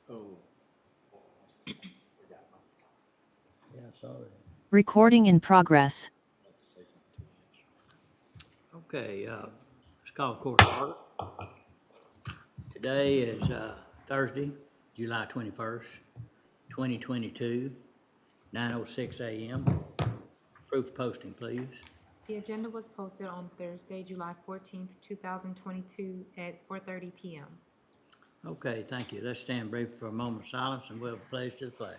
Oh. Yeah, I saw that. Recording in progress. Okay, let's call court order. Today is Thursday, July 21st, 2022, 9:06 a.m. Proof of posting, please. The agenda was posted on Thursday, July 14th, 2022 at 4:30 PM. Okay, thank you. Let's stand brief for a moment of silence and we'll pledge to the flag.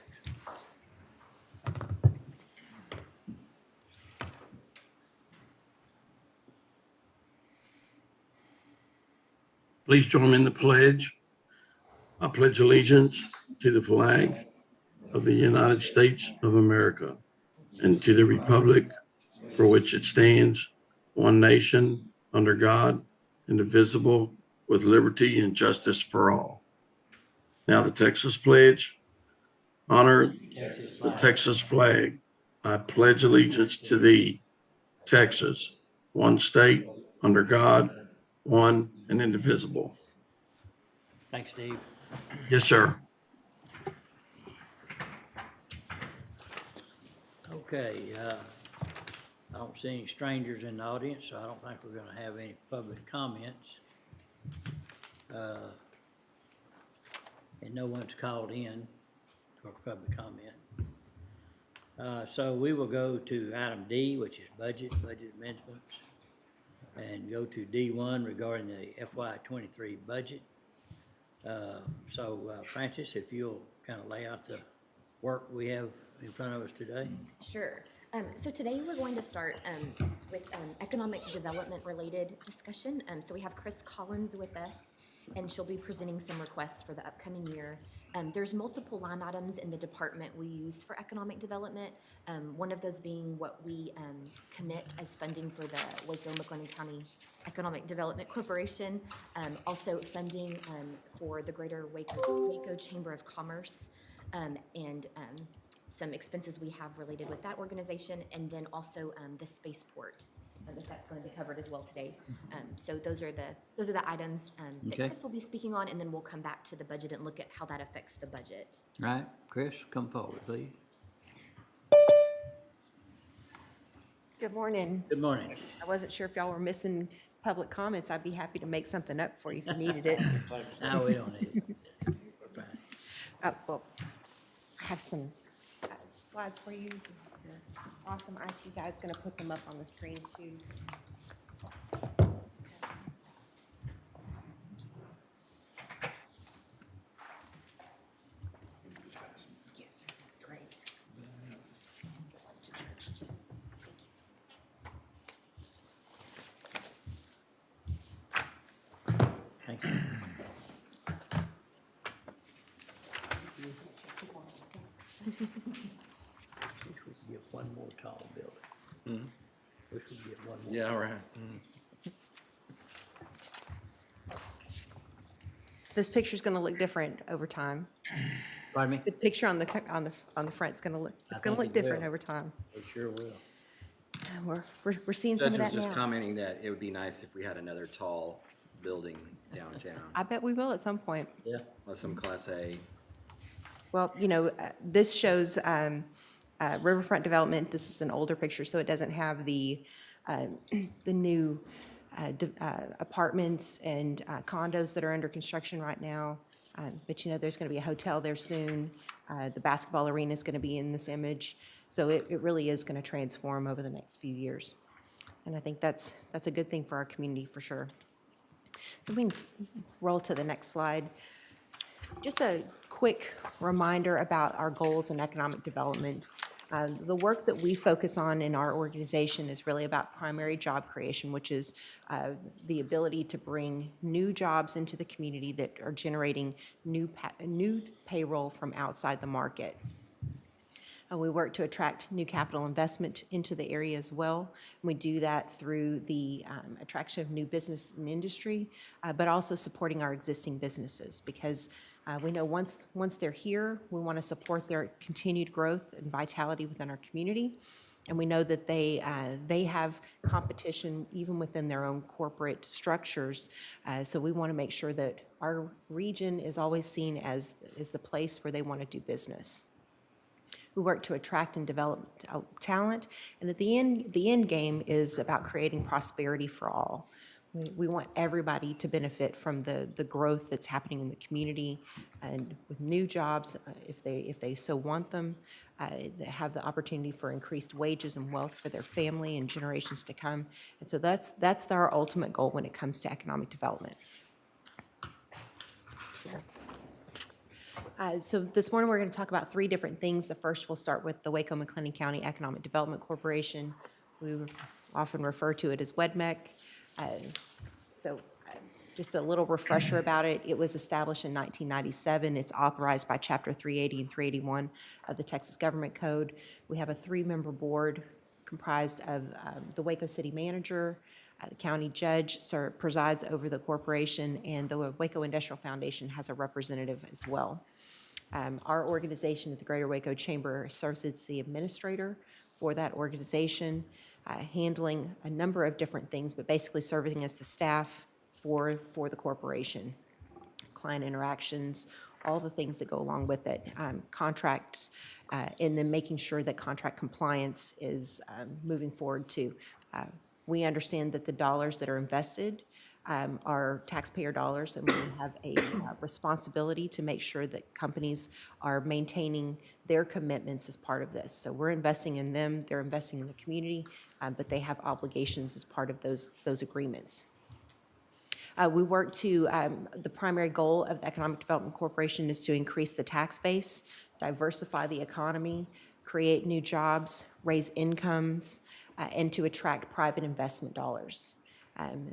Please join me in the pledge. I pledge allegiance to the flag of the United States of America and to the republic for which it stands, one nation, under God, indivisible, with liberty and justice for all. Now the Texas pledge. Honor the Texas flag. I pledge allegiance to thee, Texas, one state, under God, one and indivisible. Thanks, Steve. Yes, sir. Okay, I don't see any strangers in the audience, so I don't think we're gonna have any public comments. And no one's called in for public comment. So we will go to item D, which is budget amendments, and go to D1 regarding the FY '23 budget. Francis, if you'll kind of lay out the work we have in front of us today. Sure. So today we're going to start with economic development related discussion. So we have Chris Collins with us, and she'll be presenting some requests for the upcoming year. There's multiple line items in the department we use for economic development. One of those being what we commit as funding for the Waco-McLennan County Economic Development Corporation. Also funding for the Greater Waco Chamber of Commerce, and some expenses we have related with that organization, and then also the spaceport, if that's going to be covered as well today. So those are the items that Okay. Chris will be speaking on, and then we'll come back to the budget and look at how that affects the budget. All right, Chris, come forward, please. Good morning. Good morning. I wasn't sure if y'all were missing public comments. I'd be happy to make something up for you if you needed it. No, we don't need it. We're fine. Well, I have some slides for you. Your awesome IT guy's gonna put them up on the screen too. Yes, sir. Great. Thank you. Wish we could get one more tall building. Wish we could get one more. Yeah, right. This picture's gonna look different over time. Pardon me? The picture on the front's gonna look, I it's gonna think look it different will. over time. We sure will. And we're seeing some Judge of was that just now. commenting that it would be nice if we had another tall building downtown, I bet we will at some point. Yeah. with some Class A. Well, you know, this shows riverfront development. This is an older picture, so it doesn't have the new apartments and condos that are under construction right now. But you know, there's going to be a hotel there soon. The basketball arena is going to be in this image. So it really is going to transform over the next few years. And I think that's a good thing for our community for sure. So we can roll to the next slide. Just a quick reminder about our goals in economic development. The work that we focus on in our organization is really about primary job creation, which is the ability to bring new jobs into the community that are generating new payroll from outside the market. We work to attract new capital investment into the area as well. We do that through the attraction of new business and industry, but also supporting our existing businesses, because we know once they're here, we want to support their continued growth and vitality within our community. And we know that they have competition even within their own corporate structures. So we want to make sure that our region is always seen as the place where they want to do business. We work to attract and develop talent, and at the end game is about creating prosperity for all. We want everybody to benefit from the growth that's happening in the community, and with new jobs, if they so want them, they have the opportunity for increased wages and wealth for their family and generations to come. And so that's our ultimate goal when it comes to economic development. So this morning, we're going to talk about three different things. The first, we'll start with the Waco-McLennan County Economic Development Corporation. We often refer to it as WEDMEC. Just a little refresher about it. It was established in 1997. It's authorized by Chapter 380 and 381 of the Texas Government Code. We have a three-member board comprised of the Waco City Manager, the county judge presides over the corporation, and the Waco Industrial Foundation has a representative as well. Our organization at the Greater Waco Chamber serves as the administrator for that organization, handling a number of different things, but basically serving as the staff for the corporation. Client interactions, all the things that go along with it, contracts, and then making sure that contract compliance is moving forward too. We understand that the dollars that are invested are taxpayer dollars, and we have a responsibility to make sure that companies are maintaining their commitments as part of this. So we're investing in them, they're investing in the community, but they have obligations as part of those agreements. We work to, the primary goal of the Economic Development Corporation is to increase the tax base, diversify the economy, create new jobs, raise incomes, and to attract private investment dollars.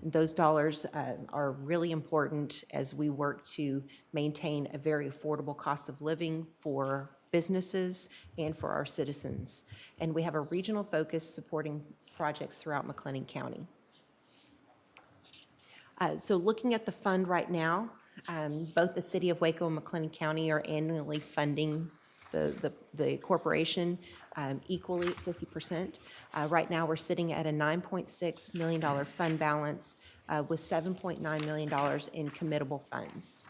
Those dollars are really important as we work to maintain a very affordable cost of living for businesses and for our citizens. And we have a regional focus supporting projects throughout McLennan County. So looking at the fund right now, both the City of Waco and McLennan County are annually funding the corporation equally at 50%. Right now, we're sitting at a $9.6 million fund balance with $7.9 million in committable funds.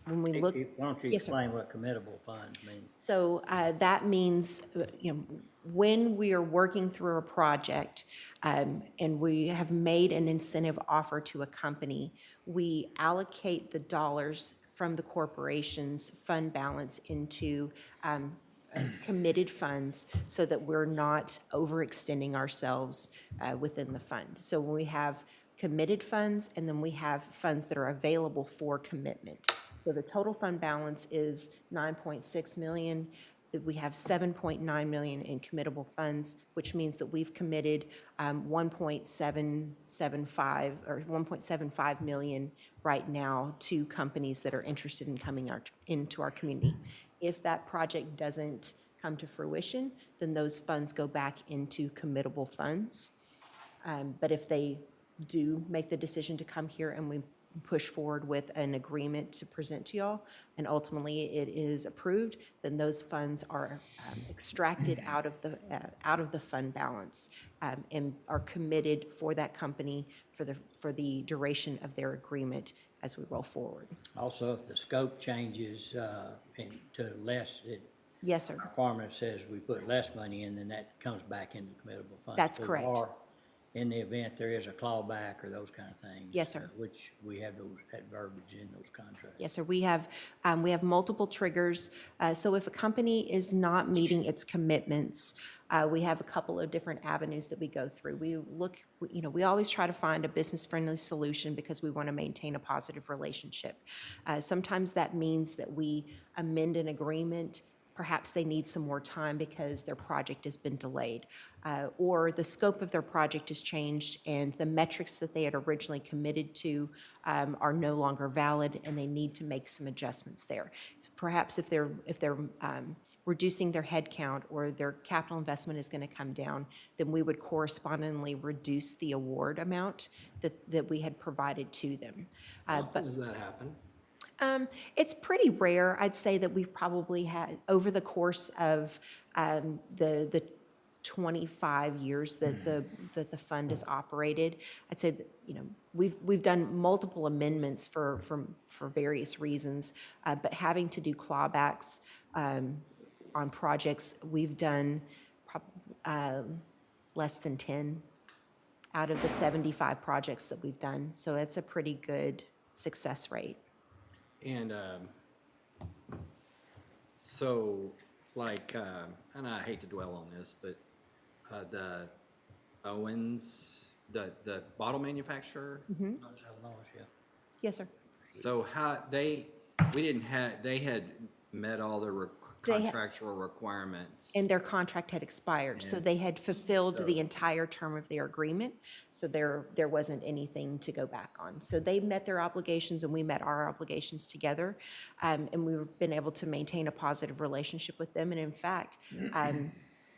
When we look, Why don't you Yes, sir. explain what committable funds means? So that means, when we are working through a project and we have made an incentive offer to a company, we allocate the dollars from the corporation's fund balance into committed funds so that we're not overextending ourselves within the fund. So when we have committed funds and then we have funds that are available for commitment. So the total fund balance is $9.6 million. We have $7.9 million in committable funds, which means that we've committed $1.75 million right now to companies that are interested in coming into our community. If that project doesn't come to fruition, then those funds go back into committable funds. But if they do make the decision to come here and we push forward with an agreement to present to y'all, and ultimately it is approved, then those funds are extracted out of the fund balance and are committed for that company for the duration of their agreement as we roll forward. Also, if the scope changes to less, Yes, sir. requirement says we put less money in, then that comes back into committable funds. That's So, correct. or in the event there is a clawback or those kind of things. Yes, sir. Which we have that verbiage in those contracts. Yes, sir. We have multiple triggers. So if a company is not meeting its commitments, we have a couple of different avenues that we go through. We always try to find a business-friendly solution because we want to maintain a positive relationship. Sometimes that means that we amend an agreement. Perhaps they need some more time because their project has been delayed, or the scope of their project has changed and the metrics that they had originally committed to are no longer valid and they need to make some adjustments there. Perhaps if they're reducing their headcount or their capital investment is going to come down, then we would correspondingly reduce the award amount that we had provided to them. How often does that happen? It's pretty rare. I'd say that we've probably had, over the course of the 25 years that the fund has operated. I'd say that, we've done multiple amendments for various reasons, but having to do clawbacks on projects, we've done less than 10 out of the 75 projects that we've done. So it's a pretty good success rate. And so, like, and I hate to dwell on this, but the Owens, the bottle manufacturer, Yes, sir. so they had met all the They ha- contractual requirements. And their contract had expired, so And they had fulfilled so- the entire term of their agreement, so there wasn't anything to go back on. So they met their obligations and we met our obligations together, and we've been able to maintain a positive relationship with them. And in fact,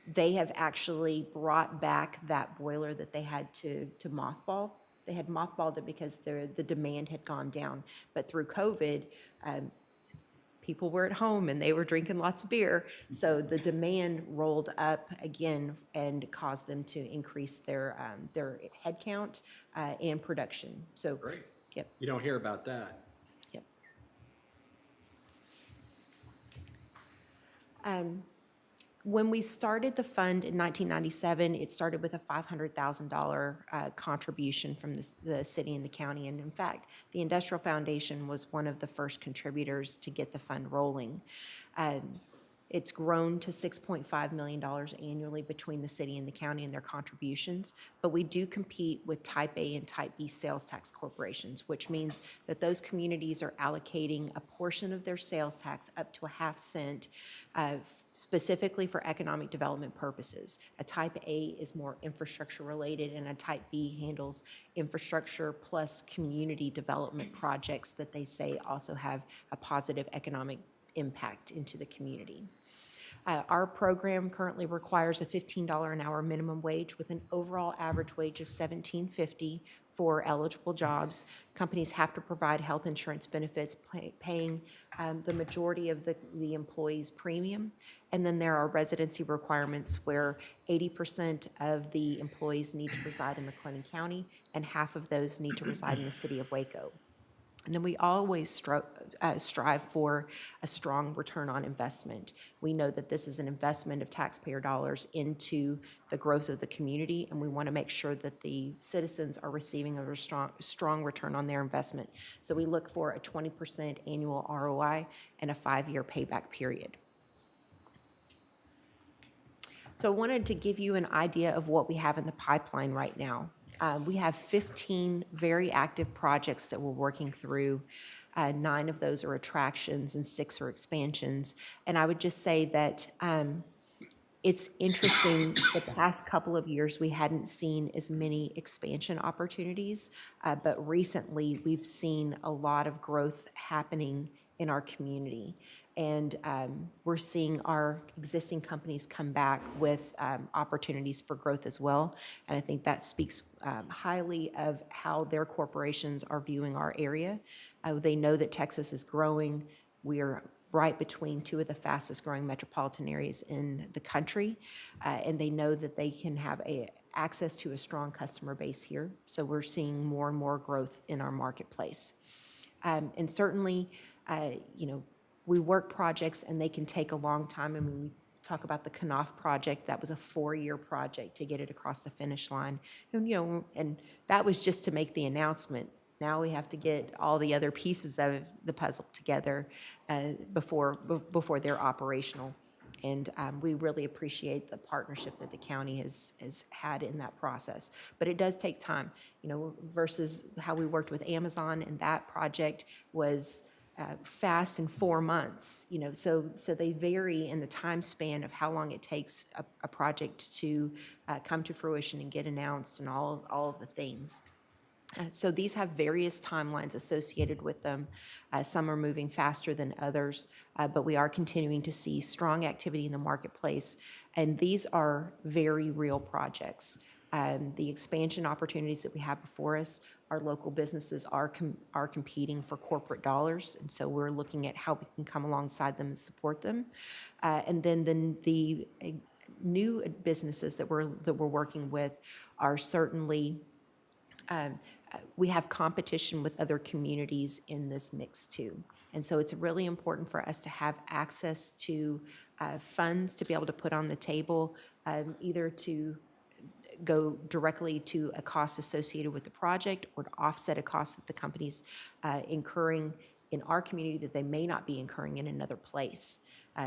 they have actually brought back that boiler that they had to mothball. They had mothballed it because the demand had gone down. But through COVID, people were at home and they were drinking lots of beer. So the demand rolled up again and caused them to increase their headcount and production. So, Great. yep, You don't hear about that. yep. When we started the fund in 1997, it started with a $500,000 contribution from the city and the county. And in fact, the Industrial Foundation was one of the first contributors to get the fund rolling. It's grown to $6.5 million annually between the city and the county and their contributions. But we do compete with Type A and Type B sales tax corporations, which means that those communities are allocating a portion of their sales tax up to a half cent specifically for economic development purposes. A Type A is more infrastructure related, and a Type B handles infrastructure plus community development projects that they say also have a positive economic impact into the community. Our program currently requires a $15 an hour minimum wage with an overall average wage of $17.50 for eligible jobs. Companies have to provide health insurance benefits, paying the majority of the employees' premium. And then there are residency requirements where 80% of the employees need to reside in McLennan County and half of those need to reside in the city of Waco. And then we always strive for a strong return on investment. We know that this is an investment of taxpayer dollars into the growth of the community, and we want to make sure that the citizens are receiving a strong return on their investment. So we look for a 20% annual ROI and a 5-year payback period. So I wanted to give you an idea of what we have in the pipeline right now. We have 15 very active projects that we're working through. 9 of those are attractions and 6 are expansions. And I would just say that it's interesting, the past couple of years, we hadn't seen as many expansion opportunities, but recently we've seen a lot of growth happening in our community. And we're seeing our existing companies come back with opportunities for growth as well. And I think that speaks highly of how their corporations are viewing our area. They know that Texas is growing. We are right between 2 of the fastest growing metropolitan areas in the country. And they know that they can have access to a strong customer base here. So we're seeing more and more growth in our marketplace. And certainly, we work projects and they can take a long time. I mean, we talk about the Knopf project. That was a 4-year project to get it across the finish line. And, and that was just to make the announcement. Now we have to get all the other pieces of the puzzle together before they're operational. And we really appreciate the partnership that the county has had in that process. But it does take time, versus how we worked with Amazon, and that project was fast in 4 months, so they vary in the time span of how long it takes a project to come to fruition and get announced and all of the things. So these have various timelines associated with them. Some are moving faster than others, but we are continuing to see strong activity in the marketplace, and these are very real projects. The expansion opportunities that we have before us, our local businesses are competing for corporate dollars, and so we're looking at how we can come alongside them and support them. And then the new businesses that we're working with are certainly, we have competition with other communities in this mix too. And so it's really important for us to have access to funds to be able to put on the table, either to go directly to a cost associated with the project or to offset a cost that the company's incurring in our community that they may not be incurring in another place.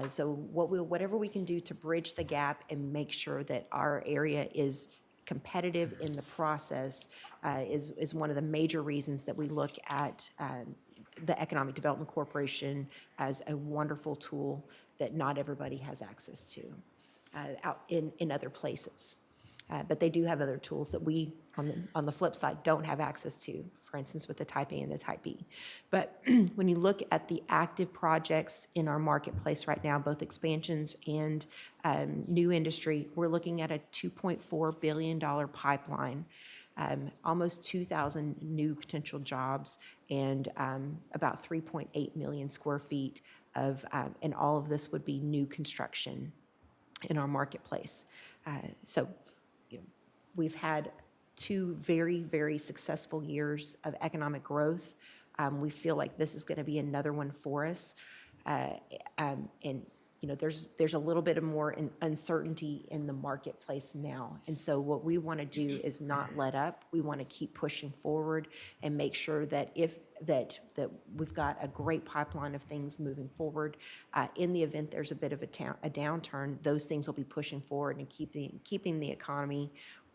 So whatever we can do to bridge the gap and make sure that our area is competitive in the process is one of the major reasons that we look at the Economic Development Corporation as a wonderful tool that not everybody has access to out in other places. But they do have other tools that we, on the flip side, don't have access to, for instance, with the Type A and the Type B. But when you look at the active projects in our marketplace right now, both expansions and new industry, we're looking at a $2.4 billion pipeline, almost 2,000 new potential jobs, and about 3.8 million square feet of, and all of this would be new construction in our marketplace. So we've had 2 very, very successful years of economic growth. We feel like this is going to be another one for us. And there's a little bit of more uncertainty in the marketplace now. And so what we want to do is not let up. We want to keep pushing forward and make sure that that we've got a great pipeline of things moving forward. In the event there's a bit of a downturn, those things will be pushing forward and keeping the economy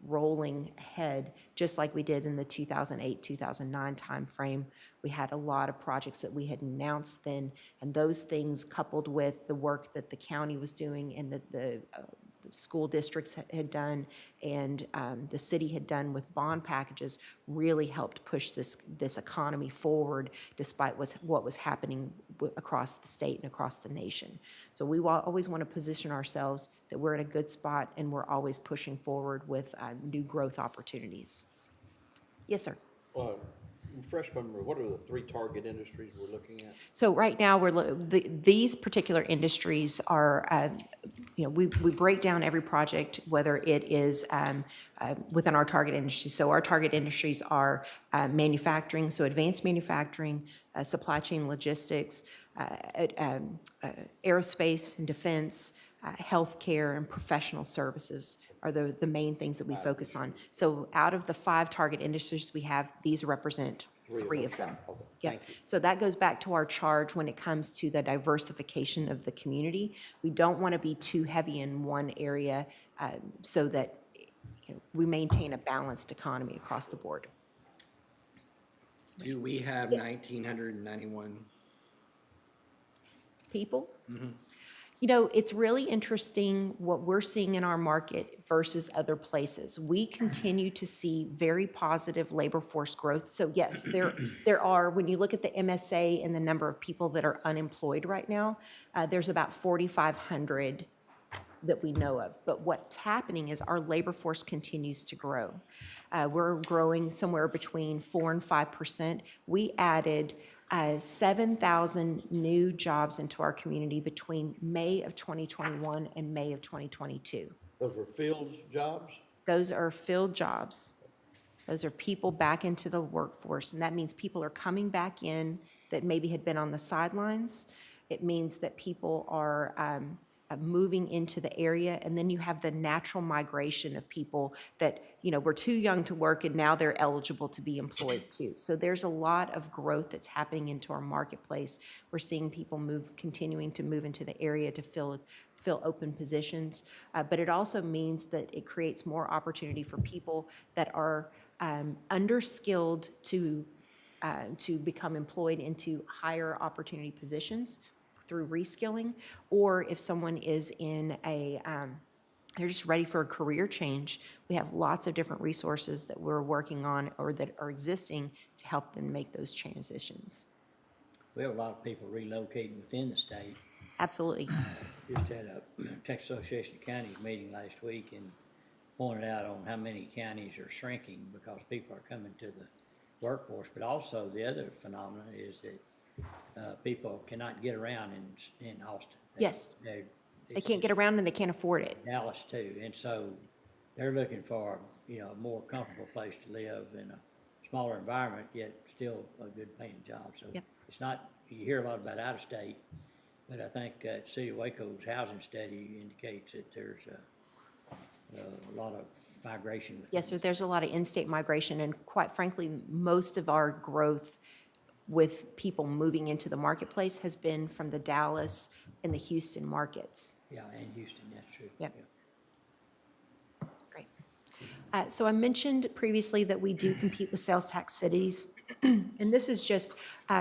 rolling ahead, just like we did in the 2008-2009 timeframe. We had a lot of projects that we had announced then, and those things coupled with the work that the county was doing and that the school districts had done and the city had done with bond packages really helped push this economy forward despite what was happening across the state and across the nation. So we always want to position ourselves that we're in a good spot and we're always pushing forward with new growth opportunities. Yes, sir. Refresh my memory, what are the 3 target industries we're looking at? So right now, these particular industries are, we break down every project, whether it is within our target industry. So our target industries are manufacturing, so advanced manufacturing, supply chain logistics, aerospace and defense, healthcare, and professional services are the main things that we focus on. So out of the 5 target industries we have, these represent 3 of them. Okay, Yep. thank you. So that goes back to our charge when it comes to the diversification of the community. We don't want to be too heavy in one area so that we maintain a balanced economy across the board. Do we have 1,991? People? It's really interesting what we're seeing in our market versus other places. We continue to see very positive labor force growth. So yes, there are, when you look at the MSA and the number of people that are unemployed right now, there's about 4,500 that we know of. But what's happening is our labor force continues to grow. We're growing somewhere between 4% and 5%. We added 7,000 new jobs into our community between May of 2021 and May of 2022. Those were field jobs? Those are filled jobs. Those are people back into the workforce, and that means people are coming back in that maybe had been on the sidelines. It means that people are moving into the area, and then you have the natural migration of people that were too young to work and now they're eligible to be employed too. So there's a lot of growth that's happening into our marketplace. We're seeing people continuing to move into the area to fill open positions, but it also means that it creates more opportunity for people that are underskilled to become employed into higher opportunity positions through reskilling, or if someone is in they're just ready for a career change. We have lots of different resources that we're working on or that are existing to help them make those transitions. We have a lot of people relocating within the state. Absolutely. Just had a Texas Association of Counties meeting last week and pointed out on how many counties are shrinking because people are coming to the workforce. But also the other phenomenon is that people cannot get around in Austin. Yes. They can't get around and they can't afford it. Dallas too, and so they're looking for, a more comfortable place to live in a smaller environment, yet still a good paying job, so. Yep. It's not, you hear a lot about out of state, but I think, City of Waco's housing study indicates that there's a lot of migration with. Yes, sir, there's a lot of in-state migration, and quite frankly, most of our growth with people moving into the marketplace has been from the Dallas and the Houston markets. Yeah, and Houston, that's true. Yep. Yeah. Great. So I mentioned previously that we do compete with sales tax cities, and this is just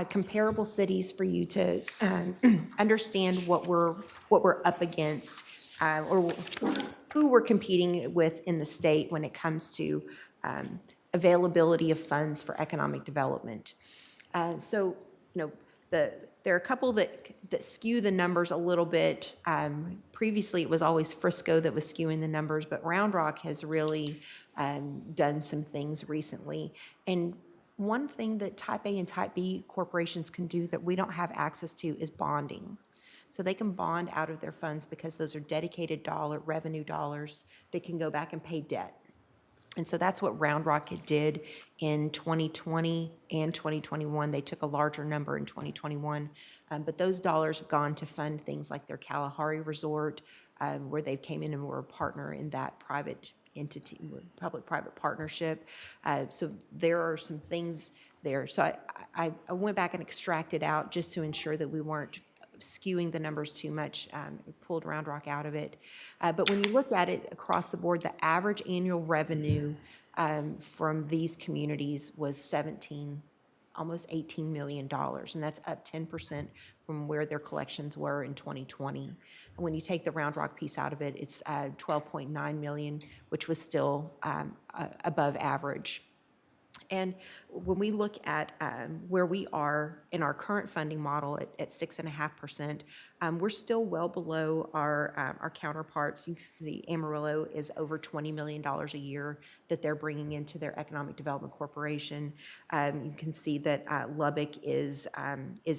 comparable cities for you to understand what we're up against, or who we're competing with in the state when it comes to availability of funds for economic development. So, there are a couple that skew the numbers a little bit. Previously, it was always Frisco that was skewing the numbers, but Round Rock has really done some things recently. And one thing that Type A and Type B corporations can do that we don't have access to is bonding. So they can bond out of their funds because those are dedicated revenue dollars that can go back and pay debt. And so that's what Round Rock did in 2020 and 2021. They took a larger number in 2021, but those dollars have gone to fund things like their Kalahari Resort, where they came in and were a partner in that private entity, public-private partnership. So there are some things there. So I went back and extracted out just to ensure that we weren't skewing the numbers too much, pulled Round Rock out of it. But when you look at it across the board, the average annual revenue from these communities was almost $18 million, and that's up 10% from where their collections were in 2020. And when you take the Round Rock piece out of it, it's 12.9 million, which was still above average. And when we look at where we are in our current funding model at 6.5%, we're still well below our counterparts. You can see Amarillo is over $20 million a year that they're bringing into their Economic Development Corporation. You can see that Lubbock is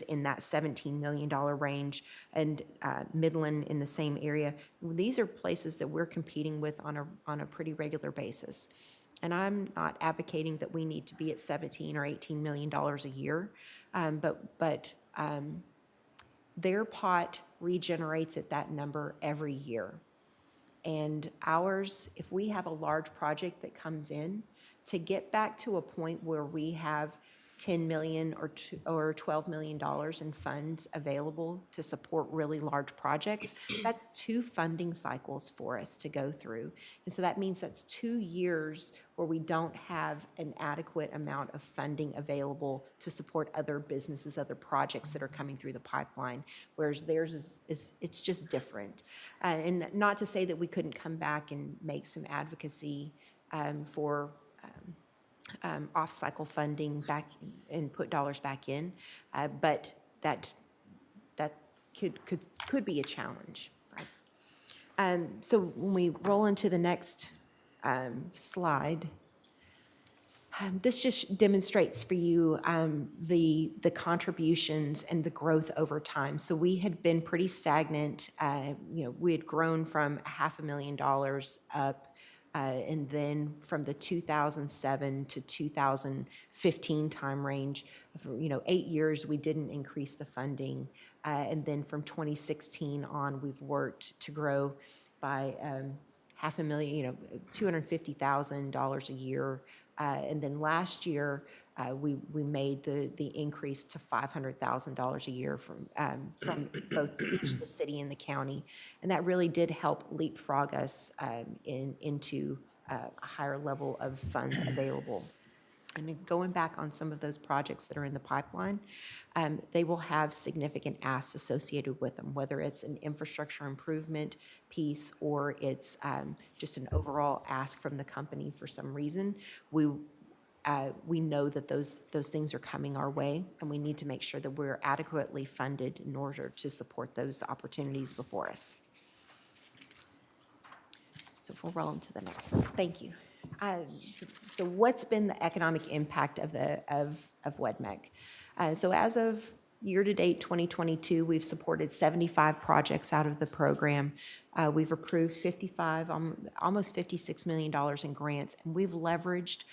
in that $17 million range, and Midland in the same area. These are places that we're competing with on a pretty regular basis. And I'm not advocating that we need to be at $17 or $18 million a year, but their pot regenerates at that number every year. And ours, if we have a large project that comes in, to get back to a point where we have $10 million or $12 million in funds available to support really large projects, that's 2 funding cycles for us to go through. And so that means that's 2 years where we don't have an adequate amount of funding available to support other businesses, other projects that are coming through the pipeline, whereas theirs is it's just different. And not to say that we couldn't come back and make some advocacy for off-cycle funding back and put dollars back in, but that could be a challenge, right? So when we roll into the next slide, this just demonstrates for you the contributions and the growth over time. So we had been pretty stagnant. We had grown from $500,000 up. And then from the 2007 to 2015 time range, for 8 years, we didn't increase the funding. And then from 2016 on, we've worked to grow by $500,000, $250,000 a year. And then last year, we made the increase to $500,000 a year from both the city and the county, and that really did help leapfrog us into a higher level of funds available. And then going back on some of those projects that are in the pipeline, they will have significant asks associated with them, whether it's an infrastructure improvement piece or it's just an overall ask from the company for some reason. We know that those things are coming our way, and we need to make sure that we're adequately funded in order to support those opportunities before us. So if we'll roll into the next slide. Thank you. So what's been the economic impact of WEDMEC? So as of Year-to-date 2022, we've supported 75 projects out of the program. We've approved 55, almost $56 million in grants, and we've leveraged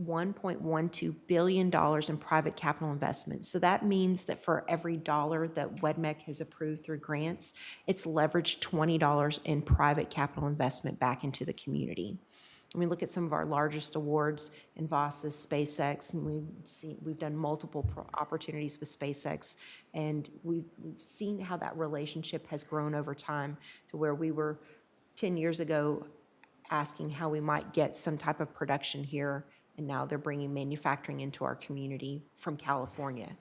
$1.12 billion in private capital investments. So that means that for every dollar that WEDMEC has approved through grants, it's leveraged $20 in private capital investment back into the community. I mean, look at some of our largest awards, Envasys, SpaceX, and we've done multiple opportunities with SpaceX, and we've seen how that relationship has grown over time to where we were 10 years ago asking how we might get some type of production here, and now they're bringing manufacturing into our community from California.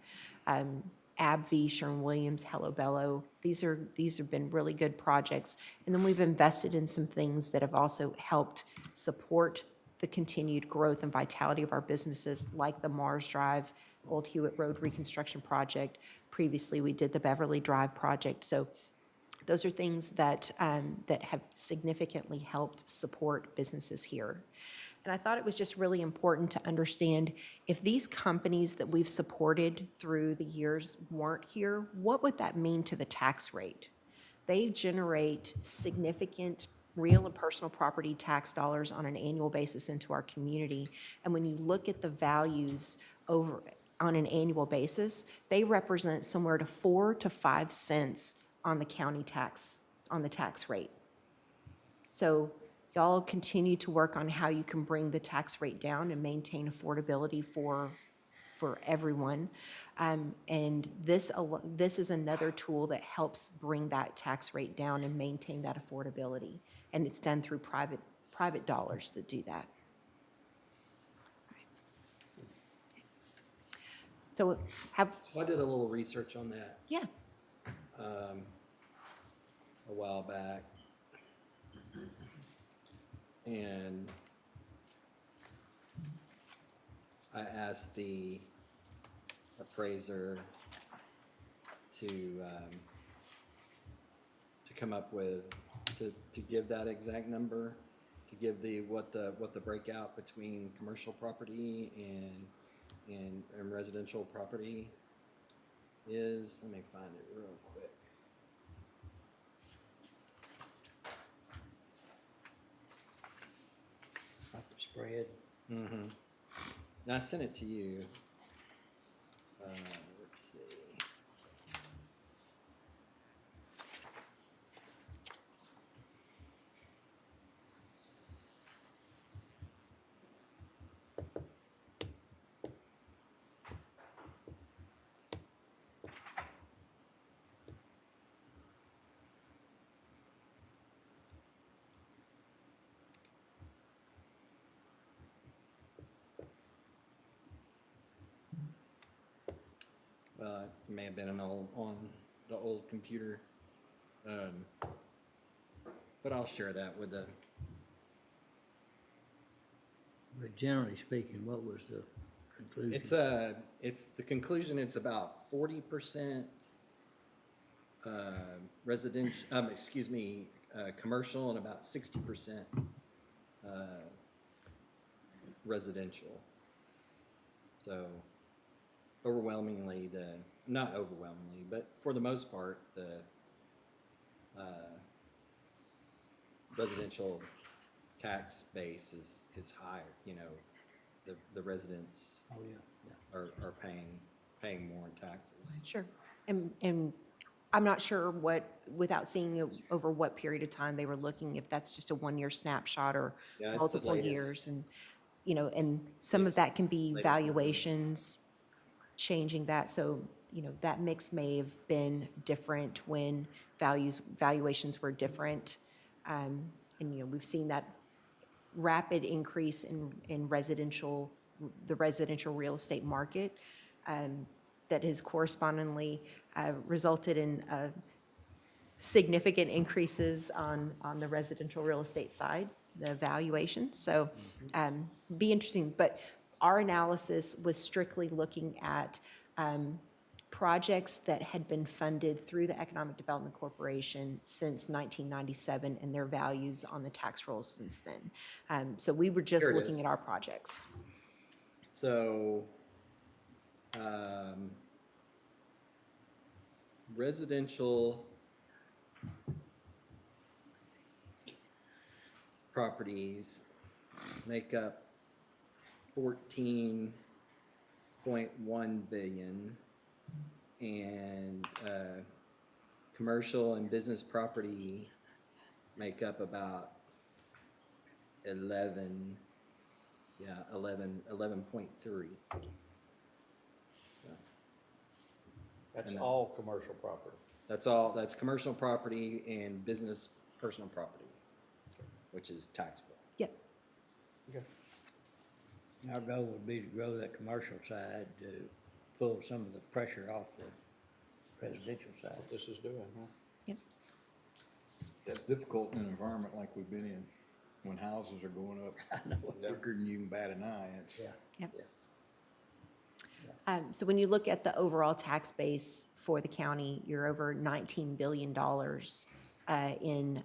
AbbVie, Sherwin-Williams, Hello Bello, these have been really good projects. And then we've invested in some things that have also helped support the continued growth and vitality of our businesses, like the Mars Drive, Old Hewitt Road reconstruction project. Previously, we did the Beverly Drive project. So those are things that have significantly helped support businesses here. And I thought it was just really important to understand if these companies that we've supported through the years weren't here, what would that mean to the tax rate? They generate significant real and personal property tax dollars on an annual basis into our community. And when you look at the values over on an annual basis, they represent somewhere to 4 to 5 cents on the county tax, on the tax rate. So y'all continue to work on how you can bring the tax rate down and maintain affordability for everyone. And this is another tool that helps bring that tax rate down and maintain that affordability. And it's done through private dollars that do that. So So I did a little research on that yeah, a while back. And I asked the appraiser to come up with, to give that exact number, to give what the breakout between commercial property and residential property is. Let me find it real quick. Like the spread. Mm-hmm. And I sent it to you. Let's see. It may have been on the old computer, but I'll share that with the. But generally speaking, what was the conclusion? It's the conclusion. It's about 40% residential. Commercial, and about 60% residential. So overwhelmingly, not overwhelmingly, but for the most part, the residential tax base is higher. You know, the residents Oh, yeah. are paying more in taxes. sure. And I'm not sure without seeing over what period of time they were looking, if that's just a one-year snapshot or Yeah, it's the multiple latest. years. And, you know, and some of that can be Latest number. valuations, changing that. So, you know, that mix may have been different when valuations were different. And, you know, we've seen that rapid increase in the residential real estate market that has correspondingly resulted in significant increases on the residential real estate side, the valuation. So be interesting. But our analysis was strictly looking at projects that had been funded through the Economic Development Corporation since 1997 and their values on the tax rolls since then. So we were just Here it looking is. at our projects. So, residential properties make up 14.1 billion, and commercial and business property make up about 11, 11.3. That's And, all commercial property. That's all, that's commercial property and business personal property, which is taxable. Yep. Okay. Our goal would be to grow that commercial side to pull some of the pressure off the residential side. What this is doing, huh? Yep. That's difficult in an environment like we've been in, when houses are going up quicker than you can bat an eye. It's, Yep. So when you look at the overall tax base for the county, you're over $19 billion in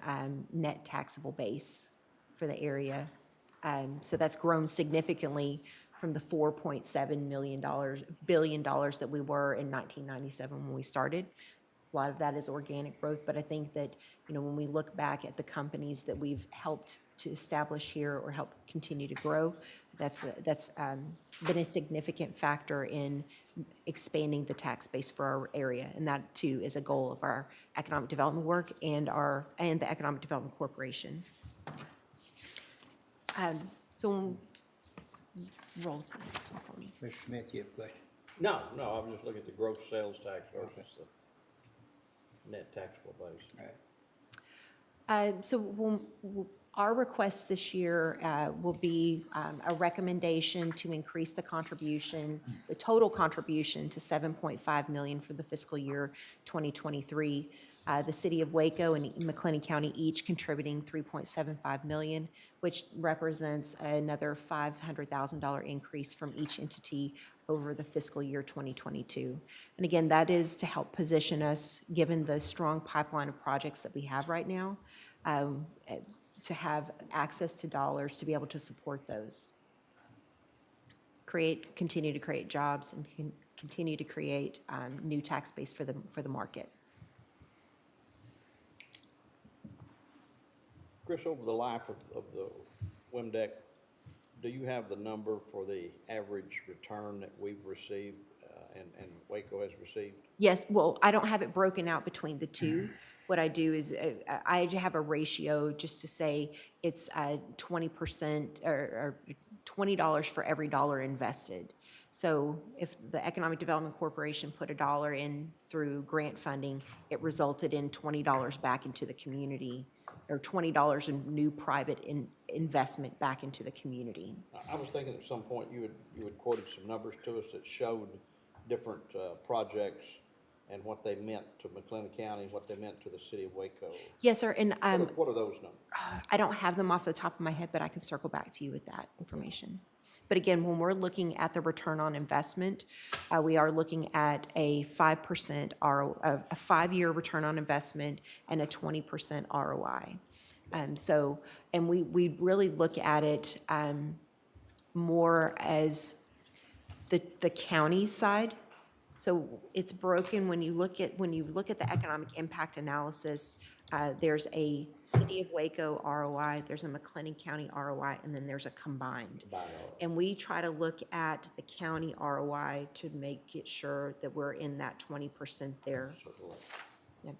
net taxable base for the area. So that's grown significantly from the $4.7 billion that we were in 1997 when we started. A lot of that is organic growth, but I think that, when we look back at the companies that we've helped to establish here or help continue to grow, that's been a significant factor in expanding the tax base for our area. And that too is a goal of our economic development work and the Economic Development Corporation. So roll to the next one for me. Mr. Smith, you have a question? No, I was just looking at the gross sales tax versus the net taxable base. All right. Our request this year will be a recommendation to increase the contribution, the total contribution to $7.5 million for the fiscal year 2023. The city of Waco and McLennan County each contributing $3.75 million, which represents another $500,000 increase from each entity over the fiscal year 2022. And again, that is to help position us, given the strong pipeline of projects that we have right now, to have access to dollars to be able to support those. Continue to create jobs and continue to create new tax base for the market. Chris, over the life of the WIMDEC, do you have the number for the average return that we've received and Waco has received? Yes, well, I don't have it broken out between the two. What I do is I have a ratio just to say it's 20% or $20 for every dollar invested. So if the Economic Development Corporation put $1 in through grant funding, it resulted in $20 back into the community, or $20 in new private investment back into the community. I was thinking at some point you had quoted some numbers to us that showed different projects and what they meant to McLennan County, what they meant to the city of Waco. Yes, sir, and What are those numbers? I don't have them off the top of my head, but I can circle back to you with that information. But again, when we're looking at the return on investment, we are looking at a 5% a 5-year return on investment and a 20% ROI. And we really look at it more as the county side. So it's broken when you look at the economic impact analysis. There's a City of Waco ROI, there's a McLennan County ROI, and then there's a combined. And we try to look at the county ROI to make it sure that we're in that 20% there. Yep.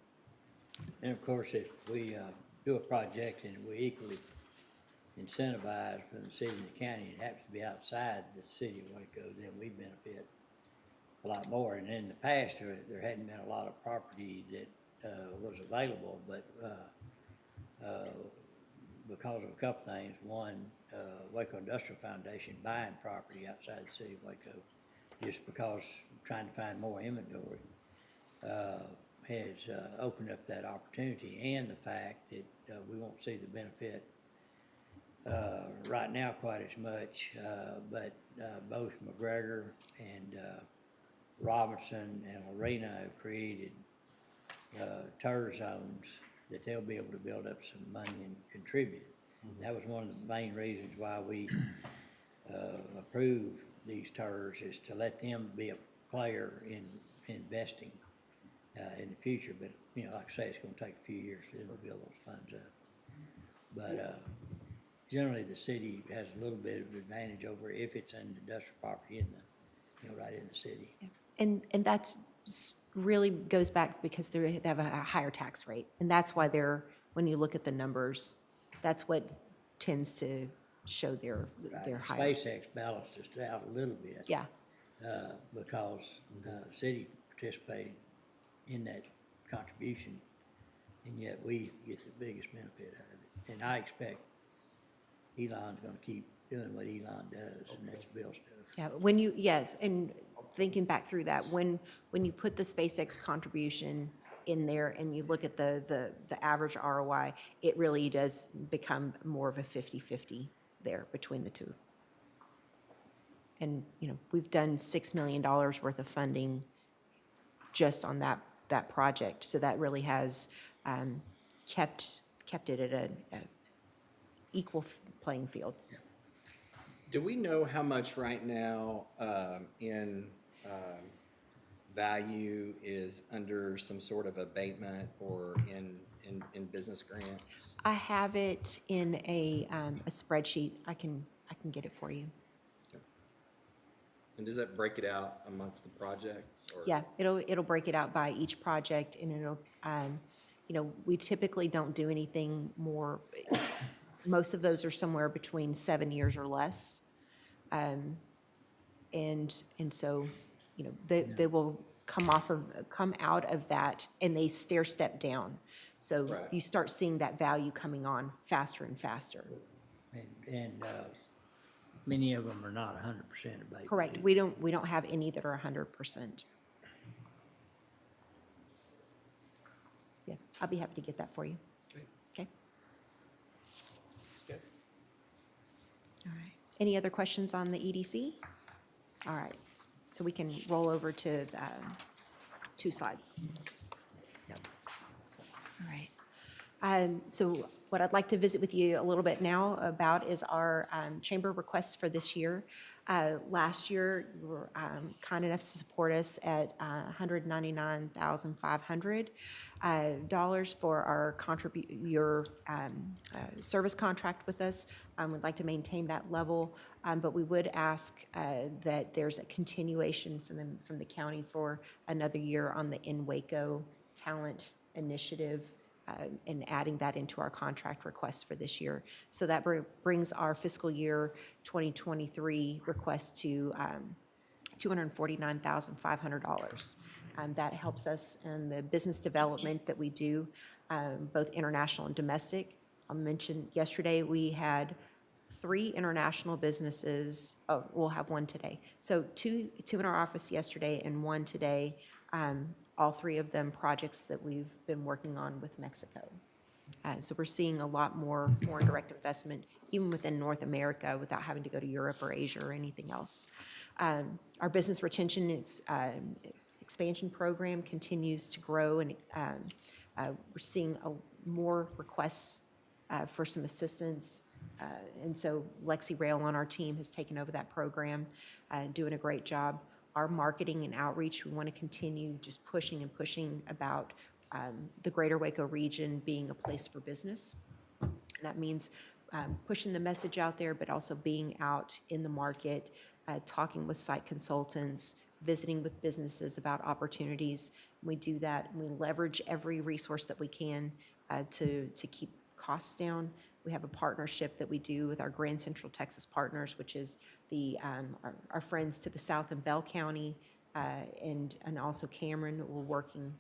And of course, if we do a project and we equally incentivize from the city and the county, it happens to be outside the city of Waco, then we benefit a lot more. And in the past, there hadn't been a lot of property that was available, but because of a couple things. One, Waco Industrial Foundation buying property outside the city of Waco, just because trying to find more inventory, has opened up that opportunity, and the fact that we won't see the benefit right now quite as much, but both McGregor and Robinson and Lorena have created TER zones that they'll be able to build up some money and contribute. That was one of the main reasons why we approved these TERs, is to let them be a player in investing in the future, but, you know, like I say, it's gonna take a few years for them to build those funds up. But, generally, the city has a little bit of advantage over if it's an industrial property in the, you know, right in the city. And that's really goes back because they have a higher tax rate. And that's why when you look at the numbers, that's what tends to show their higher. SpaceX balanced us out a little bit. Yeah, Because, the city participated in that contribution, and yet we get the biggest benefit out of it. And I expect Elon's gonna keep doing what Elon does, and that's build stuff. yeah, yes, and thinking back through that, when you put the SpaceX contribution in there and you look at the average ROI, it really does become more of a 50-50 there between the two. And, you know, we've done $6 million worth of funding just on that project. So that really has kept it at an equal playing field. Do we know how much right now in value is under some sort of abatement or in business grants? I have it in a spreadsheet. I can get it for you. And does that break it out amongst the projects? Or? Yeah, it'll break it out by each project, and it'll, you know, we typically don't do anything more. Most of those are somewhere between 7 years or less, and so, you know, they will come out of that, and they stair step down. So Right. you start seeing that value coming on faster and faster. And many of them are not 100% abatement. Correct. We don't have any that are 100%. Yeah, I'll be happy to get that for you. Okay. Okay. Okay. All right. Any other questions on the EDC? All right. So we can roll over to the 2 slides. Yep. All right. So what I'd like to visit with you a little bit now about is our chamber requests for this year. Last year, you were kind enough to support us at $199,500 for our your service contract with us. We'd like to maintain that level, but we would ask that there's a continuation from the county for another year on the In Waco Talent Initiative, and adding that into our contract request for this year. So that brings our fiscal year 2023 request to $249,500. That helps us in the business development that we do, both international and domestic. I'll mention yesterday we had 3 international businesses. Oh, we'll have 1 today. So two in our office yesterday and 1 today. All 3 of them projects that we've been working on with Mexico. So we're seeing a lot more foreign direct investment, even within North America, without having to go to Europe or Asia or anything else. Our business retention expansion program continues to grow, and we're seeing more requests for some assistance. And so Lexi Rail on our team has taken over that program, doing a great job. Our marketing and outreach, we want to continue just pushing and pushing about the greater Waco region being a place for business. And that means pushing the message out there, but also being out in the market, talking with site consultants, visiting with businesses about opportunities. We do that, and we leverage every resource that we can to keep costs down. We have a partnership that we do with our Grand Central Texas partners, which is our friends to the south in Bell County, and also Cameron. We're working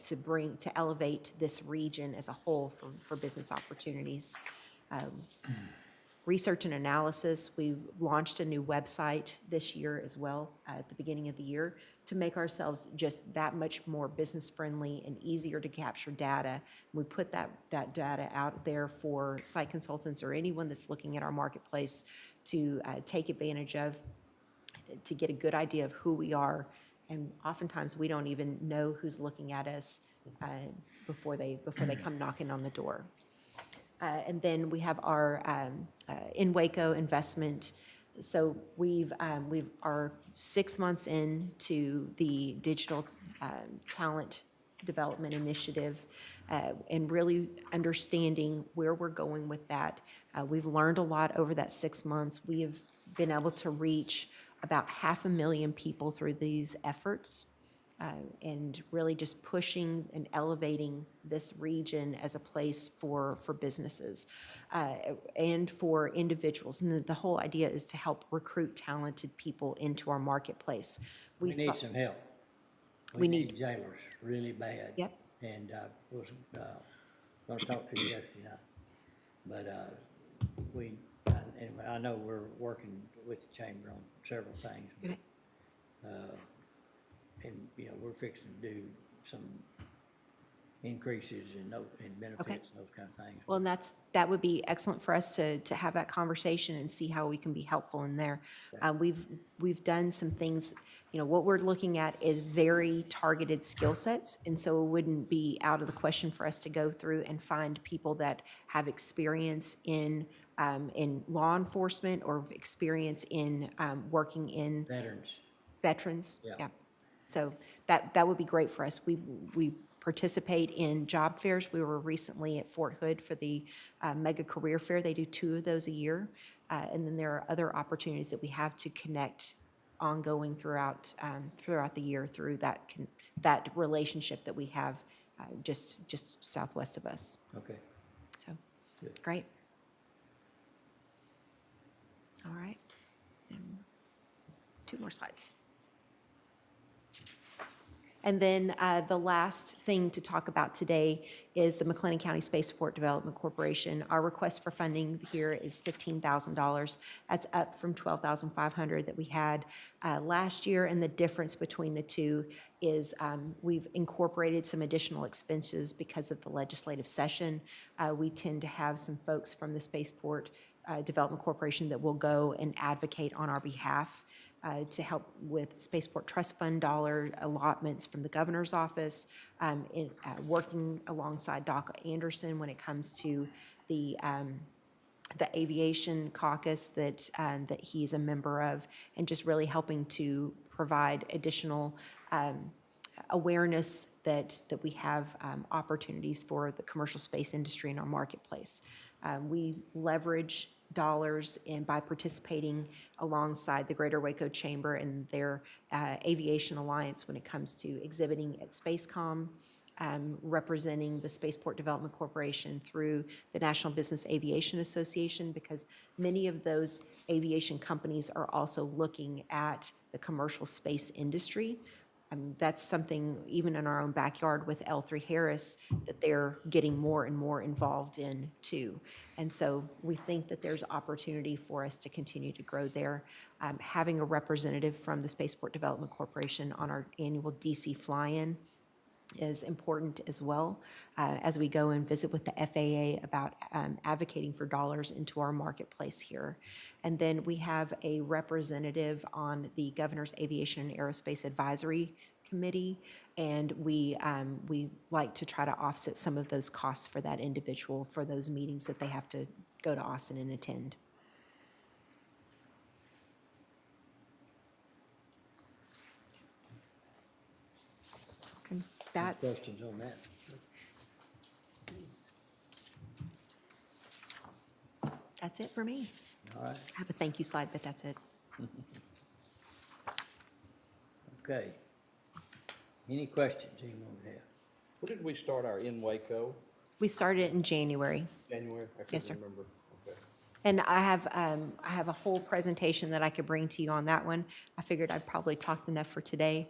to elevate this region as a whole for business opportunities. Research and analysis, we've launched a new website this year as well at the beginning of the year to make ourselves just that much more business friendly and easier to capture data. We put that data out there for site consultants or anyone that's looking at our marketplace to take advantage of, to get a good idea of who we are. And oftentimes we don't even know who's looking at us before they come knocking on the door. And then we have our In Waco investment. So we are 6 months into the digital talent development initiative, and really understanding where we're going with that. We've learned a lot over that 6 months. We have been able to reach about 500,000 people through these efforts, and really just pushing and elevating this region as a place for businesses and for individuals. And the whole idea is to help recruit talented people into our marketplace. We need thought- some help. We We need- need jailers really bad. Yep. And was gonna talk to you yesterday night. But anyway, I know we're working with the chamber on several things. Okay. And, you know, we're fixing to do some increases in benefits and those kind of things. Well, and that would be excellent for us to have that conversation and see how we can be helpful in there. We've done some things, you know, what we're looking at is very targeted skill sets, and so it wouldn't be out of the question for us to go through and find people that have experience in law enforcement or experience in working in veterans. Yeah. So that would be great for us. We participate in job fairs. We were recently at Fort Hood for the Mega Career Fair. They do 2 of those a year. And then there are other opportunities that we have to connect ongoing throughout the year through that relationship that we have just southwest of us. Okay. So, Good. great. All right. And 2 more slides. And then the last thing to talk about today is the McLennan County Spaceport Development Corporation. Our request for funding here is $15,000. That's up from $12,500 that we had last year. And the difference between the two is we've incorporated some additional expenses because of the legislative session. We tend to have some folks from the Spaceport Development Corporation that will go and advocate on our behalf to help with Spaceport Trust Fund dollar allotments from the governor's office, working alongside Doc Anderson when it comes to the aviation caucus that he's a member of, and just really helping to provide additional awareness that we have opportunities for the commercial space industry in our marketplace. We leverage dollars and by participating alongside the Greater Waco Chamber and their Aviation Alliance when it comes to exhibiting at Spacecom, representing the Spaceport Development Corporation through the National Business Aviation Association, because many of those aviation companies are also looking at the commercial space industry. That's something even in our own backyard with L3 Harris that they're getting more and more involved in too. And so we think that there's opportunity for us to continue to grow there. Having a representative from the Spaceport Development Corporation on our annual DC fly-in is important as well, as we go and visit with the FAA about advocating for dollars into our marketplace here. And then we have a representative on the Governor's Aviation and Aerospace Advisory Committee, and we like to try to offset some of those costs for that individual for those meetings that they have to go to Austin and attend. And that's Questions on that? it for me. All right, I have a thank you slide, but that's it. okay. Any questions anyone would have? When did we start our In Waco? We started it in January. January? I Yes, sir. couldn't remember. Okay. And I have a whole presentation that I could bring to you on that one. I figured I'd probably talked enough for today,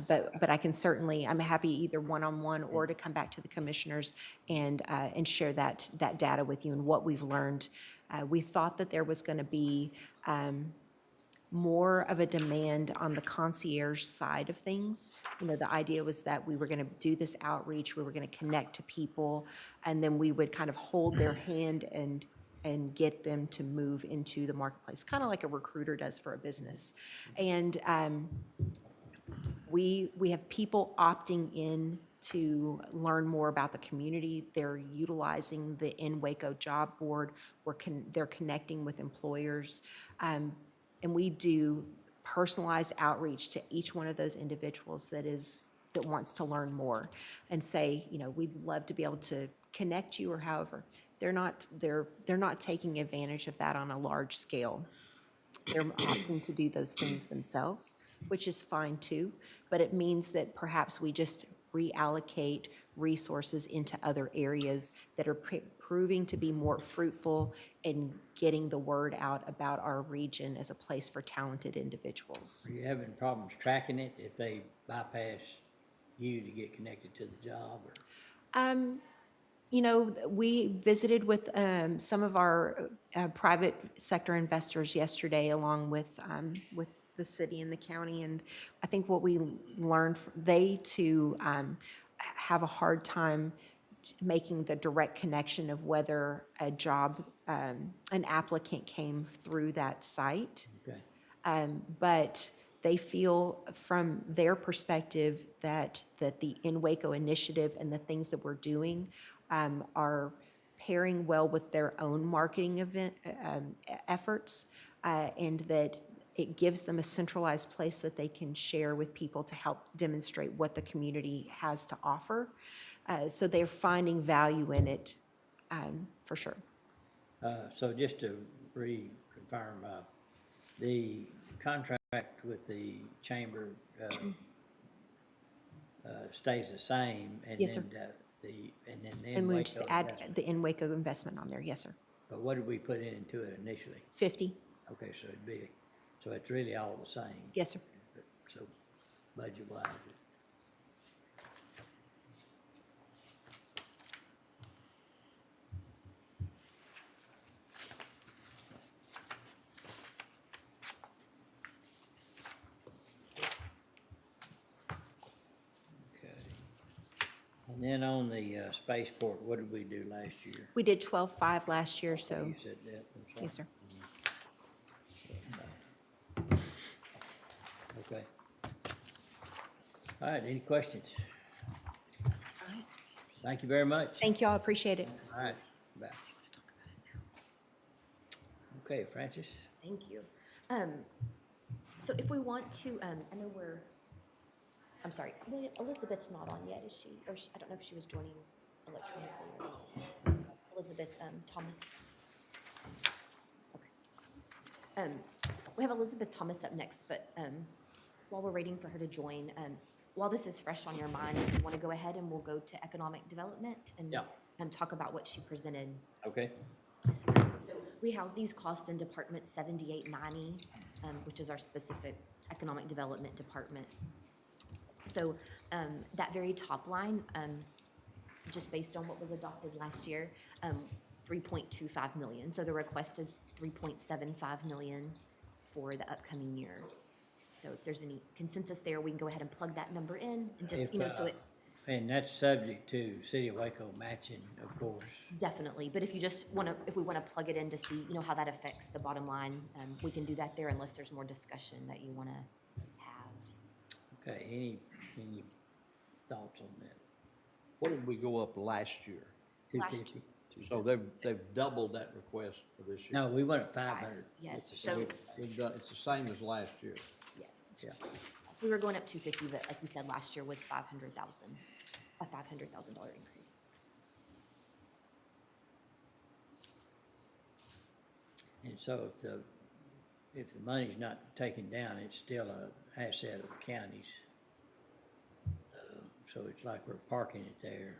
but I can certainly, I'm happy either one-on-one or to come back to the commissioners and share that data with you and what we've learned. We thought that there was going to be more of a demand on the concierge side of things. You know, the idea was that we were going to do this outreach, we were going to connect to people, and then we would kind of hold their hand and get them to move into the marketplace, kind of like a recruiter does for a business. And we have people opting in to learn more about the community. They're utilizing the In Waco job board. They're connecting with employers. And we do personalized outreach to each one of those individuals that is that wants to learn more and say, you know, we'd love to be able to connect you or however. They're not taking advantage of that on a large scale. They're opting to do those things themselves, which is fine too, but it means that perhaps we just reallocate resources into other areas that are proving to be more fruitful in getting the word out about our region as a place for talented individuals. Are you having problems tracking it if they bypass you to get connected to the job? Or? You know, we visited with some of our private sector investors yesterday, along with the city and the county, and I think what we learned, they too have a hard time making the direct connection of whether a job, an applicant came through that site. Okay. But they feel from their perspective that the In Waco initiative and the things that we're doing are pairing well with their own marketing efforts, and that it gives them a centralized place that they can share with people to help demonstrate what the community has to offer. So they're finding value in it, for sure. So just to reconfirm, the contract with the chamber stays the same, and Yes, then sir. the And we just Waco add investment. the In Waco investment on there, yes, sir. But what did we put into it initially? 50, Okay, so it's really all the same. yes, sir. So budget wise. Okay. And then on the spaceport, what did we do last year? We did 12.5 last year, so, You said that, I'm sorry. yes, sir. Okay. All right, any questions? Thank you very much. Thank you all, appreciate it. All right, bye. Okay, Francis? Thank you. So if we want to, I know I'm sorry, well, Elizabeth's not on yet, is she? Or I don't know if she was joining electronically or. Elizabeth, Thomas. Okay. We have Elizabeth Thomas up next, but, while we're waiting for her to join, while this is fresh on your mind, if you want to go ahead and we'll go to economic development and. Yeah. Talk about what she presented. Okay. So we house these costs in Department 7890, which is our specific economic development department. So that very top line, just based on what was adopted last year, 3.25 million. So the request is 3.75 million for the upcoming year. So if there's any consensus there, we can go ahead and plug that number in and just, so it. And that's subject to City of Waco matching, of course. Definitely, but if you just want to, if we want to plug it in to see, how that affects the bottom line, we can do that there unless there's more discussion that you want to have. Okay, any thoughts on that? What did we go up last year? Last- 250? So they've doubled that request for this year. No, we went at 500. Yes, It's so, We've done, it's the same as last year. yes. Yeah. So we were going up 250, but like you said, last year was 500,000, a $500,000 increase. And so if the money's not taken down, it's still a asset of the county's. So it's like we're parking it there.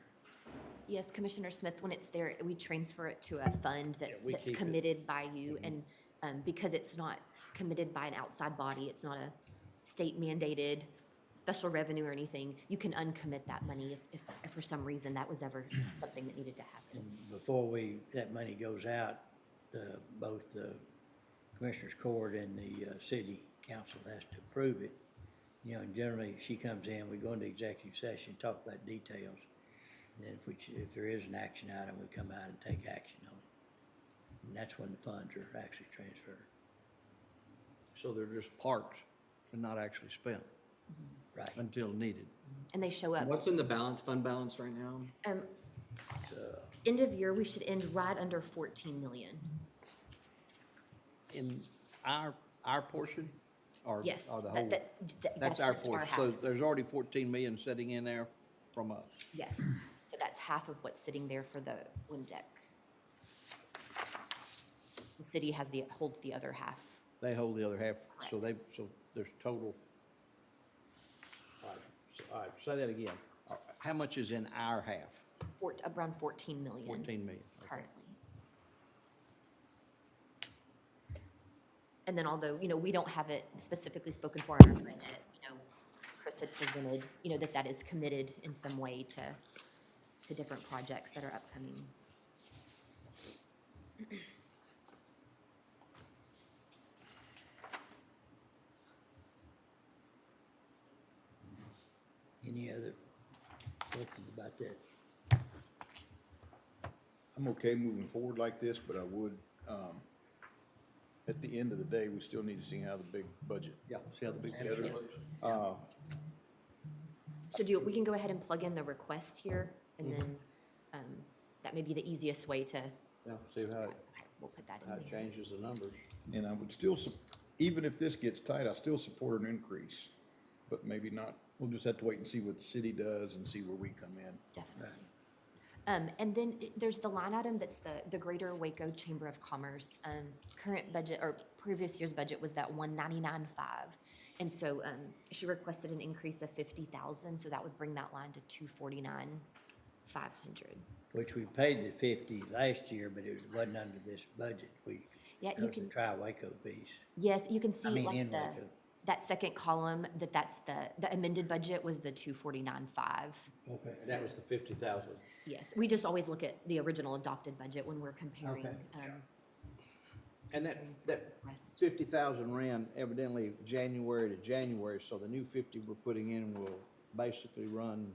Yes, Commissioner Smith, when it's there, we transfer it to a fund Yeah, we that's keep it. committed by you, and because it's not committed by an outside body, it's not a state mandated special revenue or anything, you can uncommit that money if for some reason that was ever something that needed to happen. And before that money goes out, both the Commissioners Court and the City Council has to approve it. And generally, she comes in, we go into executive session, talk about details. And then if there is an action item, we come out and take action on it. And that's when the funds are actually transferred. So they're just parked and not actually spent Right. until needed. And they show up. What's in the fund balance right now? End of year, we should end right under 14 million. In our portion, or Yes, or the that, whole? that's That's our just our portion. half. So there's already 14 million sitting in there from us. Yes, so that's half of what's sitting there for the wind deck. The city holds the other half. They hold the other half, so Correct. so there's total. All right, say that again. How much is in our half? Around 14 million. 14 million. Okay. Currently. And then although, we don't have it specifically spoken for in our budget, Chris had presented, that is committed in some way to different projects that are upcoming. Any other questions about that? I'm okay moving forward like this, but I would, at the end of the day, we still need to see how the big budget Yeah, see how the big together. picture looks. So we can go ahead and plug in the request here, and then that may be the easiest way to, Yeah, see how okay, we'll put that it in there. changes the numbers. And I would still, even if this gets tight, I still support an increase, but maybe not. We'll just have to wait and see what the city does and see where we come in. Definitely. And then there's the line item that's the Greater Waco Chamber of Commerce. Current budget, or previous year's budget was that 199.5. And so she requested an increase of 50,000, so that would bring that line to 249,500. Which we paid the 50 last year, but it wasn't under this budget. Yeah, That you was the can, Tri-Waco piece. yes, you can see in like Waco. that second column, that's the amended budget was the 249.5. Okay. That was the 50,000. Yes, we just always look at the original adopted budget when we're comparing. Okay. And that Rest. 50,000 ran evidently January to January, so the new 50 we're putting in will basically run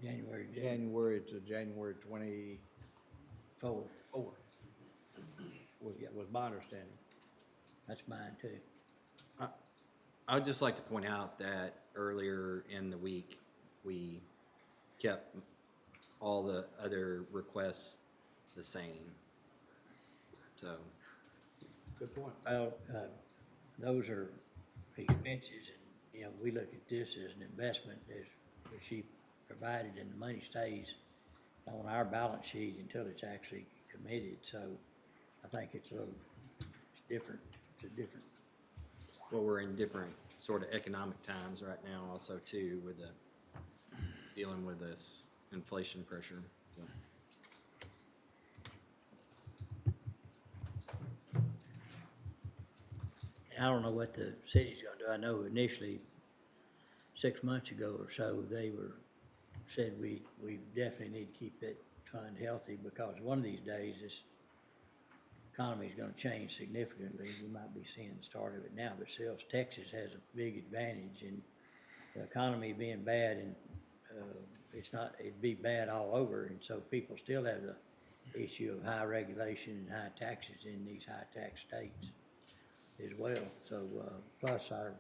January, January to January 24. 4. Was my understanding. That's mine too. I would just like to point out that earlier in the week, we kept all the other requests the same. So, Good point. Well, those are expenses, and, we look at this as an investment, as she provided, and the money stays on our balance sheet until it's actually committed, so I think it's different, it's a different. well, we're in different sort of economic times right now also too, with dealing with this inflation pressure. So. I don't know what the city's gonna do. I know initially, 6 months ago or so, they said we definitely need to keep that fund healthy, because one of these days, this economy's gonna change significantly. We might be seeing the start of it now, but still, Texas has a big advantage in the economy being bad, and it'd be bad all over, and so people still have the issue of high regulation and high taxes in these high tax states as well. So, plus our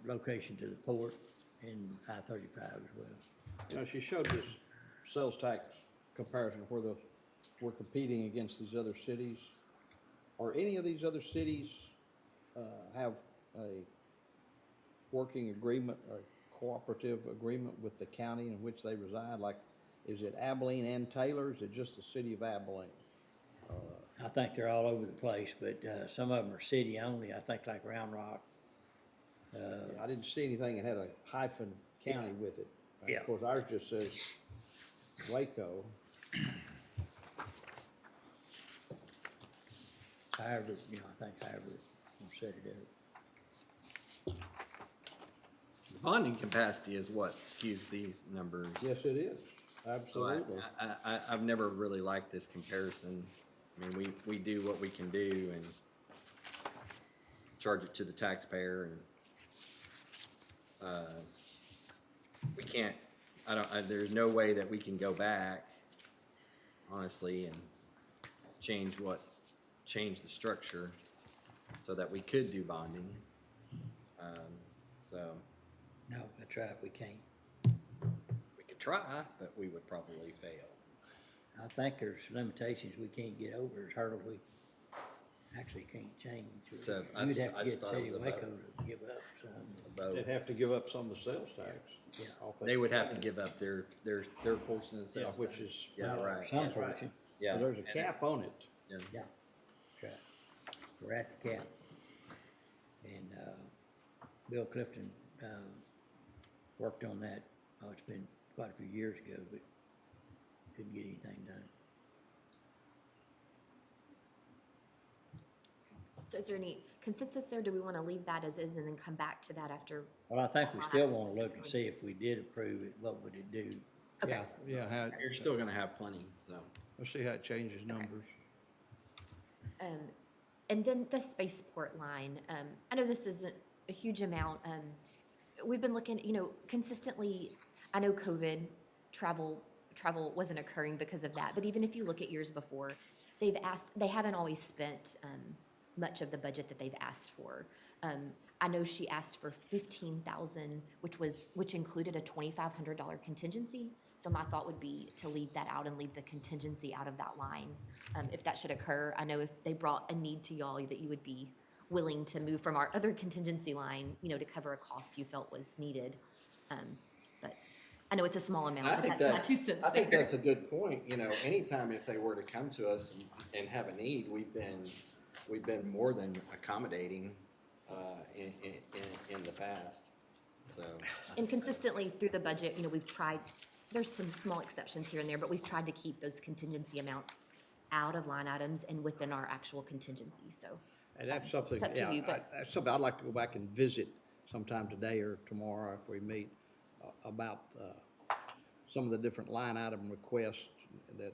location to the port and I-35 as well. She showed this sales tax comparison where we're competing against these other cities. Are any of these other cities have a working agreement or cooperative agreement with the county in which they reside? Like, is it Abilene and Taylor? Is it just the city of Abilene? I think they're all over the place, but some of them are city only. I think like Round Rock. I didn't see anything that had a hyphen county with it. Yeah. Of course, ours just says Waco. However, I think however we'll set it up. The bonding capacity is what skews these numbers. Yes, it is. So Absolutely. I've never really liked this comparison. I mean, we do what we can do and charge it to the taxpayer, and we can't, there's no way that we can go back, honestly, and change the structure so that we could do bonding. So No, that's right, we can't. we could try, but we would probably fail. I think there's limitations we can't get over, as hurdles actually can't change. So I You'd just- have I to just get thought it City was of a Waco vote. to give up some. Vote. They'd have to give up some of the sales tax. Yeah. off that They would have to percentage. give up their portion of the Yeah, sales which tax. is- Yeah, Well, right. Some yeah, portion, Yeah. But there's a and- cap on it. yeah. yeah. That's right. We're at the cap. And, Bill Clifton, worked on that, oh, it's been quite a few years ago, but couldn't get anything done. So is there any consensus there? Do we want to leave that as is and then come back to that after? Well, I think we Line still item wanna look and specifically. see if we did approve it, what would it do? Okay. Yeah, You're still gonna have plenty, so. let's see how it changes numbers. And then the spaceport line, I know this isn't a huge amount. We've been looking, consistently, I know COVID, travel wasn't occurring because of that, but even if you look at years before, they haven't always spent much of the budget that they've asked for. I know she asked for 15,000, which included a $2,500 contingency. So my thought would be to leave that out and leave the contingency out of that line. If that should occur, I know if they brought a need to y'all, that you would be willing to move from our other contingency line, to cover a cost you felt was needed. But I know it's a small amount, I but think that's not 2 cents I think there. that's a good point, anytime if they were to come to us and have a need, we've been more than accommodating, in the past, so. And consistently through the budget, we've tried, there's some small exceptions here and there, but we've tried to keep those contingency amounts out of line items and within our actual contingency, so. And that's something, It's up to yeah, you, but- that's something I'd like to go back and visit sometime today or tomorrow if we meet, about some of the different line item requests that,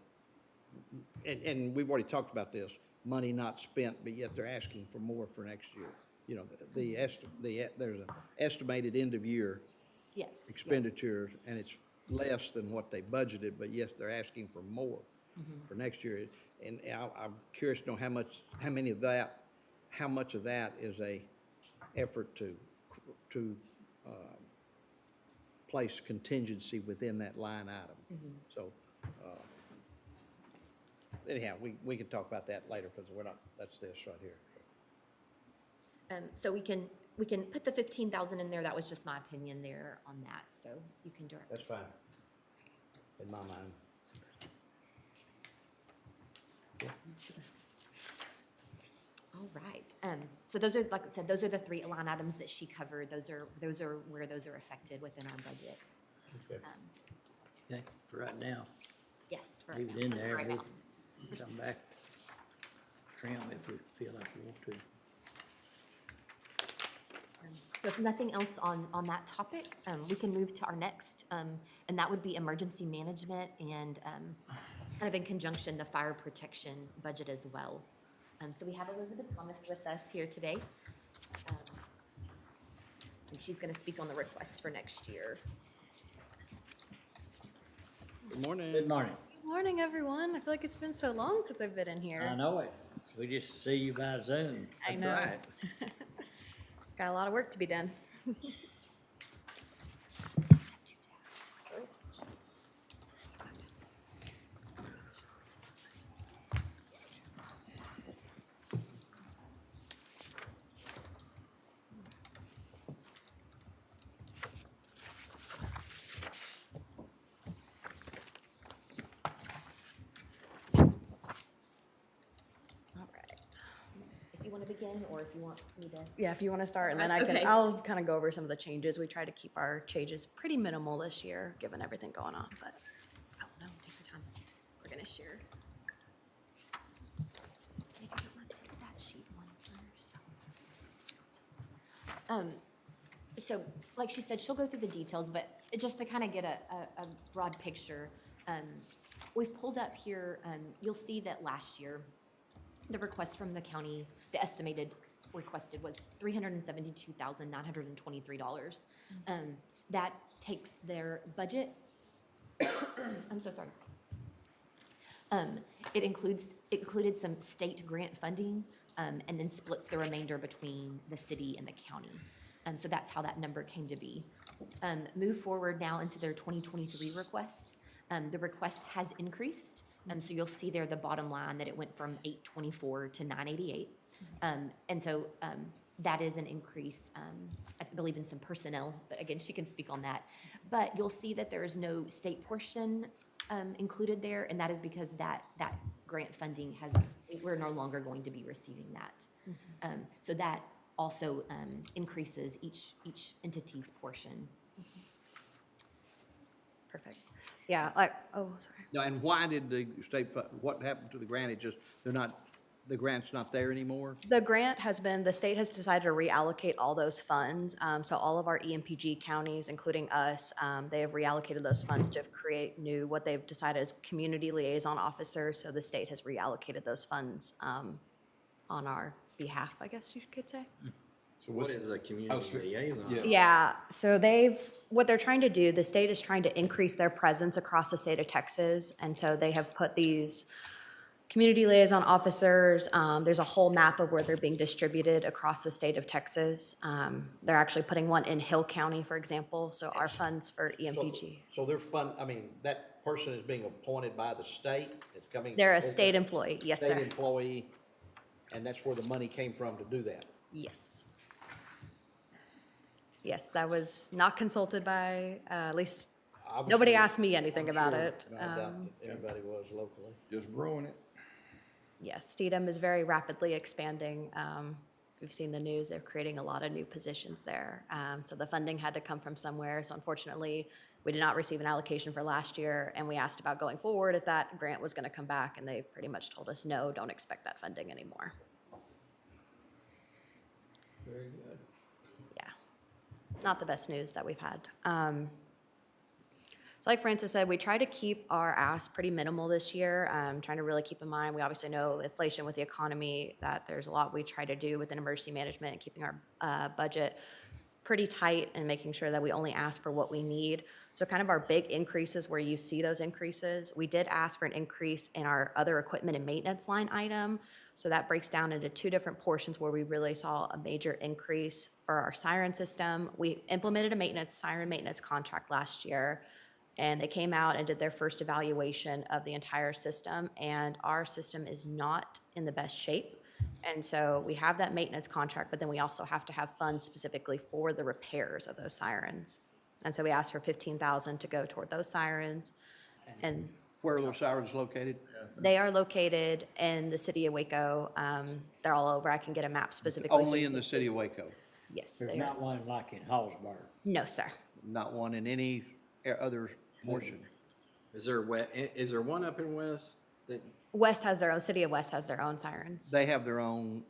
and we've already talked about this, money not spent, but yet they're asking for more for next year. There's an estimated end of year Yes. expenditures, and it's less than what they budgeted, but yes, they're asking for more for next year. And I'm curious to know how much of that is a effort to place contingency within that line item. So, anyhow, we can talk about that later, because that's this right here. So we can put the 15,000 in there. That was just my opinion there on that, so you can direct us. That's fine, in my mind. All right. So those are, like I said, those are the 3 line items that she covered. Those are where those are affected within our budget. Okay, for right now, Yes, for leave right it now, in just for there, right we now. can come back, trim if we feel like we want to. So if nothing else on that topic, we can move to our next, and that would be emergency management and kind of in conjunction, the fire protection budget as well. So we have Elizabeth Thomas with us here today. And she's going to speak on the request for next year. Good morning. Good morning. Good morning, everyone. I feel like it's been so long since I've been in here. I know it. We just see you by Zoom. I know. Got a lot of work to be done. All right. If you want to begin, or if you want me to. Yeah, if you want to start, and then Okay. I'll kind of go over some of the changes. We try to keep our changes pretty minimal this year, given everything going on, but. Oh, no, take your time. We're going to share. If you don't mind, take that sheet one first. So, like she said, she'll go through the details, but just to kind of get a broad picture, we've pulled up here, you'll see that last year, the request from the county, the estimated requested was $372,923. That takes their budget, I'm so sorry. It included some state grant funding, and then splits the remainder between the city and the county. So that's how that number came to be. Move forward now into their 2023 request. The request has increased, so you'll see there the bottom line that it went from 824 to 988. And so that is an increase, I believe in some personnel, but again, she can speak on that. But you'll see that there is no state portion included there, and that is because that grant funding we're no longer going to be receiving that. So that also increases each entity's portion. Perfect. Yeah, like, oh, sorry. Now, and why did the what happened to the grant? It just, the grant's not there anymore? The state has decided to reallocate all those funds. So all of our EMPG counties, including us, they have reallocated those funds to create what they've decided is community liaison officers. So the state has reallocated those funds on our behalf, I guess you could say. So What is a community liaison? Yeah. Yeah, so what they're trying to do, the state is trying to increase their presence across the state of Texas. And so they have put these community liaison officers, there's a whole map of where they're being distributed across the state of Texas. They're actually putting one in Hill County, for example, so our funds for EMPG. So they're that person is being appointed by the state, it's coming. They're a state employee, yes, State sir. employee, and that's where the money came from to do that. Yes. Yes, that was not consulted by, at least, nobody asked me anything about it. No doubt that everybody was locally. Just growing it. Yes, Steedham is very rapidly expanding. We've seen the news, they're creating a lot of new positions there. So the funding had to come from somewhere. So unfortunately, we did not receive an allocation for last year, and we asked about going forward if that grant was going to come back, and they pretty much told us, no, don't expect that funding anymore. Very good. Yeah, not the best news that we've had. So like Francis said, we try to keep our ask pretty minimal this year, trying to really keep in mind, we obviously know inflation with the economy, that there's a lot we try to do within emergency management and keeping our budget pretty tight and making sure that we only ask for what we need. So kind of our big increases where you see those increases, we did ask for an increase in our other equipment and maintenance line item. So that breaks down into two different portions where we really saw a major increase for our siren system. We implemented a siren maintenance contract last year, and they came out and did their first evaluation of the entire system, and our system is not in the best shape. And so we have that maintenance contract, but then we also have to have funds specifically for the repairs of those sirens. And so we asked for $15,000 to go toward those sirens. And Where are those sirens located? they are located in the city of Waco. They're all over. I can get a map specifically. so Only you in can the see. city of Waco, Yes, There's they are. not one like in Hallsburg. No, sir. not one in any other portion. Is there one up in West that, The city of West has their own sirens. They have their own,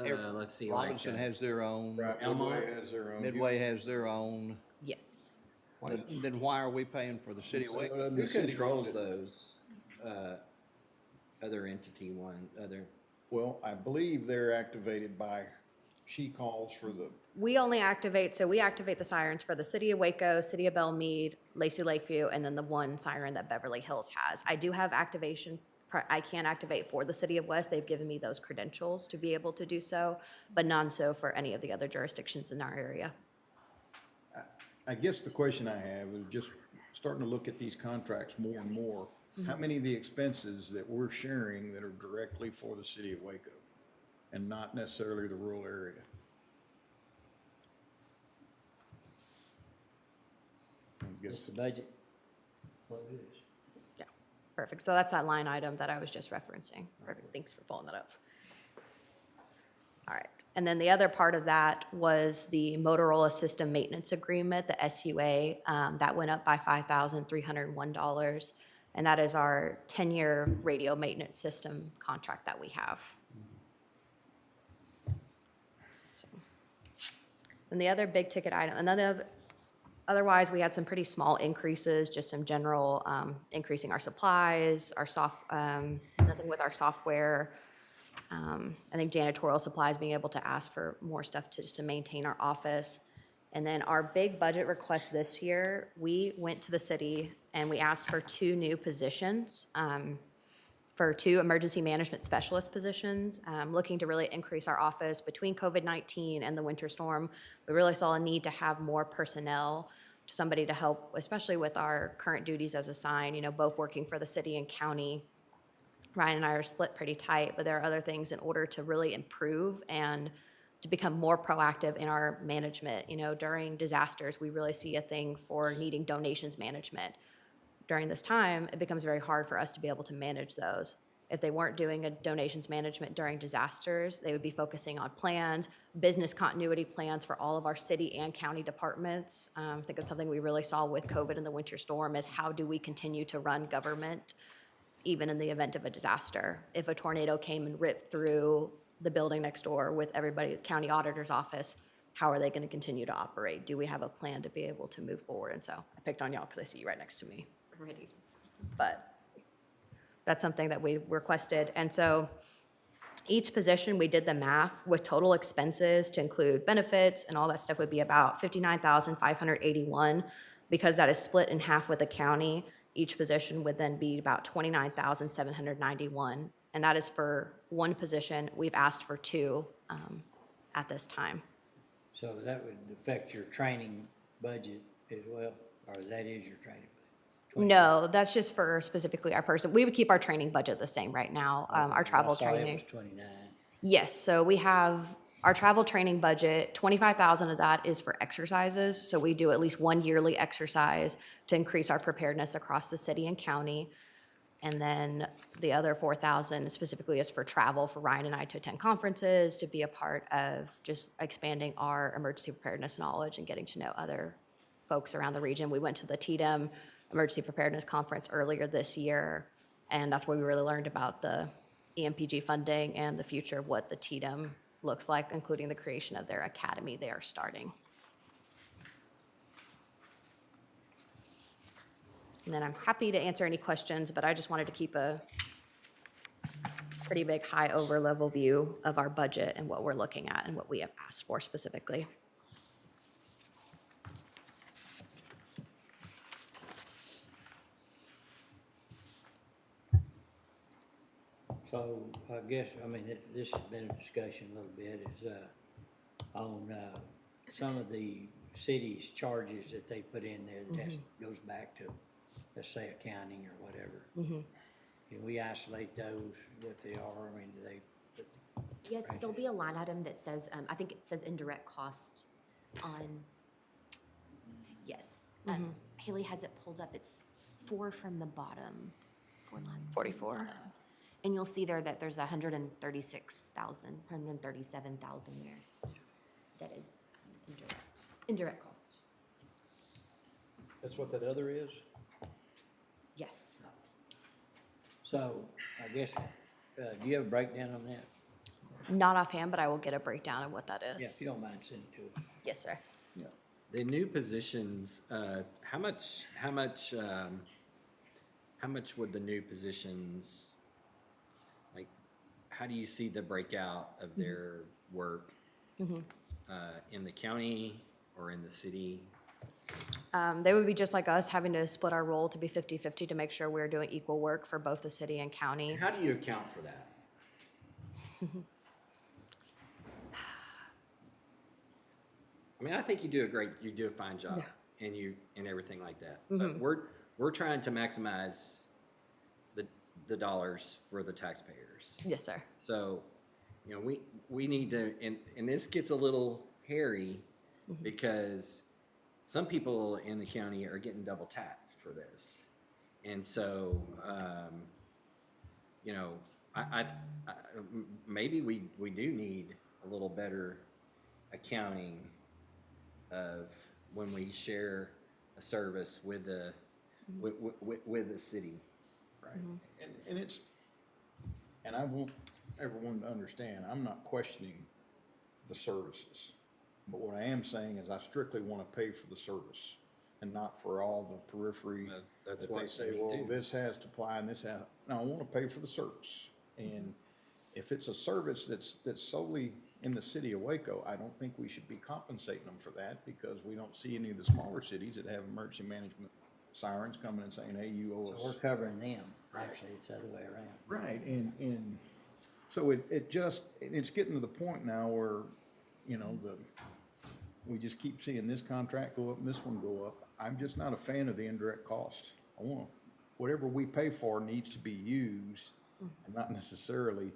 let's see, like, Robinson has their own, Right, Elmont? Midway has their own. Midway has their own. Yes. Then why are we paying for the city of Waco? who controls those, other entity other? Well, I believe they're activated by, she calls for the, We activate the sirens for the city of Waco, city of Belmead, Lacey Lakeview, and then the one siren that Beverly Hills has. I do have I can activate for the city of West. They've given me those credentials to be able to do so, but none so for any of the other jurisdictions in our area. I guess the question I have is just starting to look at these contracts more and more. How many of the expenses that we're sharing that are directly for the city of Waco and not necessarily the rural area? I guess It's the budget. What it is. Yeah, perfect. So that's that line item that I was just referencing. Perfect. Thanks for pulling that up. All right. And then the other part of that was the Motorola System Maintenance Agreement, the SUA, that went up by $5,301. And that is our 10-year radio maintenance system contract that we have. So, and the other big ticket item, otherwise, we had some pretty small increases, just some general increasing our supplies, nothing with our software. I think janitorial supplies, being able to ask for more stuff just to maintain our office. And then our big budget request this year, we went to the city and we asked for 2 new positions, for 2 emergency management specialist positions, looking to really increase our office between COVID-19 and the winter storm. We really saw a need to have more personnel, somebody to help, especially with our current duties as assigned, both working for the city and county. Ryan and I are split pretty tight, but there are other things in order to really improve and to become more proactive in our management. You know, during disasters, we really see a thing for needing donations management. During this time, it becomes very hard for us to be able to manage those. If they weren't doing a donations management during disasters, they would be focusing on plans, business continuity plans for all of our city and county departments. I think that's something we really saw with COVID and the winter storm is how do we continue to run government even in the event of a disaster? If a tornado came and ripped through the building next door with everybody, the county auditor's office, how are they going to continue to operate? Do we have a plan to be able to move forward? And so I picked on y'all because I see you right next to me already. But that's something that we requested. And so each position, we did the math with total expenses to include benefits and all that stuff would be about $59,581. Because that is split in half with the county, each position would then be about $29,791. And that is for one position. We've asked for two at this time. So that would affect your training budget as well, or that is your training budget? No, that's just for specifically our person. We would keep our training budget the same right now, our travel I saw it training. was 29. Yes, so we have our travel training budget, 25,000 of that is for exercises. So we do at least one yearly exercise to increase our preparedness across the city and county. And then the other 4,000 specifically is for travel for Ryan and I to attend conferences, to be a part of just expanding our emergency preparedness knowledge and getting to know other folks around the region. We went to the TDEM Emergency Preparedness Conference earlier this year, and that's where we really learned about the EMPG funding and the future of what the TDEM looks like, including the creation of their academy they are starting. And then I'm happy to answer any questions, but I just wanted to keep a pretty big high over level view of our budget and what we're looking at and what we have asked for specifically. So I guess, I mean, this has been a discussion a little bit, is on some of the city's charges that they put in there, that goes back to, let's say, accounting or whatever. Can we isolate those, what they are? I mean, do they? Yes, there'll be a line item that says, I think it says indirect cost on, yes. Haley has it pulled up. It's 4 from the bottom, 4 lines. 44. And you'll see there that there's 136,000, 137,000 there. That is indirect cost. That's what that other is? Yes. So I guess, do you have a breakdown on that? Not offhand, but I will get a breakdown of what that Yeah, is. if you don't mind sending it to us. Yes, sir. The new positions, how much would the new positions, like, how do you see the breakout of their work? In the county or in the city? They would be just like us, having to split our role to be 50-50 to make sure we're doing equal work for both the city and county. How do you account for that? I mean, I think you do a fine job, and everything like that. But we're trying to maximize the dollars for the taxpayers. Yes, sir. So, you know, we need to, and this gets a little hairy because some people in the county are getting double taxed for this, and so, you know, I maybe we do need a little better accounting of when we share a service with the with the city. Right, and it's, and I want everyone to understand, I'm not questioning the services. But what I am saying is I strictly want to pay for the service and not for all the periphery That's that what they say, we well, do. this has to apply and this has, no, I want to pay for the service. And if it's a service that's solely in the city of Waco, I don't think we should be compensating them for that because we don't see any of the smaller cities that have emergency management sirens coming and saying, hey, you owe us. So we're covering them. Actually, it's the other way around. Right, and so it's getting to the point now where, you know, we just keep seeing this contract go up and this one go up. I'm just not a fan of the indirect cost. I want, whatever we pay for needs to be used And not necessarily,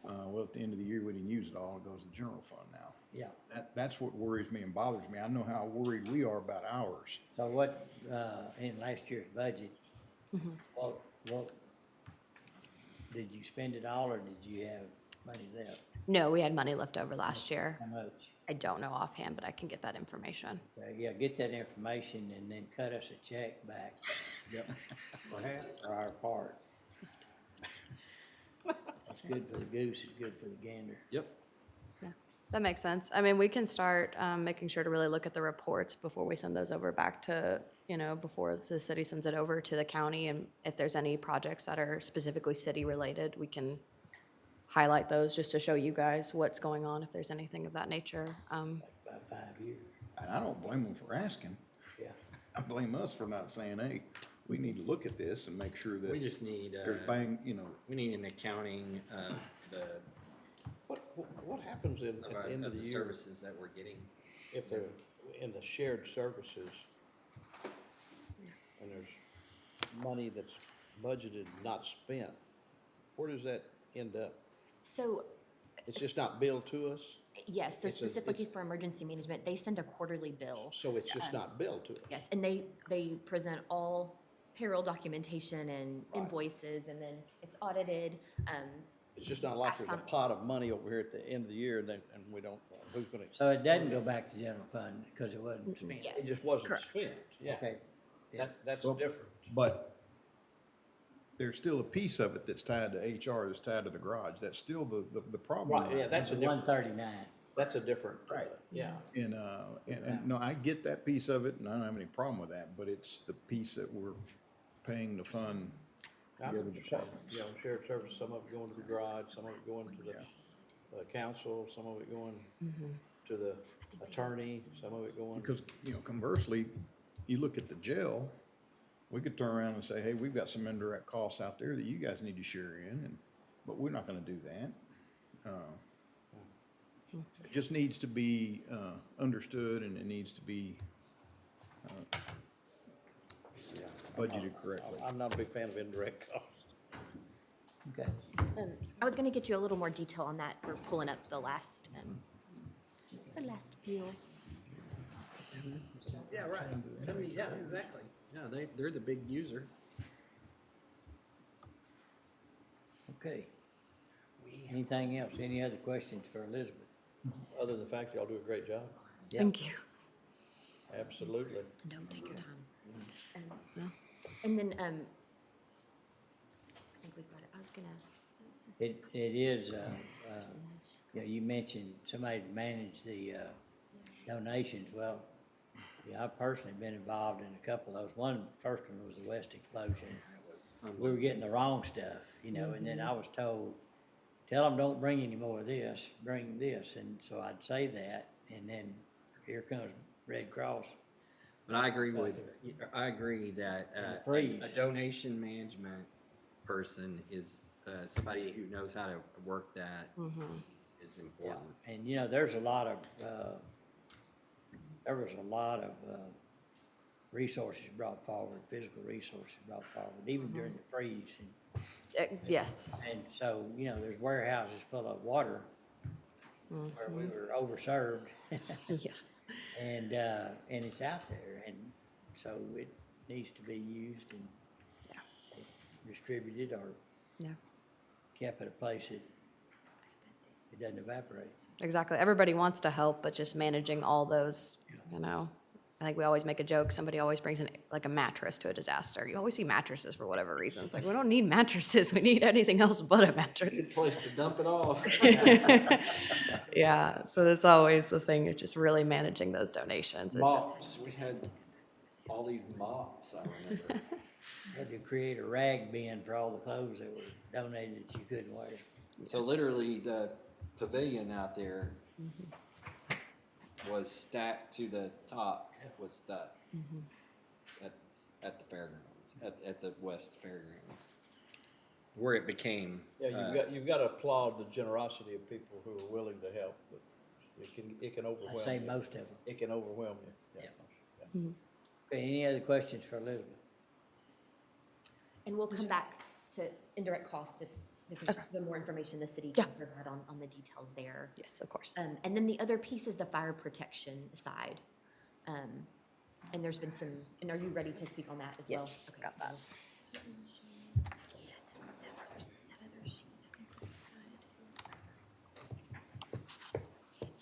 well, at the end of the year, we didn't use it all, it goes to the general fund now. Yeah. That's what worries me and bothers me. I know how worried we are about ours. So what, in last year's budget, what, did you spend it all or did you have money left? No, we had money left over last year. How much? I don't know offhand, but I can get that information. Yeah, get that information and then cut us a check back. Yep. For our part. It's good for the goose, it's good for the gander. Yep. Yeah, that makes sense. I mean, we can start making sure to really look at the reports before we send those over back to, before the city sends it over to the county. And if there's any projects that are specifically city-related, we can highlight those just to show you guys what's going on, if there's anything of that nature. About 5 years. And I don't blame them for asking. Yeah. I blame us for not saying, hey, we need to look at this and make sure that We just need, there's bang, we need an accounting of the, What happens at the end of the year services that we're getting. if they're in the shared services? And there's money that's budgeted, not spent, where does that end up? So, It's just not billed to us, yes, so It's a- specifically for emergency management, they send a quarterly bill. so it's just not billed to us. Yes, and they present all payroll documentation and invoices, and then it's audited. It's just not like there's a Some- pot of money over here at the end of the year, and we don't, who's gonna, So it doesn't go back to general fund because it wasn't spent? Yes. it just wasn't Correct. spent, yeah. Okay. Yeah. That's Well, different. But there's still a piece of it that's tied to HR, that's tied to the garage. That's still the problem. Right, yeah, that's a It's different, 139. that's a different, Right. yeah. And no, I get that piece of it and I don't have any problem with that, but it's the piece that we're paying to fund the other departments. You know, shared service, some of it going to the garage, some of it going to the council, some of it going to the attorney, some of it going. Because, conversely, you look at the jail, we could turn around and say, hey, we've got some indirect costs out there that you guys need to share in, but we're not gonna do that. It just needs to be, understood and it needs to be, budgeted correctly. I'm not a big fan of indirect costs. Okay. I was gonna get you a little more detail on that. We're pulling up the last bill. Yeah, right. Yeah, exactly. Yeah, they're the big user. Okay. Anything else? Any other questions for Elizabeth? Other than the fact y'all do a great job. Yeah. Thank you. Absolutely. No, take your time. And then, I think we've got it. I was gonna. It is, you mentioned somebody to manage the donations. Well, yeah, I've personally been involved in a couple of those. First one was the West explosion. We were getting the wrong stuff, and then I was told, tell them don't bring any more of this, bring this. And so I'd say that, and then here comes Red Cross. But I agree that And freeze. a donation management person is somebody who knows how to work that is Yeah, important. and there's a lot of, there was a lot of resources brought forward, physical resources brought forward, even during the freeze. Yes. And so, there's warehouses full of water where we were overserved. Yes. And it's out there, and so it needs to be used and distributed or Yeah. kept at a place that it doesn't evaporate. Exactly. Everybody wants to help, but just managing all those, I think we always make a joke. Somebody always brings in like a mattress to a disaster. You always see mattresses for whatever reason. It's like, we don't need mattresses. We need anything else but a mattress. Good place to dump it off. Yeah. So that's always the thing. It's just really managing those donations. It's just, Mops, we had all these mops, I remember. Had to create a rag bin for all the clothes that were donated that you couldn't wear. So literally, the pavilion out there was stacked to the top with stuff at the fairgrounds, at the West Fairgrounds, where it became. Yeah, you've got to applaud the generosity of people who are willing to help, but it can overwhelm I you. say most of them. It can overwhelm you. Yeah. Okay, any other questions for Elizabeth? And we'll come back to indirect costs if if there's the more information the city Yeah. can provide on the details there. Yes, of course. And then the other piece is the fire protection side. And there's been some, and are you ready to speak on that as well? Yes, Okay. got that.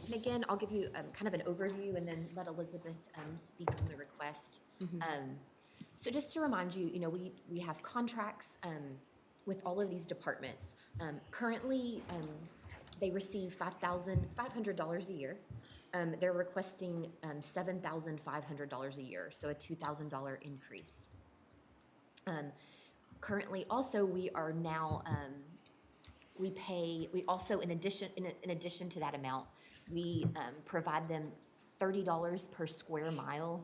And again, I'll give you kind of an overview and then let Elizabeth speak on the request. So just to remind you, we have contracts with all of these departments. Currently, they receive $5,500 a year. They're requesting $7,500 a year, so a $2,000 increase. Currently, also, we are now, we also, in addition to that amount, we provide them $30 per square mile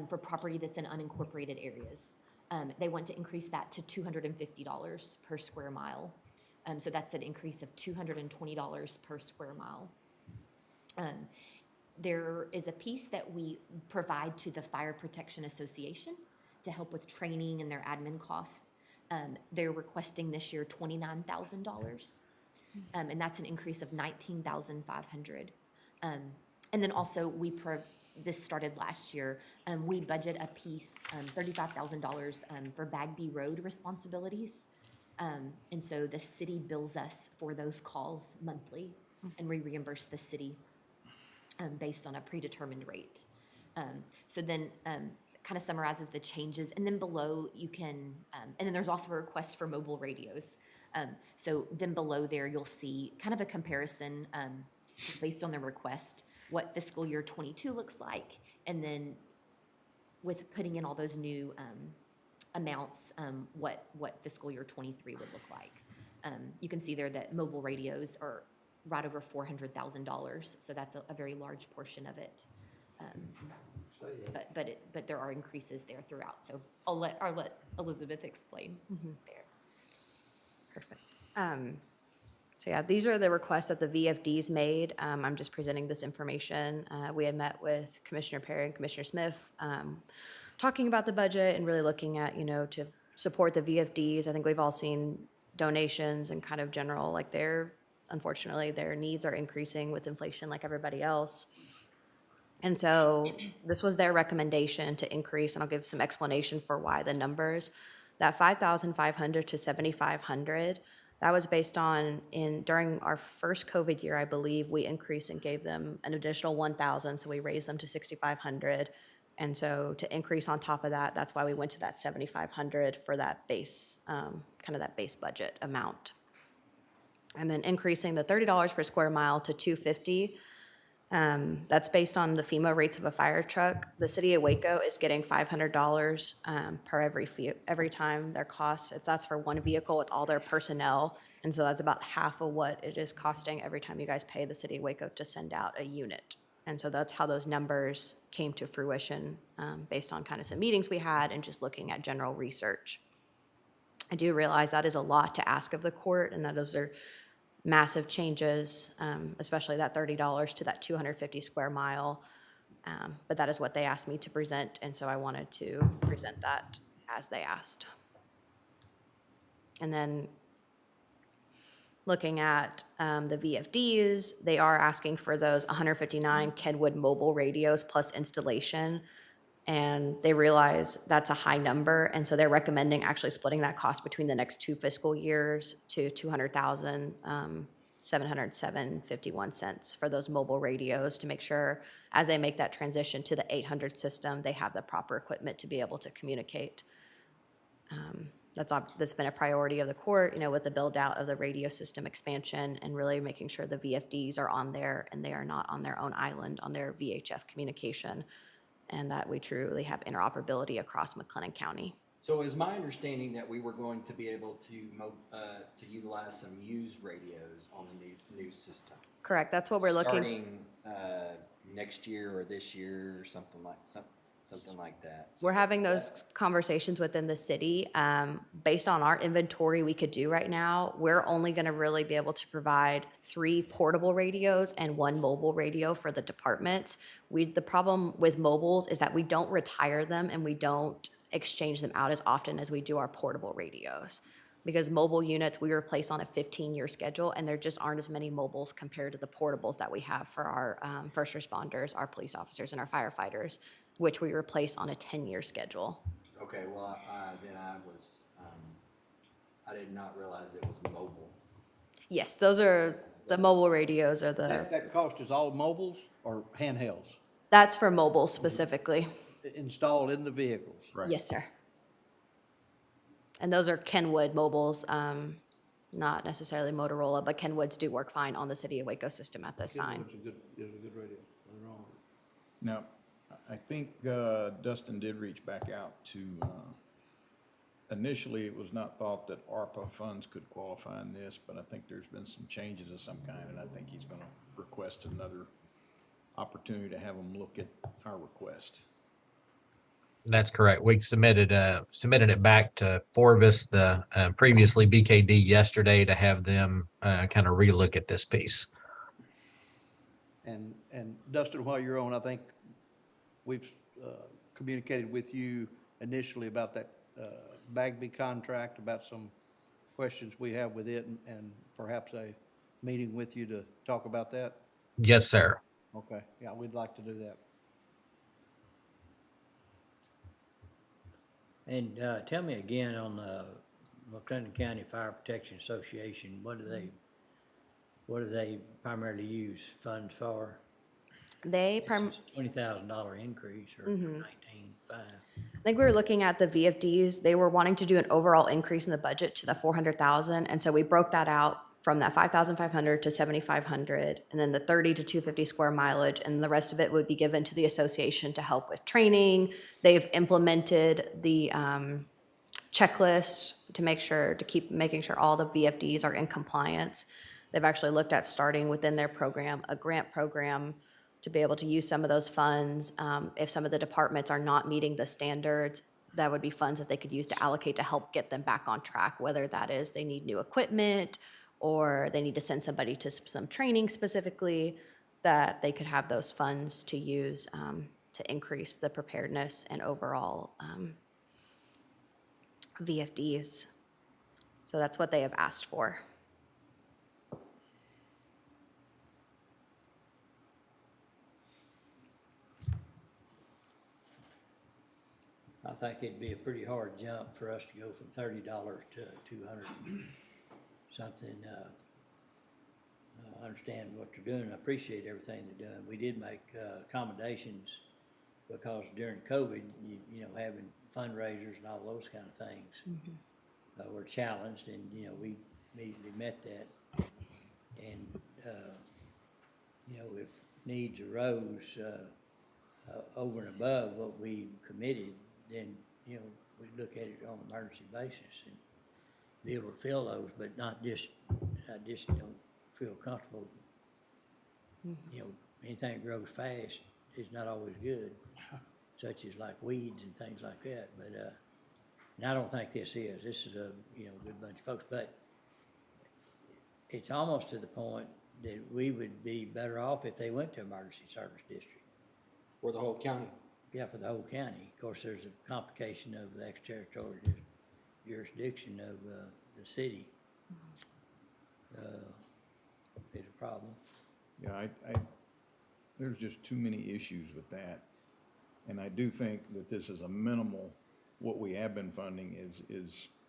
for property that's in unincorporated areas. They want to increase that to $250 per square mile. So that's an increase of $220 per square mile. There is a piece that we provide to the Fire Protection Association to help with training and their admin costs. They're requesting this year $29,000. And that's an increase of $19,500. And then also this started last year. We budget a piece, $35,000 for Bagby Road responsibilities. And so the city bills us for those calls monthly, and we reimburse the city based on a predetermined rate. So then kind of summarizes the changes. And then below you can, and then there's also a request for mobile radios. So then below there, you'll see kind of a comparison based on the request, what fiscal year 22 looks like, and then with putting in all those new amounts, what fiscal year 23 would look like. You can see there that mobile radios are right over $400,000, so that's a very large portion of it. But there are increases there throughout. So I'll let Elizabeth explain there. Perfect. So yeah, these are the requests that the VFDs made. I'm just presenting this information. We had met with Commissioner Perry and Commissioner Smith, talking about the budget and really looking at, to support the VFDs. I think we've all seen donations and kind of general, like unfortunately, their needs are increasing with inflation like everybody else. And so this was their recommendation to increase, and I'll give some explanation for why the numbers. That $5,500 to $7,500, that was based on during our first COVID year, I believe, we increased and gave them an additional $1,000, so we raised them to $6,500. And so to increase on top of that, that's why we went to that $7,500 for that base, kind of that base budget amount. And then increasing the $30 per square mile to $250. That's based on the FEMA rates of a fire truck. The city of Waco is getting $500 per every time their costs. That's for one vehicle with all their personnel. And so that's about half of what it is costing every time you guys pay the city of Waco to send out a unit. And so that's how those numbers came to fruition based on kind of some meetings we had and just looking at general research. I do realize that is a lot to ask of the court, and that those are massive changes, especially that $30 to that 250 square mile. But that is what they asked me to present, and so I wanted to present that as they asked. And then looking at the VFDs, they are asking for those 159 Kenwood mobile radios plus installation, and they realize that's a high number, and so they're recommending actually splitting that cost between the next 2 fiscal years to $200,707.51 for those mobile radios to make sure as they make that transition to the 800 system, they have the proper equipment to be able to communicate. That's been a priority of the court, with the build out of the radio system expansion and really making sure the VFDs are on there and they are not on their own island on their VHF communication, and that we truly have interoperability across McLennan County. So is my understanding that we were going to be able to utilize some used radios on the new system? Correct, that's what we're looking. Starting next year or this year or something like that. We're having those conversations within the city. Based on our inventory we could do right now, we're only going to really be able to provide 3 portable radios and 1 mobile radio for the departments. The problem with mobiles is that we don't retire them and we don't exchange them out as often as we do our portable radios. Because mobile units, we replace on a 15-year schedule, and there just aren't as many mobiles compared to the portables that we have for our first responders, our police officers, and our firefighters, which we replace on a 10-year schedule. Okay, well, then I did not realize it was mobile. Yes, those are, the mobile radios are That, the, that cost is all mobiles or handhelds that's for mobile specifically. installed in the vehicles? Right. Yes, sir. And those are Kenwood mobiles, not necessarily Motorola, but Kenwoods do work fine on the City of Waco system at this time. It's a good radio. Nothing wrong with it. Now, I think Dustin did reach back out to, initially, it was not thought that ARPA funds could qualify in this, but I think there's been some changes of some kind, and I think he's gonna request another opportunity to have them look at our request. That's correct. We submitted it back to Forvis, the previously BKD yesterday, to have them kind of relook at this piece. And Dustin, while you're on, I think we've communicated with you initially about that Bagby contract, about some questions we have with it, and perhaps a meeting with you to talk about that. Yes, sir. Okay, yeah, we'd like to do that. And tell me again on the McClellan County Fire Protection Association, what do they primarily use funds for? They $20,000 increase or 19.5. I think we were looking at the VFDs. They were wanting to do an overall increase in the budget to the 400,000, and so we broke that out from that 5,500 to 7,500, and then the 30 to 250 square mileage, and the rest of it would be given to the association to help with training. They've implemented the checklist to keep making sure all the VFDs are in compliance. They've actually looked at starting within their program a grant program to be able to use some of those funds. If some of the departments are not meeting the standards, that would be funds that they could use to allocate to help get them back on track, whether that is they need new equipment or they need to send somebody to some training specifically, that they could have those funds to use to increase the preparedness and overall VFDs. So that's what they have asked for. I think it'd be a pretty hard jump for us to go from $30 to 200 something. I understand what they're doing. I appreciate everything they're doing. We did make accommodations because during COVID, having fundraisers and all those kind of things were challenged, and we immediately met that. And if needs arose over and above what we committed, then we'd look at it on an emergency basis and be able to fill those, but I just don't feel comfortable. Anything that grows fast is not always good, such as like weeds and things like that. But and I don't think this is. This is a good bunch of folks, but it's almost to the point that we would be better off if they went to emergency service district. For the whole county. Yeah, for the whole county. Of course, there's a complication of the extraterritorial jurisdiction of the city. Is a problem. Yeah, there's just too many issues with that. And I do think that this is a minimal, what we have been funding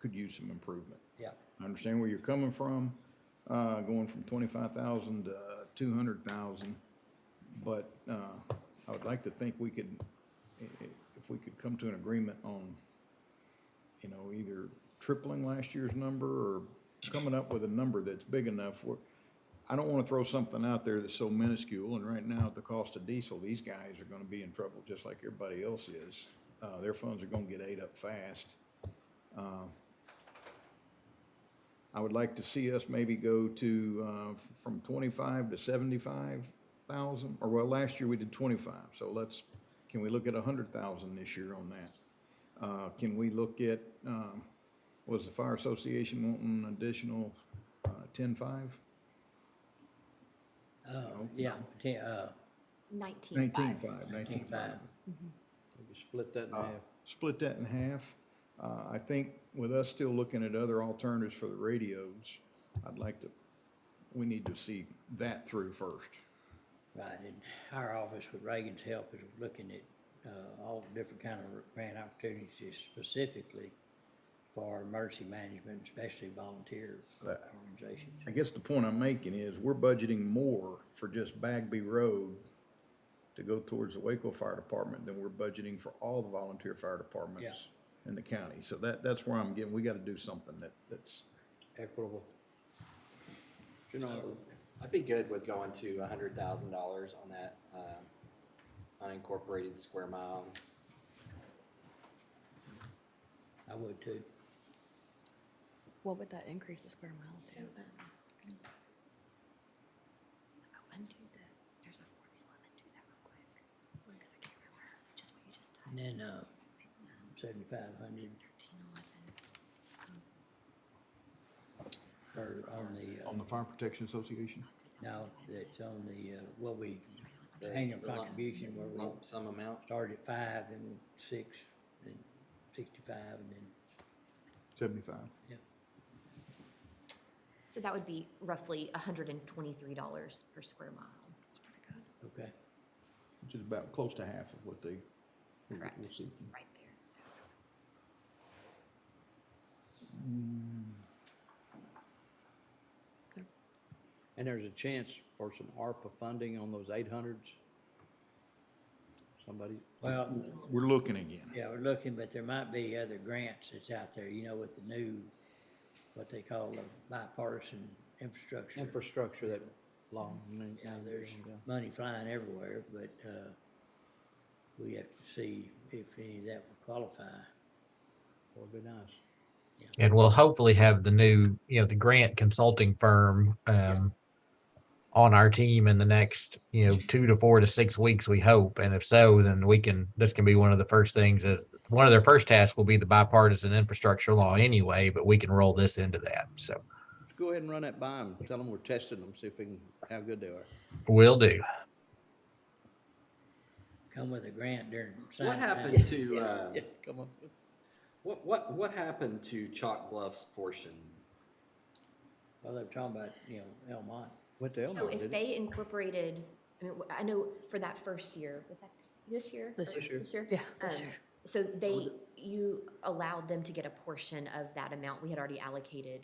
could use some improvement. Yeah. I understand where you're coming from, going from 25,000 to 200,000. But I would like to think we could, if we could come to an agreement on, either tripling last year's number or coming up with a number that's big enough for, I don't want to throw something out there that's so minuscule, and right now at the cost of diesel, these guys are going to be in trouble just like everybody else is. Their funds are going to get ate up fast. I would like to see us maybe go to from 25 to 75,000, or well, last year we did 25, so can we look at 100,000 this year on that? Can we look at, was the Fire Association wanting an additional 10.5? Yeah, 19.5. 19.5. Maybe split that in half. Split that in half. I think with us still looking at other alternatives for the radios, we need to see that through first. Right, and our office with Reagan's help is looking at, all the different kind of grant opportunities specifically for emergency management, especially volunteer That- organizations. I guess the point I'm making is we're budgeting more for just Bagby Road to go towards the Waco Fire Department than we're budgeting for all the volunteer fire departments in the county. So that's where I'm getting, we gotta do something that's, Equitable. You know, I'd be good with going to $100,000 on that, unincorporated square mile. I would too. What would that increase the square mile to? Undo the, there's a formula, undo that real quick, because I can't remember just what you just typed. And then, It's, 7,500 1311. or on the, on the Fire Protection Association. no, that's on the, what we, the annual contribution where we Lump sum amount. started at 5 and 6 and 65 and then, 75. yeah. So that would be roughly $123 per square mile. Okay. Which is about close to half of what they were Correct. seeking. Right there. and there's a chance for some ARPA funding on those 800s? Somebody, Well, We're looking again. yeah, we're looking, but there might be other grants that's out there, you know, with the new, what they call the bipartisan infrastructure. infrastructure that long. Yeah, there's money flying everywhere, but, we have to see if any of that would qualify. Would be nice. And we'll hopefully have the new, the grant consulting firm on our team in the next, 2 to 4 to 6 weeks, we hope. And if so, then this can be one of the first things, as one of their first tasks will be the bipartisan infrastructure law anyway, but we can roll this into that. So Let's go ahead and run that by them, tell them we're testing them, see if we can, how good they are. we'll do. Come with a grant during. What signing happened time. to, Yeah, come on. what happened to Chalk Bluff's portion? Well, they're talking about, Elmont. What the hell, So if did it? they incorporated, I know for that first year, was that this year? This Or year. This year? Yeah, this year. So you allowed them to get a portion of that amount we had already allocated.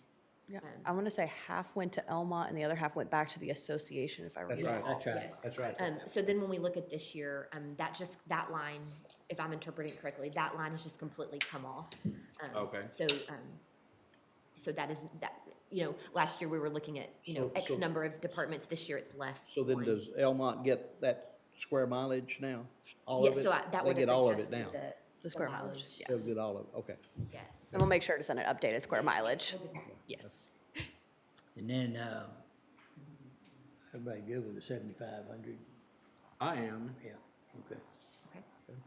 Yeah, I want to say half went to Elmont and the other half went back to the association, if I That's remember. right. That's right. Yes. That's right. So then when we look at this year, that line, if I'm interpreting it correctly, that line has just completely come off. Okay. So that is, last year we were looking at, X So- number of departments, this year it's less. So then one. does Elmont get that square mileage now? All Yeah, of it? so that They would get have all of it adjusted now? The square mileage, They'll yes. get all of it, okay. Yes. And we'll make sure to send an updated square mileage. Yes. And then, everybody good with the 7,500? I am. Yeah, okay. Okay.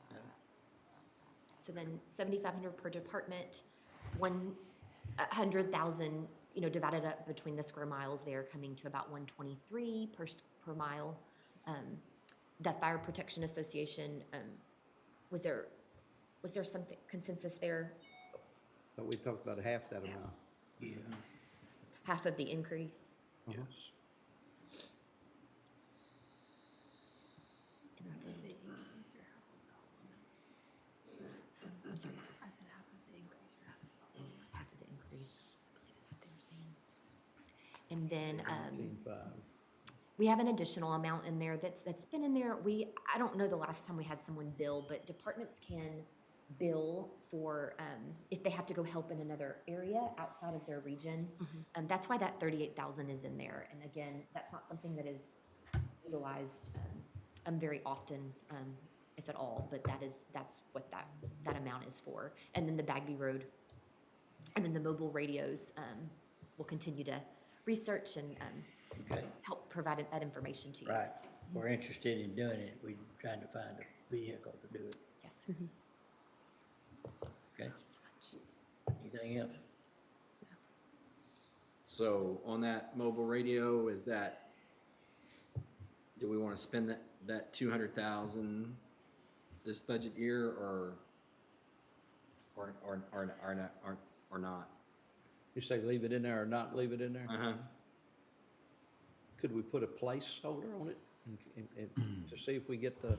So then 7,500 per department, 100,000, divided up between the square miles there, coming to about 123 per mile. The Fire Protection Association, was there something consensus there? But we talked about half that amount. Yeah. Half of the increase? Yes. I'm sorry. I said half of the increase or half of the increase, I believe is what they were saying. And then, 15.5. we have an additional amount in there that's been in there. I don't know the last time we had someone bill, but departments can bill for, if they have to go help in another area outside of their region. That's why that 38,000 is in there. And again, that's not something that is utilized, very often, if at all, but that's what that amount is for. And then the Bagby Road, and then the mobile radios, will continue to research and, Okay, help provide that information to you. right. We're interested in doing it. We're trying to find a vehicle to do it. Yes. Okay, anything else? So on that mobile radio, do we want to spend that 200,000 this budget year, or or not. You say leave it in there or not leave it in there? Uh-huh. Could we put a placeholder on it and to see if we get the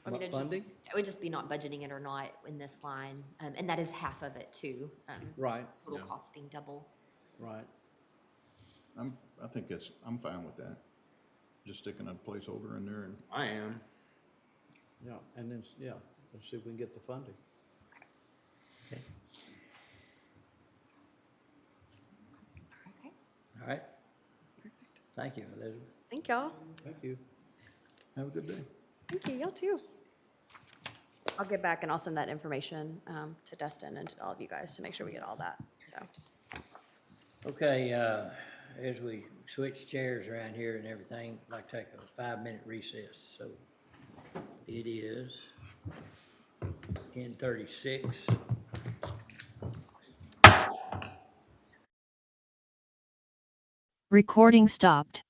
I mean, it just, funding? it would just be not budgeting it or not in this line, and that is half of it too. Right, Total cost being double. right. I think I'm fine with that. Just sticking a placeholder in there and I am. Yeah, and then, yeah, let's see if we can get the funding. Okay. Okay. All right. Thank you, Elizabeth. Thank y'all. Thank you. Have a good day. Thank you, y'all too. I'll get back and I'll send that information to Dustin and to all of you guys to make sure we get all that, so. Okay, as we switch chairs around here and everything, I'd like to take a 5-minute recess. So it is 10:36. Recording stopped.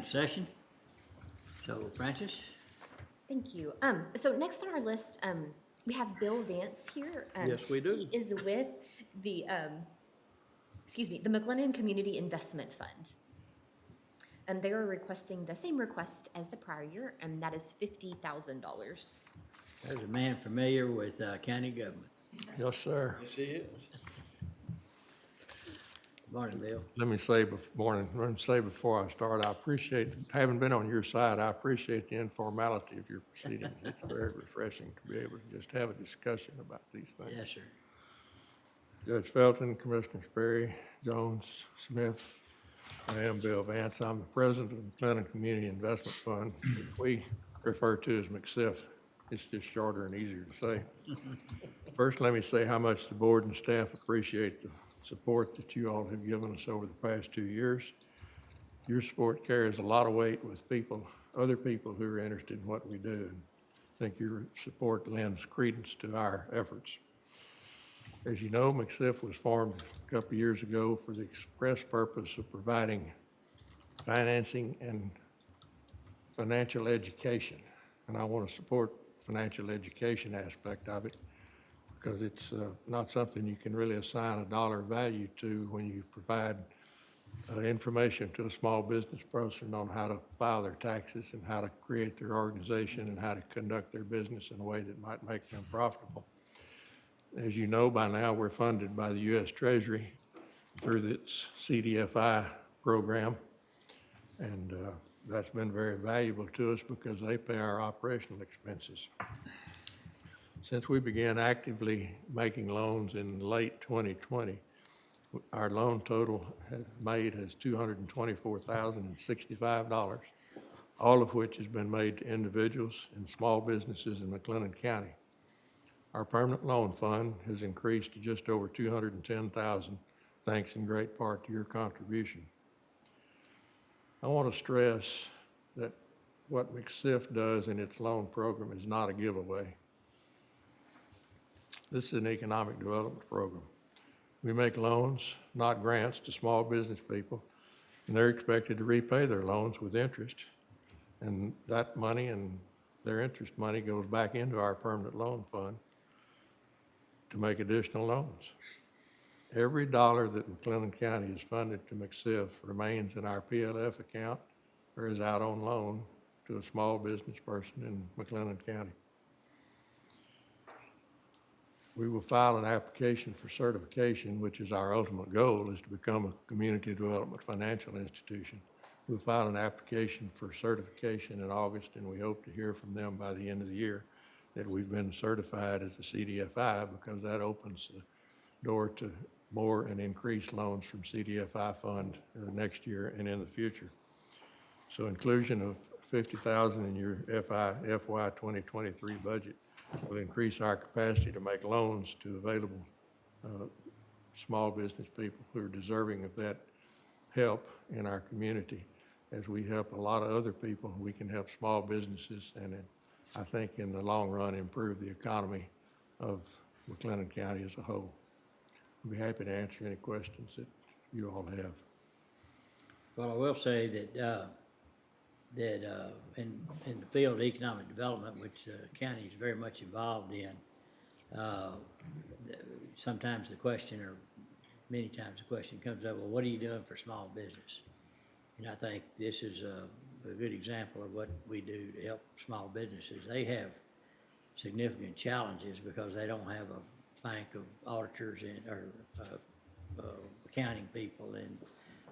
session. So Francis? Thank you. So next on our list, we have Bill Vance here. Yes, we do. He is with the, the McLennan Community Investment Fund. And they are requesting the same request as the prior year, and that is $50,000. There's a man familiar with county government. Yes, sir. Morning, Bill. Let me say before I start, I appreciate, having been on your side, I appreciate the informality of your proceedings. It's very refreshing to be able to just have a discussion about these things. Yes, sir. Judge Felton, Commissioner Sperry, Jones, Smith. I am Bill Vance. I'm the president of the McLennan Community Investment Fund, which we refer to as McSIF. It's just shorter and easier to say. First, let me say how much the board and staff appreciate the support that you all have given us over the past 2 years. Your support carries a lot of weight with people, other people who are interested in what we do, and I think your support lends credence to our efforts. As you know, McSIF was formed a couple of years ago for the express purpose of providing financing and financial education. And I want to support financial education aspect of it because it's not something you can really assign a dollar value to when you provide information to a small business person on how to file their taxes and how to create their organization and how to conduct their business in a way that might make them profitable. As you know by now, we're funded by the U.S. Treasury through its CDFI program, and that's been very valuable to us because they pay our operational expenses. Since we began actively making loans in late 2020, our loan total made is $224,065, all of which has been made to individuals and small businesses in McLennan County. Our permanent loan fund has increased to just over $210,000, thanks in great part to your contribution. I want to stress that what McSIF does in its loan program is not a giveaway. This is an economic development program. We make loans, not grants, to small business people, and they're expected to repay their loans with interest. And that money and their interest money goes back into our permanent loan fund to make additional loans. Every dollar that McLennan County is funded to McSIF remains in our PLF account or is out on loan to a small business person in McLennan County. We will file an application for certification, which is our ultimate goal, is to become a community development financial institution. We'll file an application for certification in August, and we hope to hear from them by the end of the year that we've been certified as a CDFI, because that opens the door to more and increased loans from CDFI fund next year and in the future. So inclusion of $50,000 in your FY 2023 budget will increase our capacity to make loans to available small business people who are deserving of that help in our community. As we help a lot of other people, we can help small businesses and I think in the long run improve the economy of McLennan County as a whole. I'll be happy to answer any questions that you all have. Well, I will say that in the field of economic development, which the county is very much involved in, sometimes the question, or many times the question comes up, well, what are you doing for small business? And I think this is a good example of what we do to help small businesses. They have significant challenges because they don't have a bank of auditors or accounting people and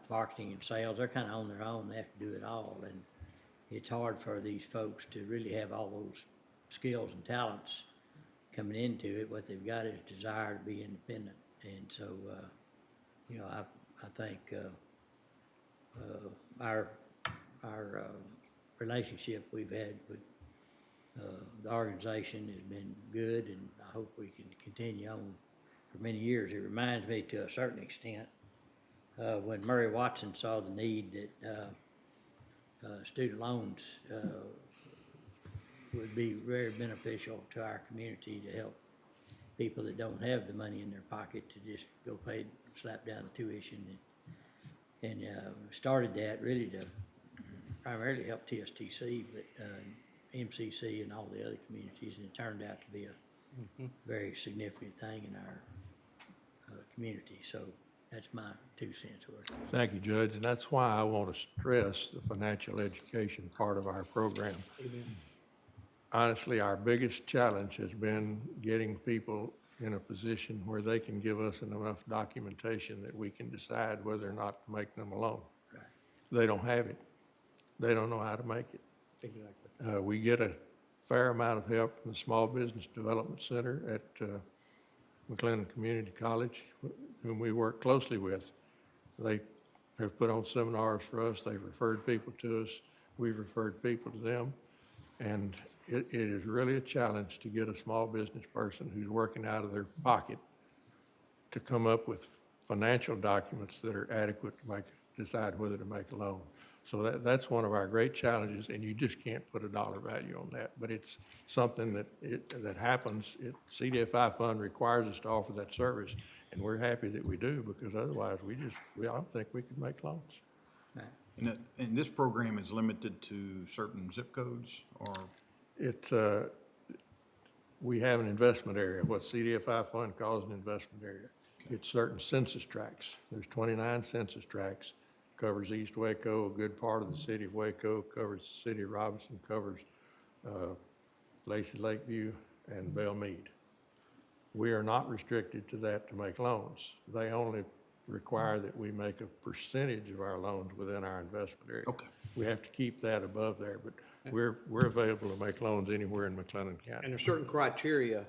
marketing and sales. They're kind of on their own. They have to do it all. And it's hard for these folks to really have all those skills and talents coming into it. What they've got is desire to be independent. And so, I think our relationship we've had with the organization has been good, and I hope we can continue on for many years. It reminds me to a certain extent when Murray Watson saw the need that student loans would be very beneficial to our community to help people that don't have the money in their pocket to just go pay, slap down the tuition, and started that really to primarily helped TSTC, but MCC and all the other communities, and it turned out to be a very significant thing in our community. So that's my 2 cents worth. Thank you, Judge, and that's why I want to stress the financial education part of our program. Honestly, our biggest challenge has been getting people in a position where they can give us enough documentation that we can decide whether or not to make them a loan. Right. They don't have it. They don't know how to make it. Exactly. We get a fair amount of help from the Small Business Development Center at McLennan Community College, whom we work closely with. They have put on seminars for us. They've referred people to us. We've referred people to them. And it is really a challenge to get a small business person who's working out of their pocket to come up with financial documents that are adequate to decide whether to make a loan. So that's one of our great challenges, and you just can't put a dollar value on that. But it's something that happens. CDFI fund requires us to offer that service, and we're happy that we do, because otherwise I don't think we could make loans. Right. And this program is limited to certain zip codes, or? We have an investment area, what CDFI fund calls an investment area. It's certain census tracts. There's 29 census tracts. Covers East Waco, a good part of the city of Waco, covers the city of Robinson, covers Lacey Lakeview and Belle Meade. We are not restricted to that to make loans. They only require that we make a percentage of our loans within our investment area. Okay. We have to keep that above there, but we're available to make loans anywhere in McLennan County. And there's certain criteria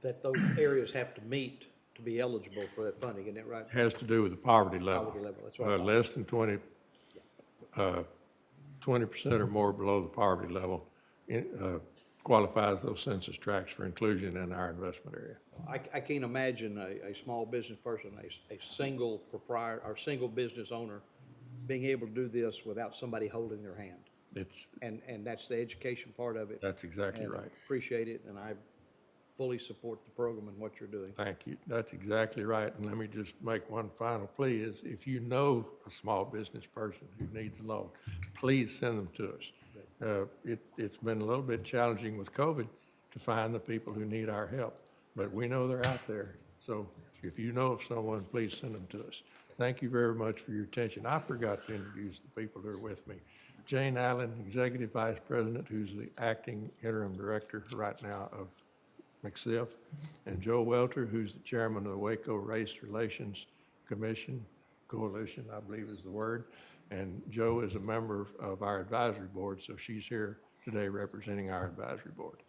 that those areas have to meet to be eligible for that funding, isn't that right? Has to do with the poverty level. Poverty level, that's what I thought. Less than 20% or more below the poverty level qualifies those census tracts for inclusion in our investment area. I can't imagine a small business person, a single proprietor, or single business owner being able to do this without somebody holding their hand. And that's the education part of it. That's exactly And right. Appreciate it, and I fully support the program and what you're doing. Thank you. That's exactly right. And let me just make one final plea is if you know a small business person who needs a loan, please send them to us. It's been a little bit challenging with COVID to find the people who need our help, but we know they're out there. So if you know of someone, please send them to us. Thank you very much for your attention. I forgot to introduce the people who are with me. Jane Allen, Executive Vice President, who's the acting interim director right now of McSIF, and Joe Welter, who's the chairman of the Waco Race Relations Commission, Coalition, I believe is the word. And Joe is a member of our advisory board, so she's here today representing our advisory board.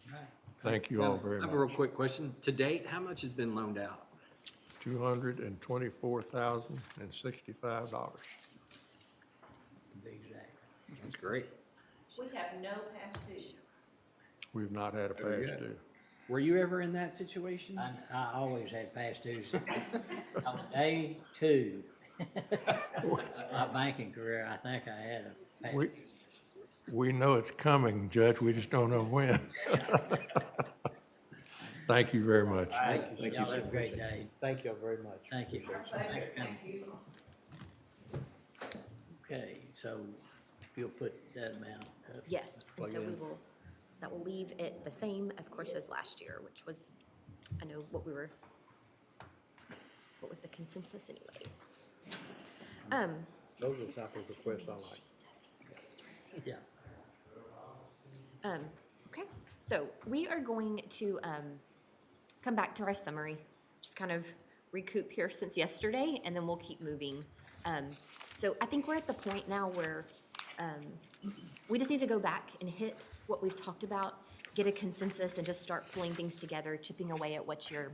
Thank you all very I have a real much. quick question. To date, how much has been loaned out? $224,065. To be exact. That's great. We have no past due. We've not had a past due. Were you ever in that situation? I always had past dues. On day 2, my banking career, I think I had a past We- due. We know it's coming, Judge, we just don't know when. Thank you very much. Thank you. Y'all have a great day. Thank you all very much. Thank you. Thanks Pleasure, for coming. thank you. Okay, so you'll put that amount up. Yes, and Plug so it in. that will leave it the same, of course, as last year, which was, I know what was the consensus anyway? Those are the type of requests I like. Yeah. Okay, so we are going to come back to our summary, just kind of recoup here since yesterday, and then we'll keep moving. So I think we're at the point now where we just need to go back and hit what we've talked about, get a consensus, and just start pulling things together, chipping away at what you're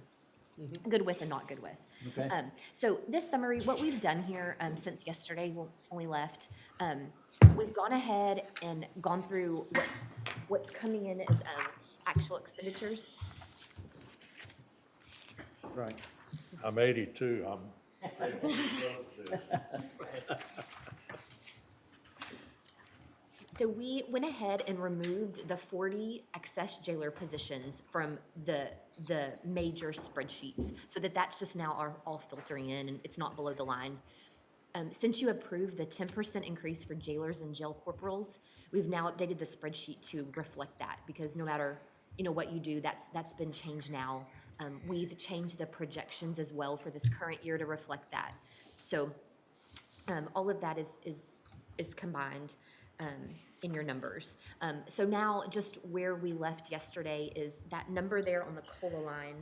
good with and not good with. Okay. So this summary, what we've done here since yesterday when we left, we've gone ahead and gone through what's coming in as actual expenditures. Right. I'm 82, So we went ahead and removed the 40 excess jailer positions from the major spreadsheets, so that's just now all filtering in, and it's not below the line. Since you approved the 10% increase for jailers and jail corporals, we've now updated the spreadsheet to reflect that, because no matter, what you do, that's been changed now. We've changed the projections as well for this current year to reflect that. So, all of that is combined, in your numbers. So now, just where we left yesterday is that number there on the COLA line.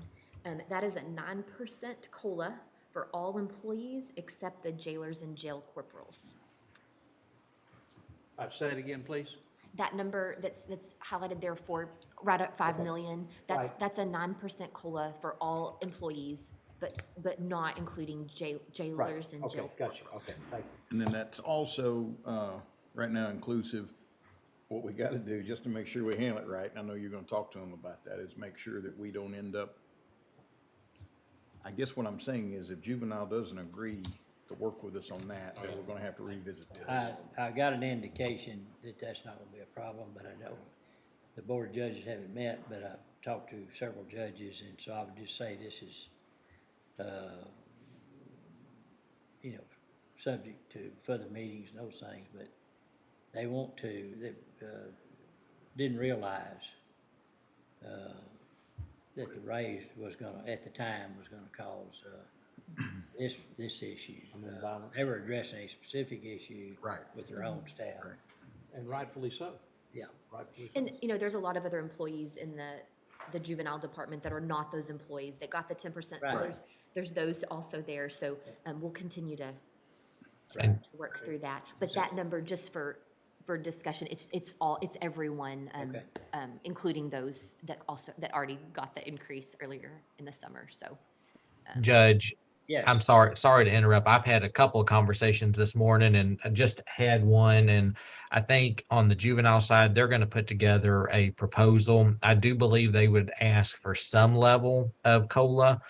That is a 9% COLA for all employees except the jailers and jail corporals. Say it again, please. That number that's highlighted there for right at 5 million, Right. that's a 9% COLA for all employees, but not including jailers and jail. Gotcha, okay, thank you. And then that's also, right now inclusive, what we gotta do, just to make sure we handle it right, and I know you're gonna talk to them about that, is make sure that we don't end up, I guess what I'm saying is if juvenile doesn't agree to work with us on that, then we're gonna have to revisit this. I got an indication that that's not gonna be a problem, but I know the board of judges haven't met, but I've talked to several judges, and so I would just say this is, subject to further meetings and those things, but they want to, they, didn't realize, that the raise was gonna, at the time, was gonna cause, this issue. They were addressing a specific issue. Right. With their own staff. Right. And rightfully so. Yeah. Rightfully so. And, there's a lot of other employees in the juvenile department that are not those employees that got the 10%. So Right. there's those also there. So, we'll continue to And- work through that. But that number, just for discussion, it's everyone, Okay. including those that already got the increase earlier in the summer, so. Judge, Yes. I'm sorry to interrupt. I've had a couple of conversations this morning and I just had one, and I think on the juvenile side, they're going to put together a proposal. I do believe they would ask for some level of COLA.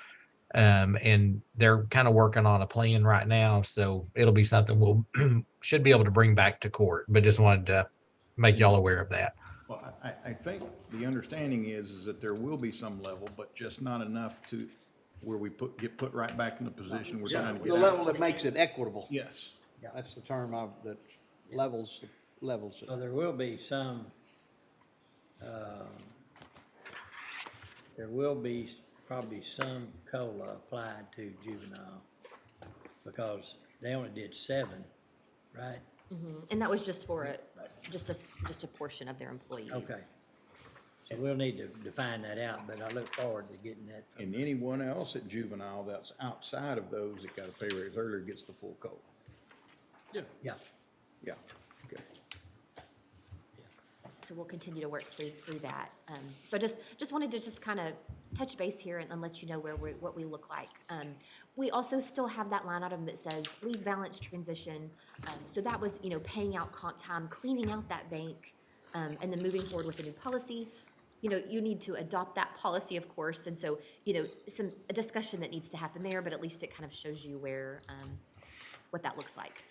And they're kind of working on a plan right now, so it'll be something we'll should be able to bring back to court, but just wanted to make y'all aware of that. Well, I think the understanding is that there will be some level, but just not enough to where we get put right back in the position we're trying to The get level out. that makes it equitable. Yes. That's the term that levels it. So there will be some, probably some COLA applied to juvenile, because they only did 7, right? And that was just for just a portion of their employees. Okay. So we'll need to define that out, but I look forward to getting that. And anyone else at juvenile that's outside of those that got a pay raise earlier gets the full COLA. Yeah. Yeah, okay. So we'll continue to work through that. So just wanted to just kind of touch base here and let you know what we look like. We also still have that line item that says leave balance transition. So that was, paying out comp time, cleaning out that bank, and then moving forward with a new policy. You need to adopt that policy, of course, and so, a discussion that needs to happen there, but at least it kind of shows you where, what that looks like.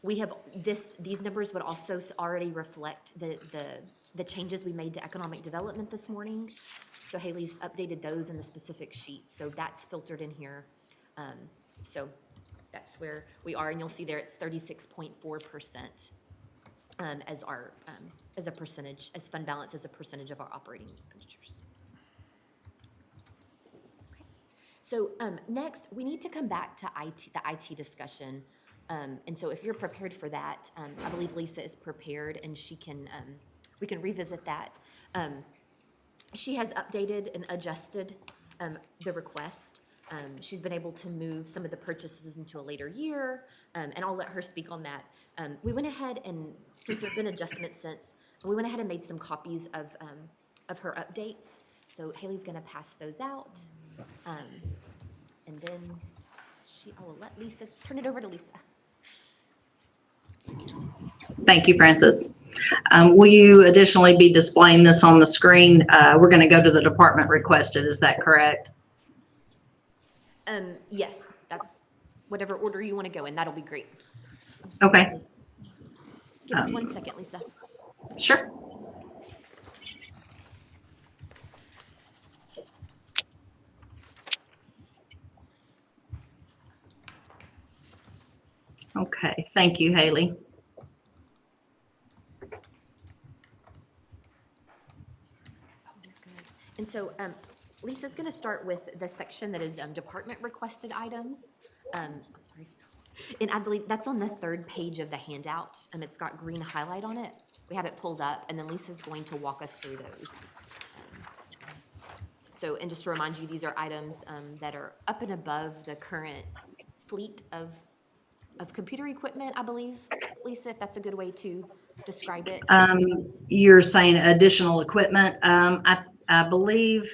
We have these numbers would also already reflect the changes we made to economic development this morning. So Haley's updated those in the specific sheet, so that's filtered in here. So that's where we are, and you'll see there it's 36.4%. As a percentage, as fund balance as a percentage of our operating expenditures. Okay. So next, we need to come back to the IT discussion. And so if you're prepared for that, I believe Lisa is prepared, and we can revisit that. She has updated and adjusted the request. She's been able to move some of the purchases into a later year, and I'll let her speak on that. We went ahead and, since there have been adjustments since, we went ahead and made some copies of her updates. So Haley's gonna pass those out. And then I will let Lisa, turn it over to Lisa. Thank you, Francis. Will you additionally be displaying this on the screen? We're going to go to the department requested. Is that correct? Yes, that's whatever order you want to go in. That'll be great. Okay. Give us 1 second, Lisa. Sure. Okay, thank you, Haley. And so Lisa's going to start with the section that is department requested items. Sorry. And I believe that's on the third page of the handout. It's got green highlight on it. We have it pulled up, and then Lisa's going to walk us through those. So, and just to remind you, these are items that are up and above the current fleet of computer equipment, I believe, Lisa, if that's a good way to describe it. You're saying additional equipment. I believe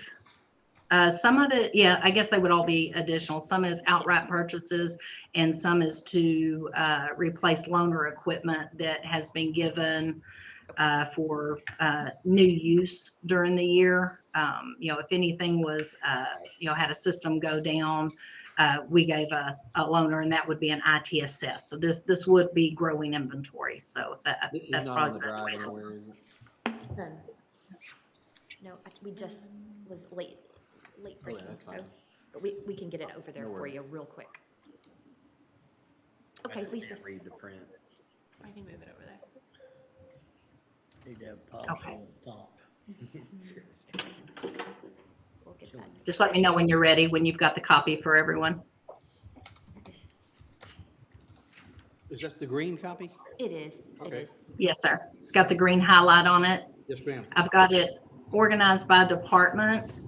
some of it, yeah, I guess they would all be additional. Some is outright purchases, and some is to replace loaner equipment that has been given for new use during the year. If anything was, had a system go down, we gave a loaner, and that would be an IT assess. So this would be growing inventory. So This is that's not on probably the the best drive way to. anywhere, is it? No, we just was late breaking, that's so, fine. but we can get it over there No for worries. you real quick. I Okay, just Lisa. can't read the print. I can move it over there. Need to have policy on the top. Seriously. We'll get that. Just let me know when you're ready, when you've got the copy for everyone. Is that the green copy? It is, it Okay. is. Yes, sir. It's got the green highlight on it. Yes, ma'am. I've got it organized by department.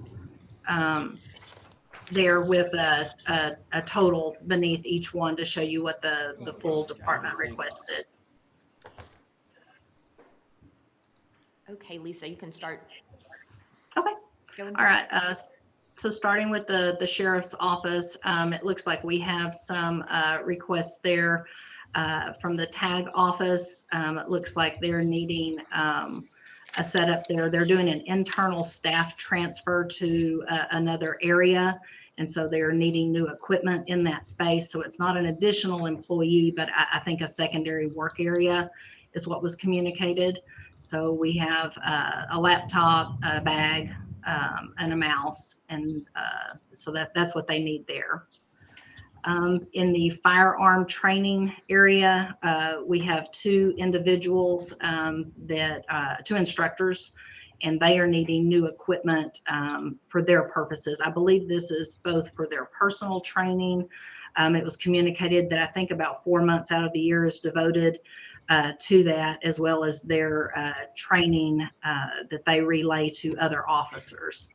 There with a total beneath each one to show you what the full department requested. Okay, Lisa, you can start. Okay. Going. All right, so starting with the sheriff's office, it looks like we have some requests there from the tag office. It looks like they're needing a setup there. They're doing an internal staff transfer to another area, and so they're needing new equipment in that space. So it's not an additional employee, but I think a secondary work area is what was communicated. So we have a laptop, a bag, and a mouse, and so that's what they need there. In the firearm training area, we have two individuals two instructors, and they are needing new equipment for their purposes. I believe this is both for their personal training. It was communicated that I think about 4 months out of the year is devoted to that, as well as their training that they relay to other officers.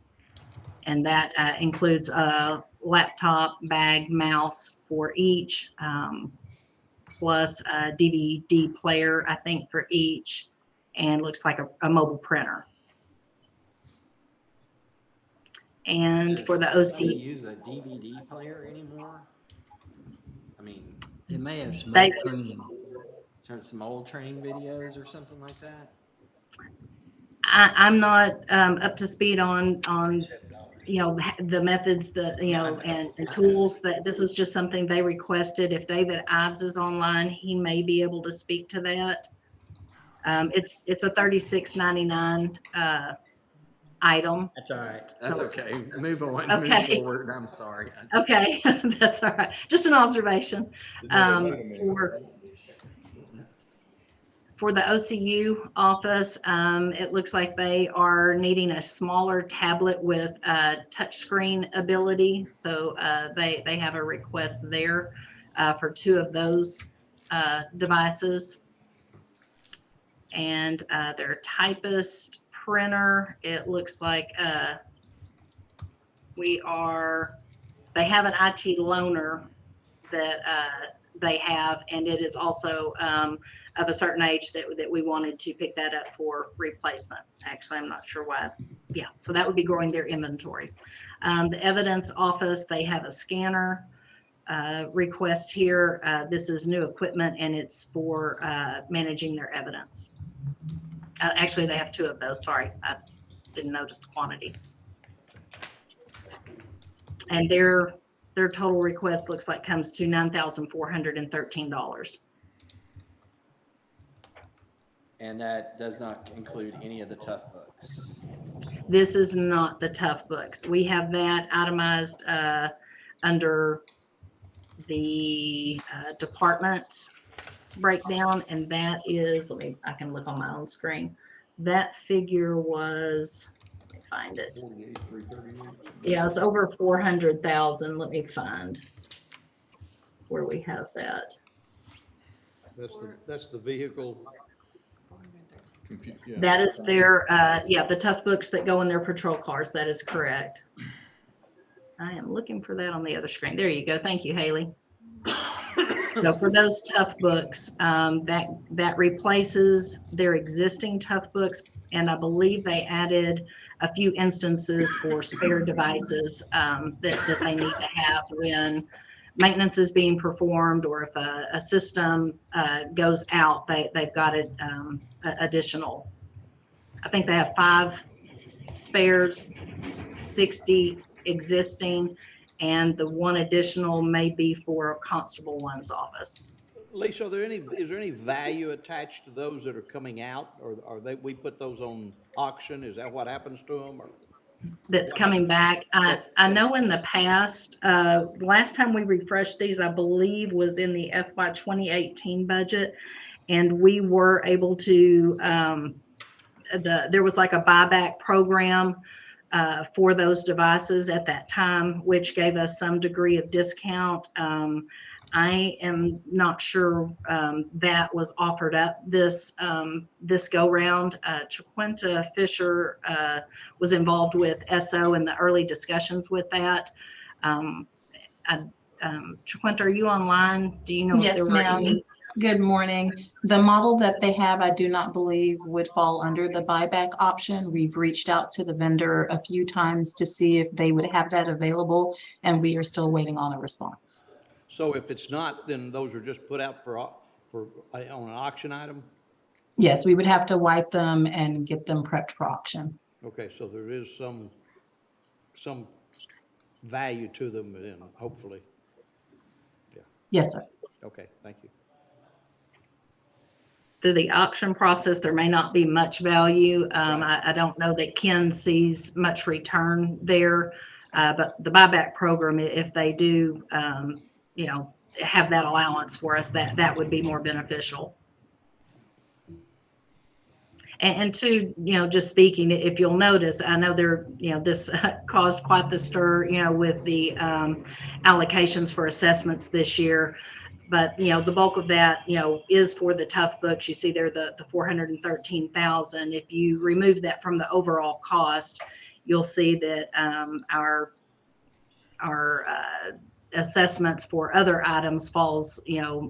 And that includes a laptop, bag, mouse for each, plus a DVD player, I think, for each, and looks like a mobile printer. And for the Does OC, anybody use a DVD player anymore? I mean, They may have some They- old training. some old training videos or something like that? I'm not up to speed on the methods that, and tools that this is just something they requested. If David Ives is online, he may be able to speak to that. It's a $36.99 item. That's all right. That's So- okay. Move on, Okay. move forward. I'm sorry. I just- Okay, that's all right. Just an observation. For the OCU office, it looks like they are needing a smaller tablet with touchscreen ability. So they have a request there for 2 of those devices. And their typist printer, it looks like they have an IT loaner that they have, and it is also of a certain age that we wanted to pick that up for replacement. Actually, I'm not sure why. Yeah, so that would be growing their inventory. The evidence office, they have a scanner request here. This is new equipment, and it's for managing their evidence. Actually, they have 2 of those. Sorry, I didn't notice the quantity. And their total request looks like comes to $9,413. And that does not include any of the tough books. This is not the tough books. We have that itemized under the department breakdown, and that is, I can look on my own screen. That figure was, let me find it. 48,338. Yeah, it's over 400,000. Let me find where we have that. That's the vehicle. Yeah. That is their, the tough books that go in their patrol cars. That is correct. I am looking for that on the other screen. There you go. Thank you, Haley. So for those tough books, that replaces their existing tough books, and I believe they added a few instances for spare devices that they need to have when maintenance is being performed, or if a system goes out, they've got it additional. I think they have 5 spares, 60 existing, and the one additional may be for Constable One's office. Lisa, is there any value attached to those that are coming out, or are we put those on auction? Is that what happens to them, or? That's coming back. I know in the past, last time we refreshed these, I believe, was in the FY 2018 budget, and we were able to, there was like a buyback program for those devices at that time, which gave us some degree of discount. I am not sure that was offered up this go round. Chiquinta Fisher was involved with SO in the early discussions with that. Chiquinta, are you online? Do you know if Yes, there were ma'am. any? Good morning. The model that they have, I do not believe would fall under the buyback option. We've reached out to the vendor a few times to see if they would have that available, and we are still waiting on a response. So if it's not, then those are just put out on an auction item? Yes, we would have to wipe them and get them prepped for auction. Okay, so there is some value to them, then, hopefully. Yeah. Yes, sir. Okay, thank you. Through the auction process, there may not be much value. I don't know that Ken sees much return there, but the buyback program, if they do, have that allowance for us, that would be more beneficial. And to, just speaking, if you'll notice, I know this caused quite the stir, with the allocations for assessments this year. But, the bulk of that, is for the tough books. You see there the 413,000. If you remove that from the overall cost, you'll see that our assessments for other items falls,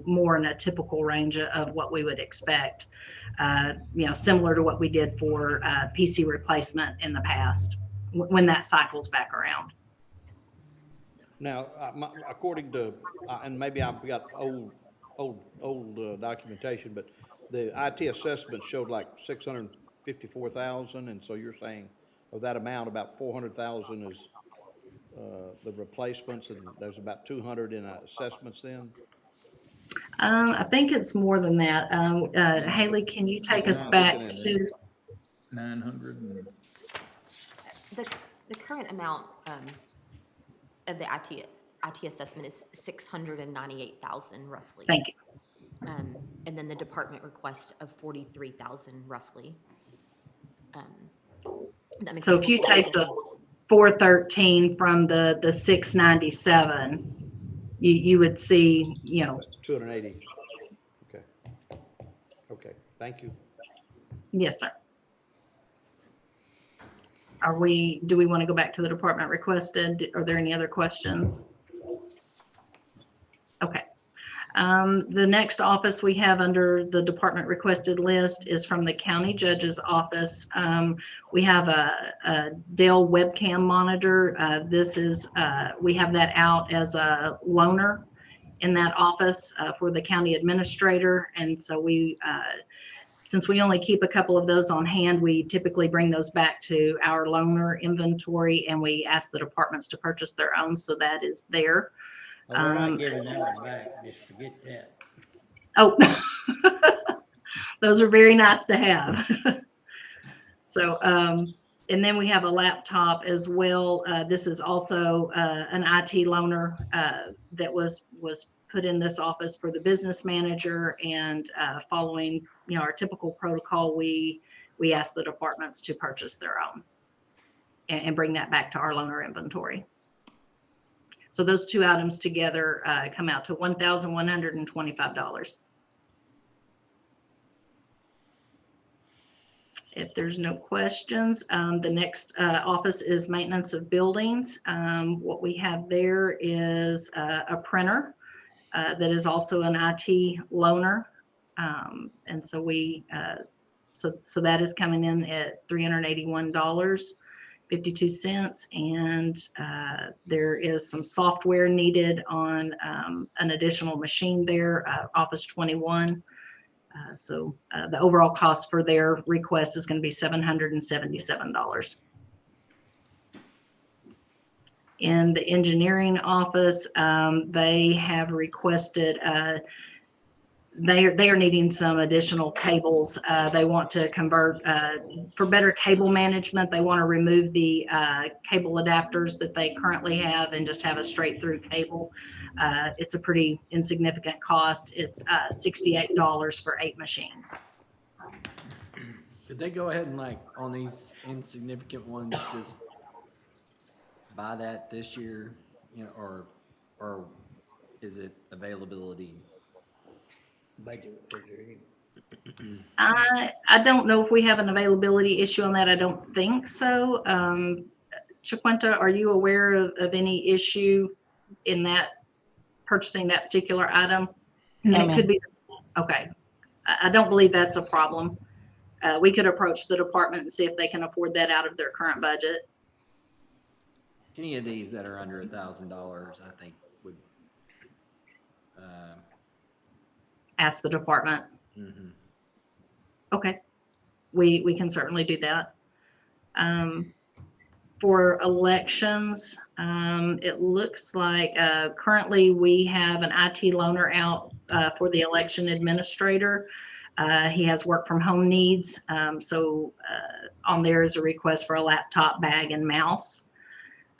more in a typical range of what we would expect, similar to what we did for PC replacement in the past when that cycles back around. Now, according to, and maybe I've got old documentation, but the IT assessment showed like 654,000, and so you're saying of that amount, about 400,000 is the replacements, and there's about 200 in assessments then? I think it's more than that. Haley, can you take us back to 900 The current amount of the IT assessment is 698,000 roughly. Thank you. And then the department request of 43,000 roughly. That makes So if you take the 413 from the 697, you would see, 280. Okay, thank you. Yes, sir. Do we want to go back to the department requested? Are there any other questions? Okay. The next office we have under the department requested list is from the county judge's office. We have a Dell webcam monitor. We have that out as a loaner in that office for the county administrator. And so since we only keep a couple of those on hand, we typically bring those back to our loaner inventory, and we ask the departments to purchase their own, so that is there. We're not giving that one back, just forget that. Oh, those are very nice to have. So And then we have a laptop as well. This is also an IT loaner that was put in this office for the business manager, and following, our typical protocol, we ask the departments to purchase their own and bring that back to our loaner inventory. So those two items together come out to $1,125. If there's no questions, the next office is maintenance of buildings. What we have there is a printer that is also an IT loaner. And so so that is coming in at $381.52. And there is some software needed on an additional machine there, Office 21. So the overall cost for their request is going to be $777. In the engineering office, they have requested, they are needing some additional cables. They want to convert, for better cable management, they want to remove the cable adapters that they currently have and just have a straight through cable. It's a pretty insignificant cost. It's $68 for 8 machines. Did they go ahead and like on these insignificant ones, just buy that this year, or is it availability? I don't know if we have an availability issue on that. I don't think so. Chiquinta, are you aware of any issue in that purchasing that particular item? No, And it could be, okay. I don't believe that's a problem. We could approach the department and see if they can afford that out of their current budget. Any of these that are under $1,000, I think would. Ask the department. Mm-hmm. Okay, we can certainly do that. For elections, it looks like currently we have an IT loaner out for the election administrator. He has work from home needs, so on there is a request for a laptop, bag, and mouse.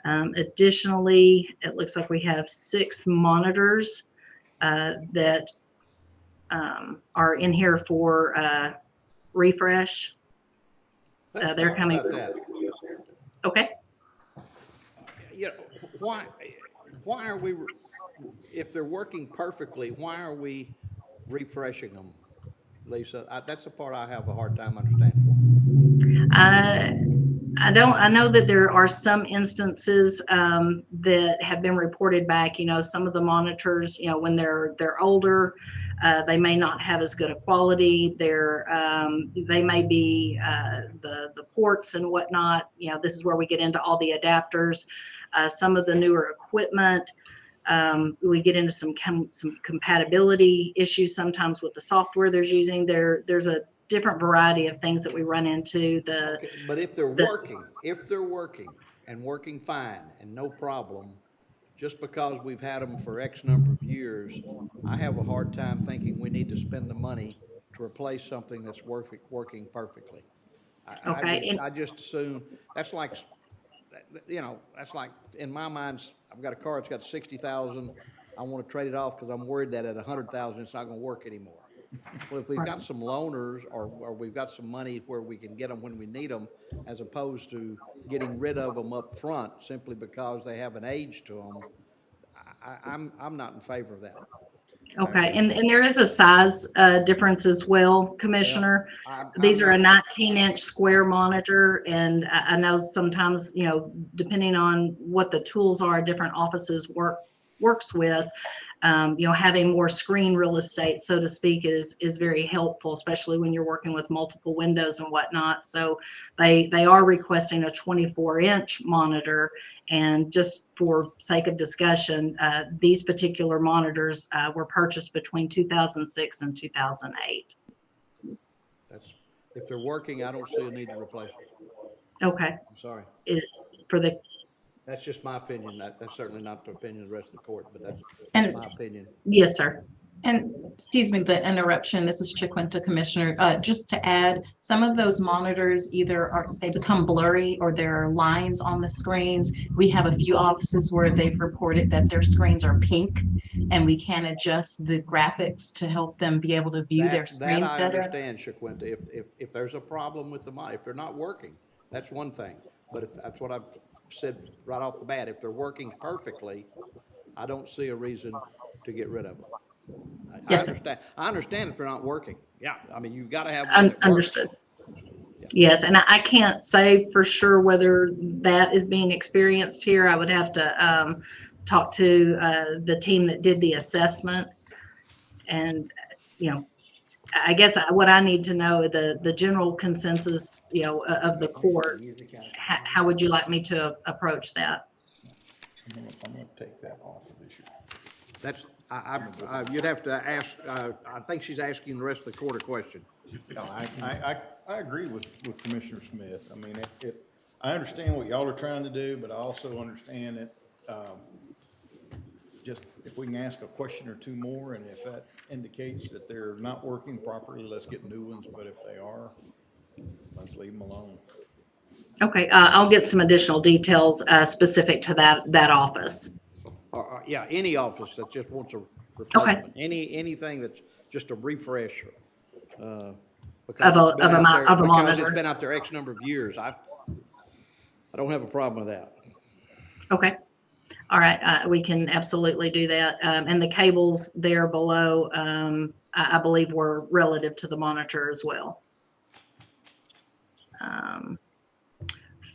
Additionally, it looks like we have 6 monitors that are in here for refresh. They're coming. Okay. Why are we, if they're working perfectly, why are we refreshing them, Lisa? That's the part I have a hard time understanding. I know that there are some instances that have been reported back. Some of the monitors, when they're older, they may not have as good a quality. They may be the ports and whatnot. This is where we get into all the adapters. Some of the newer equipment, we get into some compatibility issues sometimes with the software they're using. There's a different variety of things that we run into. Okay, but if they're working and working fine and no problem, just because we've had them for X number of years, I have a hard time thinking we need to spend the money to replace something that's working perfectly. I just assume that's like, that's like in my mind, I've got a car that's got 60,000. I want to trade it off because I'm worried that at 100,000 it's not going to work anymore. Well, if we've got some loaners or we've got some money where we can get them when we need them, as opposed to getting rid of them up front simply because they have an age to them, I'm not in favor of that. Okay, and there is a size difference as well, Commissioner. These are a 19-inch square monitor, and I know sometimes, depending on what the tools are, different offices works with. Having more screen real estate, so to speak, is very helpful, especially when you're working with multiple windows and whatnot. So they are requesting a 24-inch monitor. And just for sake of discussion, these particular monitors were purchased between 2006 and 2008. If they're working, I don't see a need to replace them. Okay. I'm sorry. That's just my opinion. That's certainly not the opinion of the rest of the court, but that's And- my opinion. Yes, sir. And excuse me, the interruption, this is Chiquinta Commissioner, just to add, some of those monitors they become blurry or there are lines on the screens. We have a few offices where they've reported that their screens are pink and we can adjust the graphics to help them be able to view their screens That I better. understand, Shaquinta. If there's a problem with if they're not working, that's one thing. But that's what I've said right off the bat. If they're working perfectly, I don't see a reason to get rid of them. Yes, sir. I understand if they're not working. Yeah, I mean, you've got to have one that works. Understood. Yes, and I can't say for sure whether that is being experienced here. I would have to talk to the team that did the assessment. And, I guess what I need to know, the general consensus, of the court, how would you like me to approach that? I'm gonna take that off of this year. That's, you'd have to ask, I think she's asking the rest of the court a question. No, I agree with Commissioner Smith. I mean, I understand what y'all are trying to do, but I also understand that, just if we can ask a question or two more, and if that indicates that they're not working properly, let's get new ones, but if they are, let's leave them alone. Okay, I'll get some additional details specific to that office. Yeah, any office that just wants a replacement, anything that's just a refresh. Because it's been out there X number of years. I don't have a problem with that. Okay. All right, we can absolutely do that. And the cables there below, I believe were relative to the monitor as well.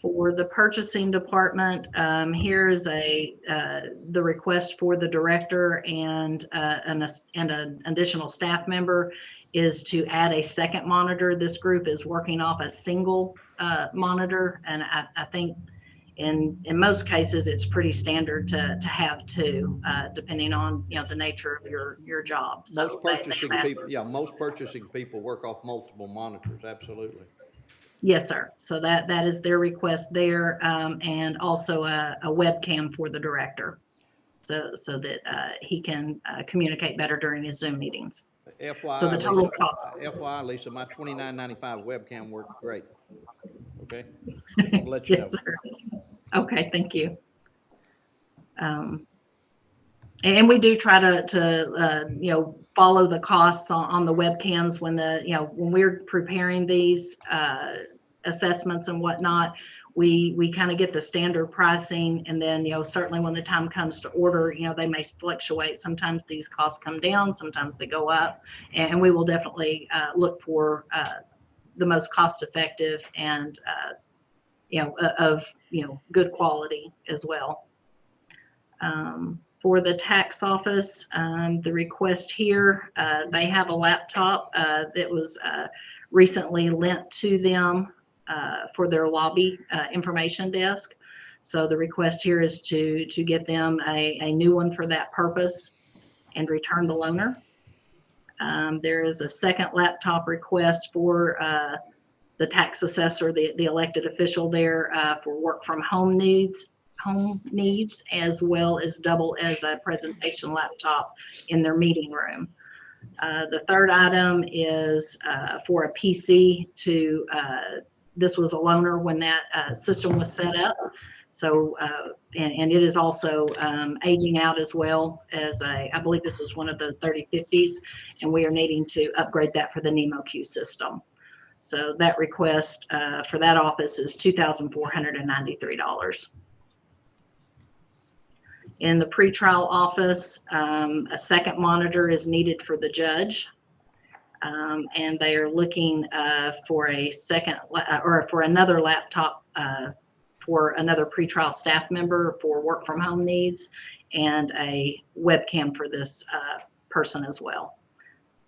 For the purchasing department, here's the request for the director and an additional staff member is to add a second monitor. This group is working off a single monitor, and I think in most cases it's pretty standard to have two, depending on the nature of your job. So most purchasing people work off multiple monitors. Absolutely. Yes, sir. So that is their request there, and also a webcam for the director, so that he can communicate better during his Zoom meetings. FYI, so the total cost. FYI, Lisa, my $29.95 webcam worked great. Okay, I'll let you know. Yes, sir. Okay, thank you. And we do try to follow the costs on the webcams when when we're preparing these assessments and whatnot. We kind of get the standard pricing, and then certainly when the time comes to order, they may fluctuate. Sometimes these costs come down, sometimes they go up, and we will definitely look for the most cost effective and of good quality as well. For the tax office, the request here, they have a laptop that was recently lent to them for their lobby information desk. So the request here is to get them a new one for that purpose and return the loaner. There is a second laptop request for the tax assessor, the elected official there, for work from home needs, as well as double as a presentation laptop in their meeting room. The third item is for a PC this was a loaner when that system was set up. So, and it is also aging out as well as I believe this was one of the 3050s, and we are needing to upgrade that for the NemoQ system. So that request for that office is $2,493. In the pretrial office, a second monitor is needed for the judge. And they are looking for a second or for another laptop for another pretrial staff member for work from home needs, and a webcam for this person as well.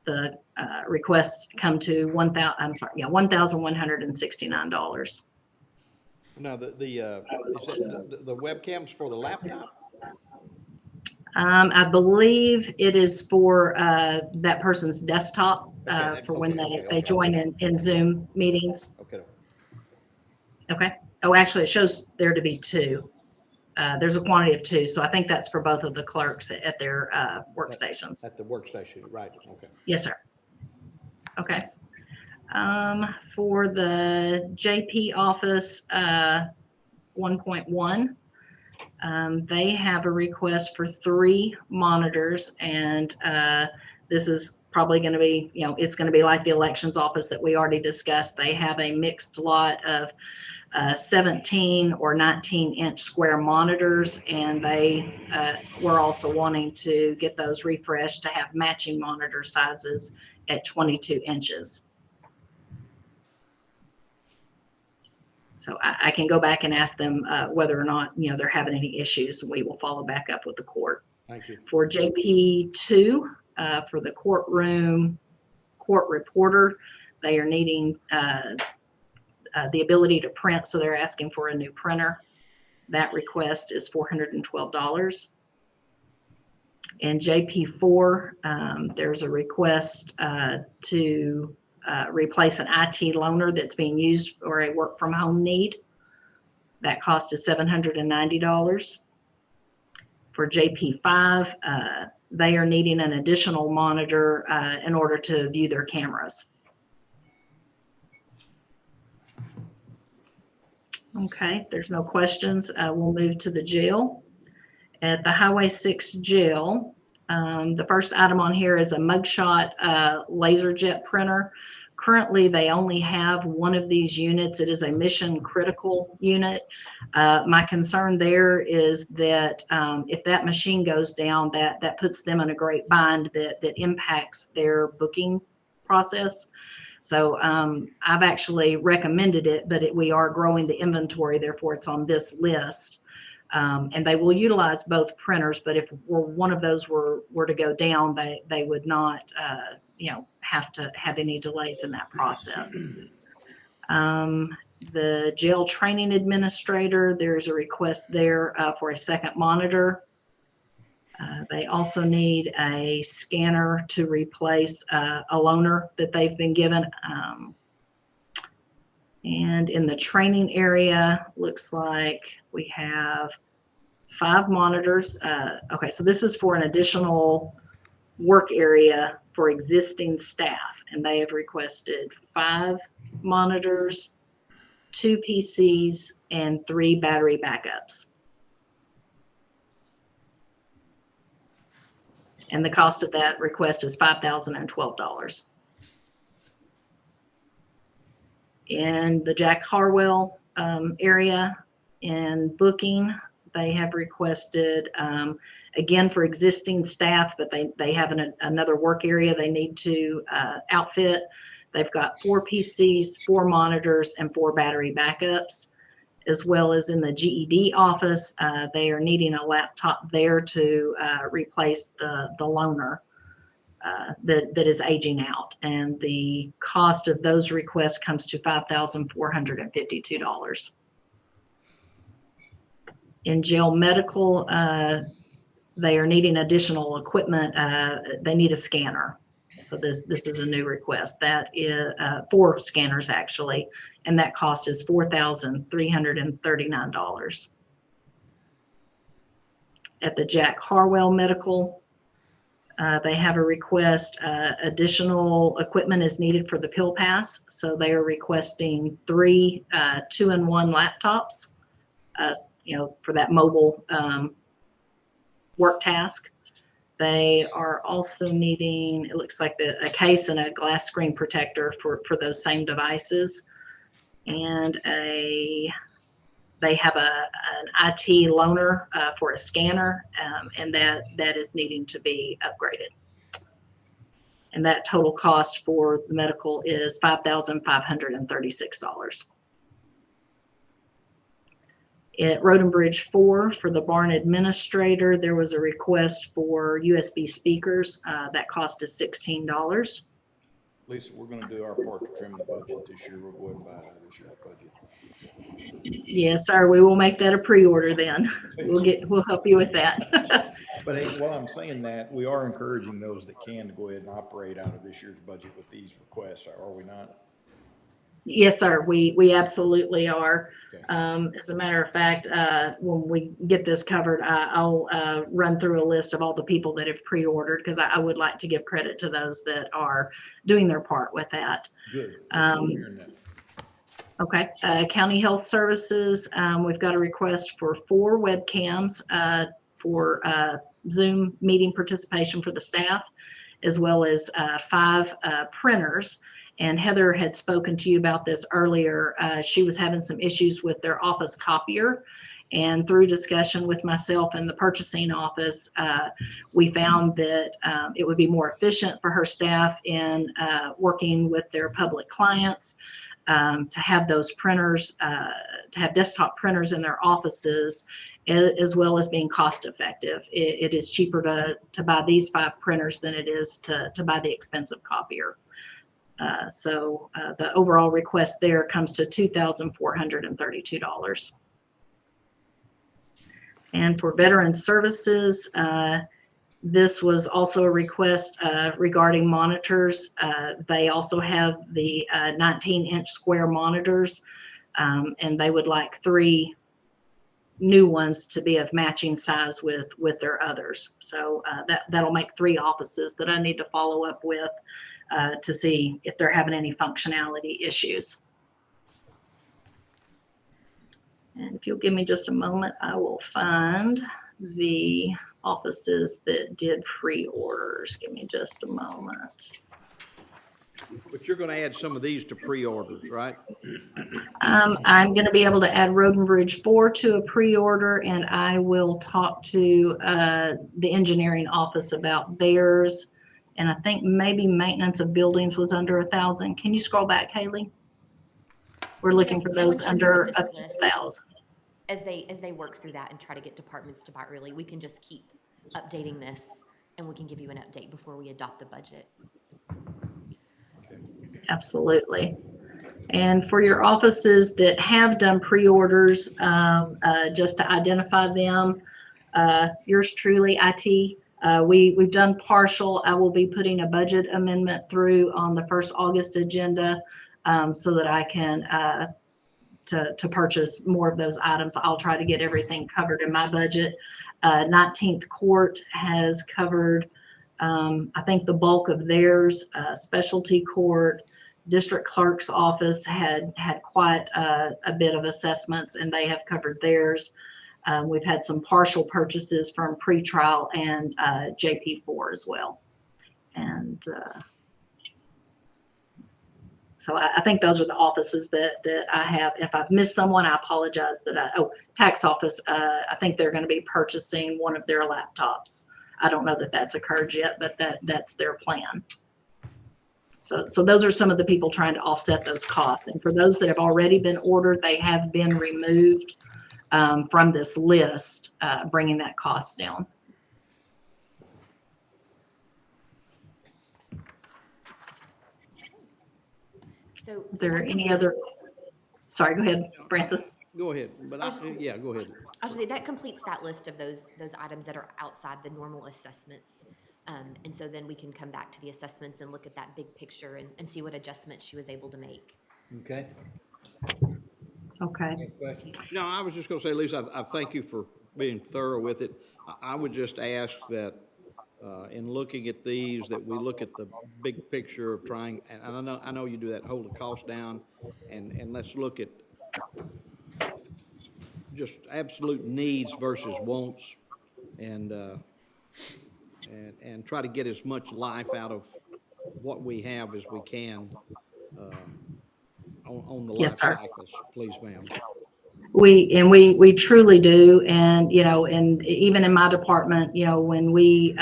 The requests come to $1,169. Now, the webcams for the laptop? I believe it is for that person's desktop for when they join in Zoom meetings. Okay. Okay. Oh, actually, it shows there to be two. there's a quantity of 2, so I think that's for both of the clerks at their workstations. At the workstation, right, okay. Yes, sir. Okay. For the JP office, 1.1, they have a request for 3 monitors, and this is probably going to be, it's going to be like the elections office that we already discussed. They have a mixed lot of 17 or 19-inch square monitors, and they were also wanting to get those refreshed to have matching monitor sizes at 22 inches. So I can go back and ask them whether or not, they're having any issues. We will follow back up with the court. Thank you. For JP2, for the courtroom court reporter, they are needing the ability to print, so they're asking for a new printer. That request is $412. In JP4, there's a request to replace an IT loaner that's being used for a work from home need. That cost is $790. For JP5, they are needing an additional monitor in order to view their cameras. Okay, if there's no questions, we'll move to the jail. At the Highway 6 jail, the first item on here is a mugshot LaserJet printer. Currently, they only have one of these units. It is a mission critical unit. My concern there is that if that machine goes down, that puts them in a great bind that impacts their booking process. So I've actually recommended it, but we are growing the inventory, therefore it's on this list. And they will utilize both printers, but if one of those were to go down, they would not, have to have any delays in that process. The jail training administrator, there's a request there for a second monitor. They also need a scanner to replace a loaner that they've been given. And in the training area, looks like we have 5 monitors. Okay, so this is for an additional work area for existing staff, and they have requested 5 monitors, 2 PCs, and 3 battery backups. And the cost of that request is $5,012. In the Jack Harwell area in booking, they have requested, again, for existing staff, but they have another work area they need to outfit. They've got 4 PCs, 4 monitors, and 4 battery backups, as well as in the GED office. They are needing a laptop there to replace the loaner that is aging out. And the cost of those requests comes to $5,452. In jail medical, they are needing additional equipment. They need a scanner. So this is a new request. That is 4 scanners actually, and that cost is $4,339. At the Jack Harwell Medical, they have a request. Additional equipment is needed for the pill pass, so they are requesting 3 2-in-1 laptops, for that mobile work task. They are also needing, it looks like a case and a glass screen protector for those same devices. And they have an IT loaner for a scanner, and that is needing to be upgraded. And that total cost for the medical is $5,536. At Road and Bridge 4, for the barn administrator, there was a request for USB speakers. That cost is $16. Lisa, we're gonna do our part to trim the budget this year. We'll go ahead and buy it out of this year's budget. Yes, sir. We will make that a pre-order then. We'll help you with that. But hey, while I'm saying that, we are encouraging those that can to go ahead and operate out of this year's budget with these requests, are we not? Yes, sir, we absolutely are. Okay. As a matter of fact, when we get this covered, I'll run through a list of all the people that have pre-ordered, because I would like to give credit to those that are doing their part with that. Good. Um, Hearing that. Okay, County Health Services, we've got a request for 4 webcams for Zoom meeting participation for the staff, as well as 5 printers. And Heather had spoken to you about this earlier. She was having some issues with their office copier. And through discussion with myself and the purchasing office, we found that it would be more efficient for her staff in working with their public clients to have those printers, to have desktop printers in their offices, as well as being cost effective. It is cheaper to buy these 5 printers than it is to buy the expensive copier. So the overall request there comes to $2,432. And for Veteran Services, this was also a request regarding monitors. They also have the 19-inch square monitors, and they would like 3 new ones to be of matching size with their others. So that'll make 3 offices that I need to follow up with to see if they're having any functionality issues. And if you'll give me just a moment, I will find the offices that did pre-orders. Give me just a moment. But you're gonna add some of these to pre-orders, right? I'm going to be able to add Road and Bridge 4 to a pre-order, and I will talk to the engineering office about theirs. And I think maybe maintenance of buildings was under 1,000. Can you scroll back, Haley? We're looking for those under 1,000. As they work through that and try to get departments to buy early, we can just keep updating this, and we can give you an update before we adopt the budget. Absolutely. And for your offices that have done pre-orders, just to identify them, yours truly, IT, we've done partial. I will be putting a budget amendment through on the 1st August agenda so that I can to purchase more of those items. I'll try to get everything covered in my budget. 19th Court has covered, I think, the bulk of theirs. Specialty Court, District Clerk's Office had quite a bit of assessments, and they have covered theirs. We've had some partial purchases from pretrial and JP4 as well. And so I think those are the offices that I have. If I've missed someone, I apologize. Tax office, I think they're going to be purchasing one of their laptops. I don't know that that's occurred yet, but that's their plan. So those are some of the people trying to offset those costs. And for those that have already been ordered, they have been removed from this list, bringing that cost down. So Is there any other? Sorry, go ahead, Francis. Go ahead, but yeah, go ahead. I'll just say that completes that list of those items that are outside the normal assessments. And so then we can come back to the assessments and look at that big picture and see what adjustments she was able to make. Okay. Okay. Any questions? No, I was just gonna say, Lisa, I thank you for being thorough with it. I would just ask that, in looking at these, that we look at the big picture of trying, and I know you do that, hold the cost down, and let's look at just absolute needs versus wants, and try to get as much life out of what we have as we can, on the life Yes, sir. cycles, please, ma'am. We truly do. And, and even in my department, when we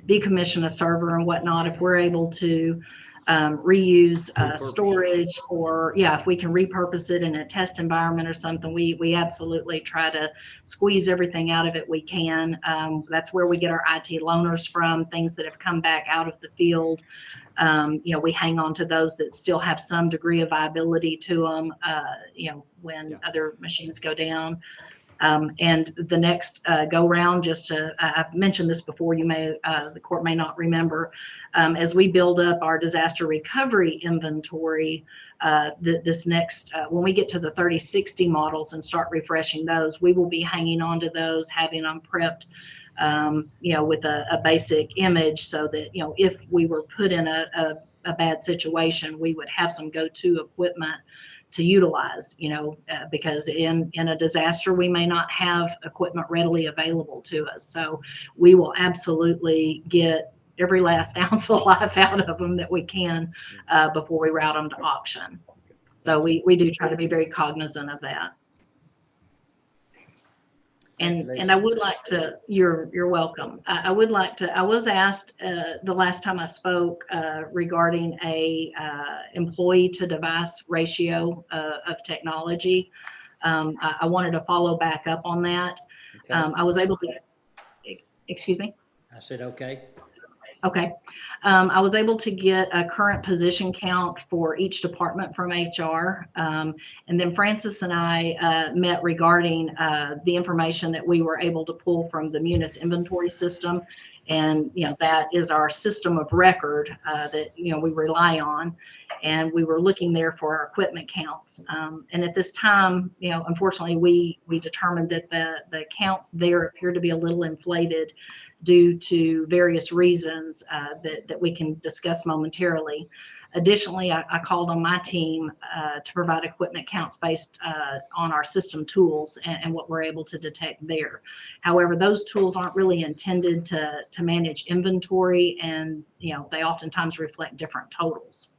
decommission a server and whatnot, if we're able to reuse storage, or if we can repurpose it in a test environment or something, we absolutely try to squeeze everything out of it we can. That's where we get our IT loaners from, things that have come back out of the field. We hang on to those that still have some degree of viability to them, when other machines go down. And the next go round, I've mentioned this before, the court may not remember, as we build up our disaster recovery inventory, this next, when we get to the 3060 models and start refreshing those, we will be hanging on to those, having them prepped, with a basic image so that, if we were put in a bad situation, we would have some go-to equipment to utilize, because in a disaster, we may not have equipment readily available to us. So we will absolutely get every last ounce of life out of them that we can before we route them to auction. So we do try to be very cognizant of that. And I would like to, you're welcome. I would like to, I was asked the last time I spoke regarding a employee to device ratio of technology. I wanted to follow back up on that. Okay. I was able to, excuse me? I said, okay. Okay. I was able to get a current position count for each department from HR. And then Francis and I met regarding the information that we were able to pull from the Munis inventory system. And, that is our system of record that, we rely on. And we were looking there for our equipment counts. And at this time, unfortunately, we determined that the counts there appear to be a little inflated due to various reasons that we can discuss momentarily. Additionally, I called on my team to provide equipment counts based on our system tools and what we're able to detect there. However, those tools aren't really intended to manage inventory, and they oftentimes reflect different totals.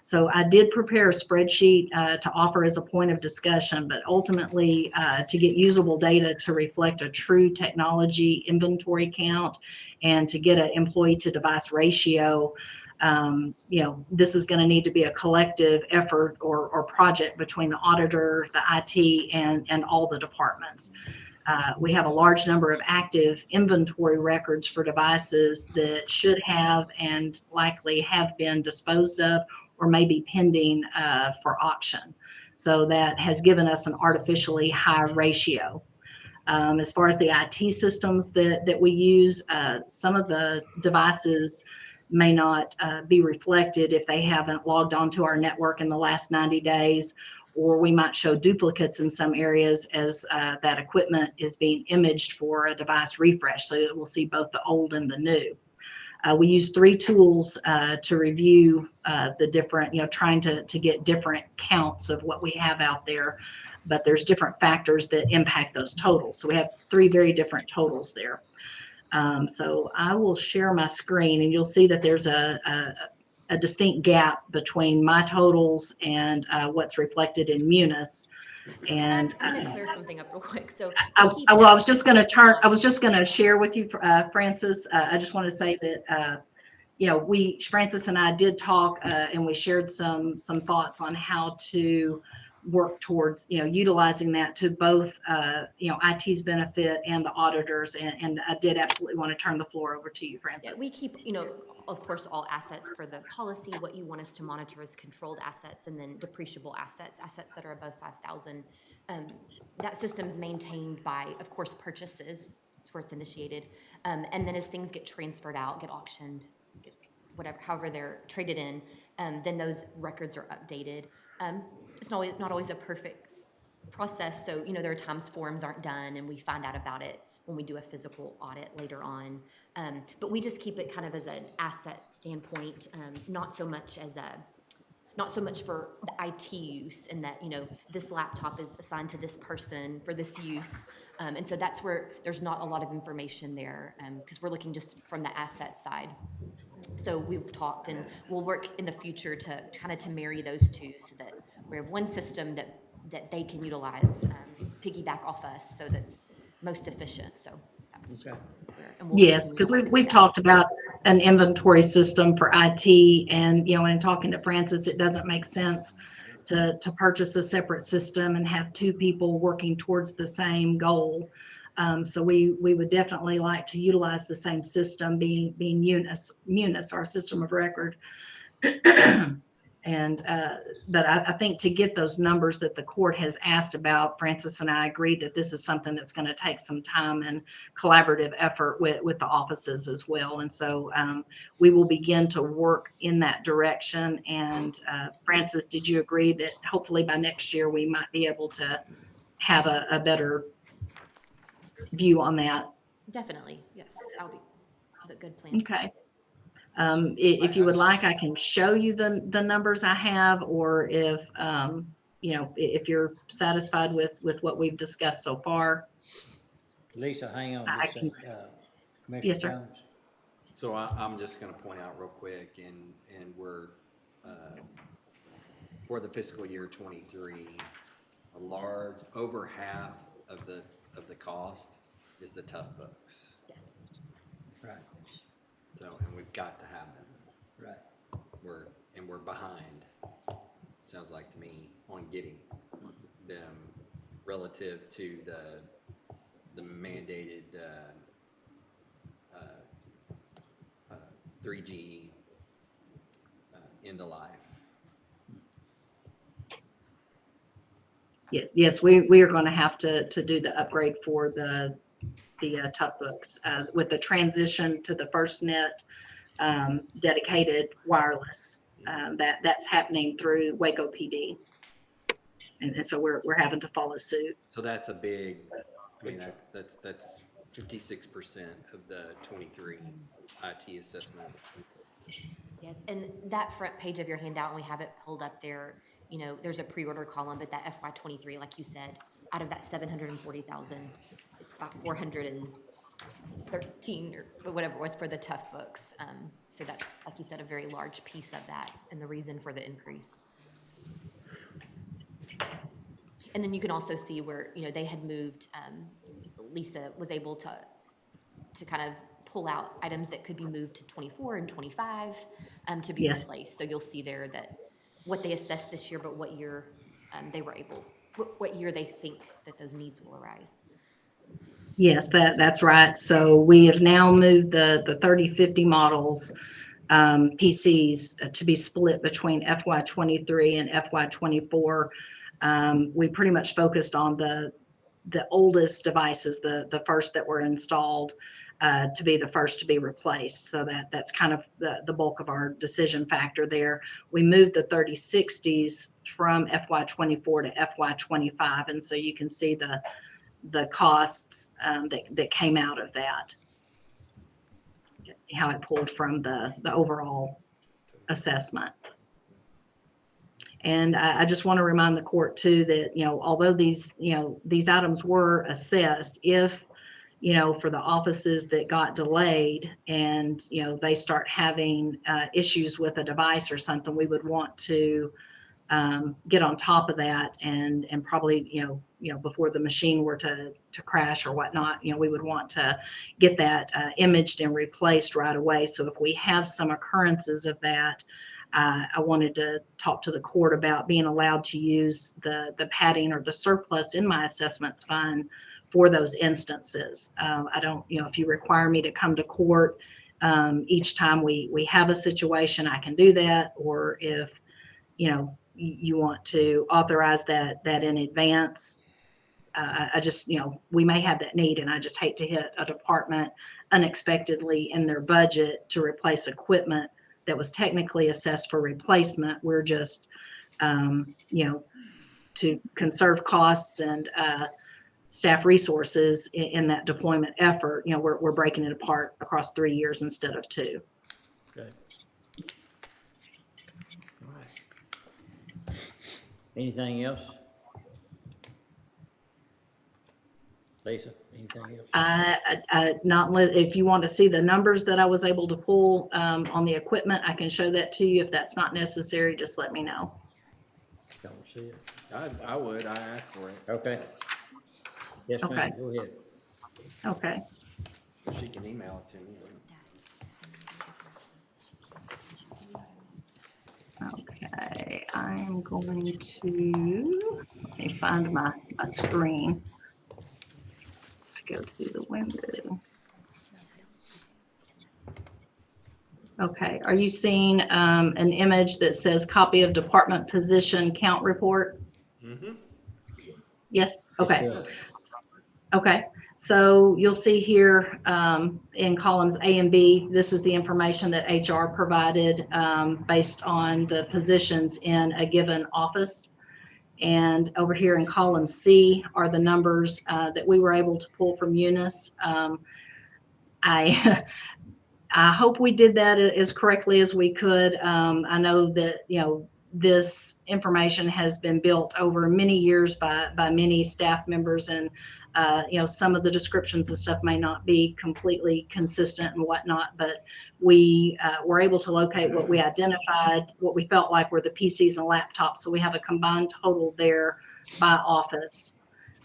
So I did prepare a spreadsheet to offer as a point of discussion, but ultimately to get usable data to reflect a true technology inventory count and to get an employee to device ratio, this is going to need to be a collective effort or project between the auditor, the IT, and all the departments. We have a large number of active inventory records for devices that should have and likely have been disposed of or maybe pending for auction. So that has given us an artificially high ratio. As far as the IT systems that we use, some of the devices may not be reflected if they haven't logged onto our network in the last 90 days, or we might show duplicates in some areas as that equipment is being imaged for a device refresh. So it will see both the old and the new. We use 3 tools to review the different, trying to get different counts of what we have out there, but there's different factors that impact those totals. So we have 3 very different totals there. So I will share my screen and you'll see that there's a distinct gap between my totals and what's reflected in Munis. And I'm going to clear something up real quick. So I was just going to share with you, Francis. I just want to say that, Francis and I did talk and we shared some thoughts on how to work towards, utilizing that to both, IT's benefit and the auditors. And I did absolutely want to turn the floor over to you, Francis. Yeah, we keep, of course, all assets per the policy. What you want us to monitor is controlled assets and then depreciable assets that are above 5,000. That system's maintained by, of course, purchases. That's where it's initiated. And then as things get transferred out, get auctioned, however they're traded in, then those records are updated. It's not always a perfect process. So, there are times forms aren't done and we find out about it when we do a physical audit later on. But we just keep it kind of as an asset standpoint, not so much for the IT use, and that, this laptop is assigned to this person for this use. And so that's where there's not a lot of information there, because we're looking just from the asset side. So we've talked and we'll work in the future to marry those two so that we have one system that they can utilize, piggyback off us, so that's most efficient. So that's just yes, because we've talked about an inventory system for IT, and in talking to Francis, it doesn't make sense to purchase a separate system and have 2 people working towards the same goal. So we would definitely like to utilize the same system, being Munis, our system of record. And, but I think to get those numbers that the court has asked about, Francis and I agreed that this is something that's going to take some time and collaborative effort with the offices as well. And so we will begin to work in that direction. And Francis, did you agree that hopefully by next year we might be able to have a better view on that? Definitely, yes, that'll be the good plan. Okay. If you would like, I can show you the numbers I have, or if, you know, if you're satisfied with what we've discussed so far. Lisa, hang on I just a can- second. Commissioner Yes, sir. Jones? So I'm just gonna point out real quick, and we're, for the fiscal year 23, a large, over half of the cost is the tough books. Yes. Right, So, and we've got to have them. right. We're behind, sounds like to me, on getting them relative to the mandated 3G end of life. Yes, we are going to have to do the upgrade for the tough books with the transition to the FirstNet dedicated wireless. That's happening through Waco PD, and so we're having to follow suit. So that's a big, I mean, that's 56% of the 23 IT assessment. Yes, and that front page of your handout, and we have it pulled up there, you know, there's a pre-order column, but that FY23, like you said, out of that 740,000, it's about 413 or whatever it was for the tough books. So that's, like you said, a very large piece of that and the reason for the increase. And then you can also see where, you know, they had moved, Lisa was able to kind of pull out items that could be moved to 24 and 25 to be Yes. replaced. So you'll see there that what they assessed this year, but what year they were able, what year they think that those needs will arise. Yes, that's right. So we have now moved the 3050 models PCs to be split between FY23 and FY24. We pretty much focused on the oldest devices, the first that were installed to be the first to be replaced. So that's kind of the bulk of our decision factor there. We moved the 3060s from FY24 to FY25, and so you can see the costs that came out of that, how it pulled from the overall assessment. And I just want to remind the court too that, you know, although these items were assessed, if, you know, for the offices that got delayed and, you know, they start having issues with a device or something, we would want to get on top of that and probably, you know, before the machine were to crash or whatnot, you know, we would want to get that imaged and replaced right away. So if we have some occurrences of that, I wanted to talk to the court about being allowed to use the padding or the surplus in my assessments fund for those instances. I don't, you know, if you require me to come to court each time we have a situation, I can do that. Or if, you know, you want to authorize that in advance, I just, you know, we may have that need, and I just hate to hit a department unexpectedly in their budget to replace equipment that was technically assessed for replacement. We're just, you know, to conserve costs and staff resources in that deployment effort, you know, we're breaking it apart across 3 years instead of 2. Okay. All right. Anything else? Lisa, anything else? If you want to see the numbers that I was able to pull on the equipment, I can show that to you. If that's not necessary, just let me know. Don't see it. I would, I asked for it. Okay. Yes, ma'am, Okay. go ahead. Okay. She can email it to me. Okay, I'm going to, let me find my screen. Go to the window. Okay, are you seeing an image that says copy of department position count report? Yes, okay. Okay, so you'll see here in columns A and B, this is the information that HR provided based on the positions in a given office. And over here in column C are the numbers that we were able to pull from Munis. I hope we did that as correctly as we could. I know that, this information has been built over many years by many staff members, and some of the descriptions and stuff may not be completely consistent and whatnot, but we were able to locate what we identified, what we felt like were the PCs and laptops. So we have a combined total there by office.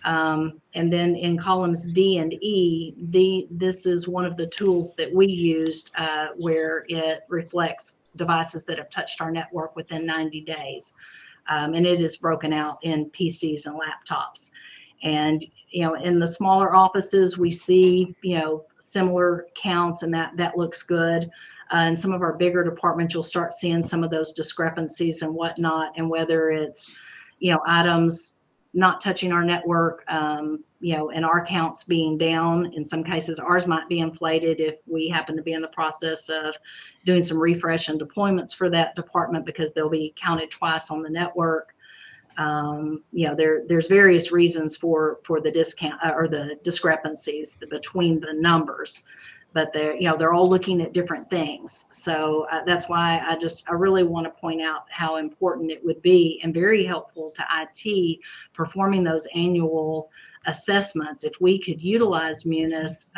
And then in columns D and E, this is one of the tools that we used where it reflects devices that have touched our network within 90 days. And it is broken out in PCs and laptops. And, in the smaller offices, we see, similar counts, and that looks good. In some of our bigger departments, you'll start seeing some of those discrepancies and whatnot, and whether it's, items not touching our network, and our counts being down. In some cases, ours might be inflated if we happen to be in the process of doing some refresh and deployments for that department, because they'll be counted twice on the network. There's various reasons for the discount or the discrepancies between the numbers, but they're all looking at different things. So that's why I really want to point out how important it would be, and very helpful to IT, performing those annual assessments. If we could utilize Munis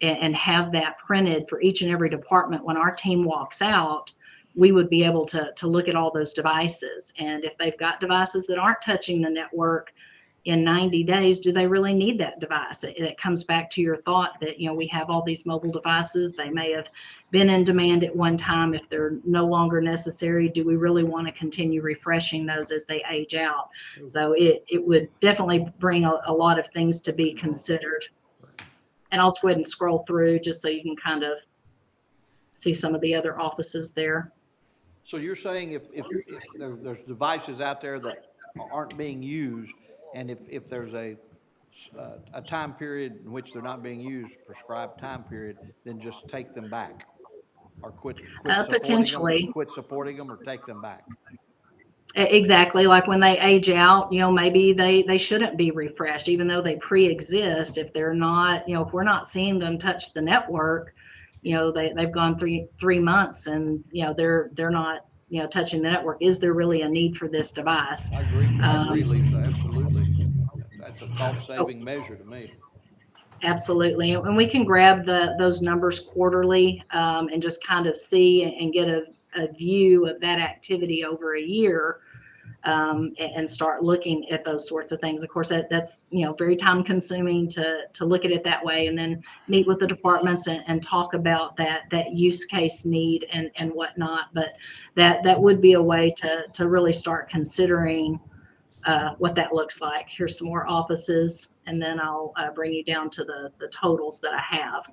and have that printed for each and every department, when our team walks out, we would be able to look at all those devices. And if they've got devices that aren't touching the network in 90 days, do they really need that device? It comes back to your thought that, we have all these mobile devices. They may have been in demand at one time. If they're no longer necessary, do we really want to continue refreshing those as they age out? So it would definitely bring a lot of things to be considered. And I'll just go ahead and scroll through just so you can kind of see some of the other offices there. So you're saying if there's devices out there that aren't being used, and if there's a time period in which they're not being used, prescribed time period, then just take them back, or quit Potentially. quit supporting them, or take them back. Exactly. Like when they age out, maybe they shouldn't be refreshed, even though they pre-exist. If they're not, if we're not seeing them touch the network, they've gone 3 months and, they're not, touching the network. Is there really a need for this device? I agree, Lisa, absolutely. That's a cost-saving measure to me. Absolutely. And we can grab those numbers quarterly and just kind of see and get a view of that activity over a year, and start looking at those sorts of things. Of course, that's very time consuming to look at it that way, and then meet with the departments and talk about that use case need and whatnot. But that would be a way to really start considering what that looks like. Here's some more offices, and then I'll bring you down to the totals that I have.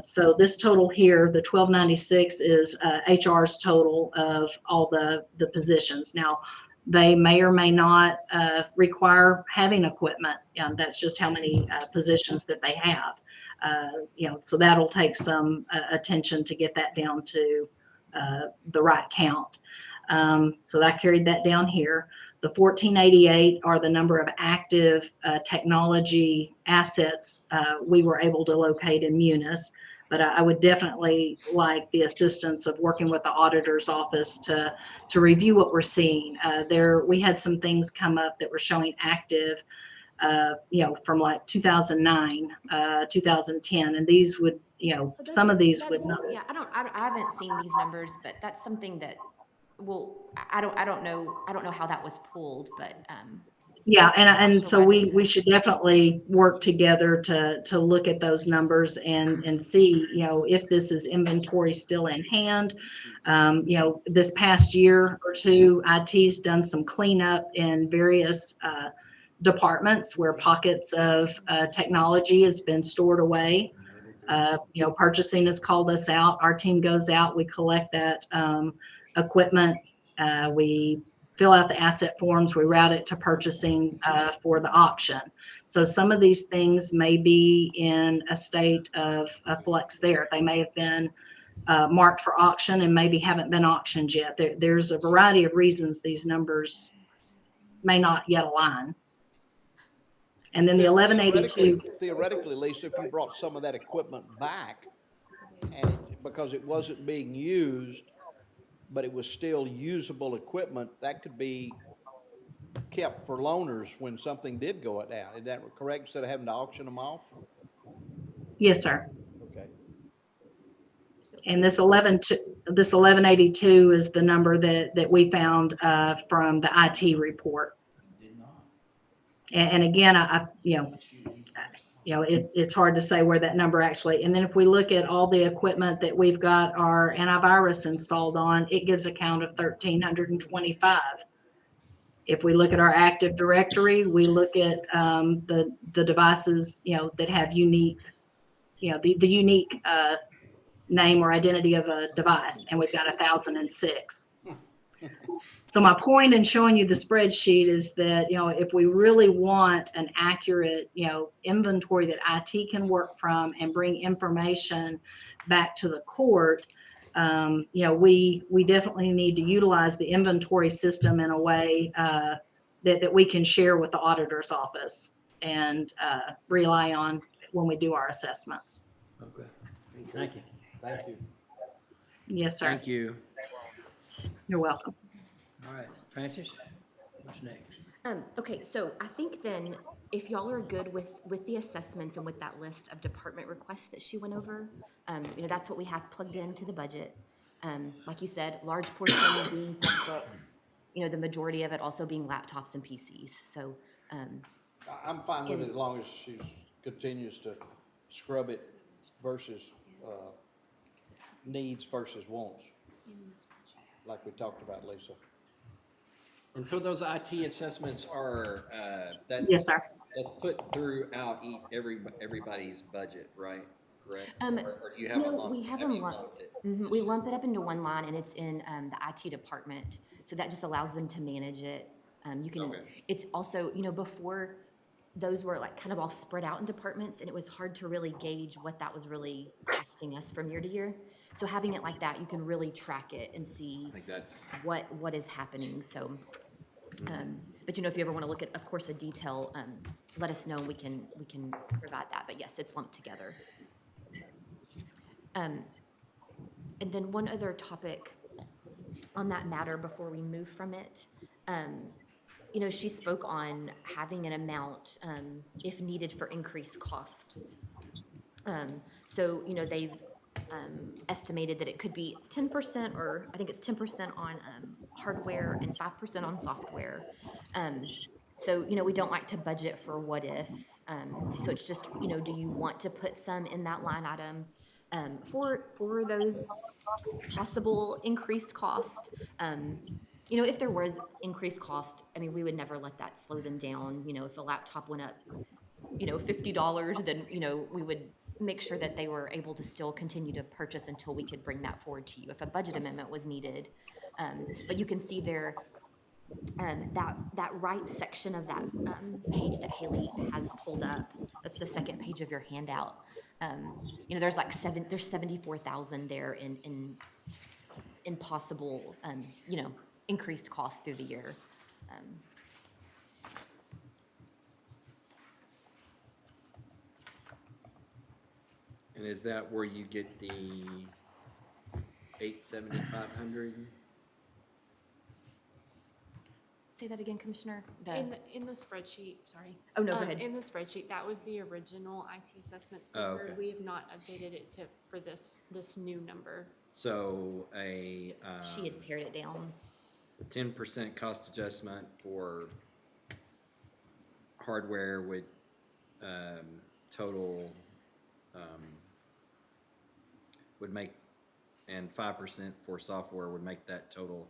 So this total here, the 1296, is HR's total of all the positions. Now, they may or may not require having equipment. That's just how many positions that they have. So that'll take some attention to get that down to the right count. So I carried that down here. The 1488 are the number of active technology assets we were able to locate in Munis, but I would definitely like the assistance of working with the auditor's office to review what we're seeing. We had some things come up that were showing active, from like 2009, 2010, and these would, So some of these would not. Yeah, I haven't seen these numbers, but that's something that, well, I don't know how that was pulled, but Yeah, and sure so why we this is- should definitely work together to look at those numbers and see, if this is inventory still in hand. This past year or two, IT's done some cleanup in various departments where pockets of technology has been stored away. Purchasing has called us out. Our team goes out, we collect that equipment. We fill out the asset forms, we route it to purchasing for the auction. So some of these things may be in a state of flux there. They may have been marked for auction and maybe haven't been auctioned yet. There's a variety of reasons these numbers may not yet align. And then the 1182. Theoretically, Lisa, if you brought some of that equipment back and because it wasn't being used, but it was still usable equipment, that could be kept for loaners when something did go down. Is that correct? Instead of having to auction them off? Yes, sir. Okay. And this 1182 is the number that we found from the IT report. And again, it's hard to say where that number actually. And then if we look at all the equipment that we've got our antivirus installed on, it gives a count of 1,325. If we look at our Active Directory, we look at the devices that have unique, the unique name or identity of a device, and we've got 1,006. So my point in showing you the spreadsheet is that, if we really want an accurate, inventory that IT can work from and bring information back to the court, we definitely need to utilize the inventory system in a way that we can share with the auditor's office and rely on when we do our assessments. Okay. Thank you. Thank you. Yes, sir. Thank you. You're welcome. All right, Francis, what's next? Okay, so I think then if y'all are good with the assessments and with that list of department requests that she went over, that's what we have plugged into the budget. Like you said, large portion being textbooks, the majority of it also being laptops and PCs. So I'm fine with it as long as she continues to scrub it versus needs versus wants, like we talked about, Lisa. And so those IT assessments are, Yes, sir. that's put throughout everybody's budget, right? Correct? Or do you have a No, lump? we have you them lumped. lumped it? We lump it up into one line, and it's in the IT department. So that just allows them to manage it. You can. Okay. It's also, before those were like kind of all spread out in departments, and it was hard to really gauge what that was really costing us from year to year. So having it like that, you can really track it and see I think that's. what is happening. So, but if you ever want to look at, of course, a detail, let us know. And we can provide that. But yes, it's lumped together. And then one other topic on that matter before we move from it. She spoke on having an amount, if needed, for increased cost. So, they've estimated that it could be 10%, or I think it's 10% on hardware and 5% on software. So, we don't like to budget for what ifs. So it's just, do you want to put some in that line item for those possible increased cost? If there was increased cost, we would never let that slow them down. If a laptop went up, $50, then, we would make sure that they were able to still continue to purchase until we could bring that forward to you if a budget amendment was needed. But you can see there, that right section of that page that Haley has pulled up, that's the second page of your handout. There's like there's 74,000 there in possible, increased costs through the year. And is that where you get the 8,500? Say that again, Commissioner. In the spreadsheet, sorry. Oh, no, go ahead. In the spreadsheet, that was the original IT assessments Oh, number. okay. We have not updated it for this new number. So She had pared it down. the 10% cost adjustment for hardware would total would make, and 5% for software would make that total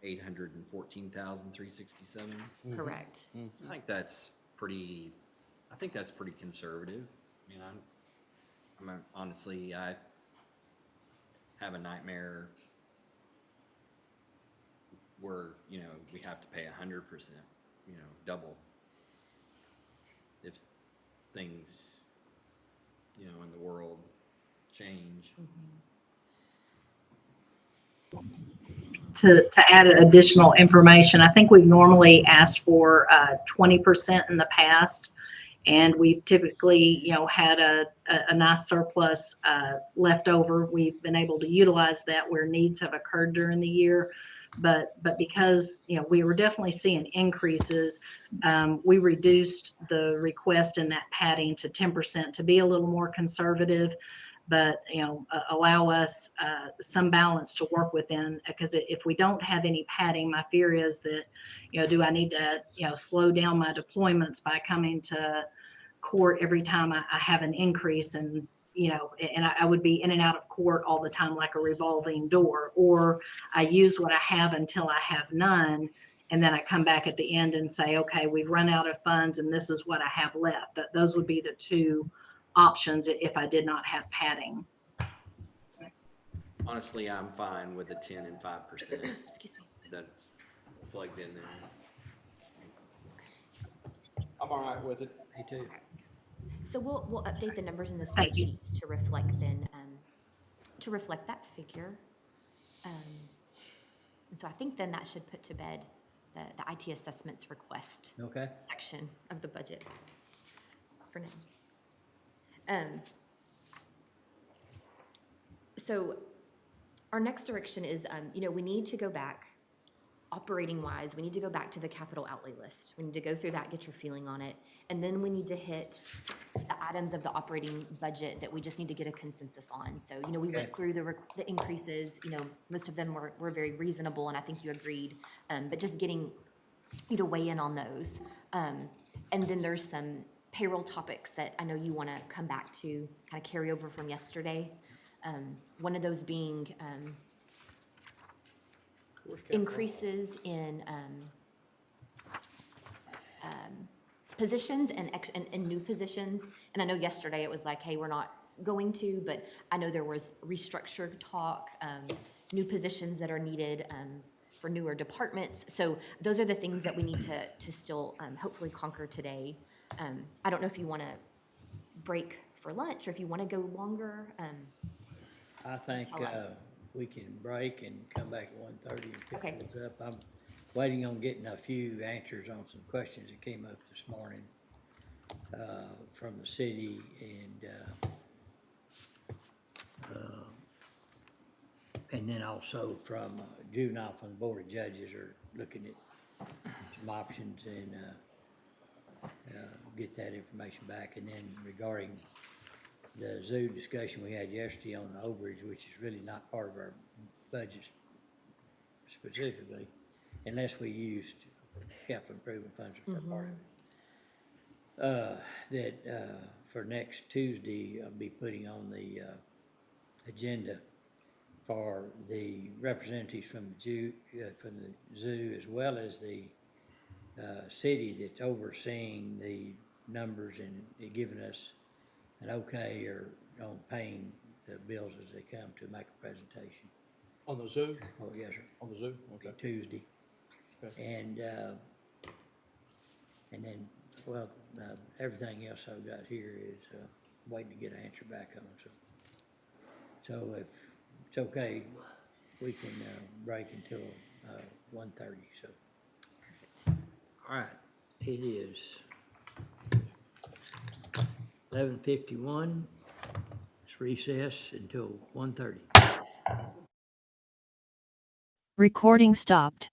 814,367. Correct. I think that's pretty conservative. honestly, I have a nightmare where, you know, we have to pay 100%, you know, double. If things, you know, in the world change. To add additional information, I think we've normally asked for 20% in the past, and we've typically, you know, had a nice surplus left over. We've been able to utilize that where needs have occurred during the year. But because, you know, we were definitely seeing increases, we reduced the request in that padding to 10% to be a little more conservative, but, you know, allow us some balance to work within, because if we don't have any padding, my fear is that, you know, do I need to, you know, slow down my deployments by coming to court every time I have an increase, and, you know, and I would be in and out of court all the time like a revolving door, or I use what I have until I have none, and then I come back at the end and say, okay, we've run out of funds and this is what I have left. Those would be the two options if I did not have padding. Honestly, I'm fine with the 10 and 5% Excuse me. that's plugged in there. I'm all right with it. Me too. So we'll update the numbers in the Thank you. spreadsheets to reflect then, to reflect that figure. And so I think then that should put to bed the IT assessments request Okay. section of the budget for now. So our next direction is, you know, we need to go back, operating wise, we need to go back to the capital outlay list. We need to go through that, get your feeling on it. And then we need to hit the items of the operating budget that we just need to get a consensus on. So, you know, we went through the increases, you know, most of them were very reasonable, and I think you agreed. But just getting you to weigh in on those. And then there's some payroll topics that I know you want to come back to, kind of carry over from yesterday. One of those being increases in positions and new positions. And I know yesterday it was like, hey, we're not going to, but I know there was restructure talk, new positions that are needed for newer departments. So those are the things that we need to still hopefully conquer today. I don't know if you want to break for lunch or if you want to go longer. I think Tell us. we can break and come back at 1:30 and pick Okay. those up. I'm waiting on getting a few answers on some questions that came up this morning from the city, and then also from juvenile from the Board of Judges are looking at some options and get that information back. And then regarding the zoo discussion we had yesterday on the overage, which is really not part of our budget specifically, unless we used capital improvement funds for part of it. That for next Tuesday, I'll be putting on the agenda for the representatives from the zoo, as well as the city that's overseeing the numbers and giving us an okay or on paying the bills as they come to make a presentation. On the zoo? Oh, yes, sir. On the zoo? Okay. Tuesday. Okay. And then, well, everything else I've got here is waiting to get an answer back on. So if it's okay, we can break until 1:30. So. Perfect. All right. It is 11:51. It's recess until 1:30. Recording stopped.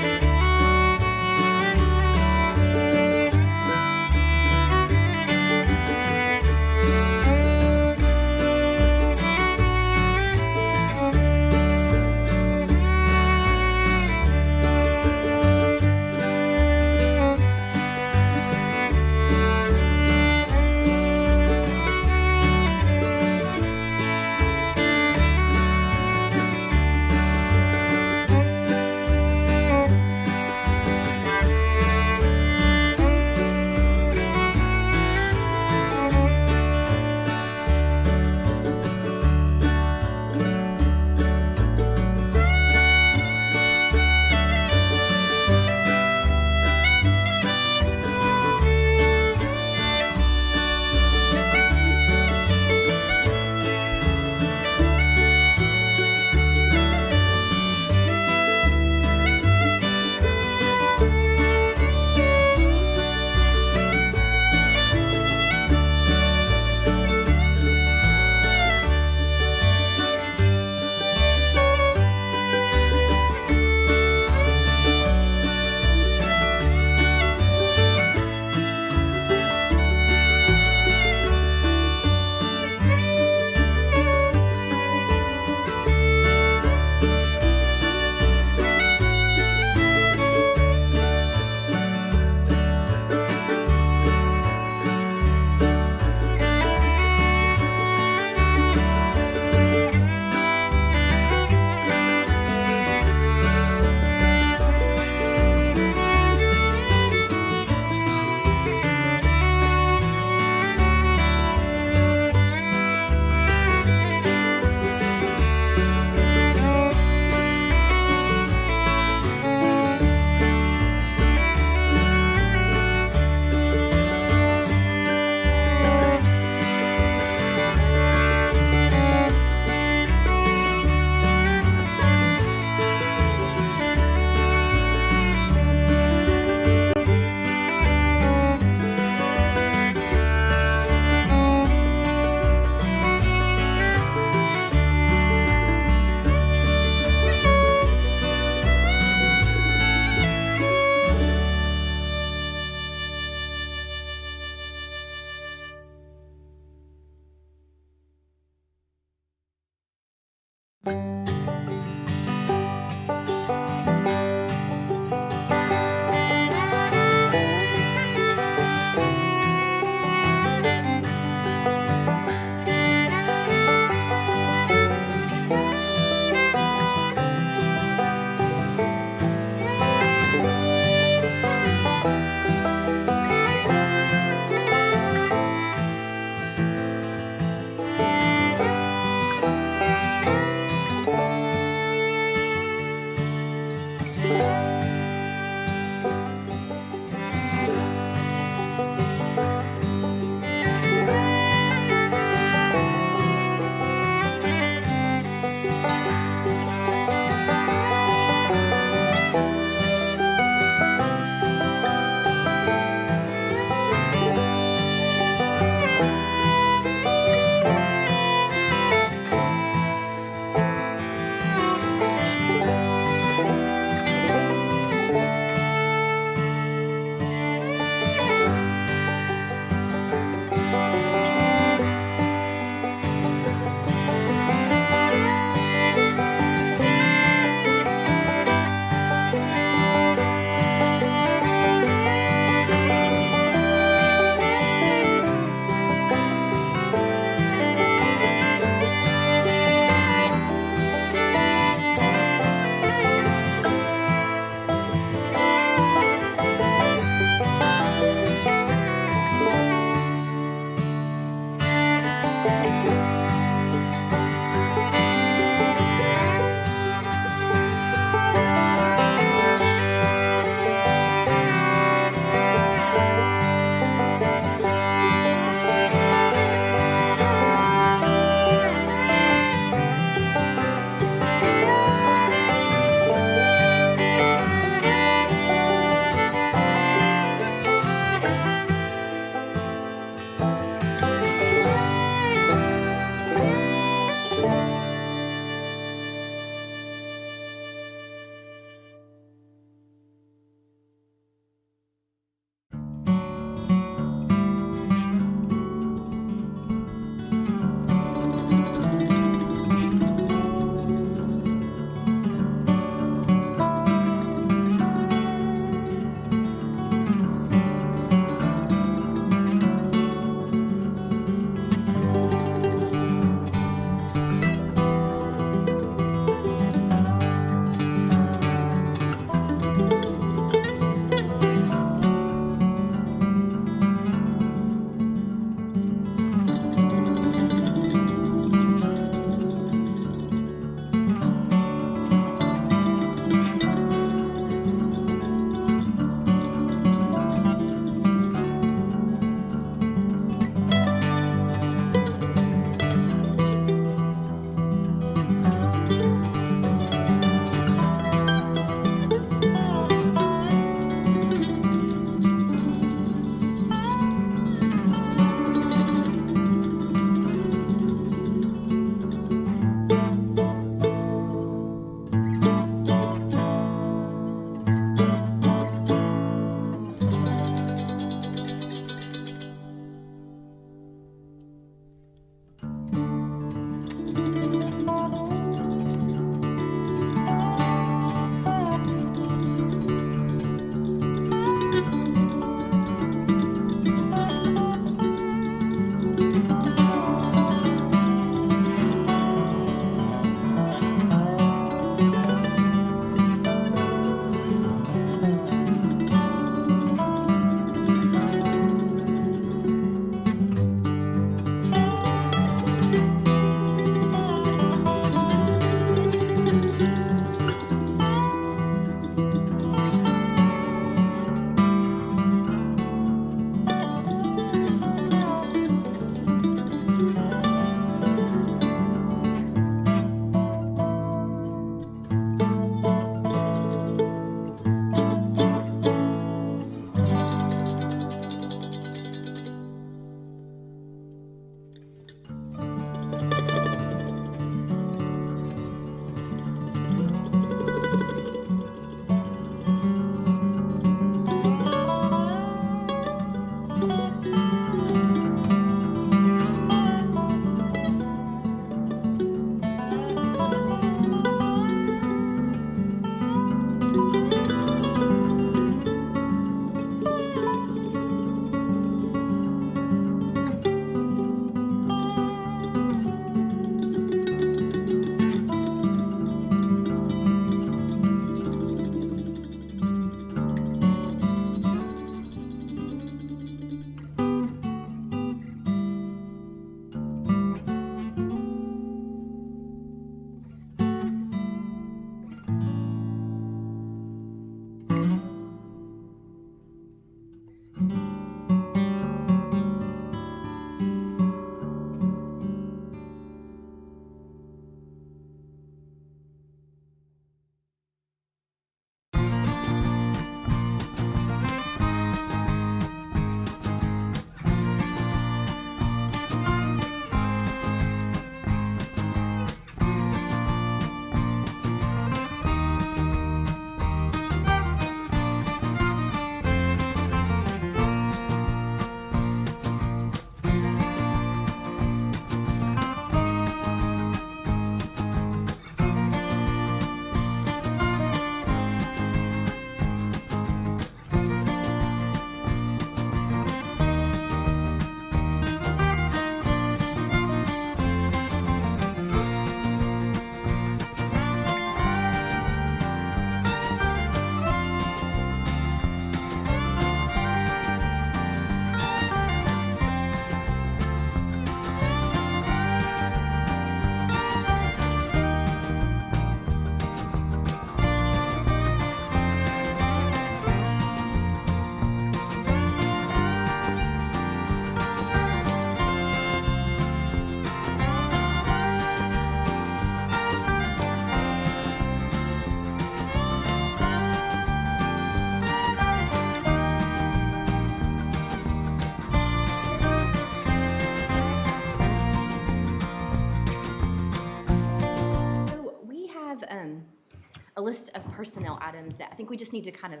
a list of personnel items that I think we just need to kind of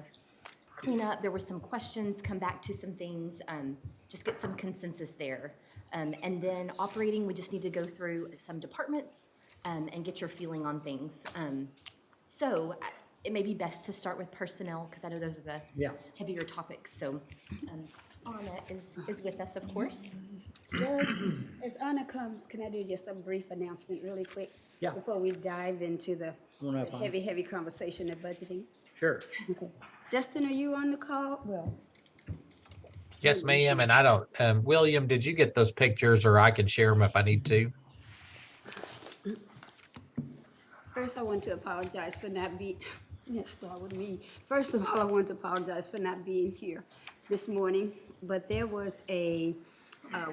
clean up. There were some questions, come back to some things, just get some consensus there. And then operating, we just need to go through some departments and get your feeling on things. So it may be best to start with personnel, because I know those are the heavier topics. So Anna is with us, of course. Well, as Anna comes, can I do just a brief announcement really quick? Yeah. Before we dive into the Come on up, Anna. heavy conversation of budgeting? Sure. Okay. Dustin, are you on the call? Well, Yes, ma'am, and I don't, William, did you get those pictures, or I can share them if I need to? first I want to apologize for not being, let's start with me. First of all, I want to apologize for not being here this morning, but there was a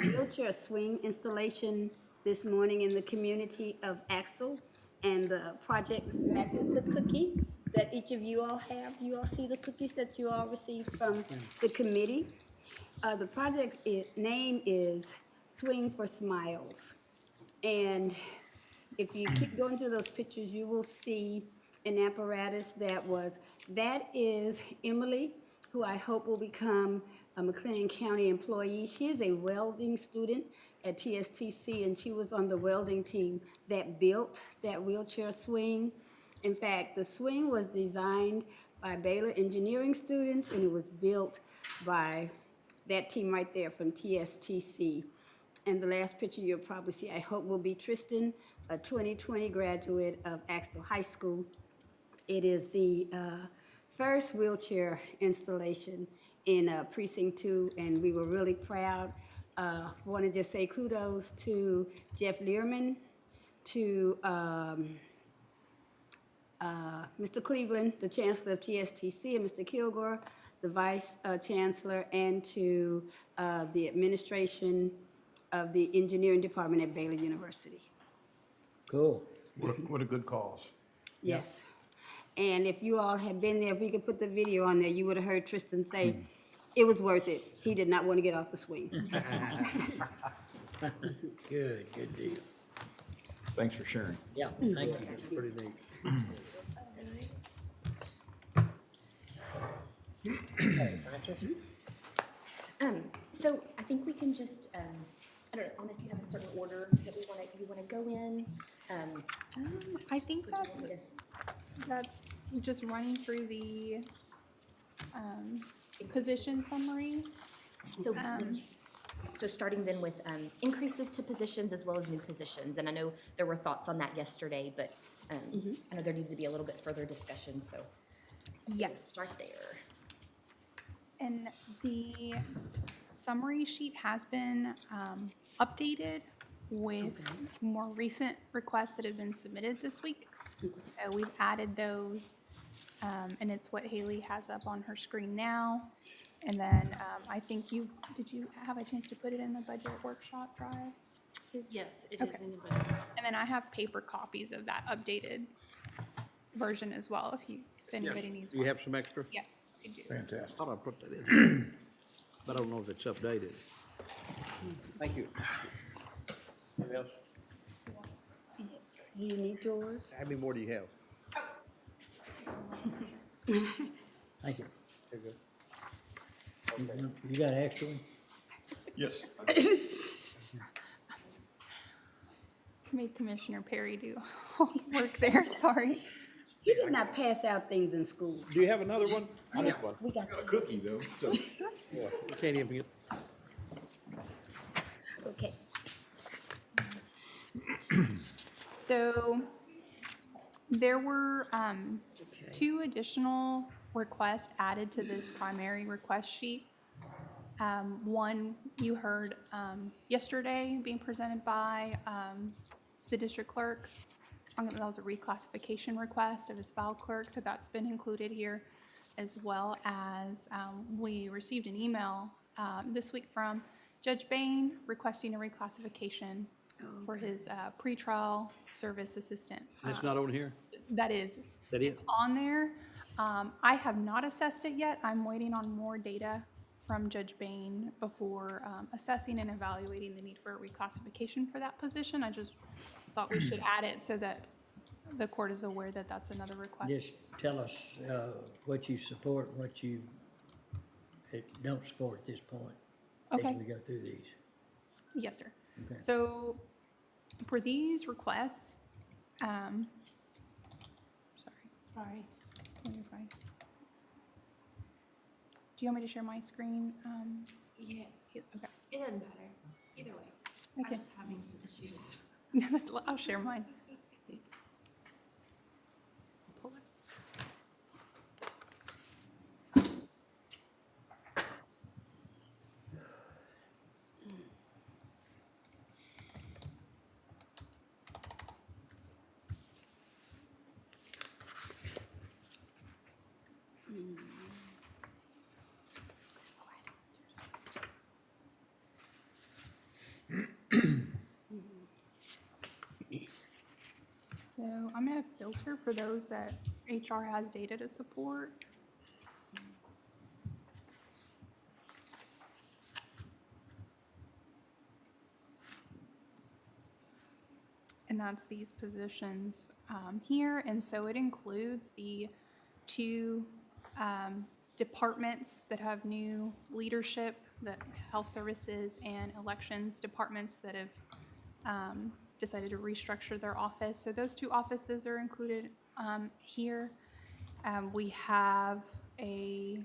wheelchair swing installation this morning in the community of Axtell, and the project matches the cookie that each of you all have. Do you all see the cookies that you all received from the committee? The project name is Swing for Smiles. And if you keep going through those pictures, you will see an apparatus that is Emily, who I hope will become a McLean County employee. She is a welding student at TSTC, and she was on the welding team that built that wheelchair swing. In fact, the swing was designed by Baylor engineering students, and it was built by that team right there from TSTC. And the last picture you'll probably see, I hope, will be Tristan, a 2020 graduate of Axtell High School. It is the first wheelchair installation in Precinct 2, and we were really proud. Want to just say kudos to Jeff Learman, to Mr. Cleveland, the Chancellor of TSTC, and Mr. Kilgore, the Vice Chancellor, and to the administration of the Engineering Department at Baylor University. Cool. What a good cause. Yes. And if you all had been there, if we could put the video on there, you would have heard Tristan say, it was worth it. He did not want to get off the swing. Good deal. Thanks for sharing. Yeah, thank you. It's pretty neat. Okay, Francis? So I think we can just, I don't know, Anna, if you have a certain order that you wanna go in. I think would you want me to- that's just running through the position summary. So, so starting then with increases to positions as well as new positions, and I know there were thoughts on that yesterday, but I know there needed to be a little bit further discussion, so Yes. start there. And the summary sheet has been updated with more recent requests that have been submitted this week. So we've added those, and it's what Haley has up on her screen now. And then I think did you have a chance to put it in the budget workshop drive? Yes, it is Okay. in the budget. And then I have paper copies of that updated version as well, if anybody needs Do you one. have some extra? Yes, I do. Fantastic. Thought I put that in, but I don't know if it's updated. Thank you. Anything else? Do you need yours? How many more do you have? Thank you. Very good. You got an extra one? Yes. Made Commissioner Perry do all the work there, sorry. He did not pass out things in school. Do you have another one? I need one. We got A cookie, though, so. Yeah, you can't even get. Okay. So there were two additional requests added to this primary request sheet. One you heard yesterday being presented by the district clerk. That was a reclassification request of his file clerk, so that's been included here, as well as we received an email this week from Judge Bain requesting a reclassification for his pretrial service assistant. It's not on here? That is. That is? It's on there. I have not assessed it yet. I'm waiting on more data from Judge Bain before assessing and evaluating the need for a reclassification for that position. I just thought we should add it so that the court is aware that that's another request. Just tell us, what you support, and what you don't support at this point. Okay. As we go through these. Yes, sir. Okay. So for these requests, sorry. No, you're fine. Do you want me to share my screen? Yeah, Okay. it doesn't matter. Either way. Okay. I'm just having some issues. I'll share mine. Pull it. So I'm gonna filter for those that HR has data to support. And that's these positions here, and so it includes the two departments that have new leadership, the health services and elections departments that have decided to restructure their office. So those two offices are included here. We have a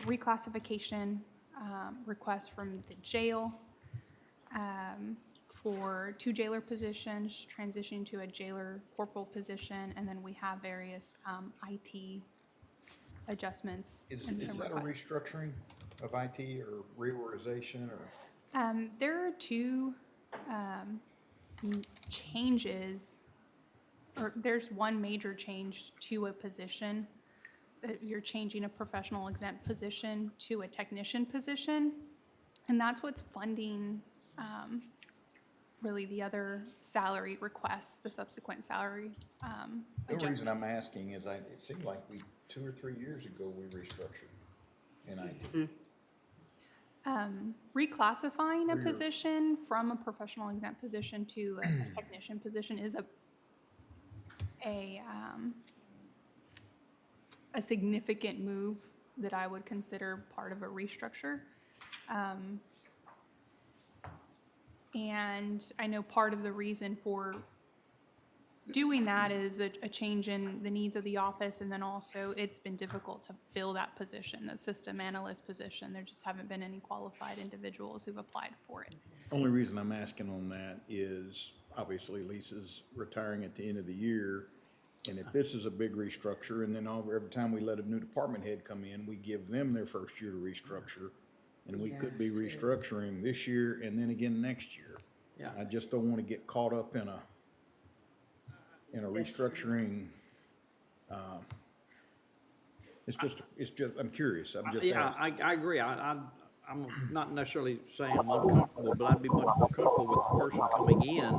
reclassification request from the jail for 2 jailer positions, transitioning to a jailer corporal position, and then we have various IT adjustments. Is and that a requests. restructuring of IT or reorganization or? There are two changes, or there's one major change to a position. You're changing a professional exempt position to a technician position, and that's what's funding really the other salary requests, the subsequent salary The reason adjustments. I'm asking is it seemed like 2 or 3 years ago, we restructured in IT. Reclassifying a position from a professional exempt position to a technician position is a significant move that I would consider part of a restructure. And I know part of the reason for doing that is a change in the needs of the office, and then also it's been difficult to fill that position, the system analyst position. There just haven't been any qualified individuals who've applied for it. Only reason I'm asking on that is obviously Lisa's retiring at the end of the year. And if this is a big restructure, and then every time we let a new department head come in, we give them their first year to restructure. And we could be restructuring this year and then again next year. Yeah. I just don't want to get caught up in a restructuring. It's just, I'm curious. I'm just Yeah, asking. I agree. I'm not necessarily saying I'm uncomfortable, but I'd be much more comfortable with the person coming in,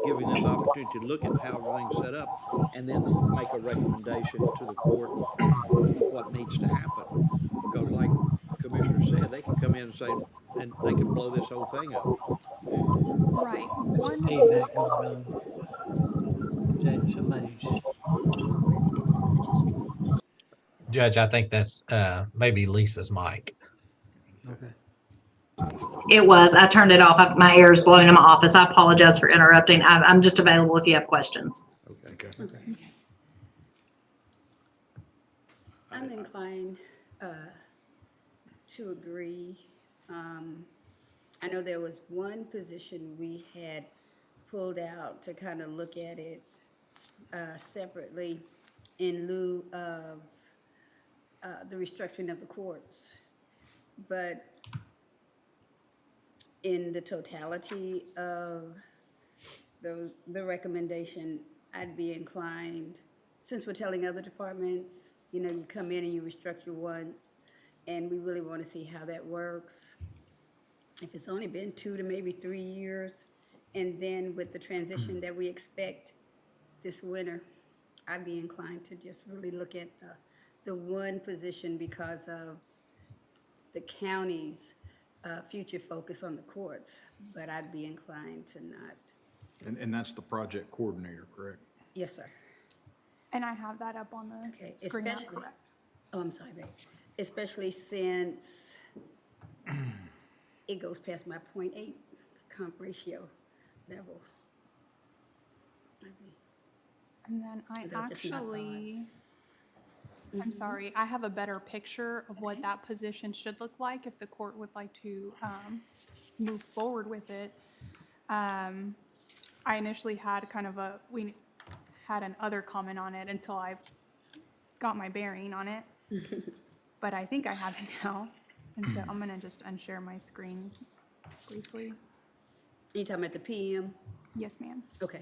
giving them the opportunity to look at how everything's set up, and then make a recommendation to the court what needs to happen. Because like the Commissioner said, they can come in and say, and they can blow this whole thing up. Right. One, Feedback going on. Is that somebody's? Judge, I think that's maybe Lisa's mic. Okay. It was. I turned it off. My air is blowing in my office. I apologize for interrupting. I'm just available if you have questions. Okay. I'm inclined to agree. I know there was one position we had pulled out to kind of look at it separately in lieu of the restructuring of the courts. But in the totality of the recommendation, I'd be inclined, since we're telling other departments, you know, you come in and you restructure once, and we really want to see how that works. If it's only been 2 to maybe 3 years, and then with the transition that we expect this winter, I'd be inclined to just really look at the one position because of the county's future focus on the courts, but I'd be inclined to not. And that's the project coordinator, correct? Yes, sir. And I have that up on the Okay, screen, now, especially- correct? Oh, I'm sorry, babe. Especially since it goes past my 0.8 comp ratio level. And then I That's just my actually, thoughts. I'm sorry, I have a better picture of what that position should look like if the court would like to move forward with it. I initially had kind of we had an other comment on it until I got my bearing on it. But I think I have it now. And so I'm gonna just unshare my screen briefly. You talking about the PM? Yes, ma'am. Okay.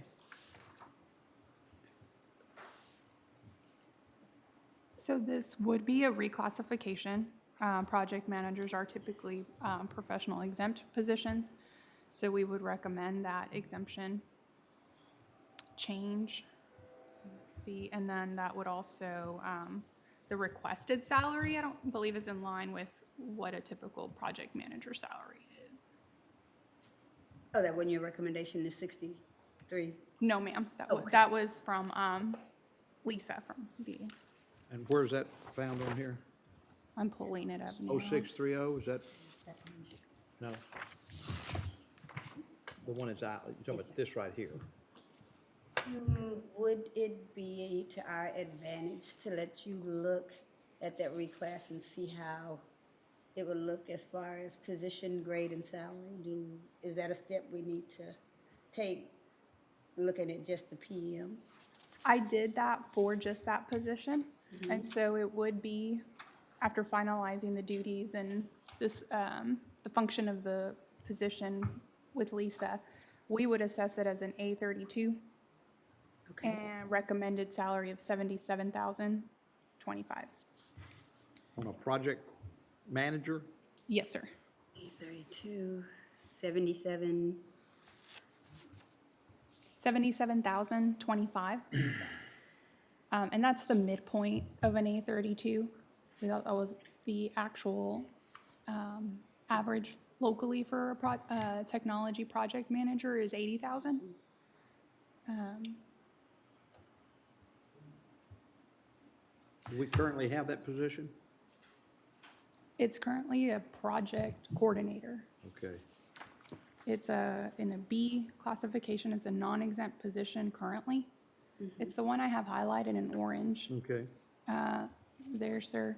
So this would be a reclassification. Project managers are typically professional exempt positions. So we would recommend that exemption change. Let's see, and then that would also, the requested salary, I don't believe is in line with what a typical project manager salary is. Oh, that wasn't your recommendation, is 63? No, ma'am, Okay. that was from Lisa from the, And where's that found on here? I'm pulling it up now. 0630, is that? No. The one that's out, you're talking about this right here. Would it be to our advantage to let you look at that reclass and see how it would look as far as position, grade, and salary? Is that a step we need to take, looking at just the PM? I did that for just that position. And so it would be, after finalizing the duties and this, the function of the position with Lisa, we would assess it as an A32 Okay. and recommended salary of $77,025. On a project manager? Yes, sir. 32, 77. $77,025. And that's the midpoint of an A32. So that was the actual average locally for a technology project manager is 80,000. Do we currently have that position? It's currently a project coordinator. Okay. It's in a B classification. It's a non-exempt position currently. It's the one I have highlighted in orange Okay. there, sir.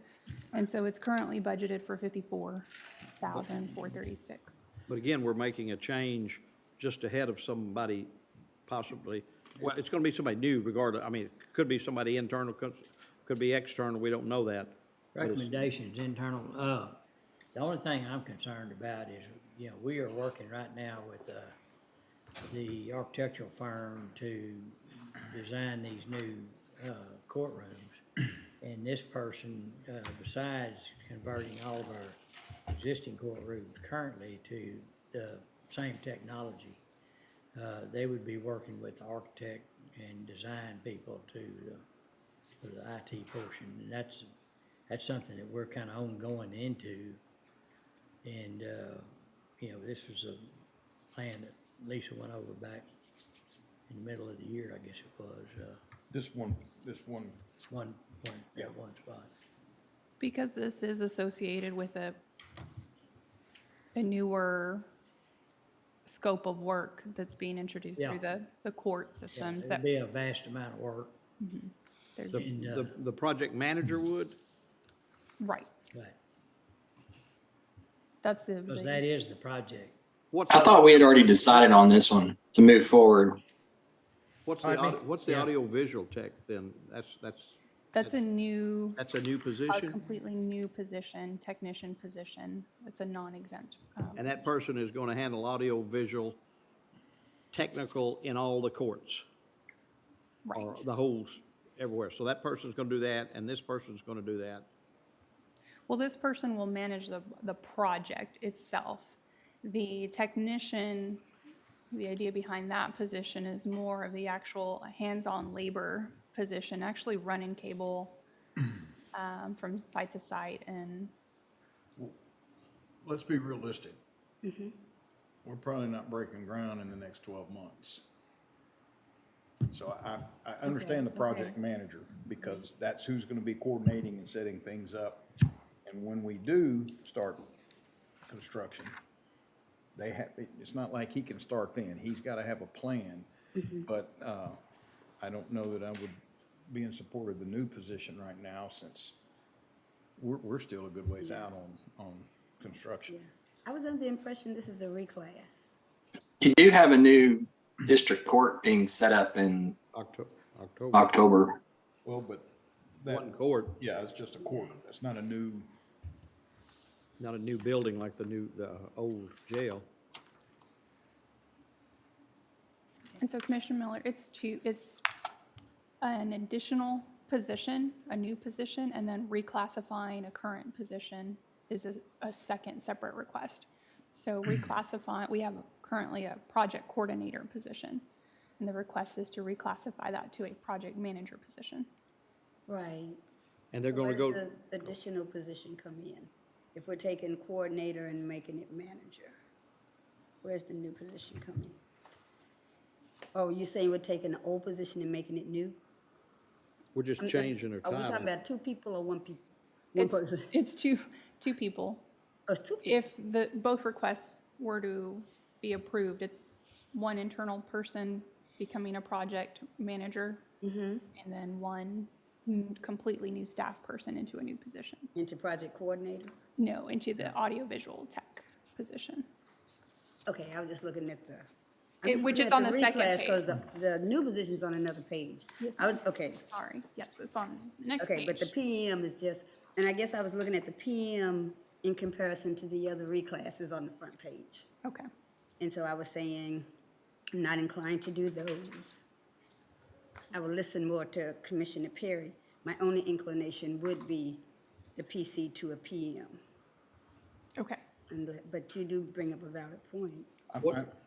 And so it's currently budgeted for $54,436. But again, we're making a change just ahead of somebody possibly, well, it's gonna be somebody new regardless. I mean, it could be somebody internal, could be external, we don't know that. But it's- Recommendations, internal, the only thing I'm concerned about is, you know, we are working right now with, the architectural firm to design these new, courtrooms. And this person, besides converting all of our existing courtrooms currently to the same technology, they would be working with the architect and design people for the IT portion. And that's something that we're kind of ongoing into. And, you know, this was a plan that Lisa went over back in the middle of the year, I guess it was, This one, one spot. Because this is associated with a newer scope of work that's being introduced Yeah. through the court Yeah, systems it'd that be a vast amount of work, there's, The project manager would? right, but, that's the. because that is the project. What's I thought we had already decided on this one to move forward. What's the, Pardon me? what's the Yeah. audio visual tech then? That's a new, That's a new a position? completely new position, technician position. It's a non-exempt. And that person is gonna handle audio visual, technical in all the courts? Or Right. the whole, everywhere? So that person's gonna do that, and this person's gonna do that? Well, this person will manage the project itself. The technician, the idea behind that position is more of the actual hands-on labor position, actually running cable from site to site and, let's be realistic. We're probably not breaking ground in the next 12 months. So I understand the project manager, because that's who's gonna be coordinating and setting things up. And when we do start construction, they have, it's not like he can start then, he's gotta have a plan. But, I don't know that I would be in support of the new position right now, since we're still a good ways out on construction. I was under the impression this is a reclass. You do have a new district court being set up in October. Well, but One court, yeah, it's just a court, it's not a new. not a new building like the old jail. And so Commissioner Miller, it's an additional position, a new position, and then reclassifying a current position is a second separate request. So reclassify, we have currently a project coordinator position, and the request is to reclassify that to a project manager position. Right. And they're So gonna go, where's the additional position come in? If we're taking coordinator and making it manager, where's the new position coming? Oh, you're saying we're taking the old position and making it new? we're just changing their Are we talking title. about two people or one people? One person? It's two people. Oh, it's two people. If both requests were to be approved, it's one internal person becoming a project manager, and then one completely new staff person into a new position. Into project coordinator? No, into the audiovisual tech position. Okay, I was just looking at the. Which is on the second Because page. the new position's on another page. Yes, I was, ma'am. okay. Sorry, yes, it's on the next Okay, but the page. PM is just, and I guess I was looking at the PM in comparison to the other reclasses on the front page. Okay, And so I was saying, I'm not inclined to do those. I will listen more to Commissioner Perry. My only inclination would be the PC to a PM. okay. But you do bring up a valid point.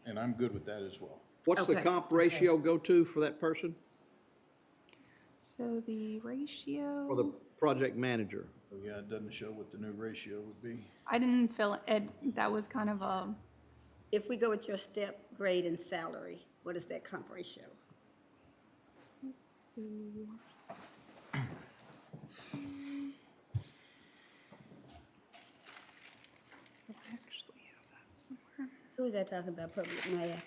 And I'm good with that as well. What's the Okay, comp ratio go to for that person, So the ratio. for the project manager? So yeah, it doesn't show what the new ratio would be. I didn't feel it, that was kind of a, If we go with your step, grade, and salary, what is that comp ratio? I actually have that somewhere. Who is that talking about public math?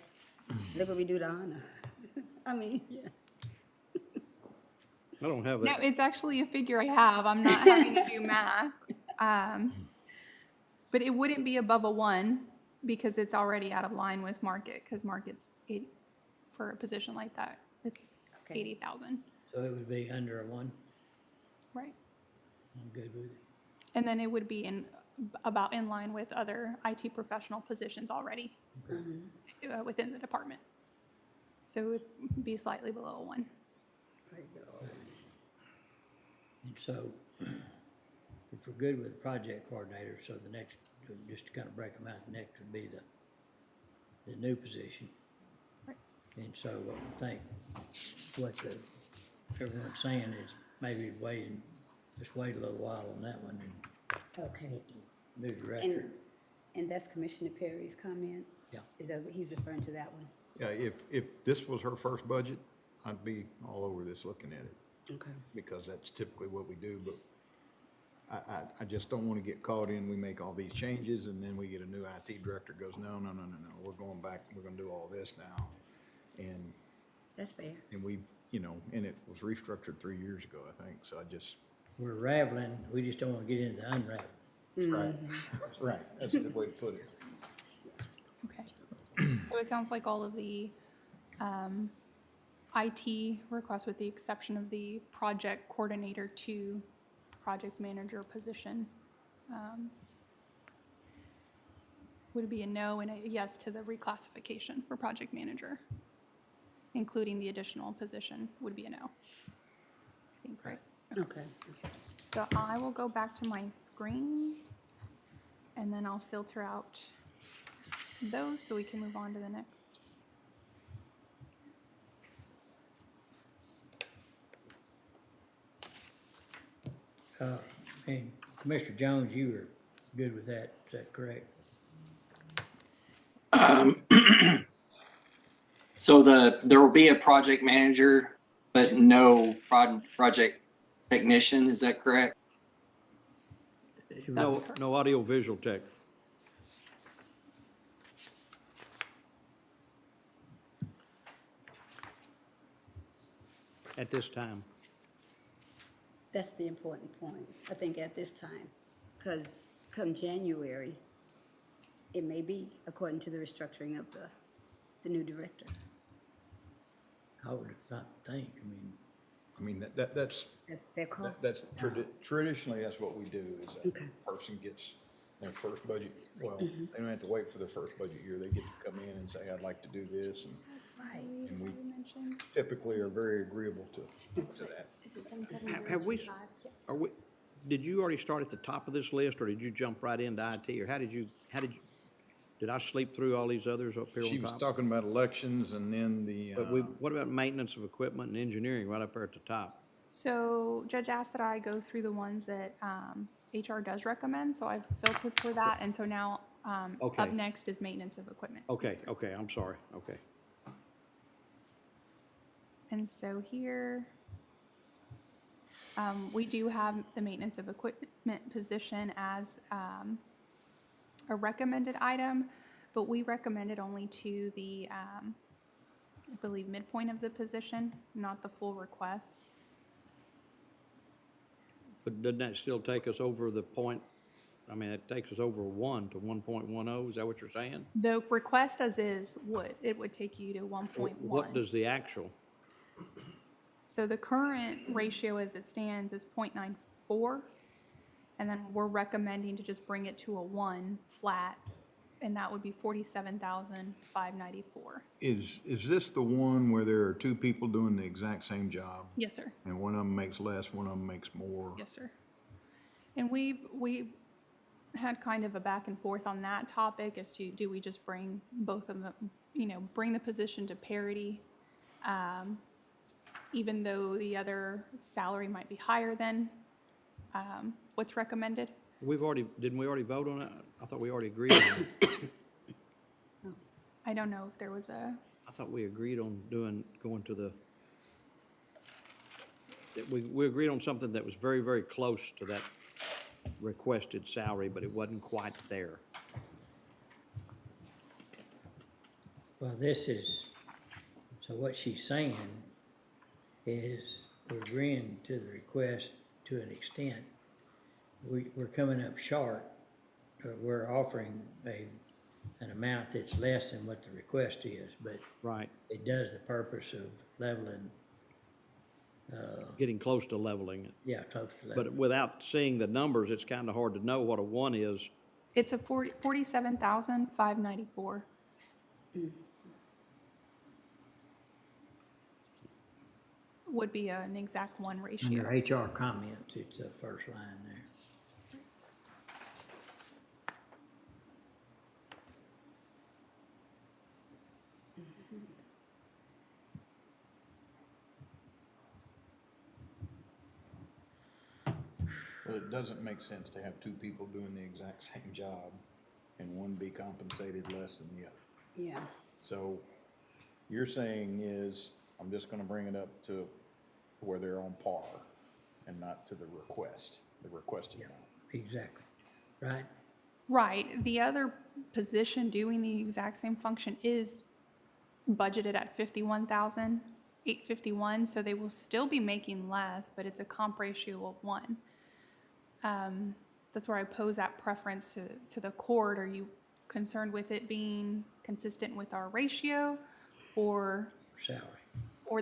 Look what we do to honor. I mean, yeah. I don't have No, that. it's actually a figure I have. I'm not having to do math. But it wouldn't be above a 1 because it's already out of line with market, because market's 80, for a position like that, it's Okay. 80,000, So it would be under a 1. right? I'm good with it. And then it would be about in line with other IT professional positions already within the department. So it would be slightly below a 1. And so, if we're good with project coordinator, so the next, just to kind of break them out, the next would be the new position. Right. And so I think what everyone's saying is maybe just wait a little while on that one and Okay. let the new director. And that's Commissioner Perry's comment? Yeah. Is that what he's referring to, that one? Yeah, if this was her first budget, I'd be all over this looking at it, Okay. because that's typically what we do, but I just don't want to get caught in, we make all these changes, and then we get a new IT director goes, no, we're going back, we're gonna do all this now. And That's fair. we've, and it was restructured 3 years ago, I think, so I just, We're raveling, we just don't want to get into the unraveling. that's right, that's right, that's a good way to put it. Okay. So it sounds like all of the IT requests, with the exception of the project coordinator to project manager position, would be a no and a yes to the reclassification for project manager, including the additional position would be a no. I think, right? Okay. So I will go back to my screen and then I'll filter out those so we can move on to the next. And Commissioner Jones, you were good with that, is that correct? So there will be a project manager, but no project technician, is that correct? No audio visual tech. At this time. That's the important point, I think, at this time. Because come January, it may be according to the restructuring of the new director. I would not think, I mean, that's, That's their call. traditionally, that's what we do, is that Okay. person gets their first budget, well, Mm-hmm. they don't have to wait for their first budget year, they get to come in and say, I'd like to do this, and we typically are very agreeable to that. Is it 77025? Have we, Yes. are we, did you already start at the top of this list, or did you jump right into IT, or did I sleep through all these others up here on top? She was talking about elections and then the, But what about maintenance of equipment and engineering right up there at the top? So Judge asked that I go through the ones that HR does recommend, so I've filtered for that, and so now Okay. up next is maintenance of equipment. Okay, I'm sorry, okay. And so here, we do have the maintenance of equipment position as a recommended item, but we recommended only to the, I believe, midpoint of the position, not the full request. But doesn't that still take us over the point, I mean, it takes us over 1 to 1.10, is that what you're saying? The request as is it would take you to 1.1. What does the actual? So the current ratio as it stands is 0.94, and then we're recommending to just bring it to a 1 flat, and that would be 47,594. is this the one where there are two people doing the exact same job? Yes, sir. And one of them makes less, one of them makes more? Yes, sir. And we had kind of a back and forth on that topic as to, do we just bring both of them, bring the position to parity, even though the other salary might be higher than what's recommended? Didn't we already vote on it? I thought we already agreed on it. I don't know if there was a, I thought we agreed on going to the, we agreed on something that was very, very close to that requested salary, but it wasn't quite there. well, so what she's saying is we're agreeing to the request to an extent. We're coming up short, we're offering an amount that's less than what the request is, but Right. it does the purpose of leveling, Getting close to leveling it. yeah, close to But leveling. without seeing the numbers, it's kind of hard to know what a 1 is. it's a 47,594. Would be an exact 1 ratio. Under HR comments, it's the first line there. Well, it doesn't make sense to have two people doing the exact same job and one be compensated less than the other. Yeah. So you're saying is, I'm just gonna bring it up to where they're on par and not to the requested amount. Exactly, right? Right. The other position doing the exact same function is budgeted at 51,851, so they will still be making less, but it's a comp ratio of 1. That's where I pose that preference to the court. Are you concerned with it being consistent with our ratio, or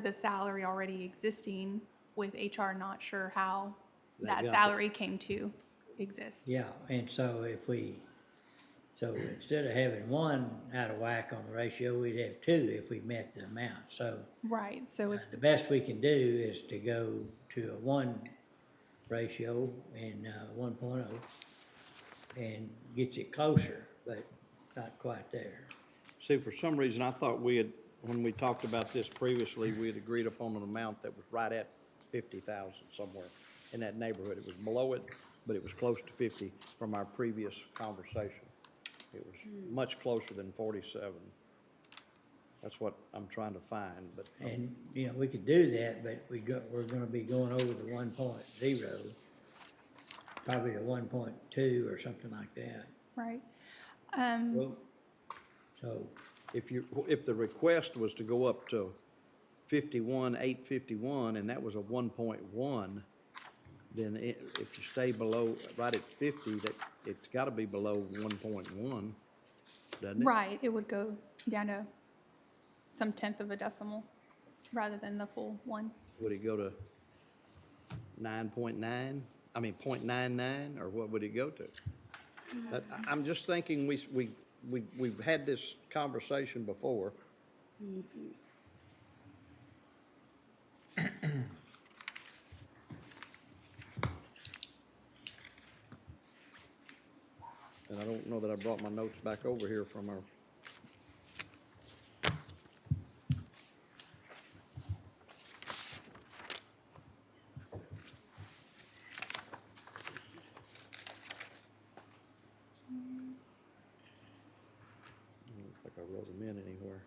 the salary already existing with HR not sure how that salary came to exist? Yeah, and so so instead of having 1 out of whack on the ratio, we'd have 2 if we met the amount. So Right. So if the best we can do is to go to a 1 ratio and 1.0 and gets it closer, but not quite there. See, for some reason, I thought when we talked about this previously, we had agreed upon an amount that was right at 50,000 somewhere in that neighborhood. It was below it, but it was close to 50 from our previous conversation. It was much closer than 47. That's what I'm trying to find, but. And, you know, we could do that, but we're gonna be going over the 1.0, probably to 1.2 or something like that. Right. Well, So, if the request was to go up to 51,851, and that was a 1.1, then if you stay below, right at 50, that, it's gotta be below 1.1, doesn't it? Right, it would go down to some tenth of a decimal rather than the full one. Would it go to 9.9? I mean, 0.99, or what would it go to? I'm just thinking we've had this conversation before. And I don't know that I brought my notes back over here from our. I don't think I wrote them in anywhere.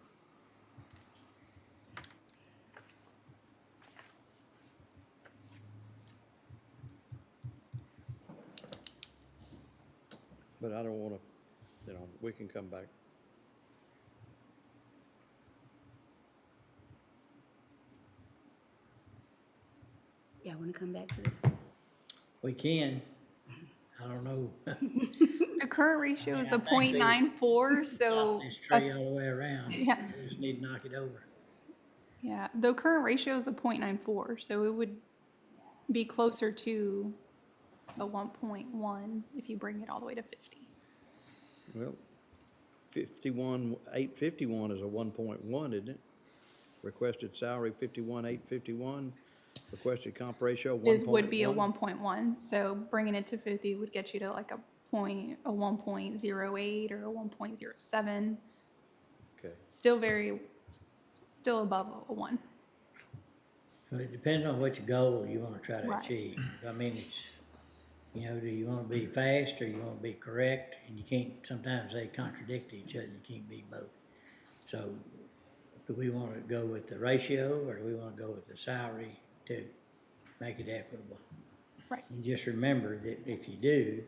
But I don't wanna, we can come back. Yeah, I want to come back to this one. we can, I don't know. The current ratio is I a think they- 0.94, so. This tree all the way around. Yeah. We just need to knock it over. Yeah, the current ratio is a 0.94, so it would be closer to a 1.1 if you bring it all the way to 50. Well, 851 is a 1.1, isn't it? Requested salary 51,851, requested comp ratio 1.1. Would be a 1.1, so bringing it to 50 would get you to like a 1.08 or a 1.07. Okay. Still above a 1. So it depends on which goal you wanna try to Right. achieve. I mean, it's, you know, do you wanna be fast or you wanna be correct? And you can't, sometimes they contradict each other, you can't be both. So, do we wanna go with the ratio or do we wanna go with the salary to make it equitable? Right. And just remember that if you do,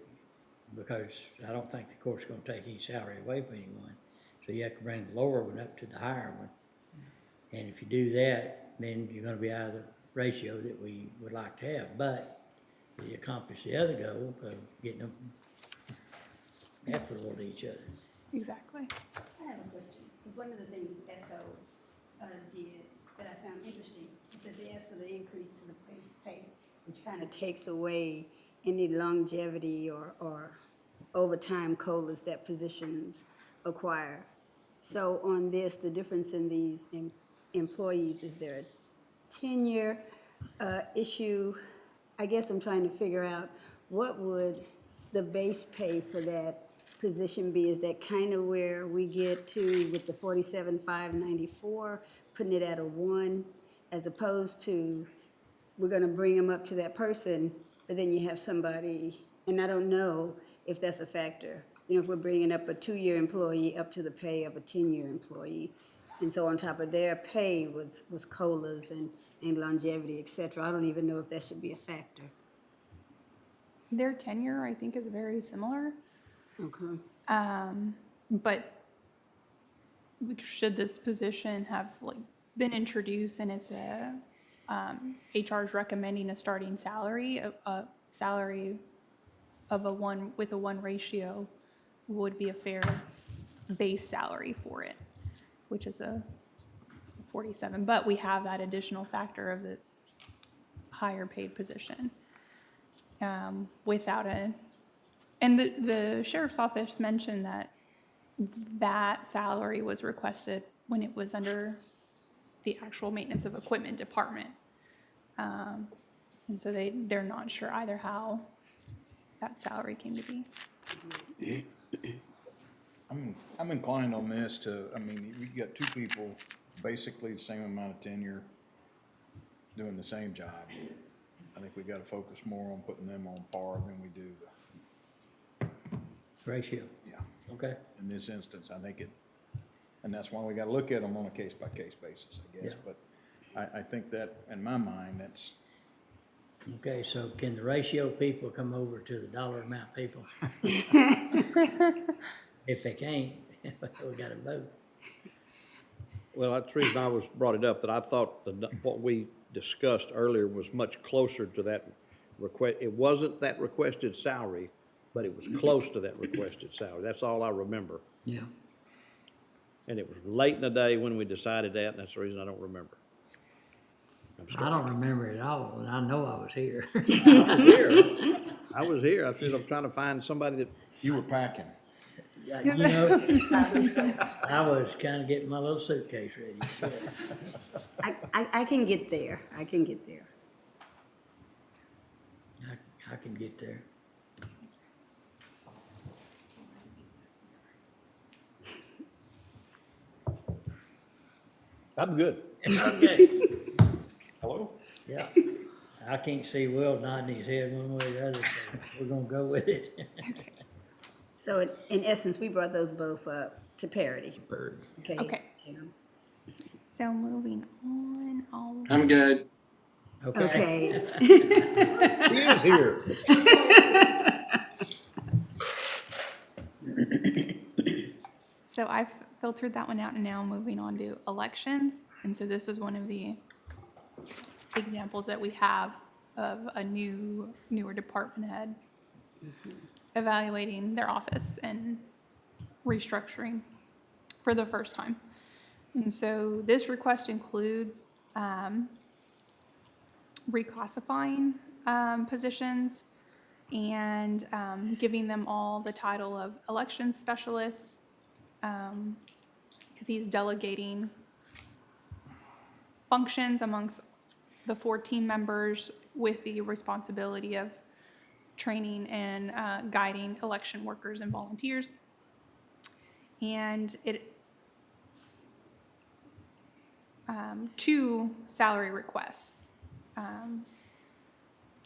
because I don't think the court's gonna take any salary away from anyone, so you have to bring the lower one up to the higher one. And if you do that, then you're gonna be out of the ratio that we would like to have, but you accomplish the other goal of getting them equitable to each other. Exactly. I have a question. One of the things SO did that I found interesting is that they asked for the increase to the base pay, which kind of takes away any longevity or overtime COLAs that positions acquire. So on this, the difference in these employees, is there a tenure issue? I guess I'm trying to figure out what would the base pay for that position be? Is that kind of where we get to with the 47,594, putting it at a 1, as opposed to we're going to bring them up to that person, but then you have somebody, and I don't know if that's a factor. You know, if we're bringing up a 2-year employee up to the pay of a 10-year employee, and so on top of their pay was COLAs and longevity, et cetera. I don't even know if that should be a factor. Their tenure, I think, is very similar. Okay. But should this position have like been introduced and it's a HR is recommending a starting salary, a salary of a 1 with a 1 ratio would be a fair base salary for it, which is a 47. But we have that additional factor of the higher paid position without a. And the sheriff's office mentioned that that salary was requested when it was under the actual maintenance of equipment department. And so they're not sure either how that salary came to be. I'm inclined on this to, I mean, you got 2 people, basically the same amount of tenure, doing the same job. I think we gotta focus more on putting them on par than we do Ratio, yeah. okay? In this instance, I think And that's why we gotta look at them on a case-by-case basis, I guess. But I think that, in my mind, that's, Okay, so can the ratio people come over to the dollar amount people? If they can't, we gotta vote. Well, that's the reason I was brought it up, that I thought what we discussed earlier was much closer to that request. It wasn't that requested salary, but it was close to that requested salary. That's all I remember. Yeah. And it was late in the day when we decided that, and that's the reason I don't remember. I don't remember it all, but I know I was here. I was here. I said, I'm trying to find somebody that. you were packing. You know, I was kind of getting my little suitcase ready. I can get there. I can get there. I can get there. I'm good. Okay. Hello? Yeah. I can't see Will nodding his head one way or the other, so we're gonna go with it. So in essence, we brought those both up to parity. Parity. Okay. Okay. Yeah. So moving on, I'm good. Okay. He is here. So I've filtered that one out, and now moving on to elections. And so this is one of the examples that we have of a newer department head evaluating their office and restructuring for the first time. And so this request includes reclassifying positions and giving them all the title of election specialists, because he's delegating functions amongst the 4 team members with the responsibility of training and guiding election workers and volunteers. And it's 2 salary requests.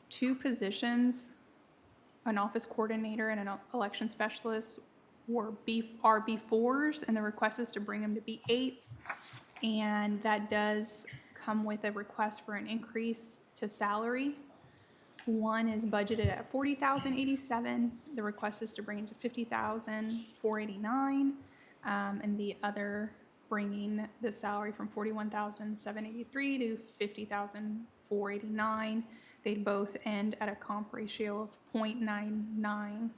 2 positions, an office coordinator and an election specialist, are B4s, and the request is to bring them to B8s. And that does come with a request for an increase to salary. One is budgeted at $40,087. The request is to bring it to $50,489, and the other bringing the salary from $41,783 to $50,489. They both end at a comp ratio of 0.99.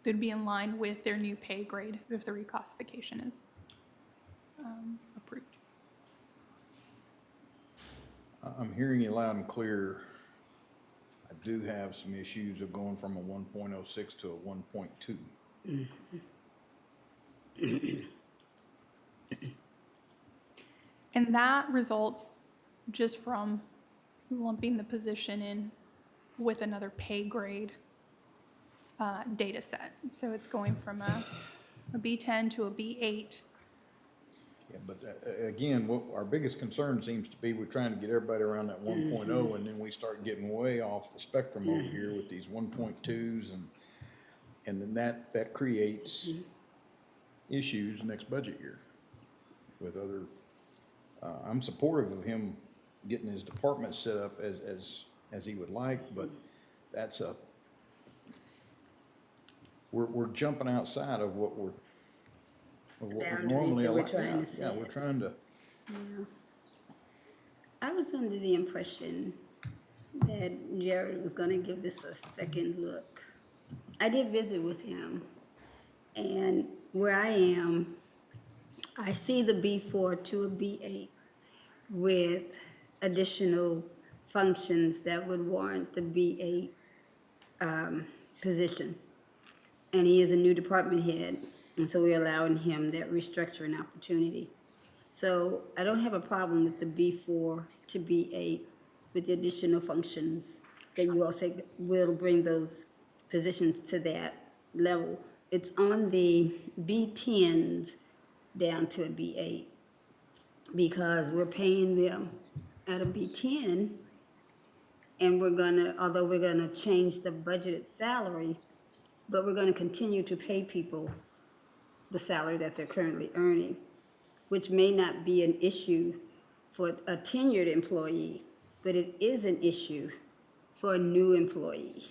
They'd be in line with their new pay grade if the reclassification is approved. I'm hearing you loud and clear. I do have some issues of going from a 1.06 to a 1.2. And that results just from lumping the position in with another pay grade data set. So it's going from a B10 to a B8. Yeah, but again, what our biggest concern seems to be we're trying to get everybody around that 1.0, and then we start getting way off the spectrum over here with these 1.2s, and then that creates issues next budget year with other. I'm supportive of him getting his department set up as he would like, but that's we're jumping outside of what we're normally boundaries that we're trying to set. Yeah, we're trying to. Yeah. I was under the impression that Jared was gonna give this a second look. I did visit with him, and where I am, I see the B4 to a B8 with additional functions that would warrant the B8 position. And he is a new department head, and so we're allowing him that restructuring opportunity. So I don't have a problem with the B4 to B8 with the additional functions that you all say will bring those positions to that level. It's on the B10s down to a B8 because we're paying them at a B10, and although we're gonna change the budgeted salary, but we're gonna continue to pay people the salary that they're currently earning, which may not be an issue for a tenured employee, but it is an issue for a new employee,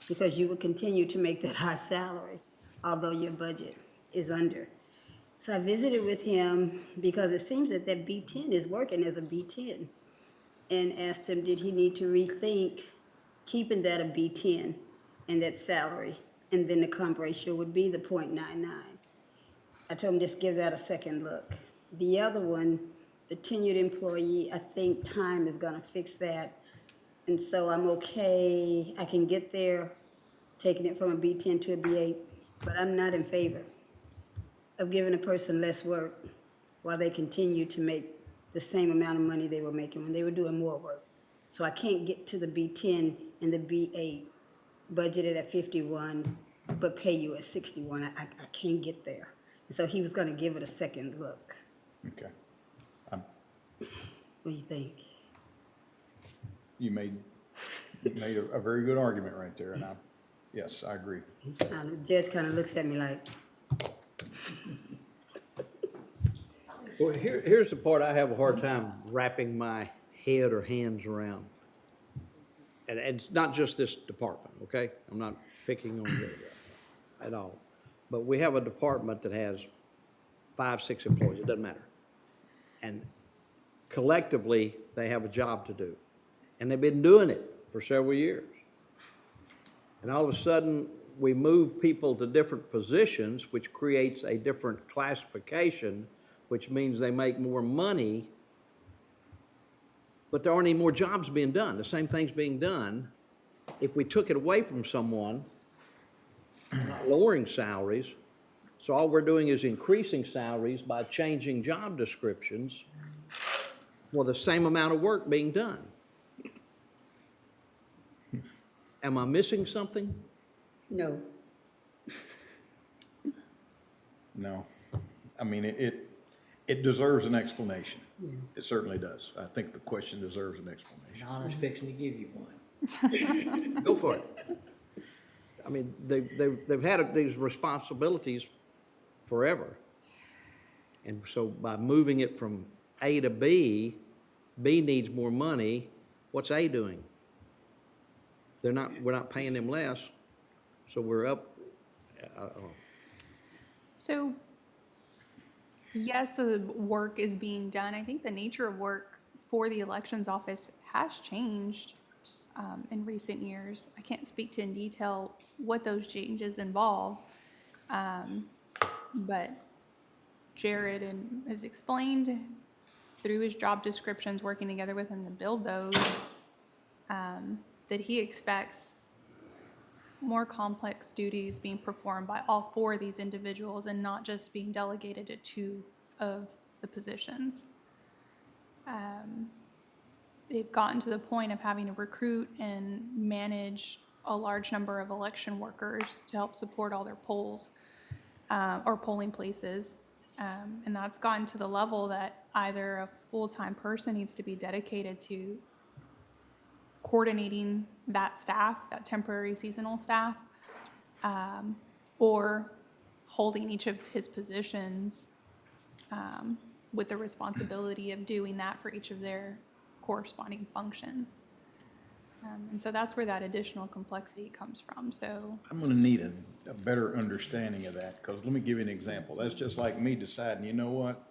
because you will continue to make that high salary, although your budget is under. So I visited with him because it seems that that B10 is working as a B10, and asked him, did he need to rethink keeping that a B10 and that salary, and then the comp ratio would be the 0.99. I told him just give that a second look. The other one, the tenured employee, I think time is gonna fix that. And so I'm okay, I can get there, taking it from a B10 to a B8, but I'm not in favor of giving a person less work while they continue to make the same amount of money they were making when they were doing more work. So I can't get to the B10 and the B8 budgeted at 51, but pay you at 61. I can't get there. And so he was gonna give it a second look. Okay. What do you think? You made a very good argument right there, and yes, I agree. The judge kind of looks at me like, Well, here's the part I have a hard time wrapping my head or hands around. And it's not just this department, okay? I'm not picking on you at all. But we have a department that has 5, 6 employees, it doesn't matter. And collectively, they have a job to do. And they've been doing it for several years. And all of a sudden, we move people to different positions, which creates a different classification, which means they make more money, but there aren't any more jobs being done. The same thing's being done. If we took it away from someone, not lowering salaries, so all we're doing is increasing salaries by changing job descriptions for the same amount of work being done. Am I missing something? no. No. I mean, it deserves an explanation. It certainly does. I think the question deserves an explanation. Donna's fixing to give you one. Go for it. I mean, they've had these responsibilities forever. And so by moving it from A to B, B needs more money. What's A doing? We're not paying them less, so we're up. So, yes, the work is being done. I think the nature of work for the elections office has changed in recent years. I can't speak to in detail what those changes involve, but Jared has explained through his job descriptions, working together with him to build those, that he expects more complex duties being performed by all 4 of these individuals and not just being delegated to 2 of the positions. They've gotten to the point of having to recruit and manage a large number of election workers to help support all their polls or polling places. And that's gotten to the level that either a full-time person needs to be dedicated to coordinating that staff, that temporary seasonal staff, or holding each of his positions with the responsibility of doing that for each of their corresponding functions. And so that's where that additional complexity comes from. So I'm gonna need a better understanding of that, because let me give you an example. That's just like me deciding, you know what?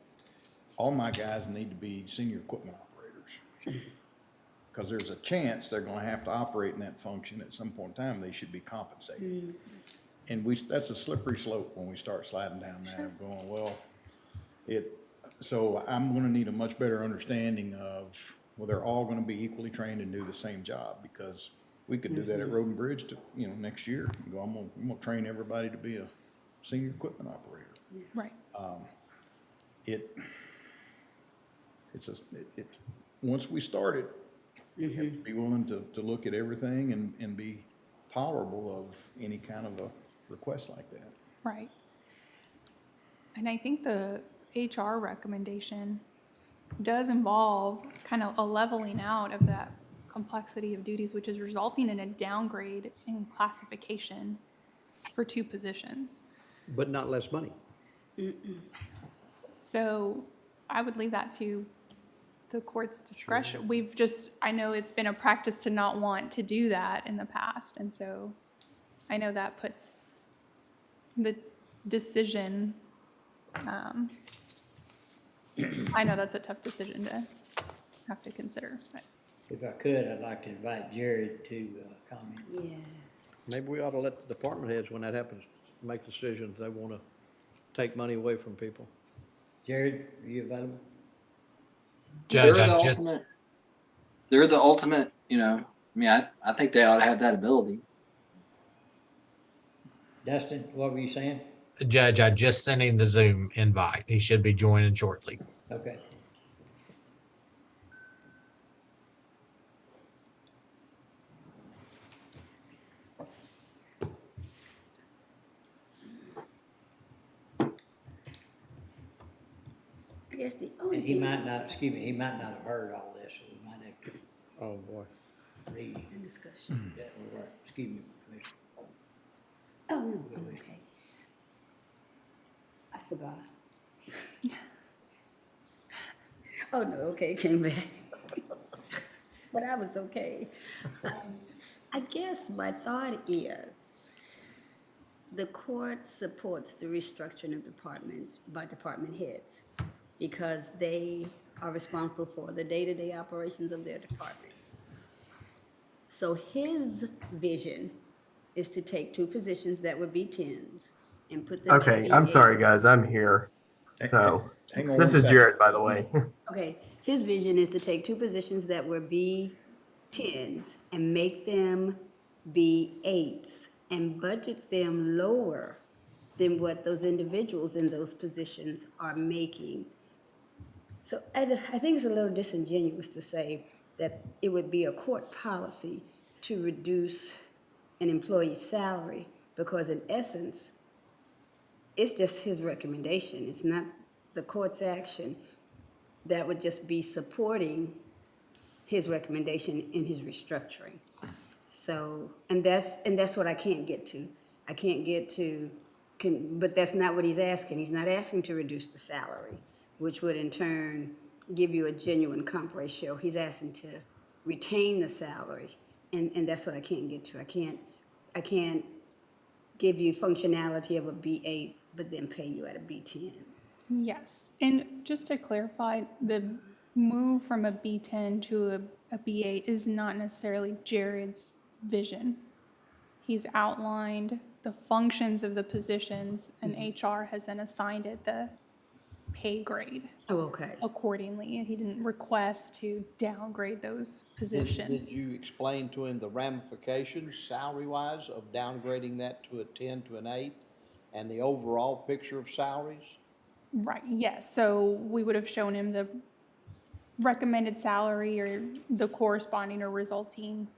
All my guys need to be senior equipment operators. Because there's a chance they're gonna have to operate in that function at some point in time, they should be compensated. And that's a slippery slope when we start sliding down that and going, well, so I'm gonna need a much better understanding of, well, they're all gonna be equally trained and do the same job, because we could do that at Road and Bridge next year. And go, I'm gonna train everybody to be a senior equipment operator. right. Once we start it, you have to be willing to look at everything and be tolerable of any kind of a request like that. Right. And I think the HR recommendation does involve kind of a leveling out of that complexity of duties, which is resulting in a downgrade in classification for 2 positions. But not less money. So I would leave that to the court's discretion. I know it's been a practice to not want to do that in the past, and so I know that puts the decision, I know that's a tough decision to have to consider, but. If I could, I'd like to invite Jared to comment. Yeah. Maybe we ought to let the department heads, when that happens, make decisions. They want to take money away from people. Jared, are you available? Judge, They're the I just, ultimate. They're the ultimate. I mean, I think they ought to have that ability. Dustin, what were you saying? Judge, I just sent him the Zoom invite. He should be joining shortly. Okay. I guess the only And he thing. might not, excuse me, he might not have heard all this, so we might have to Oh, boy. read In discussion. that. Or, excuse me, Commissioner. Oh, no, I'm okay. I forgot. Oh, no, okay, came back. But I was okay. I guess my thought is the court supports the restructuring of departments by department heads because they are responsible for the day-to-day operations of their department. So his vision is to take 2 positions that would be 10s and put them. Okay, I'm sorry, guys, I'm here. So, Hang on this one is second. Jared, by the way. Okay, his vision is to take 2 positions that were B10s and make them B8s and budget them lower than what those individuals in those positions are making. So I think it's a little disingenuous to say that it would be a court policy to reduce an employee's salary because in essence, it's just his recommendation. It's not the court's action. That would just be supporting his recommendation in his restructuring. So, and that's what I can't get to. I can't get to, but that's not what he's asking. He's not asking to reduce the salary, which would in turn give you a genuine comp ratio. He's asking to retain the salary, and that's what I can't get to. I can't give you functionality of a B8, but then pay you at a B10. Yes, and just to clarify, the move from a B10 to a B8 is not necessarily Jared's vision. He's outlined the functions of the positions, and HR has then assigned it the pay grade Oh, okay. accordingly. He didn't request to downgrade those positions. Did you explain to him the ramifications, salary-wise, of downgrading that to a 10 to an 8, and the overall picture of salaries? Right, yes, so we would have shown him the recommended salary or the corresponding or resulting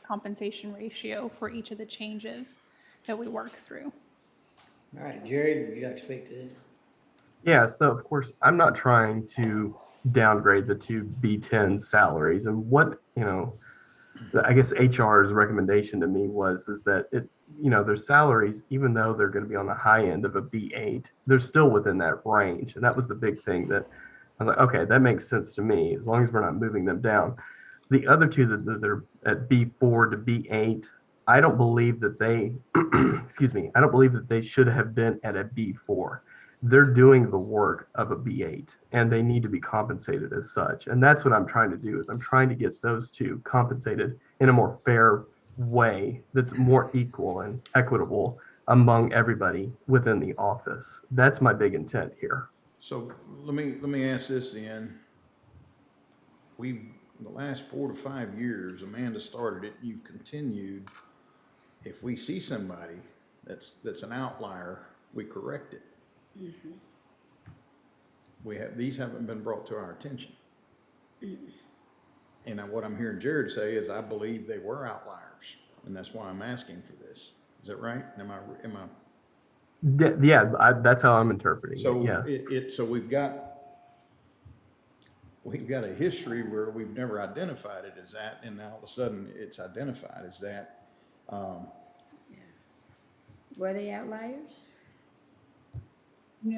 compensation ratio for each of the changes that we work through. All right, Jared, would you like to speak to this? Yeah, so of course, I'm not trying to downgrade the 2 B10 salaries. And what, I guess HR's recommendation to me is that their salaries, even though they're going to be on the high end of a B8, they're still within that range. And that was the big thing that I was like, okay, that makes sense to me, as long as we're not moving them down. The other 2 that are at B4 to B8, I don't believe that they, I don't believe that they should have been at a B4. They're doing the work of a B8 and they need to be compensated as such. And that's what I'm trying to do, is I'm trying to get those 2 compensated in a more fair way that's more equal and equitable among everybody within the office. That's my big intent here. So let me ask this then. In the last 4 to 5 years, Amanda started it, you've continued. If we see somebody that's an outlier, we correct it. Mm-hmm. These haven't been brought to our attention. And what I'm hearing Jared say is, I believe they were outliers, and that's why I'm asking for this. Is that right? Am I? Yeah, that's how I'm interpreting So it, yes. So we've got a history where we've never identified it as that, and now all of a sudden it's identified as that. Were they outliers?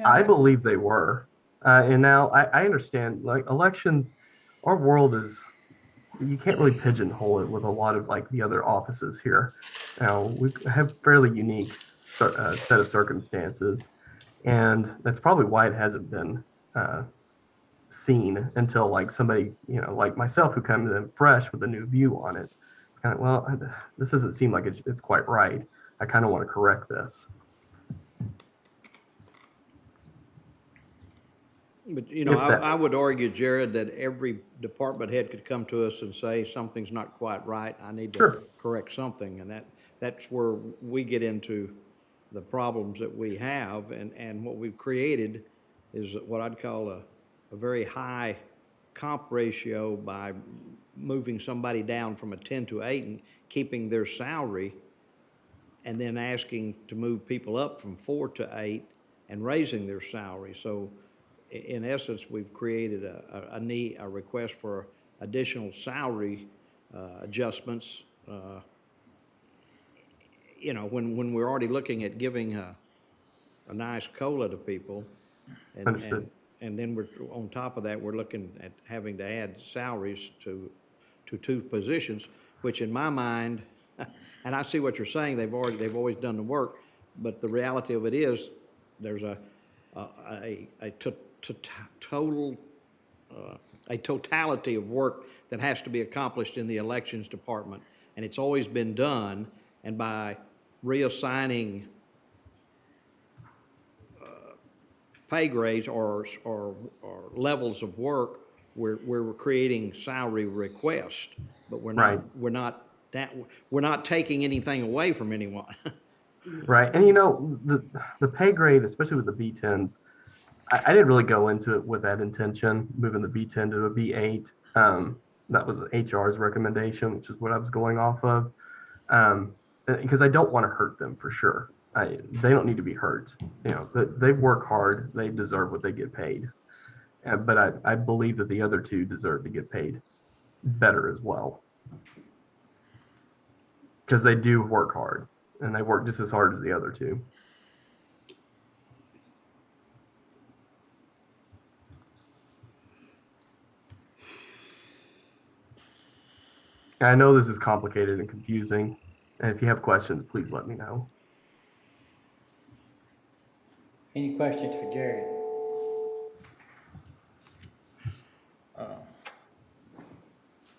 I believe they were. And now I understand, like, elections, our world is, you can't really pigeonhole it with a lot of like the other offices here. Now, we have fairly unique set of circumstances, and that's probably why it hasn't been seen until like somebody, you know, like myself who comes in fresh with a new view on it. It's kind of, well, this doesn't seem like it's quite right. I kind of want to correct this. But, you know, If that I would argue, Jared, that every department head could come to us and say, something's not quite right, I need to correct something, and that's where we get into the problems that we have, and what we've created is what I'd call a very high comp ratio by moving somebody down from a 10 to 8 and keeping their salary, and then asking to move people up from 4 to 8 and raising their salary. So in essence, we've created a request for additional salary adjustments, you know, when we're already looking at giving a nice COLA to people. Understood. And then we're, on top of that, we're looking at having to add salaries to 2 positions, which in my mind, and I see what you're saying, they've always done the work, but the reality of it is there's a totality of work that has to be accomplished in the elections department, and it's always been done. And by reassigning pay grades or levels of work, we're creating salary requests, but we're not taking anything away from anyone. Right. And you know, the pay grade, especially with the B10s, I didn't really go into it with that intention, moving the B10 to a B8. That was HR's recommendation, which is what I was going off of. Because I don't want to hurt them for sure. They don't need to be hurt. You know, they work hard. They deserve what they get paid. But I believe that the other 2 deserve to get paid better as well. Because they do work hard, and they work just as hard as the other 2. I know this is complicated and confusing, and if you have questions, please let me know. Any questions for Jared?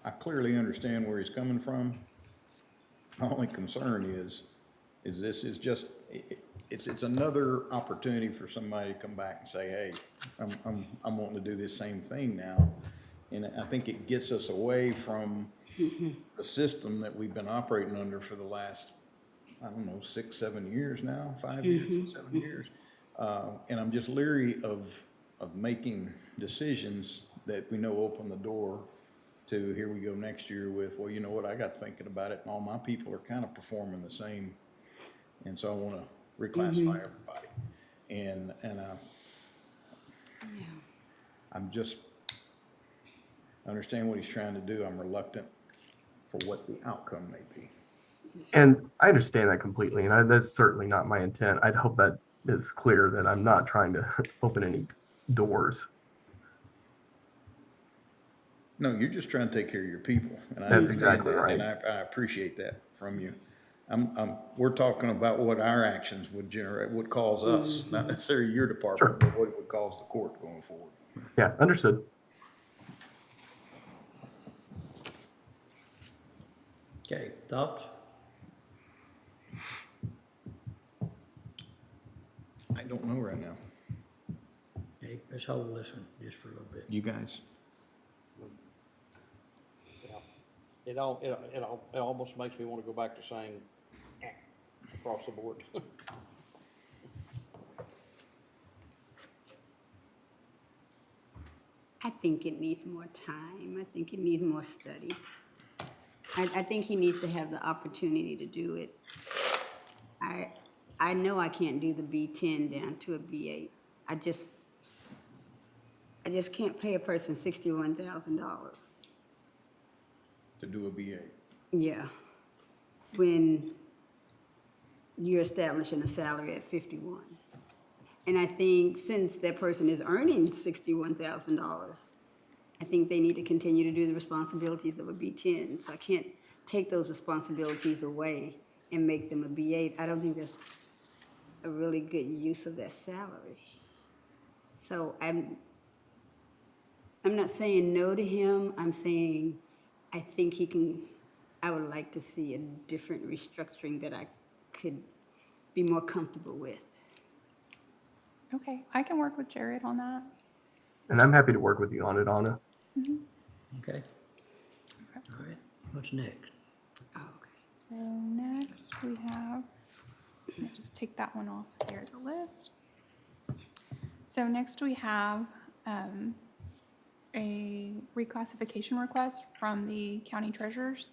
I clearly understand where he's coming from. My only concern is this is just, it's another opportunity for somebody to come back and say, hey, I'm wanting to do this same thing now. And I think it gets us away from the system that we've been operating under for the last, I don't know, 6, 7 years now, 5 years, 7 years. And I'm just leery of making decisions that we know open the door to, here we go next year with, well, you know what, I got thinking about it, and all my people are kind of performing the same, and so I want to reclassify everybody. And I'm just, I understand what he's trying to do. I'm reluctant for what the outcome may be. And I understand that completely, and that's certainly not my intent. I'd hope that is clear that I'm not trying to open any doors. No, you're just trying to take care of your people. And That's exactly right. And I appreciate that from you. We're talking about what our actions would generate, would cause us, not necessarily your department, but what it would cause the court going forward. Yeah, understood. Okay, thoughts? I don't know right now. Okay, let's hold this one just for a little bit. You guys? It almost makes me want to go back to saying across the board. I think it needs more time. I think it needs more study. I think he needs to have the opportunity to do it. I know I can't do the B10 down to a B8. I just can't pay a person $61,000. To do a B8. Yeah. When you're establishing a salary at 51. And I think since that person is earning $61,000, I think they need to continue to do the responsibilities of a B10. So I can't take those responsibilities away and make them a B8. I don't think that's a really good use of that salary. So I'm not saying no to him. I'm saying I think he can, I would like to see a different restructuring that I could be more comfortable with. Okay, I can work with Jared on that. And I'm happy to work with you on it, Anna. Okay. All right, what's next? So next we have, let me just take that one off here the list. So next we have a reclassification request from the county treasurer's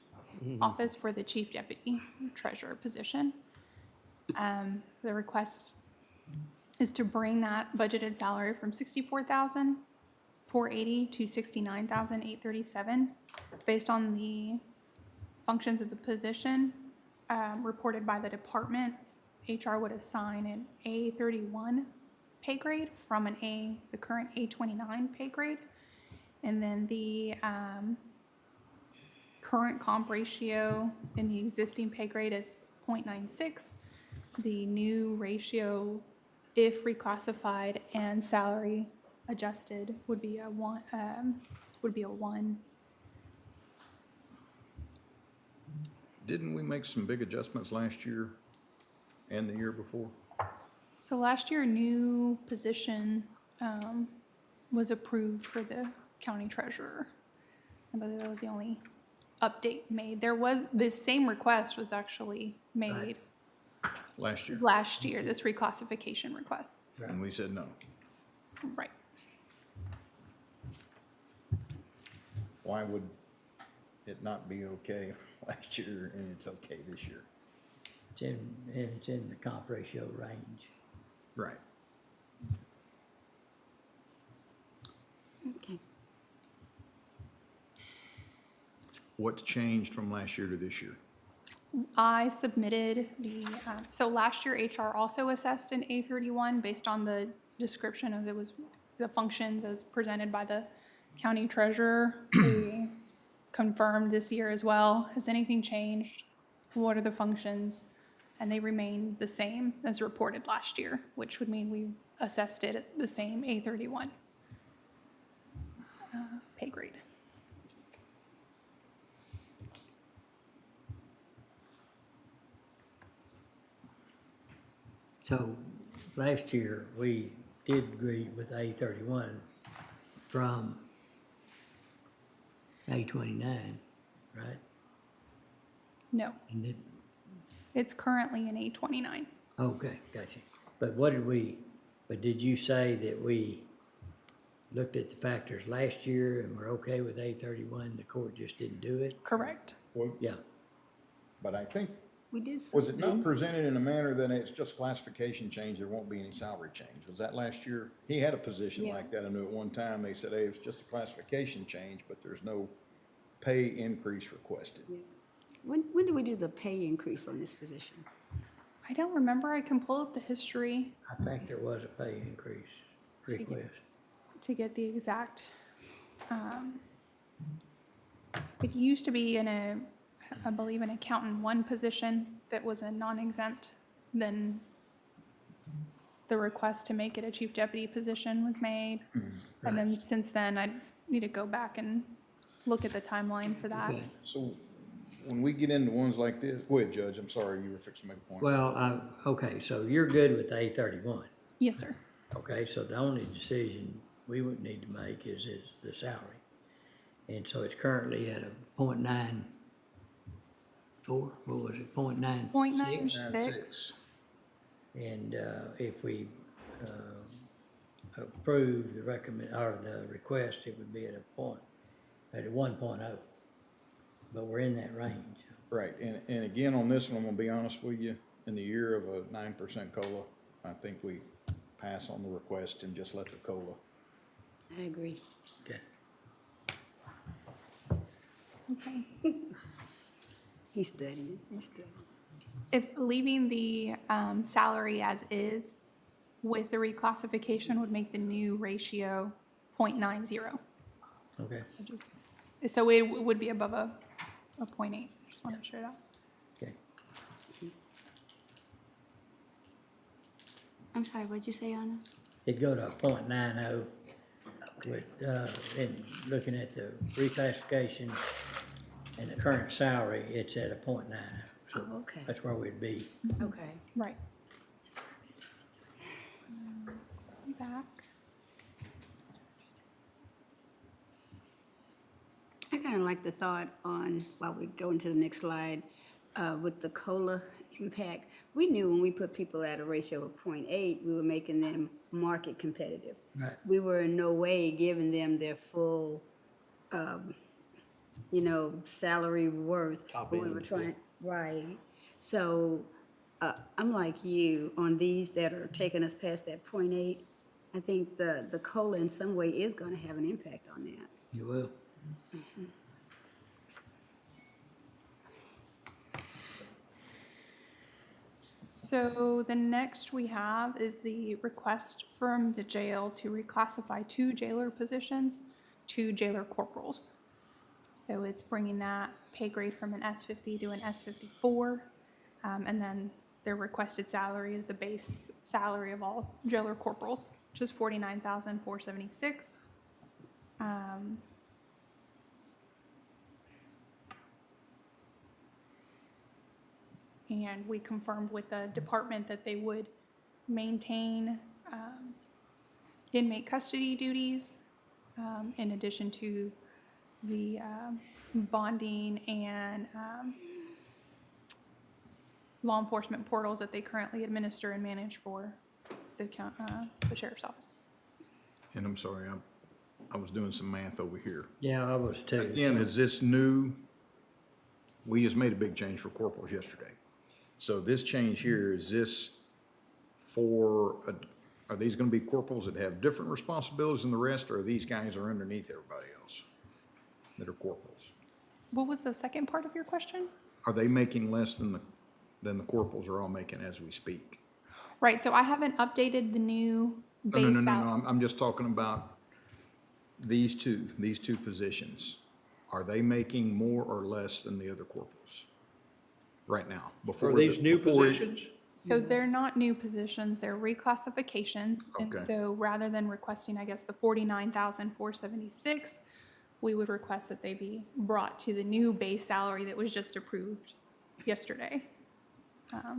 office for the chief deputy treasurer position. The request is to bring that budgeted salary from $64,480 to $69,837 based on the functions of the position reported by the department. HR would assign an A31 pay grade from the current A29 pay grade. And then the current comp ratio in the existing pay grade is 0.96. The new ratio, if reclassified and salary adjusted, would be a 1. Didn't we make some big adjustments last year and the year before? So last year, a new position was approved for the county treasurer. I believe that was the only update made. This same request was actually made Last year? last year, this reclassification request. And we said no. Right. Why would it not be okay last year and it's okay this year? It's in the comp ratio range. Right. Okay. What's changed from last year to this year? I submitted so last year HR also assessed an A31 based on the description of the functions as presented by the county treasurer. We confirmed this year as well. Has anything changed? What are the functions? And they remain the same as reported last year, which would mean we assessed it at the same A31 pay grade. So last year, we did agree with A31 from A29, right? No, And it, it's currently an A29. okay, gotcha. But did you say that we looked at the factors last year and we're okay with A31, the court just didn't do it? Correct. Well, Yeah, but I think, We did was it not something. presented in a manner that it's just classification change, there won't be any salary change? Was that last year? He had a position Yeah. like that. I knew at one time they said, hey, it's just a classification change, but there's no pay increase requested. When did we do the pay increase on this position? I don't remember. I can pull up the history I think there was a pay increase request. to get the exact. It used to be I believe, an accountant one position that was a non-exempt. Then the request to make it a chief deputy position was made. And then since then, I need to go back and look at the timeline for that. Okay. So when we get into ones like this, go ahead, Judge, I'm sorry, you were fixing to make a point. Well, okay, so you're good with A31. Yes, sir. Okay, so the only decision we would need to make is the salary. And so it's currently at a 0.94, what was it, 0.96? 0.96. And if we approve the request, it would be at a 1.0. But we're in that range. Right, and again, on this one, I'm gonna be honest with you, in the year of a 9% COLA, I think we pass on the request and just let the COLA. I agree. Okay. Okay. He's studying. If leaving the salary as is with the reclassification would make the new ratio 0.90. Okay, So it would be above a 0.8. Just want to show that. okay. I'm sorry, what'd you say, Anna? It'd go to 0.90 with, in looking at the reclassification and the current salary, it's at a 0.90. So Oh, okay. that's where we'd be. Okay. Right. Back. I kind of like the thought on, while we go into the next slide, with the COLA impact. We knew when we put people at a ratio of 0.8, we were making them market competitive. Right. We were in no way giving them their full, salary worth. Top But we end, were yeah. trying, right. So I'm like you, on these that are taking us past that 0.8, I think the COLA in some way is going to have an impact on that. You will. So the next we have is the request from the jail to reclassify 2 jailer positions to jailer corporals. So it's bringing that pay grade from an S50 to an S54. And then their requested salary is the base salary of all jailer corporals, which is $49,476. And we confirmed with the department that they would maintain inmate custody duties in addition to the bonding and law enforcement portals that they currently administer and manage for the sheriff's office. And I'm sorry, I was doing some math over here. Yeah, I was too. Again, so- is this new? We just made a big change for corporals yesterday. So this change here, is this are these gonna be corporals that have different responsibilities than the rest, or these guys are underneath everybody else that are corporals? What was the second part of your question? Are they making less than the corporals are all making as we speak? Right, so I haven't updated the new No, base no, salary. I'm just talking about these two positions. Are they making more or less than the other corporals right now? For these new positions? So they're not new positions, they're reclassifications. And Okay. so rather than requesting, I guess, the 49,476, we would request that they be brought to the new base salary that was just approved yesterday. Yeah,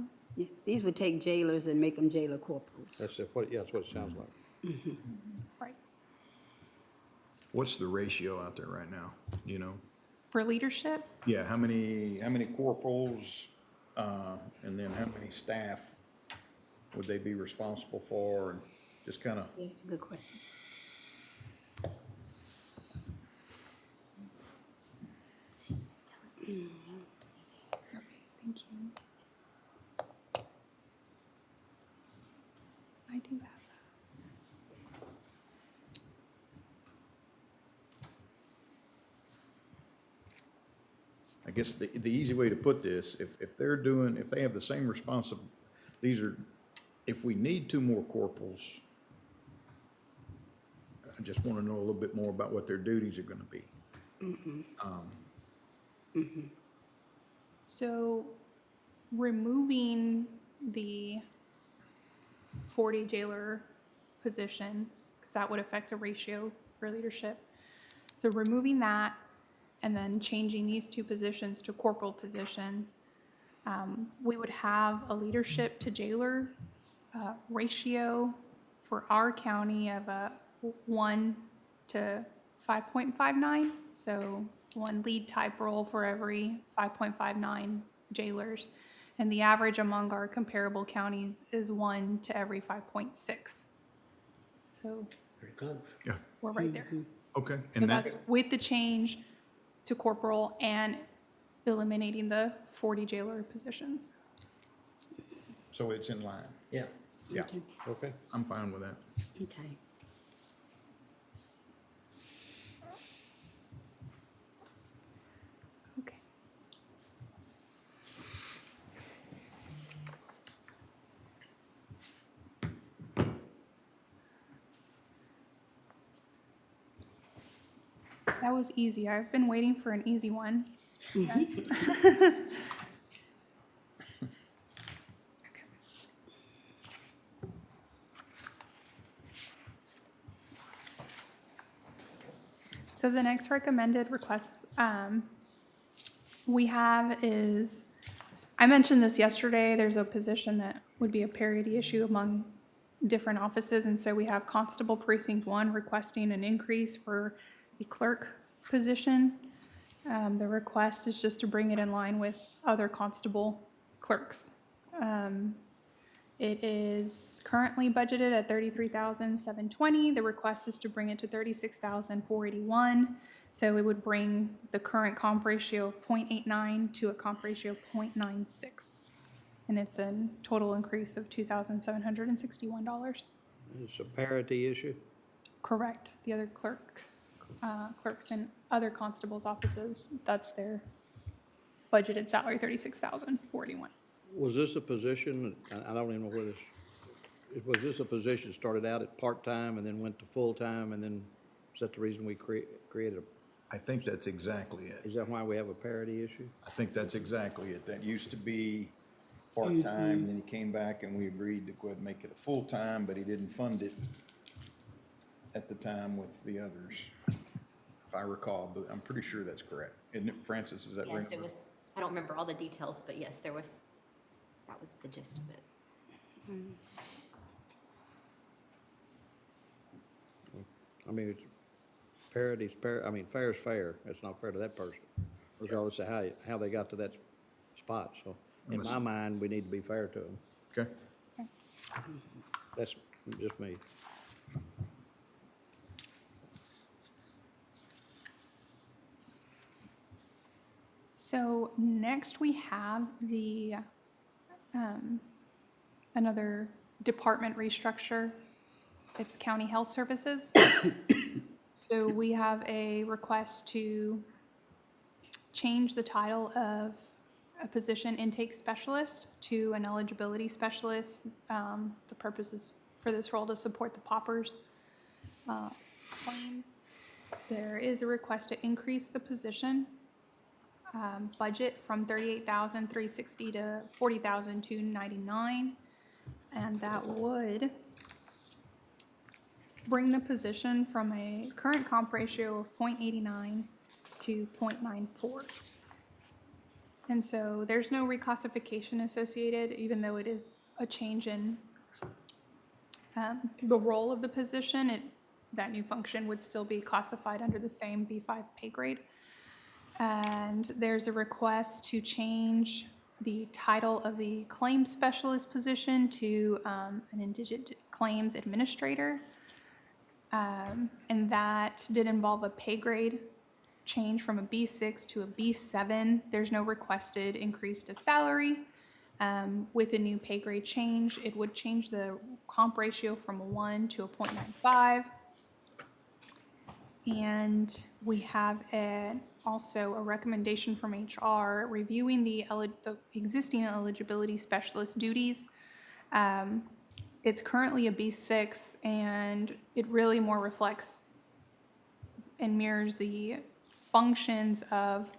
these would take jailers and make them jailer corporals. That's what it sounds like. Right. What's the ratio out there right now, you know? For leadership, Yeah, how many corporals, and then how many staff would they be responsible for, and just kind of, Yeah, it's a good question. thank you. I do have that. I guess the easy way to put this, if they have the same if we need 2 more corporals, I just want to know a little bit more about what their duties are going to be. So removing the 40 jailer positions, because that would affect the ratio for leadership. So removing that and then changing these 2 positions to corporal positions, we would have a leadership to jailer ratio for our county of a 1 to 5.59. So 1 lead type role for every 5.59 jailers. And the average among our comparable counties is 1 to every 5.6. So Pretty close. Yeah, we're right there. okay. So And that's with the change to corporal and eliminating the 40 jailer positions. so it's in line. Yeah. Yeah, Okay. I'm fine with that. Okay. Okay. That was easy. I've been waiting for an easy one. Yes. So the next recommended request we have is, I mentioned this yesterday, there's a position that would be a parity issue among different offices, and so we have Constable Precinct 1 requesting an increase for the clerk position. The request is just to bring it in line with other constable clerks. It is currently budgeted at $33,720. The request is to bring it to $36,481. So it would bring the current comp ratio of 0.89 to a comp ratio of 0.96. And it's a total increase of $2,761. It's a parity issue? Correct. The other clerks in other constables' offices, that's their budgeted salary, $36,481. Was this a position, I don't even know where this, was this a position that started out at part-time and then went to full-time, and then, is that the reason we created a? I think that's exactly it. Is that why we have a parity issue? I think that's exactly it. That used to be part-time, then he came back and we agreed to go ahead and make it a full-time, but he didn't fund it at the time with the others, if I recall, but I'm pretty sure that's correct. Isn't it, Francis, is that right? Yes, it was, I don't remember all the details, but yes, that was the gist of it. I mean, it's parity's fair's fair. It's not fair to that person, regardless of how they got to that spot. So in my mind, we need to be fair to them. Okay. That's just me. So next we have the, another department restructure. It's County Health Services. So we have a request to change the title of a position intake specialist to an eligibility specialist. The purpose is for this role to support the poppers claims. There is a request to increase the position budget from $38,360 to $40,299, and that would bring the position from a current comp ratio of 0.89 to 0.94. And so there's no reclassification associated, even though it is a change in the role of the position. That new function would still be classified under the same B5 pay grade. And there's a request to change the title of the claims specialist position to an indigent claims administrator. And that did involve a pay grade change from a B6 to a B7. There's no requested increase to salary. With a new pay grade change, it would change the comp ratio from a 1 to a 0.95. And we have also a recommendation from HR reviewing the existing eligibility specialist duties. It's currently a B6, and it really more reflects and mirrors the functions of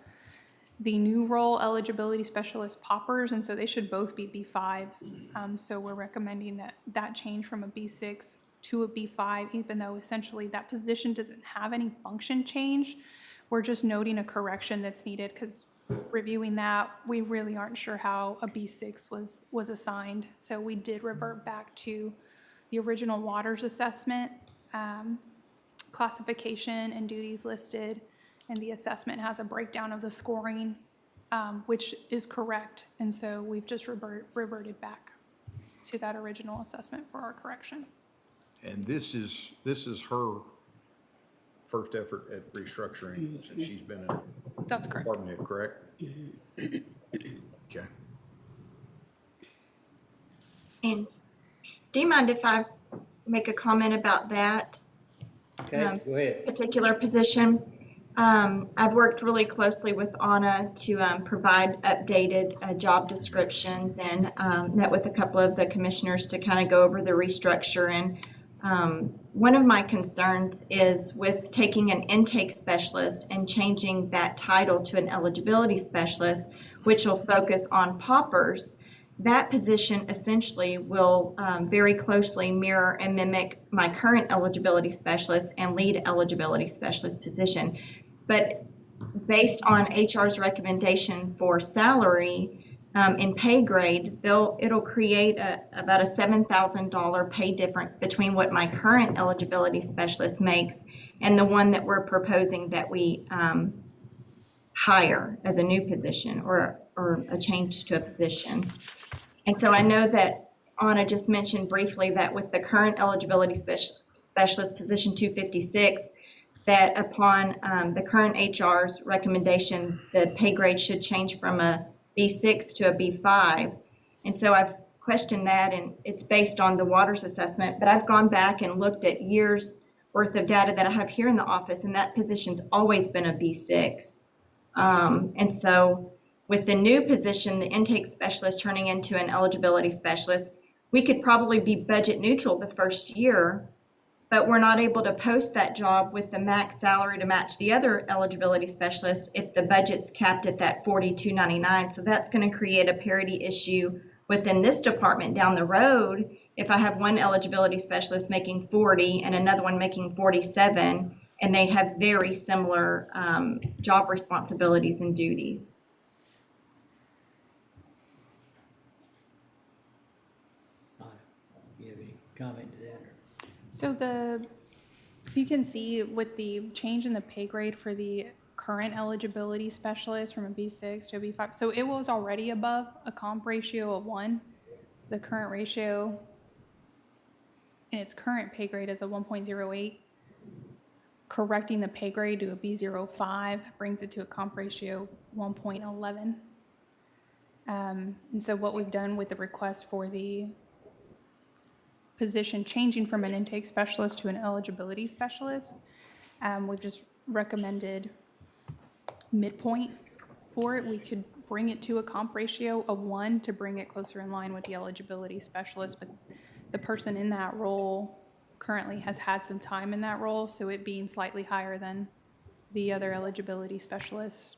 the new role, eligibility specialist poppers, and so they should both be B5s. So we're recommending that change from a B6 to a B5, even though essentially that position doesn't have any function change. We're just noting a correction that's needed, because reviewing that, we really aren't sure how a B6 was assigned. So we did revert back to the original waters assessment, classification and duties listed, and the assessment has a breakdown of the scoring, which is correct. And so we've just reverted back to that original assessment for our correction. And this is her first effort at restructuring since she's been in. That's correct. Department head, correct? Okay. And do you mind if I make a comment about that? Okay, go ahead. Particular position? I've worked really closely with Anna to provide updated job descriptions, and met with a couple of the commissioners to kind of go over the restructure and One of my concerns is with taking an intake specialist and changing that title to an eligibility specialist, which will focus on paupers. That position essentially will very closely mirror and mimic my current eligibility specialist and lead eligibility specialist position. But based on HR's recommendation for salary in pay grade, it'll create about a $7,000 pay difference between what my current eligibility specialist makes and the one that we're proposing that we hire as a new position or a change to a position. And so I know that Anna just mentioned briefly that with the current eligibility specialist position 256, that upon the current HR's recommendation, the pay grade should change from a B6 to a B5. And so I've questioned that, and it's based on the Waters assessment, but I've gone back and looked at years worth of data that I have here in the office, and that position's always been a B6. And so with the new position, the intake specialist turning into an eligibility specialist, we could probably be budget neutral the first year, but we're not able to post that job with the max salary to match the other eligibility specialist if the budget's capped at that $42.99. So that's going to create a parity issue within this department down the road. If I have one eligibility specialist making 40 and another one making 47, and they have very similar job responsibilities and duties. You have any comment to that? Or? So you can see with the change in the pay grade for the current eligibility specialist from a B6 to a B5, so it was already above a comp ratio of 1. The current ratio in its current pay grade is a 1.08. Correcting the pay grade to a B05 brings it to a comp ratio of 1.11. And so what we've done with the request for the position changing from an intake specialist to an eligibility specialist, we've just recommended midpoint for it. We could bring it to a comp ratio of 1 to bring it closer in line with the eligibility specialist, but the person in that role currently has had some time in that role, so it being slightly higher than the other eligibility specialist,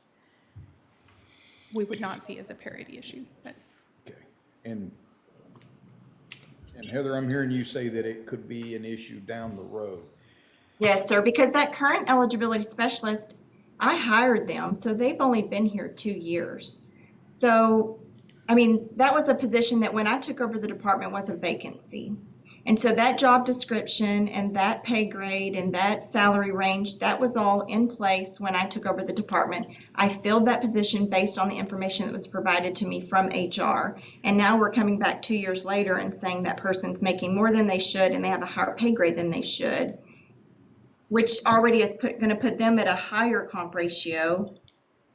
we would not see as a parity issue. But. Okay, and Heather, I'm hearing you say that it could be an issue down the road. Yes, sir, because that current eligibility specialist, I hired them, so they've only been here 2 years. So, I mean, that was a position that when I took over the department was a vacancy. And so that job description and that pay grade and that salary range, that was all in place when I took over the department. I filled that position based on the information that was provided to me from HR. And now we're coming back 2 years later and saying that person's making more than they should and they have a higher pay grade than they should, which already is going to put them at a higher comp ratio.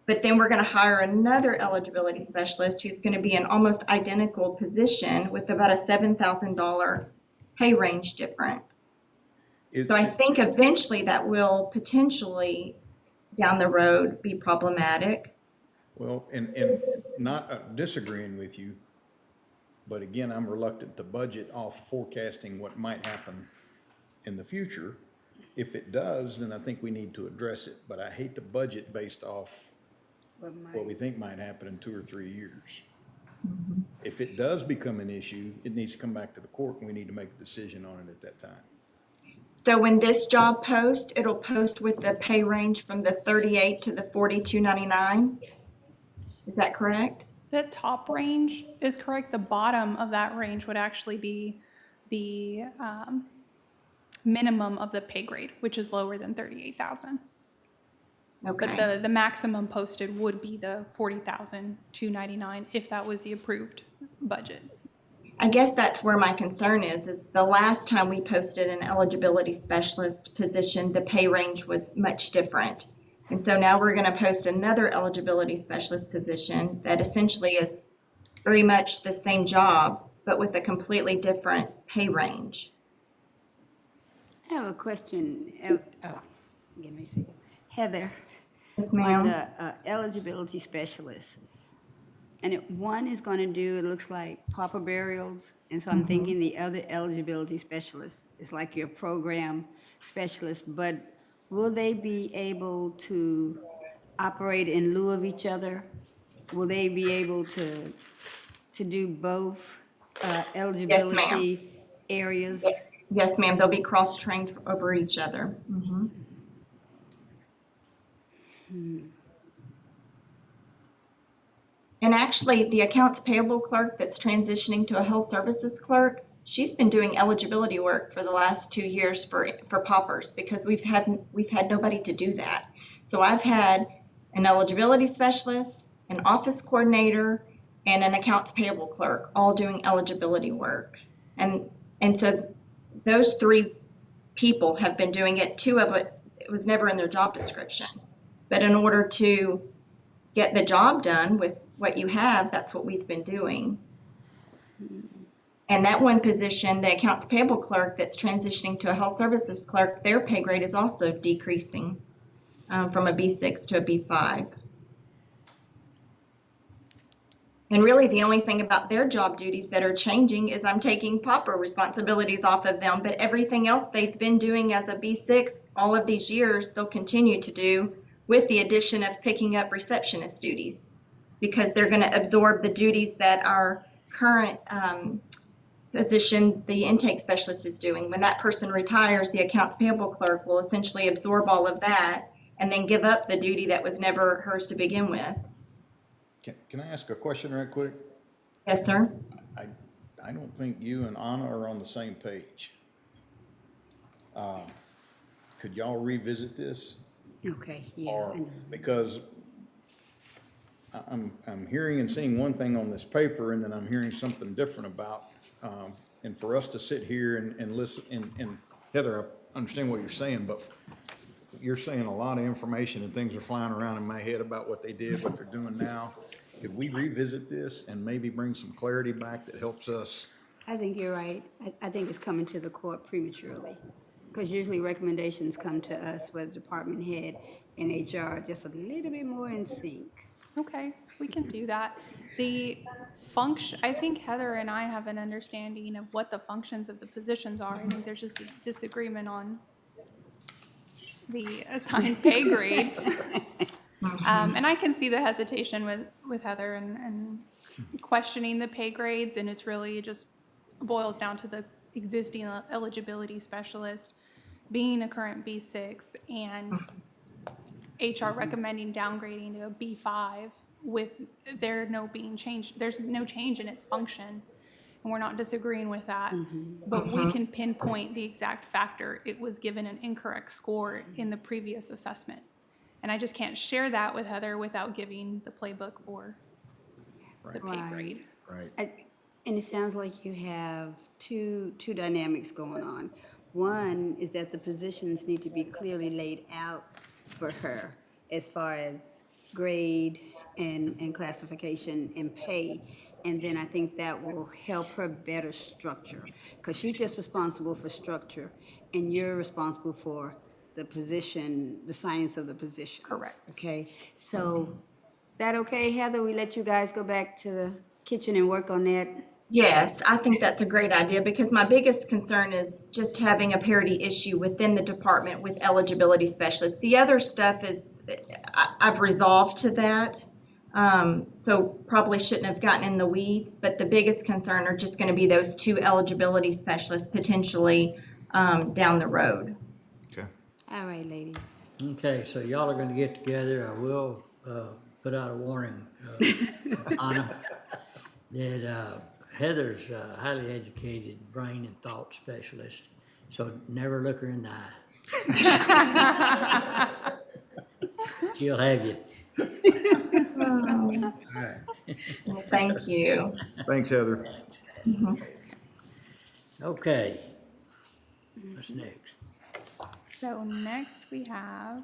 But then we're going to hire another eligibility specialist who's going to be in almost identical position with about a $7,000 pay range difference. So I think eventually that will potentially down the road be problematic. Well, and not disagreeing with you, but again, I'm reluctant to budget off forecasting what might happen in the future. If it does, then I think we need to address it, but I hate to budget based off what we think might happen in 2 or 3 years. Mm-hmm. If it does become an issue, it needs to come back to the court and we need to make a decision on it at that time. So when this job posts, it'll post with the pay range from the 38 to the 42.99. Is that correct? The top range is correct. The bottom of that range would actually be the minimum of the pay grade, which is lower than 38,000. Okay. But the maximum posted would be the 40,299 if that was the approved budget. I guess that's where my concern is the last time we posted an eligibility specialist position, the pay range was much different. And so now we're going to post another eligibility specialist position that essentially is very much the same job, but with a completely different pay range. I have a question. Give me a second. Heather. Yes, ma'am. On the eligibility specialist, one is gonna do, it looks like pauper burials, and so I'm thinking the other eligibility specialist is like your program specialist, but will they be able to operate in lieu of each other? Will they be able to do both eligibility areas? Yes, ma'am, they'll be cross-trained over each other. And actually, the accounts payable clerk that's transitioning to a health services clerk, she's been doing eligibility work for the last 2 years for paupers because we've had nobody to do that. So I've had an eligibility specialist, an office coordinator, and an accounts payable clerk all doing eligibility work. And so those 3 people have been doing it. 2 of it was never in their job description. But in order to get the job done with what you have, that's what we've been doing. And that one position, the accounts payable clerk that's transitioning to a health services clerk, their pay grade is also decreasing from a B6 to a B5. And really the only thing about their job duties that are changing is I'm taking pauper responsibilities off of them, but everything else they've been doing as a B6 all of these years, they'll continue to do with the addition of picking up receptionist duties because they're going to absorb the duties that our current position, the intake specialist, is doing. When that person retires, the accounts payable clerk will essentially absorb all of that and then give up the duty that was never hers to begin with. Can I ask a question right quick? Yes, sir. I don't think you and Anna are on the same page. Could y'all revisit this? Okay, yeah. Or, because I'm hearing and seeing one thing on this paper and then I'm hearing something different about, and for us to sit here and listen, and Heather, I understand what you're saying, but you're saying a lot of information and things are flying around in my head about what they did, what they're doing now. Could we revisit this and maybe bring some clarity back that helps us? I think you're right. I think it's coming to the court prematurely. Because usually recommendations come to us with department head and HR just a little bit more in sync. Okay, we can do that. The function, I think Heather and I have an understanding of what the functions of the positions are. I think there's just a disagreement on the assigned pay grades. And I can see the hesitation with Heather and questioning the pay grades, and it's really just boils down to the existing eligibility specialist being a current B6 and HR recommending downgrading to a B5 with there's no change in its function. And we're not disagreeing with that, but we can pinpoint the exact factor. It was given an incorrect score in the previous assessment. And I just can't share that with Heather without giving the playbook for the pay grade. Right. And it sounds like you have two dynamics going on. One is that the positions need to be clearly laid out for her as far as grade and classification and pay. And then I think that will help her better structure, because she's just responsible for structure and you're responsible for the position, the science of the position. Correct. Okay, so that okay, Heather? We let you guys go back to the kitchen and work on that? Yes, I think that's a great idea because my biggest concern is just having a parity issue within the department with eligibility specialists. The other stuff is, I've resolved to that. So probably shouldn't have gotten in the weeds, but the biggest concern are just going to be those 2 eligibility specialists potentially down the road. Okay. All right, ladies. Okay, so y'all are gonna get together. I will put out a warning, Anna, that Heather's a highly educated brain and thought specialist, so never look her in the eye. She'll have you. All right. Well, thank you. Thanks, Heather. Okay. What's next? So next we have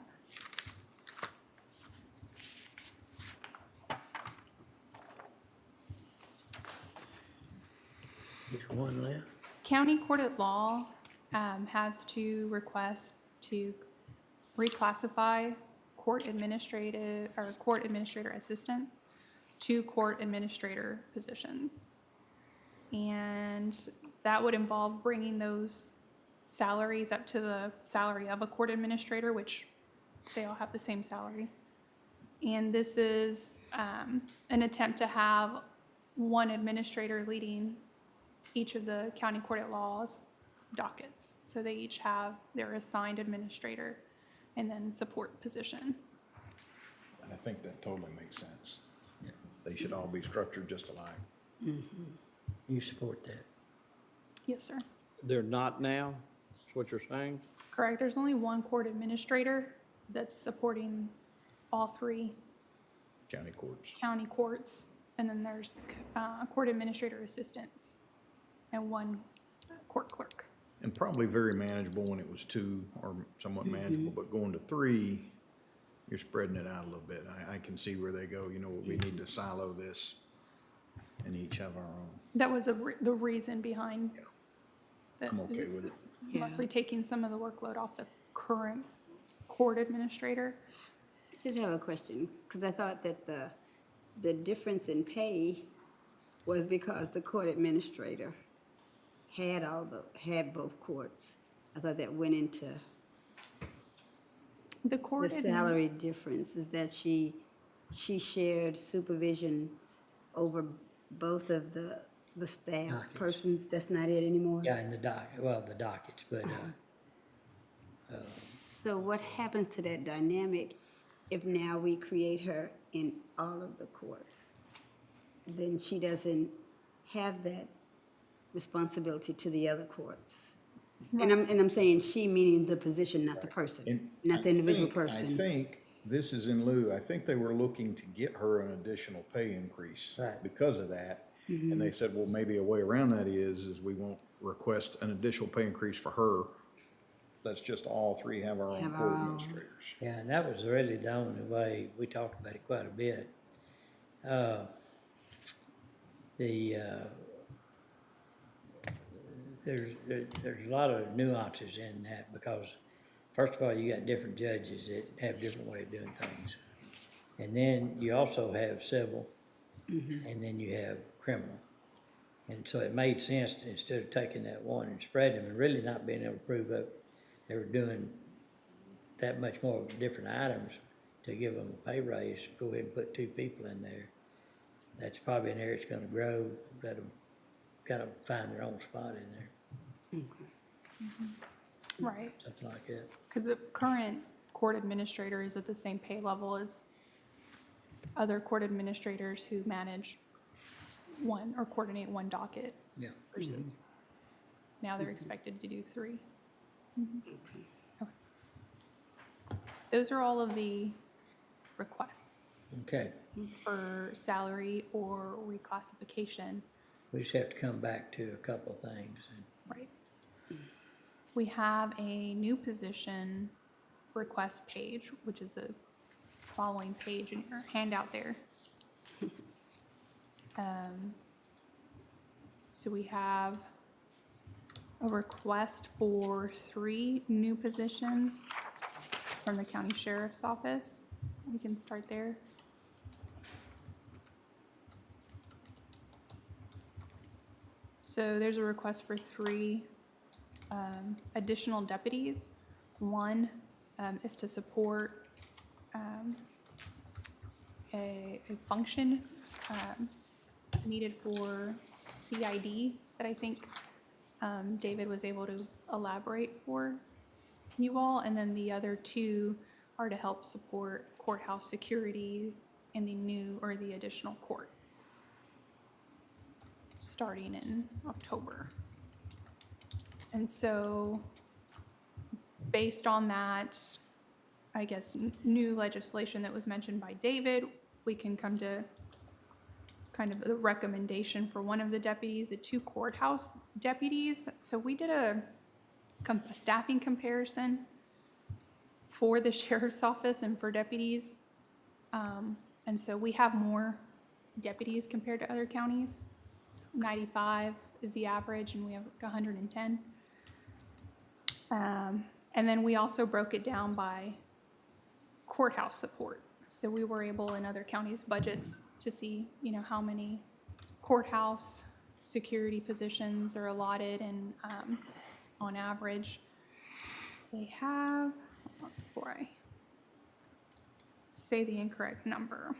Just one left. County Court at Law has to request to reclassify court administrator assistants 2 court administrator positions. And that would involve bringing those salaries up to the salary of a court administrator, which they all have the same salary. And this is an attempt to have one administrator leading each of the county court at law's dockets. So they each have their assigned administrator and then support position. And I think that totally makes sense. They should all be structured just alike. You support that? Yes, sir. They're not now, is what you're saying? Correct. There's only one court administrator that's supporting all 3 County courts. county courts. And then there's court administrator assistants and 1 court clerk. And probably very manageable when it was 2, or somewhat manageable, but going to 3, you're spreading it out a little bit. I can see where they go, you know, we need to silo this and each have our own. That was the reason behind that. I'm okay with it. Mostly taking some of the workload off the current court administrator. I just have a question, because I thought that the difference in pay was because the court administrator had both courts. I thought that went into The court the salary difference, is that she shared supervision over both of the staff Dockets. persons. That's not it anymore? Yeah, in the the dockets, but, So what happens to that dynamic if now we create her in all of the courts? Then she doesn't have that responsibility to the other courts. And I'm saying she, meaning the position, not the person, And not the I individual think- person. I think this is in lieu, I think they were looking to get her an additional pay increase Right. because of that. And they said, well, maybe a way around that is we won't request an additional pay increase for her. Let's just all 3 have our own Have our court own. administrators. yeah, and that was really the only way, we talked about it quite a bit. There's a lot of nuances in that because, first of all, you got different judges that have different way of doing things. And then you also have civil, and then you have criminal. And so it made sense to, instead of taking that one and spreading them and really not being able to prove up they were doing that much more different items, to give them a pay raise, go ahead and put 2 people in there. That's probably an area that's gonna grow, let them kind of find their own spot in there, Right. something like that. Because the current court administrator is at the same pay level as other court administrators who manage one or coordinate 1 docket Yeah. versus now they're expected to do 3. Okay. Those are all of the requests Okay, for salary or reclassification. we just have to come back to a couple of things. Right. We have a new position request page, which is the following page in your handout there. So we have a request for 3 new positions from the county sheriff's office. We can start there. So there's a request for 3 additional deputies. 1 is to support a function needed for CID that I think David was able to elaborate for you all. And then the other 2 are to help support courthouse security in the new or the additional court, starting in October. And so, based on that, I guess, new legislation that was mentioned by David, we can come to kind of the recommendation for one of the deputies, the 2 courthouse deputies. So we did a staffing comparison for the sheriff's office and for deputies. And so we have more deputies compared to other counties. 95 is the average, and we have 110. And then we also broke it down by courthouse support. So we were able in other counties' budgets to see, how many courthouse security positions are allotted and, on average, they have, hold on before I say the incorrect number.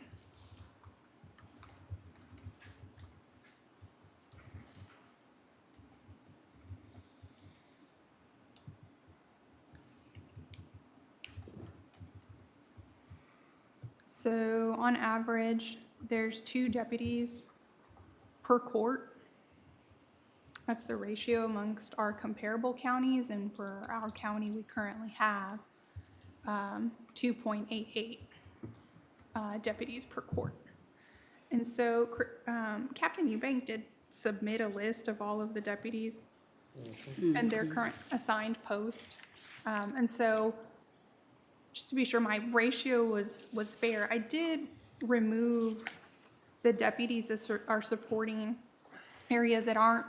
So on average, there's 2 deputies per court. That's the ratio amongst our comparable counties, and for our county, we currently have 2.88 deputies per court. And so Captain Eubank did submit a list of all of the deputies and their current assigned post. And so just to be sure my ratio was fair, I did remove the deputies that are supporting areas that aren't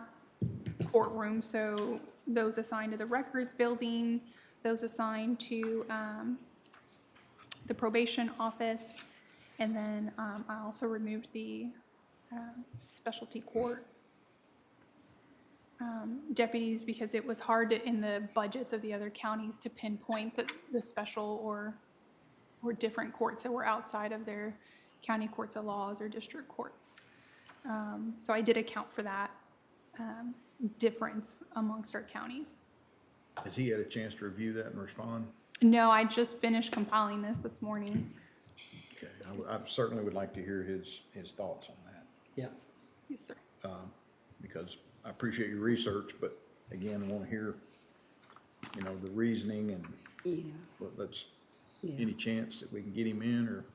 courtrooms. So those assigned to the records building, those assigned to the probation office, and then I also removed the specialty court deputies because it was hard in the budgets of the other counties to pinpoint the special or different courts that were outside of their county courts of laws or district courts. So I did account for that difference amongst our counties. Has he had a chance to review that and respond? No, I just finished compiling this morning. Okay, I certainly would like to hear his thoughts on that. Yeah. Yes, sir. Because I appreciate your research, but again, I want to hear, the reasoning and any chance that we can get him in or,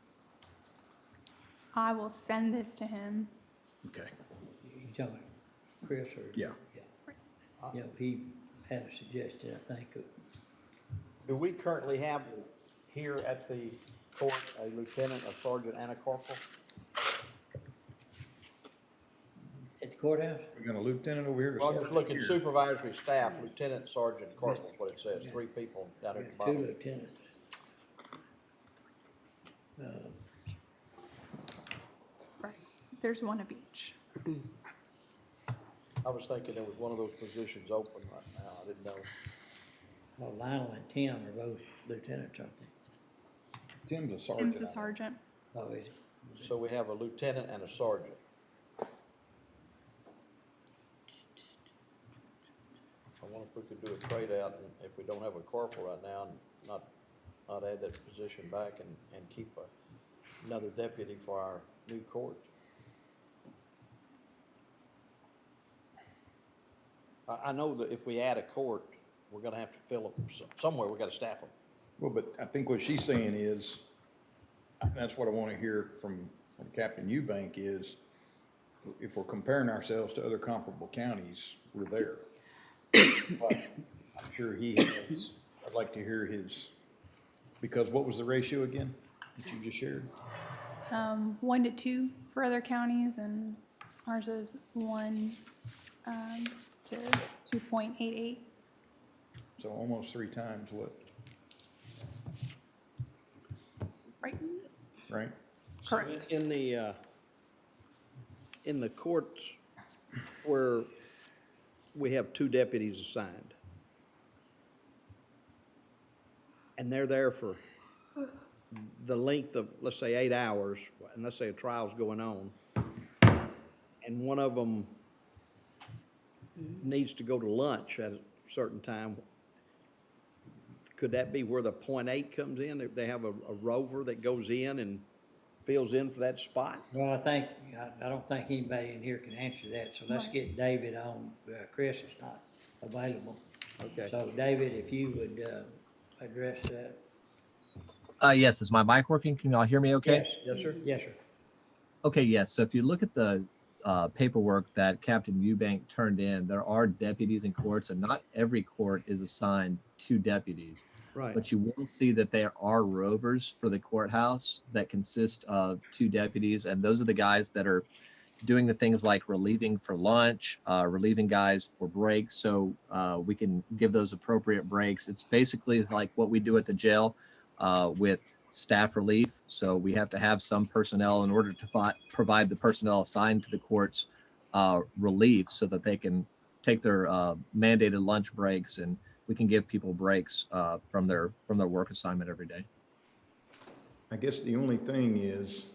I will send this to him. okay, You talking about Chris or? yeah. He had a suggestion, I think. Do we currently have here at the court a lieutenant, a sergeant, and a corporal? At the courthouse? We got a lieutenant over here. Well, just look at supervisory staff, lieutenant, sergeant, corporal, what it says, 3 people down at the Two bottom. lieutenants. Right. There's one of each. I was thinking there was one of those positions open right now, I didn't know. Well, Lionel and Tim are both lieutenants, aren't they? Tim's a sergeant. Tim's the sergeant. Oh, is it? So we have a lieutenant and a sergeant. I wonder if we could do a trade out, and if we don't have a corporal right now, and not add that position back and keep another deputy for our new court. I know that if we add a court, we're gonna have to fill them, somewhere we gotta staff them. Well, but I think what she's saying is, that's what I want to hear from Captain Eubank is, if we're comparing ourselves to other comparable counties, we're there. But I'm sure he has, I'd like to hear his, because what was the ratio again that you just shared? 1 to 2 for other counties, and ours is 1 to 2.88. So almost 3 times what, Right. right? Correct. In the courts where we have 2 deputies assigned, and they're there for the length of, let's say, 8 hours, and let's say a trial's going on, and one of them needs to go to lunch at a certain time, could that be where the .8 comes in? If they have a rover that goes in and fills in for that spot? Well, I don't think anybody in here can answer that, so let's get David on. Chris is not available. Okay. So David, if you would address that. Yes, is my mic working? Can y'all hear me okay? Yes. Yes, sir. Yes, sir. Okay, yes. So if you look at the paperwork that Captain Eubank turned in, there are deputies in courts, and not every court is assigned 2 deputies. Right. But you will see that there are rovers for the courthouse that consist of 2 deputies, and those are the guys that are doing the things like relieving for lunch, relieving guys for breaks, so we can give those appropriate breaks. It's basically like what we do at the jail with staff relief. So we have to have some personnel in order to provide the personnel assigned to the courts relief so that they can take their mandated lunch breaks, and we can give people breaks from their work assignment every day. I guess the only thing is,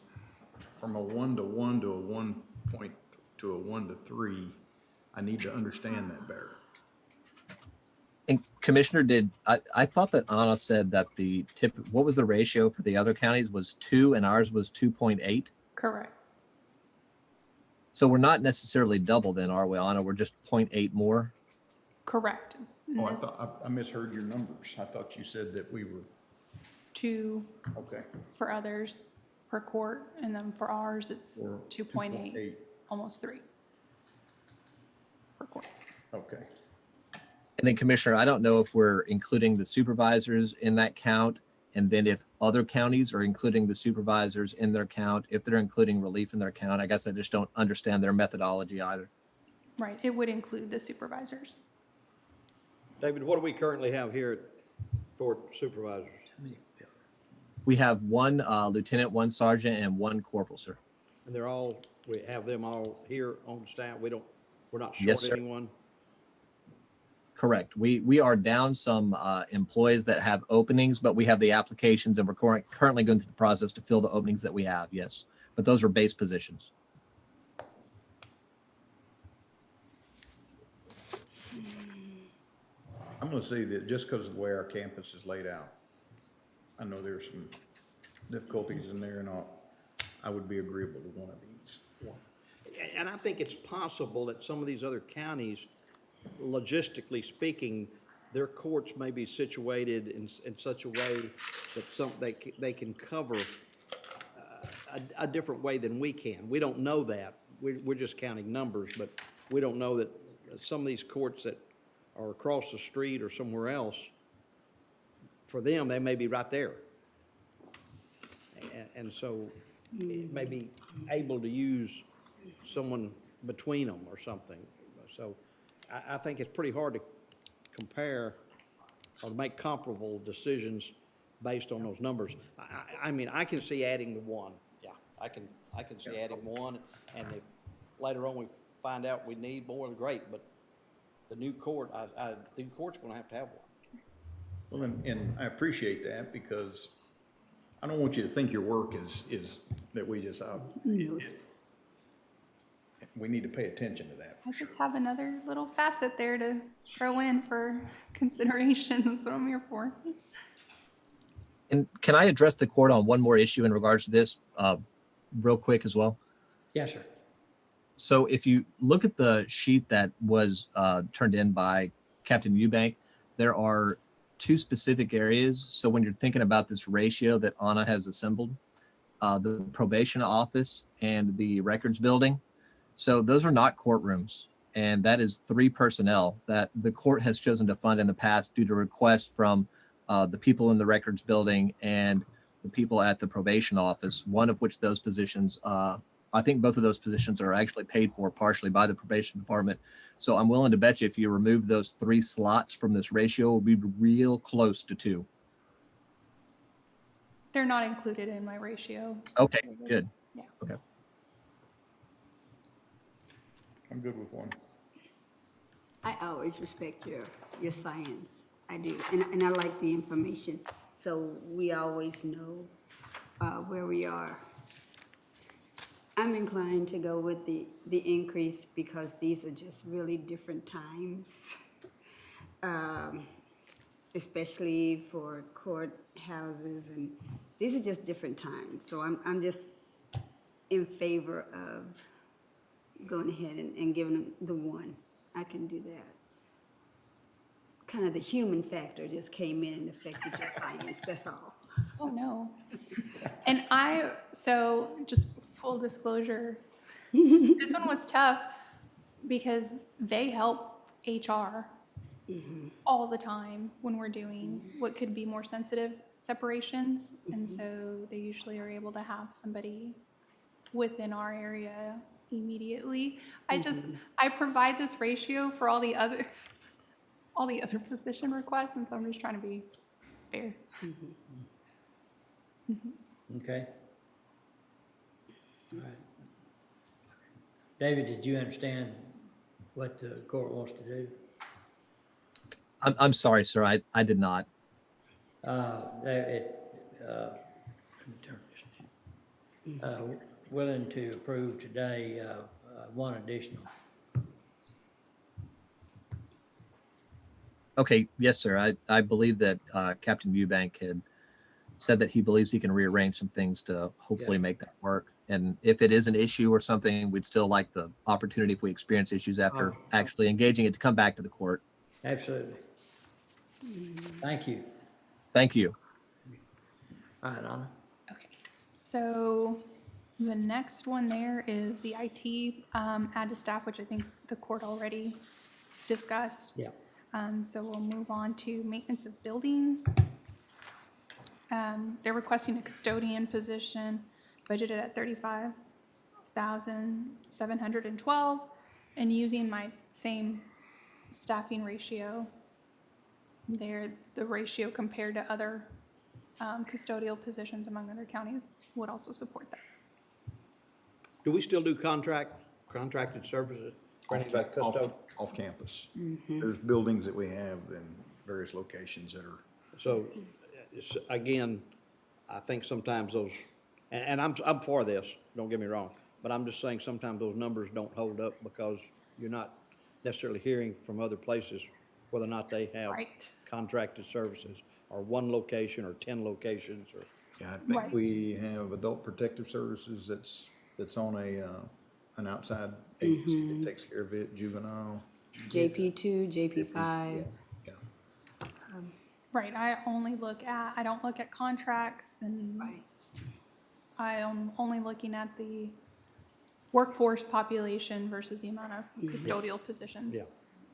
from a 1-to-1 to a 1 point to a 1-to-3, I need to understand that better. And Commissioner, I thought that Anna said that what was the ratio for the other counties was 2 and ours was 2.8? Correct. So we're not necessarily double then, are we, Anna? We're just 0.8 more? Correct. Oh, I misheard your numbers. I thought you said that we were, 2 okay. for others per court, and then for ours, it's Or 2.8, almost 3 per court. Okay. And then Commissioner, I don't know if we're including the supervisors in that count, and then if other counties are including the supervisors in their count, if they're including relief in their count. I guess I just don't understand their methodology either. Right, it would include the supervisors. David, what do we currently have here for supervisors? We have 1 lieutenant, 1 sergeant, and 1 corporal, sir. And we have them all here on staff. We're not Yes, short sir. anyone. Correct. We are down some employees that have openings, but we have the applications, and we're currently going through the process to fill the openings that we have, yes. But those are base positions. I'm gonna say that just because of the way our campus is laid out, I know there's some difficulties in there and all, I would be agreeable to one of these. And I think it's possible that some of these other counties, logistically speaking, their courts may be situated in such a way that they can cover a different way than we can. We don't know that. We're just counting numbers, but we don't know that some of these courts that are across the street or somewhere else, for them, they may be right there. And so it may be able to use someone between them or something. So I think it's pretty hard to compare or to make comparable decisions based on those numbers. I mean, I can see adding the 1. Yeah, I can see adding 1, and if later on we find out we need more, great, but the new court, the new court's gonna have to have 1. Well, and I appreciate that, because I don't want you to think your work is that we just, we need to pay attention to that. I just have another little facet there to throw in for consideration. That's what I'm here for. And can I address the court on one more issue in regards to this real quick as well? Yes, sir. So if you look at the sheet that was turned in by Captain Eubank, there are 2 specific areas. So when you're thinking about this ratio that Anna has assembled, the probation office and the records building. So those are not courtrooms, and that is 3 personnel that the court has chosen to fund in the past due to requests from the people in the records building and the people at the probation office, one of which those positions, I think both of those positions are actually paid for partially by the probation department. So I'm willing to bet you if you remove those 3 slots from this ratio, we'll be real close to 2. They're not included in my ratio. Okay, good. Yeah. Okay. I'm good with 1. I always respect your science. I do, and I like the information, so we always know where we are. I'm inclined to go with the increase because these are just really different times, especially for courthouses, and these are just different times. So I'm just in favor of going ahead and giving them the 1. I can do that. Kind of the human factor just came in and affected your science, that's all. Oh, no. And so just full disclosure, this one was tough because they help HR all the time when we're doing what could be more sensitive separations. And so they usually are able to have somebody within our area immediately. I provide this ratio for all the other position requests, and so I'm just trying to be fair. Okay? All right. David, did you understand what the court wants to do? I'm sorry, sir. I did not. Let me turn this. Willing to approve today, one additional. Okay, yes, sir. I believe that Captain Eubank had said that he believes he can rearrange some things to hopefully make that work. And if it is an issue or something, we'd still like the opportunity, if we experience issues after actually engaging it, to come back to the court. Absolutely. Thank you. Thank you. All right, Anna. So the next one there is the IT add to staff, which I think the court already discussed. Yeah. So we'll move on to maintenance of building. They're requesting a custodian position budgeted at $35,712 and using my same staffing ratio. There, the ratio compared to other custodial positions among other counties would also support that. Do we still do contracted services? for any of that custode? Off campus. There's buildings that we have in various locations that are. So, again, I think sometimes those, and I'm for this, don't get me wrong, but I'm just saying sometimes those numbers don't hold up because you're not necessarily hearing from other places whether or not they have contracted services, or one location, or 10 locations, or. Yeah, I think we have adult protective services that's on an outside agency that takes care of it, juvenile. JP2, JP5. Right, I don't look at contracts, and I am only looking at the workforce population versus the amount of custodial positions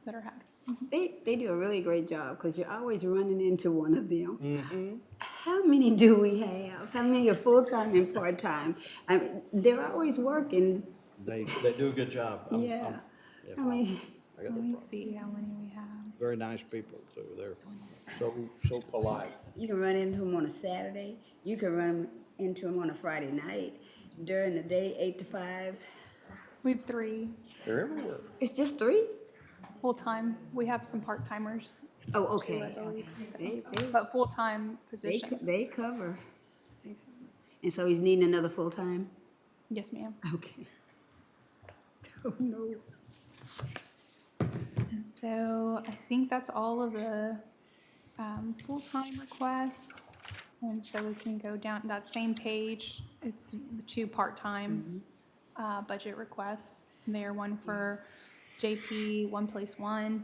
that are had. They do a really great job because you're always running into one of them. How many do we have? How many are full-time and part-time? I mean, they're always working. They do a good job. Yeah. I mean, Let me see how many we have. Very nice people too. They're so polite. you can run into them on a Saturday. You can run into them on a Friday night. During the day, 8 to 5. We have 3. They're everywhere. It's just 3? Full-time, we have some part-timers. Oh, okay. too, I believe. They- But full-time positions. They cover. And so he's needing another full-time? Yes, ma'am. Okay. Oh, no. And so I think that's all of the full-time requests. And so we can go down that same page. It's the 2 part-time budget requests. There, one for JP, One Place One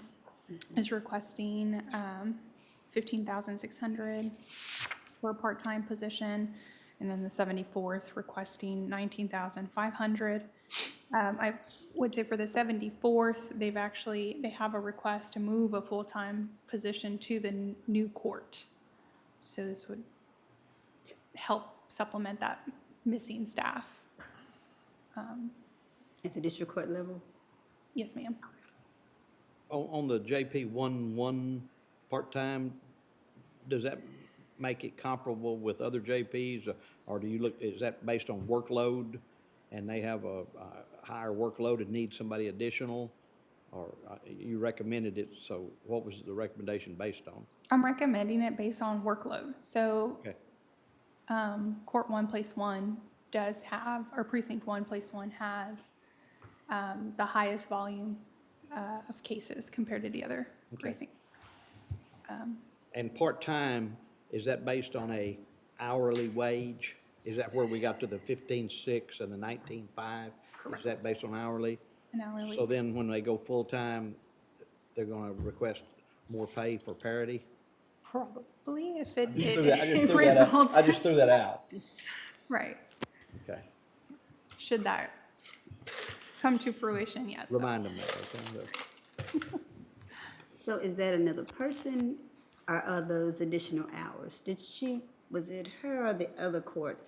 is requesting $15,600 for a part-time position. And then the 74th requesting $19,500. I would say for the 74th, they have a request to move a full-time position to the new court. So this would help supplement that missing staff. At the district court level? Yes, ma'am. On the JP 1 part-time, does that make it comparable with other JPs? Or do you look, is that based on workload and they have a higher workload and need somebody additional? Or you recommended it, so what was the recommendation based on? I'm recommending it based on workload. So Okay. Court 1 Place 1 does have, or Precinct 1 Place 1 has the highest volume of cases compared to the other precincts. And part-time, is that based on a hourly wage? Is that where we got to the 15.6 and the 19.5? Correct. Is that based on hourly? An hourly. So then when they go full-time, they're gonna request more pay for parity? Probably, if it I results. just threw that out. Right. Okay. Should that come to fruition, yes. Remind them that, okay? So is that another person, or are those additional hours? Was it her or the other court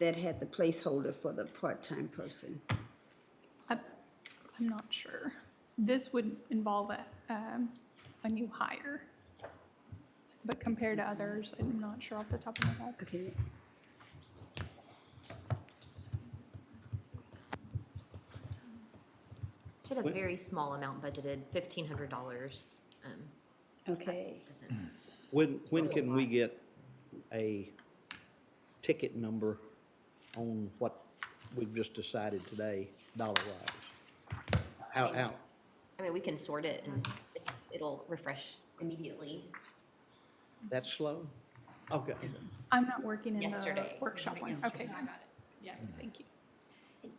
that had the placeholder for the part-time person? I'm not sure. This would involve a new hire. But compared to others, I'm not sure off the top of my head. Okay. She had a very small amount budgeted, $1,500. Okay. When can we get a ticket number on what we've just decided today, dollar-wise? How, I mean, we can sort it and it'll refresh immediately. that's slow? Okay. I'm not working in the Yesterday. workshop one. Yesterday. Okay, I got it. Yeah, thank you.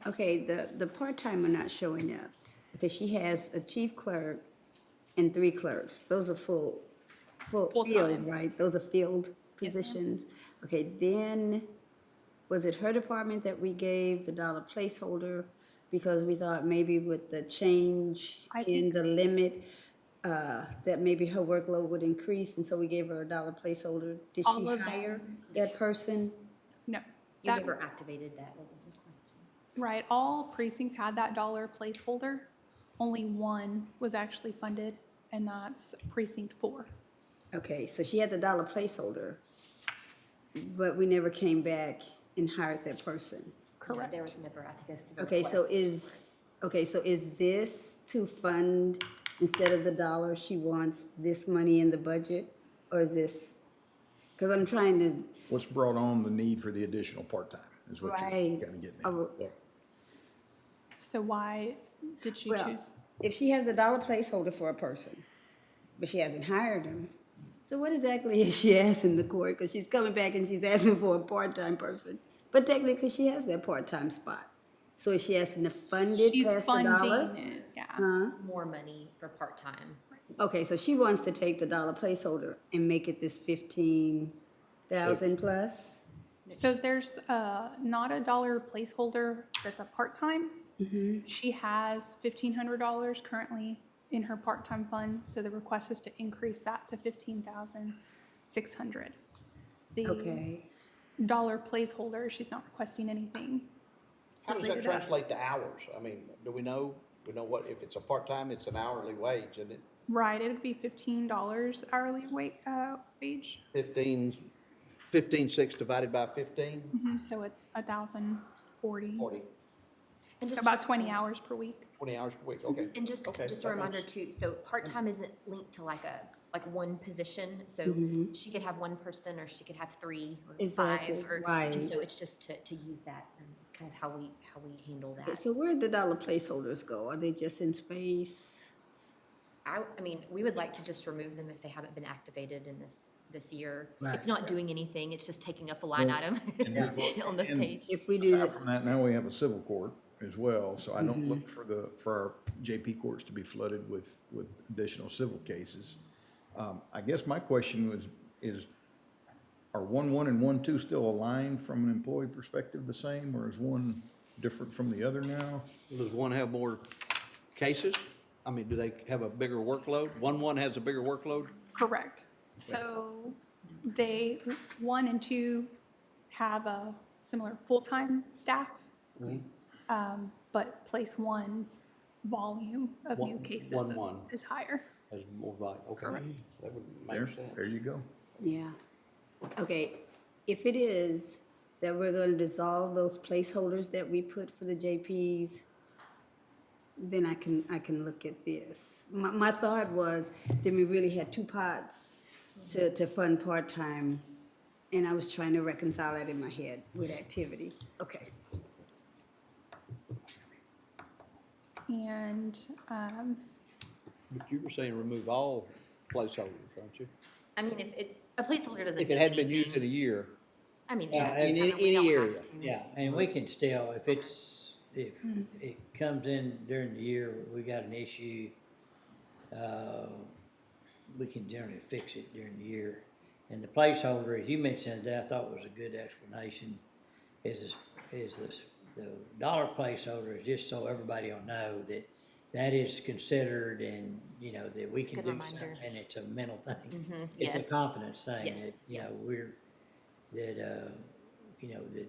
Okay, the part-time are not showing up, because she has a chief clerk and 3 clerks. Those are full fields, Full-time. right? Those are field positions. Okay, then, was it her department that we gave the dollar placeholder? Because we thought maybe with the change in the limit, that maybe her workload would increase, and so we gave her a dollar placeholder. Did All she of hire them. that person? No. You That- never activated that, wasn't her question. Right, all precincts had that dollar placeholder. Only one was actually funded, and that's precinct 4. Okay, so she had the dollar placeholder, but we never came back and hired that person. Correct. There was never, I think, a civil Okay, so request. is this to fund, instead of the dollar, she wants this money in the budget? Or is this, because I'm trying to, What's brought on the need for the additional part-time is what you're Right. kind of getting Oh, at. So why did she well, choose? if she has the dollar placeholder for a person, but she hasn't hired them, so what exactly is she asking the court? Because she's coming back and she's asking for a part-time person, but technically she has that part-time spot. So is she asking to fund it She's past the dollar? funding it, yeah. Huh? More money for part-time. Okay, so she wants to take the dollar placeholder and make it this 15,000 plus? So there's not a dollar placeholder that's a part-time. She has $1,500 currently in her part-time fund, so the request is to increase that to $15,600. The Okay. dollar placeholder, she's not requesting anything. How does that translate to hours? I mean, do we know what, if it's a part-time, it's an hourly wage, isn't it? Right, it would be $15 hourly wage. 15.6 divided by 15? So at 1,040. 40, And So just about 20 hours per week. 20 hours per week, okay. And just Okay, a that reminder makes- too, so part-time isn't linked to like one position. So she could have 1 person, or she could have 3 or Exactly, 5, right. and so it's just to use that. It's kind of how we handle that. So where'd the dollar placeholders go? Are they just in space? I mean, we would like to just remove them if they haven't been activated in this year. Right. It's not doing anything, it's just taking up a line Well, item on this and page. If we do, Aside from that, now we have a civil court as well, so I don't look for our JP courts to be flooded with additional civil cases. I guess my question is, are 1-1 and 1-2 still aligned from an employee perspective the same, or is one different from the other now? Does one have more cases? I mean, do they have a bigger workload? 1-1 has a bigger workload? Correct. So 1 and 2 have a similar full-time staff. But place 1's volume of new cases is higher. Has more volume, okay. Correct. That would There, make sense. there you go. yeah. Okay, if it is that we're gonna dissolve those placeholders that we put for the JPs, then I can look at this. My thought was, then we really had 2 pots to fund part-time, and I was trying to reconcile that in my head with activity. Okay. And But you were saying remove all placeholders, aren't you? I mean, if a placeholder doesn't If mean it hadn't been anything. used in a year. I mean, Yeah, yeah, in I mean, we any don't area. have to. Yeah, and we can still, if it comes in during the year, we got an issue, we can generally fix it during the year. And the placeholder, as you mentioned, that I thought was a good explanation, is the dollar placeholder is just so everybody will know that that is considered, and, you know, that we It's a can good do reminder. something, and it's a mental thing. Mhm, It's a yes. confidence thing, Yes, that, you know, yes.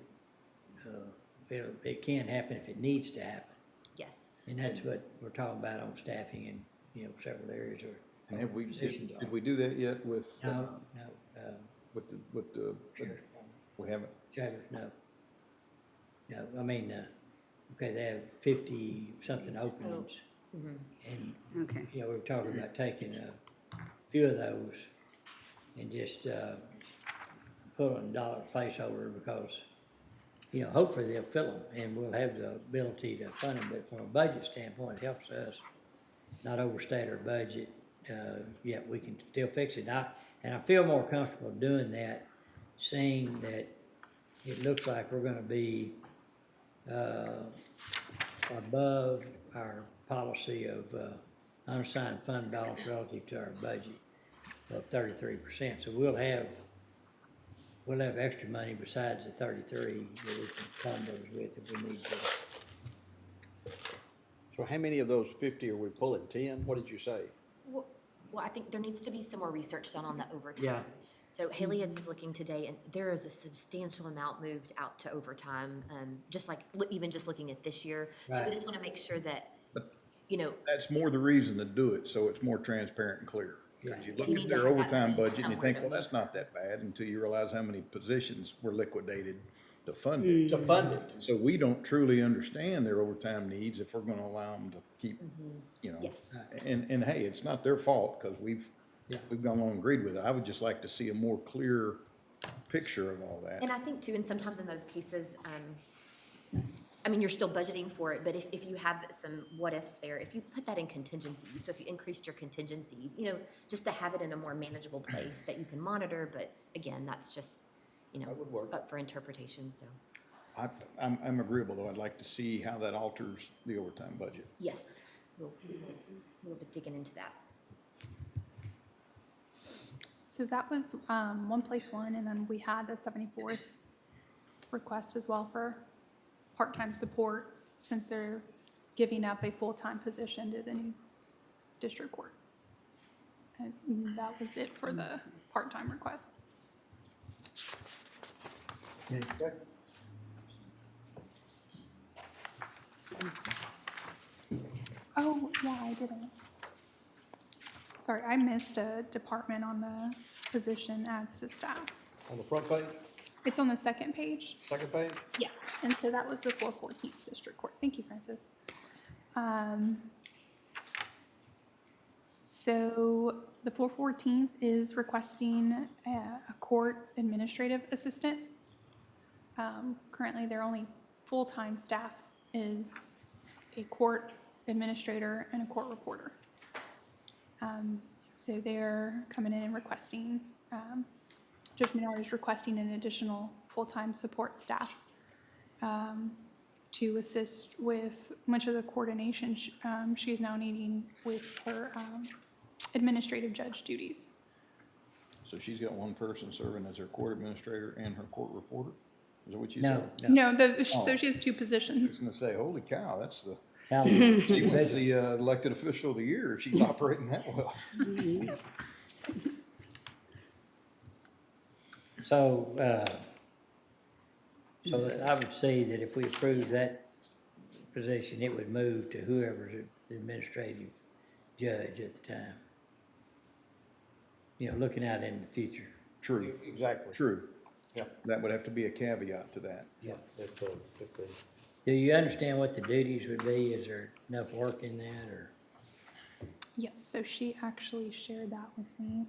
it can happen if it needs to happen. Yes. And that's what we're talking about on staffing in, you know, several areas or And have we, positions did are. we do that yet with, No, with the, Sheriff's Department. we haven't? Jailers, no. No, I mean, okay, they have 50-something openings. And, Okay. you know, we were talking about taking a few of those and just, putting dollar placeholder because, you know, hopefully they'll fill them and we'll have the ability to fund them, but from a budget standpoint, it helps us not overstate our budget, yet we can still fix it. And I feel more comfortable doing that, seeing that it looks like we're gonna be, above our policy of, unassigned fund balance relative to our budget of 33%. So we'll have extra money besides the 33 that we can fund those with if we need to. So how many of those 50 are we pulling? 10? What did you say? Well, I think there needs to be some more research done on the overtime. Yeah. So Haley is looking today, and there is a substantial amount moved out to overtime, just like, even just looking at this year. So we Right. just want to make sure that, But you know, that's more the reason to do it, so it's more transparent and clear. Because you Yeah, look you at need to their have that overtime money budget and you somewhere think, to well, that's not that bad, until you realize how many positions were liquidated to fund it. To fund it. So we don't truly understand their overtime needs if we're gonna allow them to keep, you know. Yes. And hey, it's not their fault, because we've gone along and agreed with it. I would just like to see a more clear picture of all that. and I think too, and sometimes in those cases, I mean, you're still budgeting for it, but if you have some what-ifs there, if you put that in contingencies, so if you increased your contingencies, you know, just to have it in a more manageable place that you can monitor, but again, that's just, you know, That would work. up for interpretation, so, I'm agreeable, though. I'd like to see how that alters the overtime budget. yes, we'll be digging into that. So that was, one place one, and then we had the 74th request as well for part-time support, since they're giving up a full-time position to the new district court. And that was it for the part-time requests. Oh, yeah, I didn't. Sorry, I missed a department on the position adds to staff. On the front page, It's on the second page. second page? Yes, and so that was the 414th District Court. Thank you, Francis. So the 414th is requesting a court administrative assistant. Currently, their only full-time staff is a court administrator and a court reporter. So they're coming in and requesting, Judge Menard is requesting an additional full-time support staff to assist with much of the coordination she is now needing with her administrative judge duties. So she's got one person serving as her court administrator and her court reporter? Is that what you No, said? No, Oh. so she has two I was positions. gonna say, holy cow, that's the, Calvin, she wins the elected official of the year if she's operating that well. So, I would say that if we approve that position, it would move to whoever's the administrative judge at the time. You know, looking out in the future. True, Exactly. true. Yeah. That would have to be a caveat to that. Yeah. Do you understand what the duties would be? Is there enough work in that, or? Yes, so she actually shared that with me.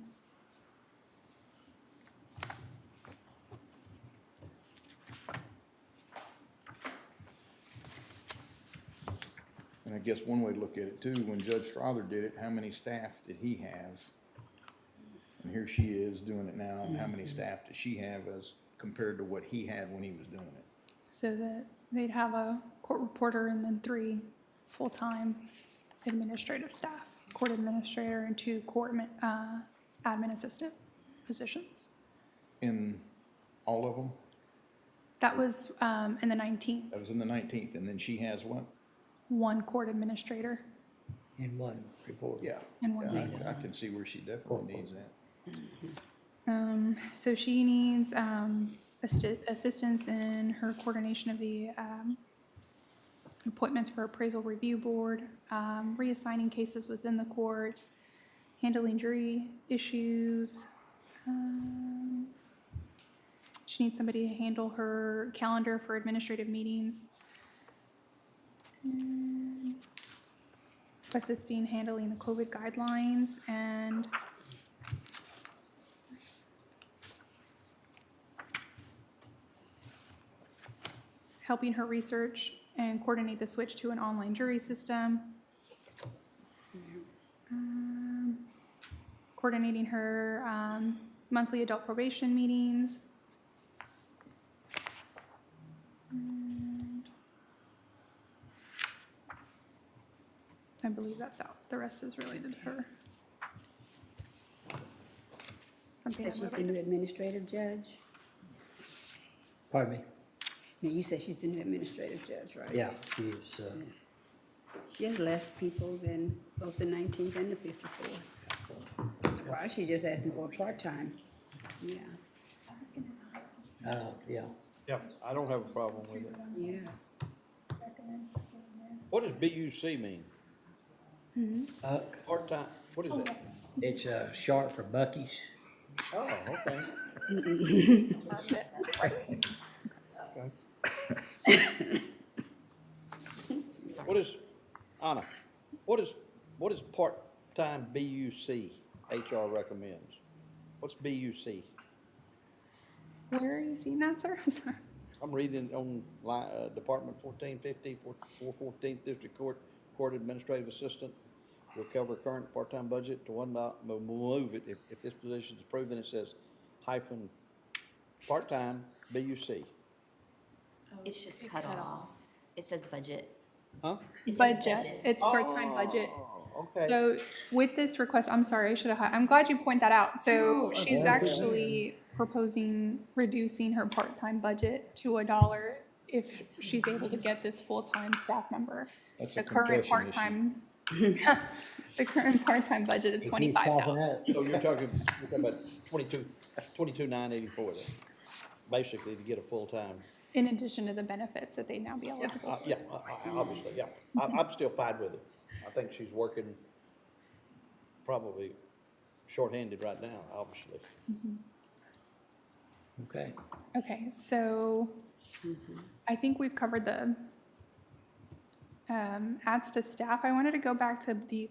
And I guess one way to look at it too, when Judge Strother did it, how many staff did he have? And here she is doing it now, and how many staff does she have as compared to what he had when he was doing it? So that they'd have a court reporter and then 3 full-time administrative staff, court administrator and 2 court admin assistant positions. In all of them? That was in the 19th, That was in the 19th, and then she has what? 1 court administrator In one report? Yeah. and 1 Yeah, admin. I can see where she definitely needs that. So she needs assistance in her coordination of the appointments for appraisal review board, reassigning cases within the courts, handling jury issues. She needs somebody to handle her calendar for administrative meetings. assisting handling the COVID guidelines and helping her research and coordinate the switch to an online jury system. Coordinating her monthly adult probation meetings. And I believe that's out. The rest is related to her. Something You said she's the related. new administrative judge? Pardon me? No, you said she's the new administrative judge, right? Yeah, she is, She has less people than both the 19th and the 54th. Why, she's just asking for a part-time. Yeah, yeah. Yeah, I don't have a problem with it. yeah. What does BUC mean? Part-time, what is that? It's, short for Bucky's. Oh, okay. What is, Anna, what is part-time BUC HR recommends? What's BUC? Where are you seeing that, sir? I'm sorry. I'm reading on Department 1450, 414th District Court Administrative Assistant. Will cover current part-time budget to we'll move it. If this position is approved, then it says hyphen part-time BUC. It's just cut off. It says budget. Huh? It says Budget, it's part-time budget. Okay. So with this request, I'm sorry, I should have, I'm glad you point that out. So she's actually proposing reducing her part-time budget to $1 if she's able to get this full-time staff member. That's a The current compression issue. part-time, the current part-time budget is It keeps popping 25,000. up. So you're talking about 22,984 then, basically to get a full-time. In addition to the benefits that they now be eligible for. Yeah, obviously, yeah. I'm still fine with it. I think she's working probably shorthanded right now, obviously. Okay. Okay, so I think we've covered the adds to staff. I wanted to go back to the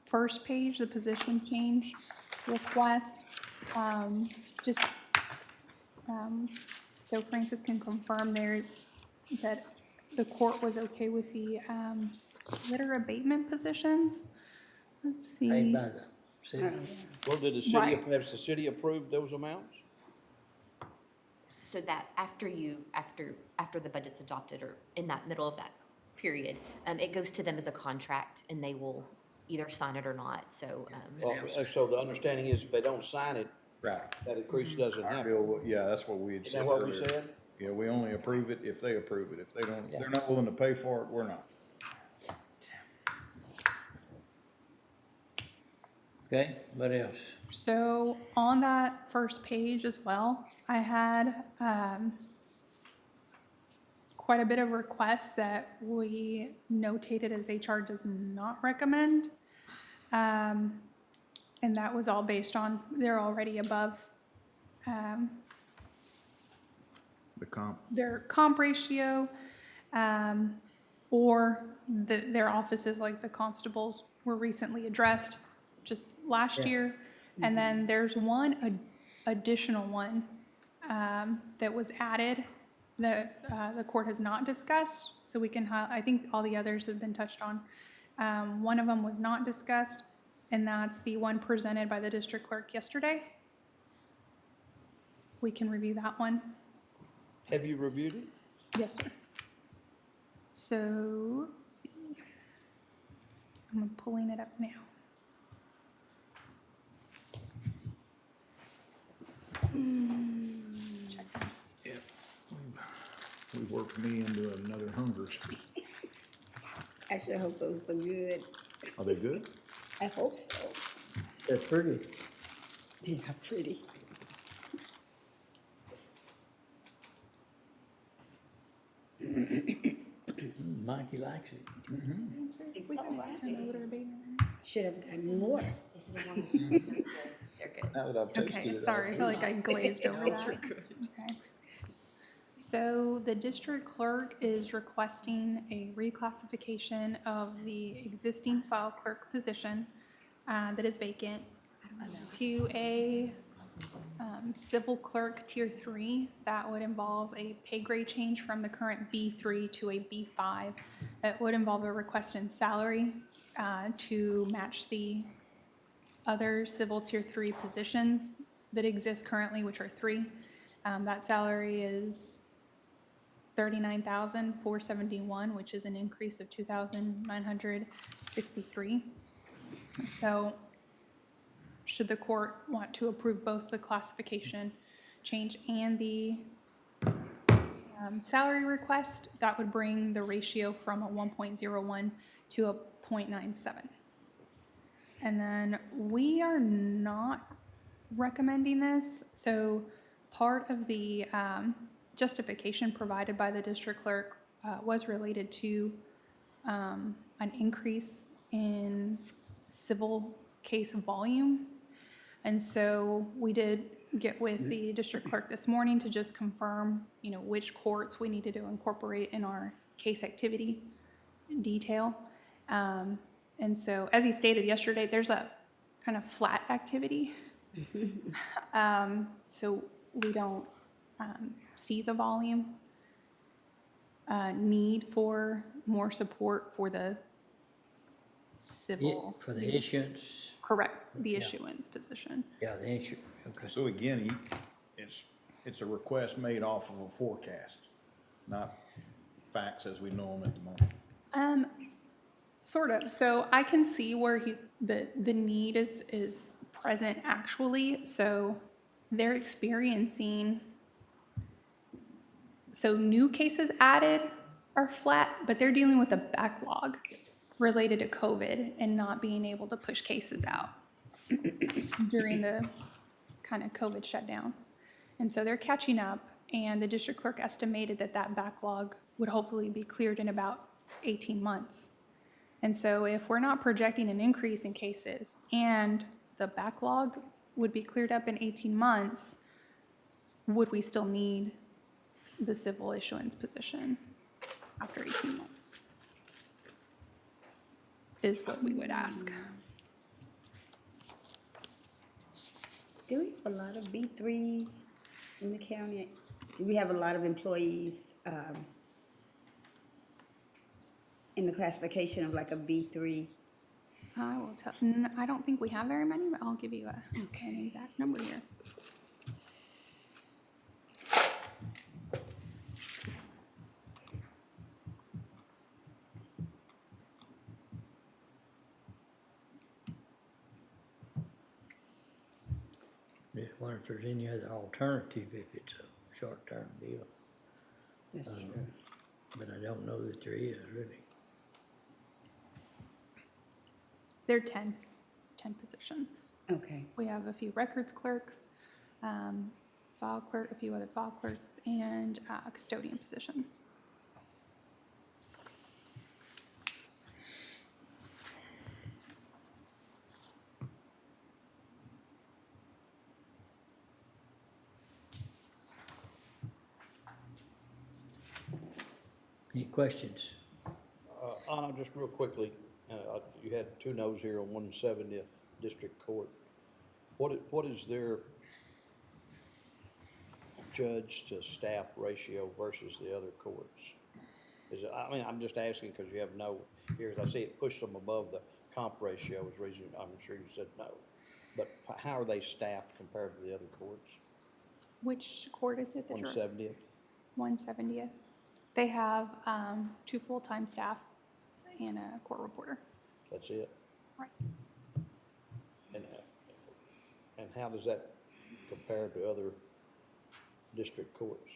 first page, the position change request. Just so Francis can confirm there that the court was okay with the litter abatement positions. Let's Paid see. by the city. Well, did the city, Right. has the city approved those amounts? So that after the budget's adopted or in that middle of that period, it goes to them as a contract and they will either sign it or not. So, Well, so the understanding is if they don't sign it, Right. that increase doesn't Our happen. bill, yeah, that's what we had Is said that what we earlier. said? Yeah, we only approve it if they approve it. If they don't, if they're not willing to pay for it, we're not. Okay, what else? So on that first page as well, I had quite a bit of requests that we notated as HR does not recommend. And that was all based on they're already above The comp. their comp ratio, or their offices, like the constables, were recently addressed just last year. And then there's one additional one that was added that the court has not discussed. So we can, I think all the others have been touched on. One of them was not discussed, and that's the one presented by the district clerk yesterday. We can review that one. Have you reviewed it? Yes, sir. So, let's see. I'm pulling it up now. We worked me into another hunger. I sure hope those are good. Are they good? I hope so. They're pretty. Yeah, pretty. Mikey likes it. Should have gotten more. they're good. Now that I've tasted Okay, it. sorry, I feel like I glazed over that. You're good. Okay. So the district clerk is requesting a reclassification of the existing file clerk position that is vacant to a civil clerk tier 3. That would involve a pay grade change from the current B3 to a B5. It would involve a request in salary to match the other civil tier 3 positions that exist currently, which are 3. That salary is $39,471, which is an increase of $2,963. So should the court want to approve both the classification change and the salary request, that would bring the ratio from a 1.01 to a 0.97. And then we are not recommending this. So part of the justification provided by the district clerk was related to an increase in civil case volume. And so we did get with the district clerk this morning to just confirm, which courts we needed to incorporate in our case activity detail. And so, as he stated yesterday, there's a kind of flat activity. So we don't see the volume need for more support for the civil. For the issuance. Correct, the issuance position. Yeah, the issuance, okay. So again, it's a request made off of a forecast, not facts as we know them at the moment. Sort of. So I can see where the need is present actually. So they're experiencing, so new cases added are flat, but they're dealing with a backlog related to COVID and not being able to push cases out during the kind of COVID shutdown. And so they're catching up, and the district clerk estimated that backlog would hopefully be cleared in about 18 months. And so if we're not projecting an increase in cases and the backlog would be cleared up in 18 months, would we still need the civil issuance position after 18 months? Is what we would ask. Do we have a lot of B3s in the county? Do we have a lot of employees in the classification of like a B3? I will tell, I don't think we have very many, but I'll give you an exact number here. Just wonder if there's any other alternative if it's a short-term deal. That's true. But I don't know that there is really. There are 10 positions. Okay. We have a few records clerks, file clerk, a few other file clerks, and custodian positions. Any questions? Anna, just real quickly, you had 2 no's here on 170th District Court. What is their judge to staff ratio versus the other courts? Is it, I mean, I'm just asking because you have no here. I see it pushed them above the comp ratio is reason. I'm sure you said no, but how are they staffed compared to the other courts? Which court is it that you're? 170th. 170th. They have 2 full-time staff and a court reporter. That's it. Right. And how does that compare to other district courts?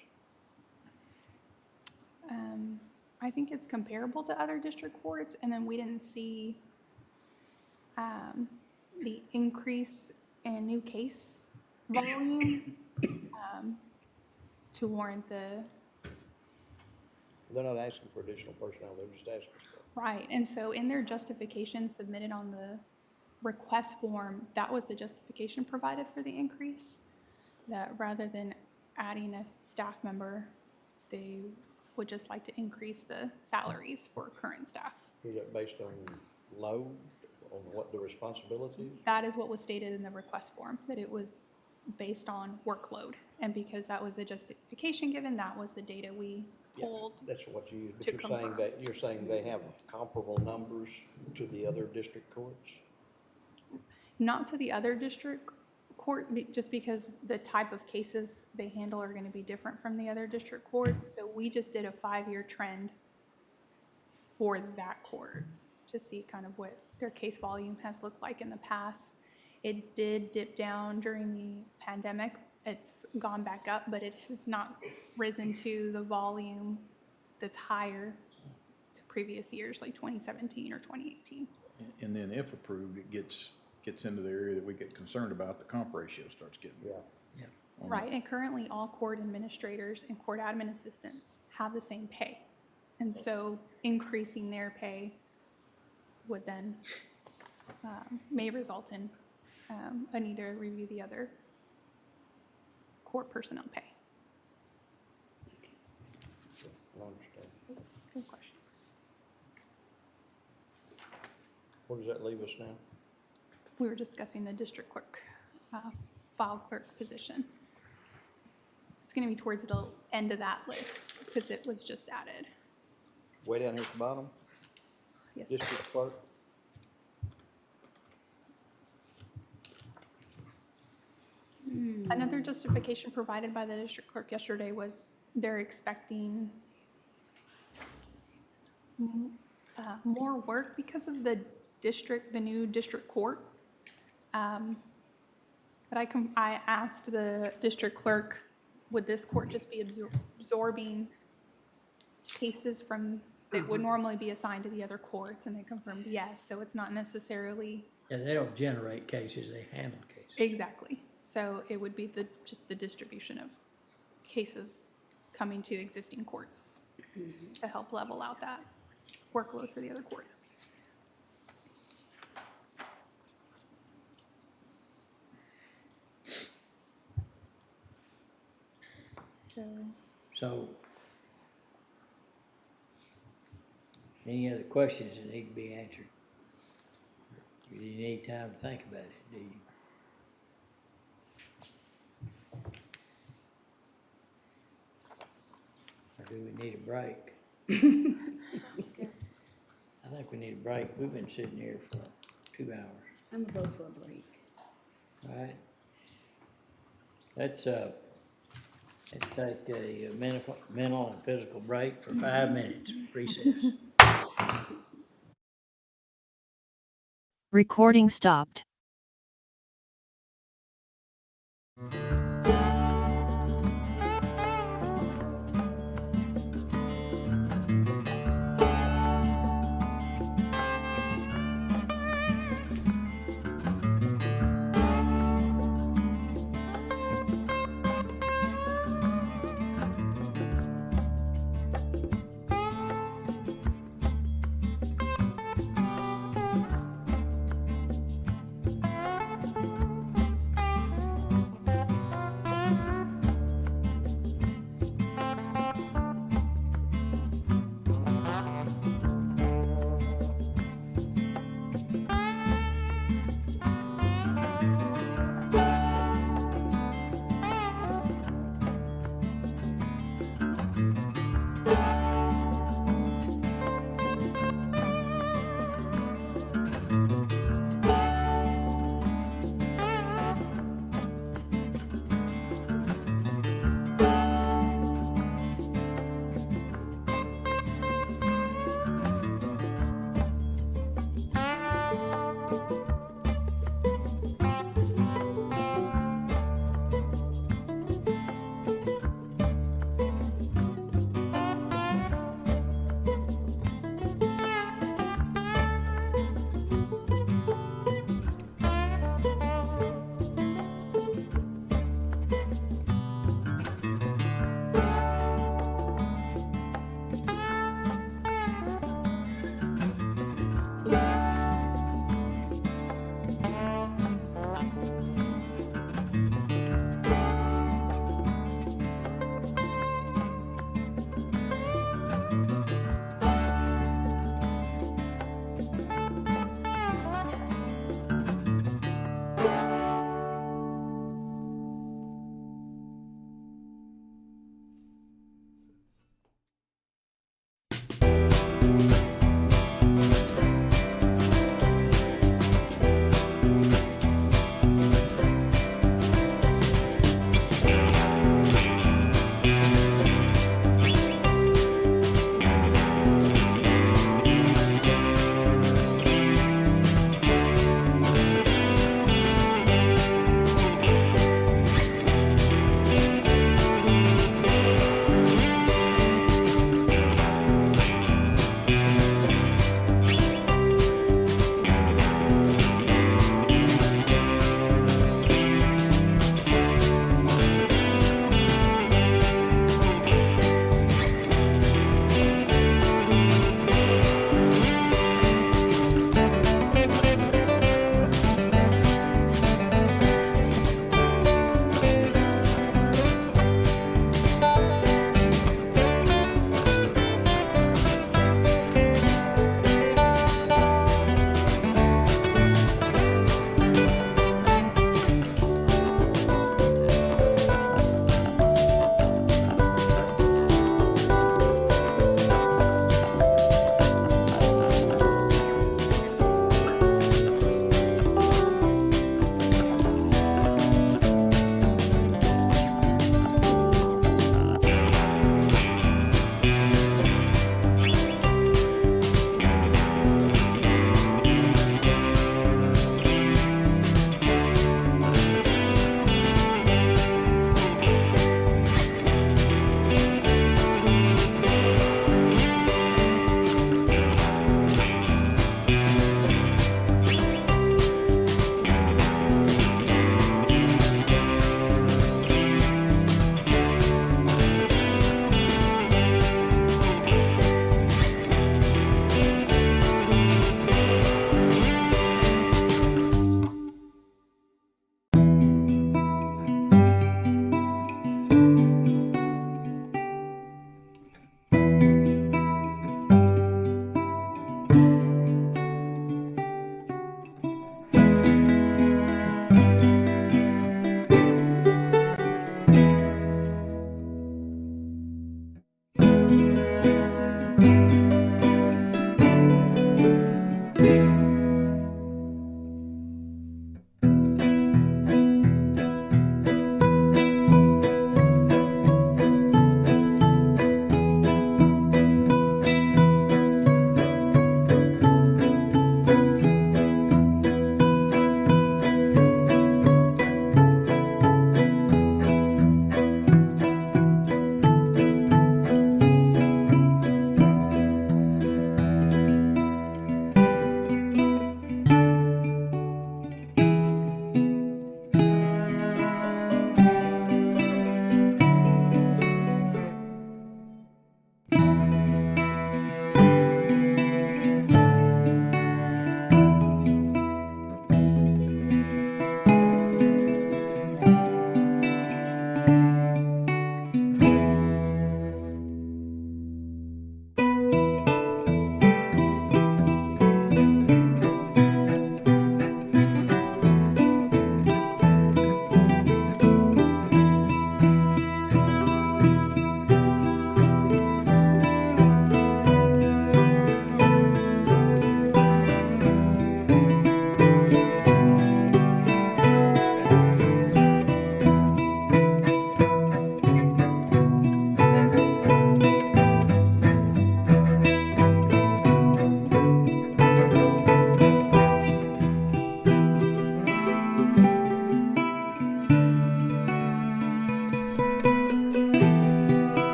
I think it's comparable to other district courts, and then we didn't see the increase in new case volume to warrant the. They're not asking for additional personnel, they're just asking for. Right, and so in their justification submitted on the request form, that was the justification provided for the increase. That rather than adding a staff member, they would just like to increase the salaries for current staff. Is that based on load, on what the responsibilities? That is what was stated in the request form, that it was based on workload. And because that was the justification given, that was the data we pulled. That's what you, but to you're saying confirm. that, you're saying they have comparable numbers to the other district courts? Not to the other district court, just because the type of cases they handle are gonna be different from the other district courts. So we just did a 5-year trend for that court to see kind of what their case volume has looked like in the past. It did dip down during the pandemic. It's gone back up, but it has not risen to the volume that's higher to previous years, like 2017 or 2018. And then if approved, it gets into the area that we get concerned about, the comp ratio starts getting. Yeah. Right, and currently all court administrators and court admin assistants have the same pay. And so increasing their pay would then, may result in a need to review the other court personnel pay. I understand. Good question. Where does that leave us now? We were discussing the district clerk, file clerk position. It's gonna be towards the end of that list because it was just added. Way down here at the bottom? Yes. District clerk? Another justification provided by the district clerk yesterday was they're expecting more work because of the new district court. But I asked the district clerk, would this court just be absorbing cases from, that would normally be assigned to the other courts? And they confirmed yes, so it's not necessarily. Yeah, they don't generate cases, they handle cases. Exactly. So it would be just the distribution of cases coming to existing courts to help level out that workload for the other courts. So, any other questions that need to be answered? Do you need time to think about it, do you? Or do we need a break? I think we need a break. We've been sitting here for 2 hours. I'm gonna go for a break. All right. Let's take a mental and physical break for 5 minutes, recess. Recording stopped.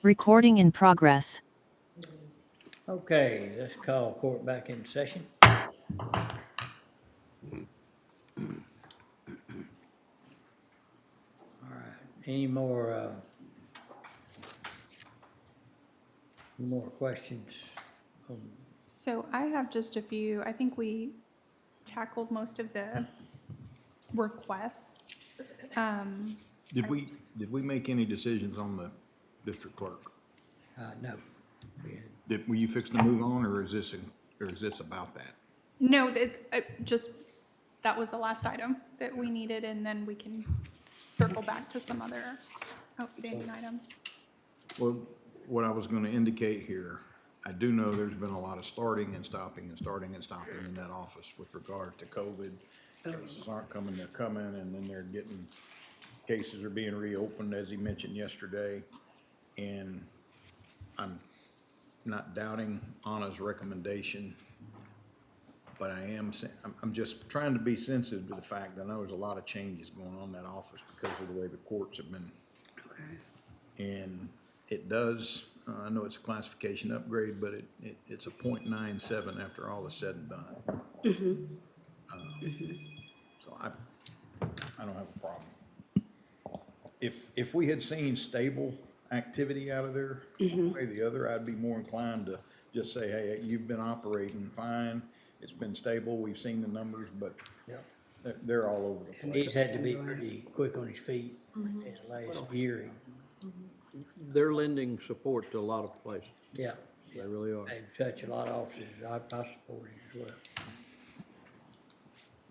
Recording in progress. Okay, let's call court back in session. All right, any more questions? So I have just a few. I think we tackled most of the requests. Did we make any decisions on the district clerk? No. Were you fixing to move on, or is this about that? No, that was the last item that we needed, and then we can circle back to some other outstanding items. Well, what I was gonna indicate here, I do know there's been a lot of starting and stopping in that office with regards to COVID. Cases aren't coming, they're coming, and then they're getting, cases are being reopened, as he mentioned yesterday. And I'm not doubting Anna's recommendation, but I'm just trying to be sensitive to the fact that I know there's a lot of changes going on in that office because of the way the courts have been. And it does, I know it's a classification upgrade, but it's a .97 after all is said and done. So I don't have a problem. If we had seen stable activity out of there, one way or the other, I'd be more inclined to just say, hey, you've been operating fine, it's been stable, we've seen the numbers, but they're all over the place. He's had to be pretty quick on his feet in the last year. They're lending support to a lot of places. Yeah. They really are. They touch a lot of offices. I support it as well.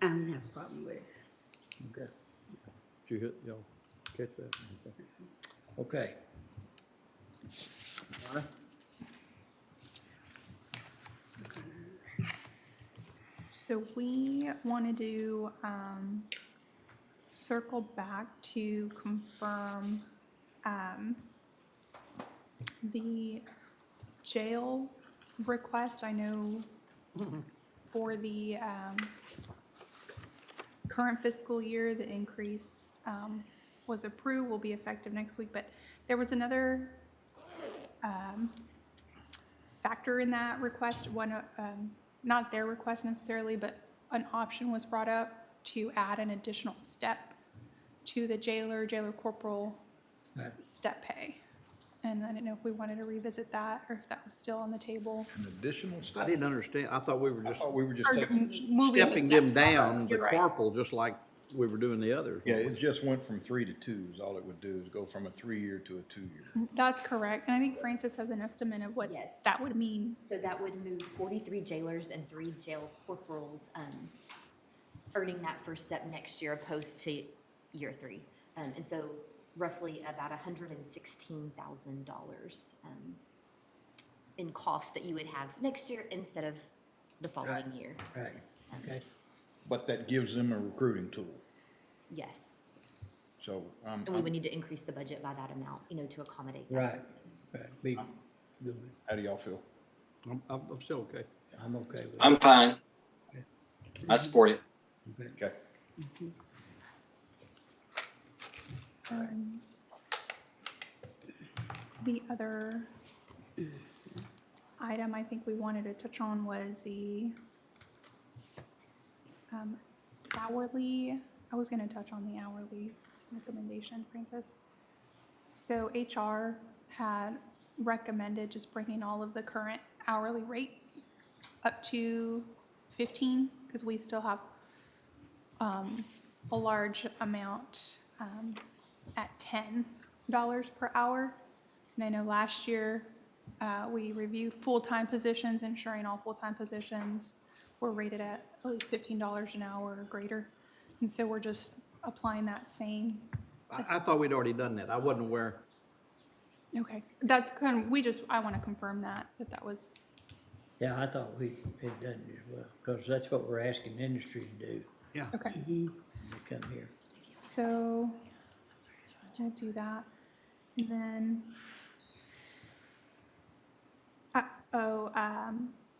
I don't have a problem with it. Okay. Did you y'all catch that? Okay. So we want to do, circle back to confirm, the jail request. I know for the, current fiscal year, the increase, was approved, will be effective next week, but there was another, factor in that request, not their request necessarily, but an option was brought up to add an additional step to the jailer corporal step pay. And I didn't know if we wanted to revisit that or if that was still on the table. An additional step? I didn't understand. I thought we were just Or taking, moving the stepping them steps up. down, the You're right. corporal, just like we were doing the others. yeah, it just went from 3 to 2 is all it would do, is go from a 3-year to a 2-year. That's correct. And I think Francis has an estimate of what Yes. that would mean. So that would move 43 jailers and 3 jail corporals, earning that first step next year opposed to year 3. And so roughly about $116,000 in costs that you would have next year instead of the following year. Right. Okay. But that gives them a recruiting tool. Yes. So, And we would need to increase the budget by that amount, to accommodate that. Right. Right. Be good. how do y'all feel? I'm still okay. I'm okay with it. I'm fine. I support it. Okay. The other item I think we wanted to touch on was the hourly, I was gonna touch on the hourly recommendation, Francis. So HR had recommended just bringing all of the current hourly rates up to 15, because we still have a large amount at $10 per hour. And I know last year, we reviewed full-time positions, ensuring all full-time positions were rated at least $15 an hour or greater. And so we're just applying that same. I thought we'd already done that. I wasn't aware. Okay, that's kind of, I want to confirm that was. Yeah, I thought we had done it as well, because that's what we're asking the industry to do. Yeah. Okay. When they come here. So, I'm gonna do that. And then,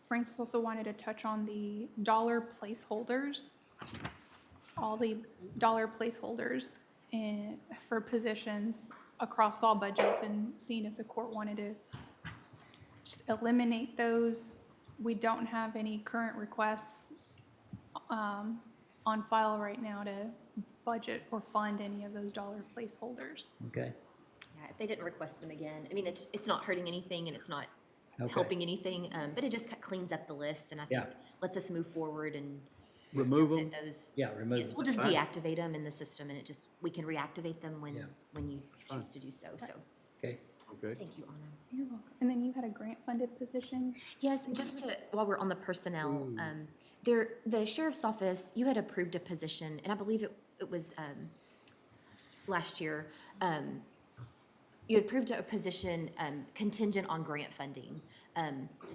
Francis also wanted to touch on the dollar placeholders. All the dollar placeholders for positions across all budgets and seeing if the court wanted to just eliminate those. We don't have any current requests on file right now to budget or fund any of those dollar placeholders. Okay, Yeah, if they didn't request them again, I mean, it's not hurting anything and it's not Okay. helping anything, but it just cleans up the list and I think Yeah. lets us move forward and Remove that them? those. Yeah, remove Yes, them. we'll just Fine. deactivate them in the system and we can reactivate them Yeah. when you choose to do so, so. Okay. Okay. Thank you, Anna. You're welcome. And then you had a grant-funded position? Yes, just to, while we're on the personnel, the sheriff's office, you had approved a position, and I believe it was, last year. You had approved a position, contingent on grant funding.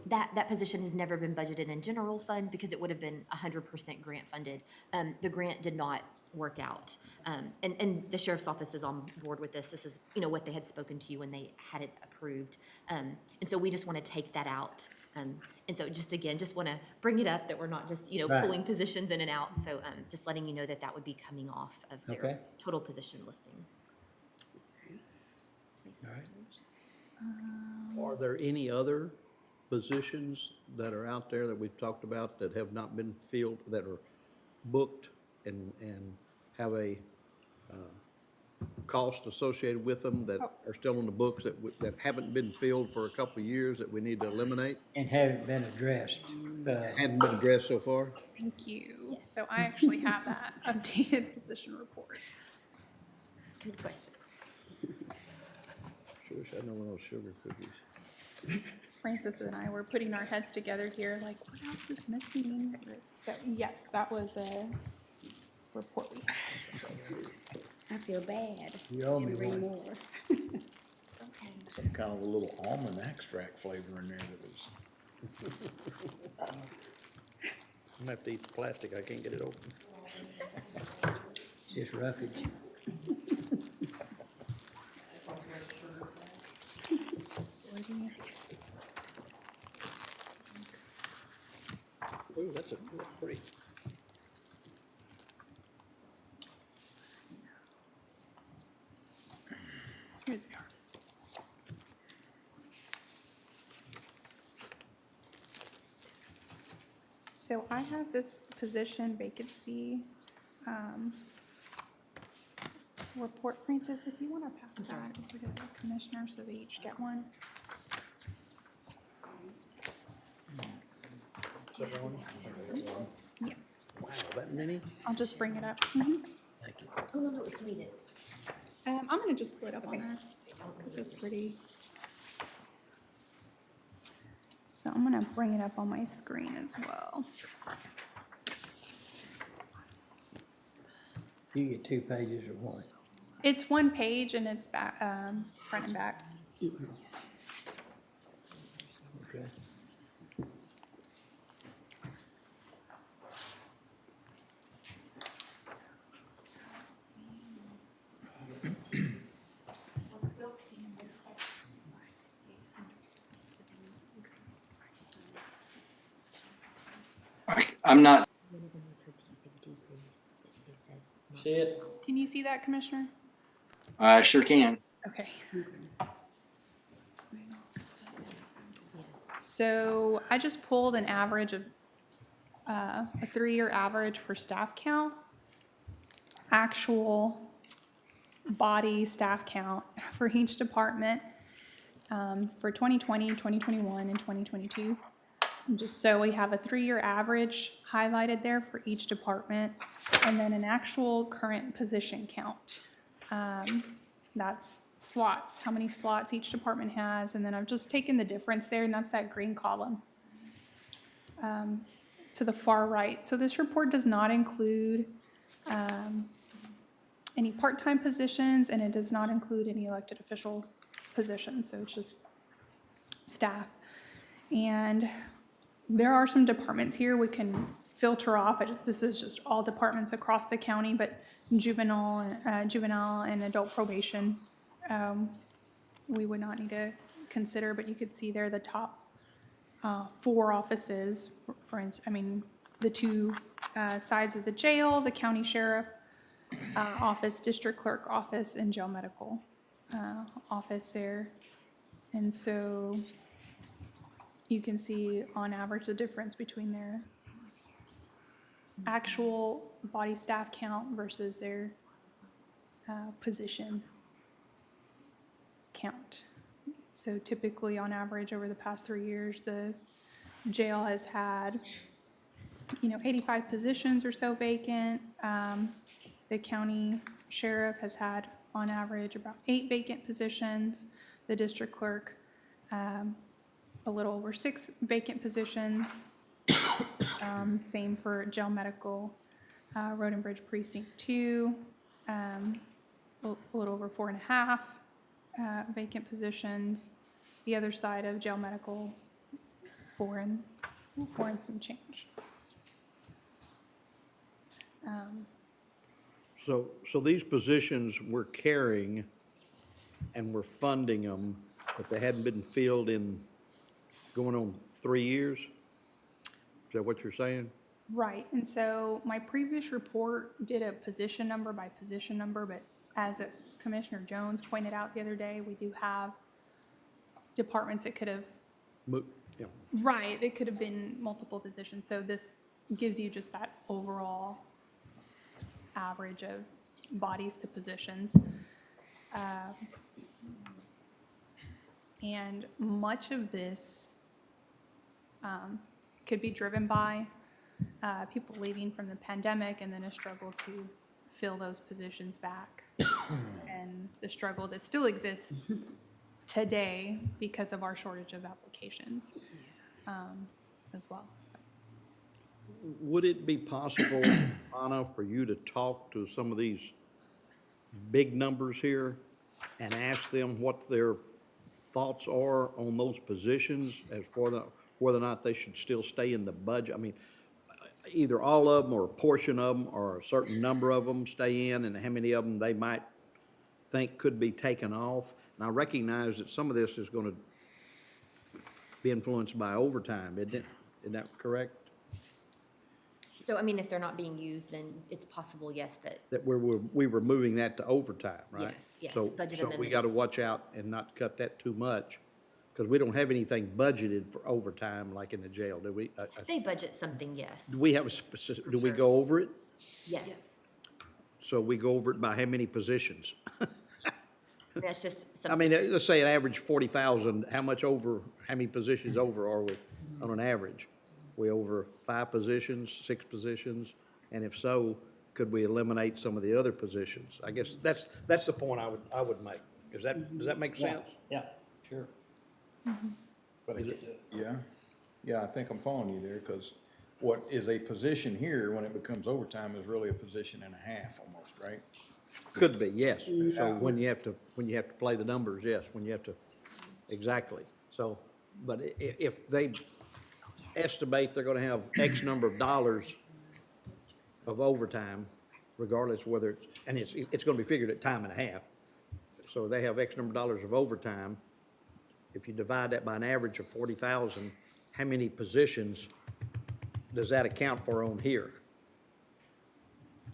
That position has never been budgeted in general fund because it would have been 100% grant funded. The grant did not work out. And the sheriff's office is on board with this. This is, what they had spoken to you when they had it approved. And so we just want to take that out. And so just want to bring it up that we're not just, Right. pulling positions in and out. So just letting you know that would be coming off of their Okay. total position listing. All right. Are there any other positions that are out there that we've talked about that have not been filled, that are booked and have a cost associated with them that are still on the books that haven't been filled for a couple of years that we need to eliminate? And haven't been addressed. Hadn't been addressed so far? Thank you. So I actually have that updated position report. Good question. Sure wish I'd known one of those sugar cookies. Francis and I were putting our heads together here, like, what else is missing? So, yes, that was a report we had. I feel bad. You owe me Bring one. more. Some kind of a little almond extract flavor in there that was. I'm gonna have to eat the plastic, I can't get it open. Just roughage. Ooh, that's pretty. Here they are. So I have this position vacancy, report, Francis, if you want to pass that over to the commissioner so they each get one. Yes. Wow, that many? I'll just bring it up. Mhm. Thank you. Oh, no, it's deleted. I'm gonna just pull it up on that, because it's pretty. So I'm gonna bring it up on my screen as well. You get 2 pages or one. It's one page and it's back, front and back. Okay. I'm not, One of them was her big decrease that they said. See it? Can you see that, Commissioner? I sure can. Okay. So I just pulled an average of, a 3-year average for staff count, actual body staff count for each department, for 2020, 2021, and 2022. And just so we have a 3-year average highlighted there for each department, and then an actual current position count. That's slots, how many slots each department has, and then I've just taken the difference there, and that's that green column to the far right. So this report does not include any part-time positions, and it does not include any elected official positions, so it's just staff. And there are some departments here we can filter off. This is just all departments across the county, but juvenile and adult probation, we would not need to consider, but you could see there the top 4 offices, for instance, I mean, the 2 sides of the jail, the county sheriff office, district clerk office, and jail medical office there. And so you can see on average the difference between their actual body staff count versus their position count. So typically, on average, over the past 3 years, the jail has had, 85 positions or so vacant. The county sheriff has had, on average, about 8 vacant positions. The district clerk, a little over 6 vacant positions. Same for jail medical, Road and Bridge Precinct 2, a little over 4.5 vacant positions. The other side of jail medical, 4 and some change. So these positions we're carrying and we're funding them, but they hadn't been filled in going on 3 years? Is that what you're saying? Right, and so my previous report did a position number by position number, but as Commissioner Jones pointed out the other day, we do have departments that could have, Yeah. right, it could have been multiple positions. So this gives you just that overall average of bodies to positions. And much of this could be driven by people leaving from the pandemic and then a struggle to fill those positions back. And the struggle that still exists today because of our shortage of applications as well. So. Would it be possible, Anna, for you to talk to some of these big numbers here and ask them what their thoughts are on those positions as far as whether or not they should still stay in the budget? I mean, either all of them or a portion of them or a certain number of them stay in, and how many of them they might think could be taken off. And I recognize that some of this is going to be influenced by overtime, isn't it? Isn't that correct? So, I mean, if they're not being used, then it's possible, yes, that, That we were moving that to overtime, right? yes, So budget we amendment. got to watch out and not cut that too much, because we don't have anything budgeted for overtime like in the jail, do we? They budget something, yes. Do we have a specific, do we go over it? Yes. So we go over it by how many positions? That's just I something. mean, let's say an average 40,000, how many positions over are we on an average? We over 5 positions, 6 positions? And if so, could we eliminate some of the other positions? I guess that's the point I would make. Does that make sense? Yeah, sure. But yeah, I think I'm following you there, because what is a position here, when it becomes overtime, is really a position and a half almost, right? Could be, yes. So when you have to play the numbers, yes, when you have to, exactly. So, but if they estimate they're gonna have X number of dollars of overtime, regardless whether it's, and it's gonna be figured at time and a half. So they have X number of dollars of overtime. If you divide that by an average of 40,000, how many positions does that account for on here?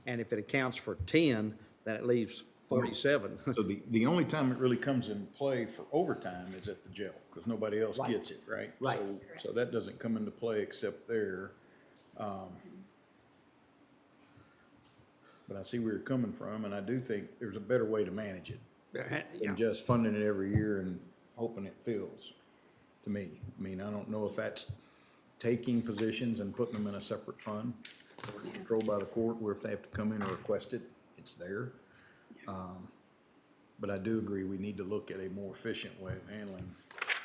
And if it accounts for 10, then it leaves 47. So the only time it really comes in play for overtime is at the jail, because nobody else Right. gets it, right? Right. So that doesn't come into play except there. But I see where you're coming from, and I do think there's a better way to manage it Yeah. than just funding it every year and hoping it fills, to me. I mean, I don't know if that's taking positions and putting them in a separate fund, or controlled by the court, where if they have to come in and request it, it's there. But I do agree, we need to look at a more efficient way of handling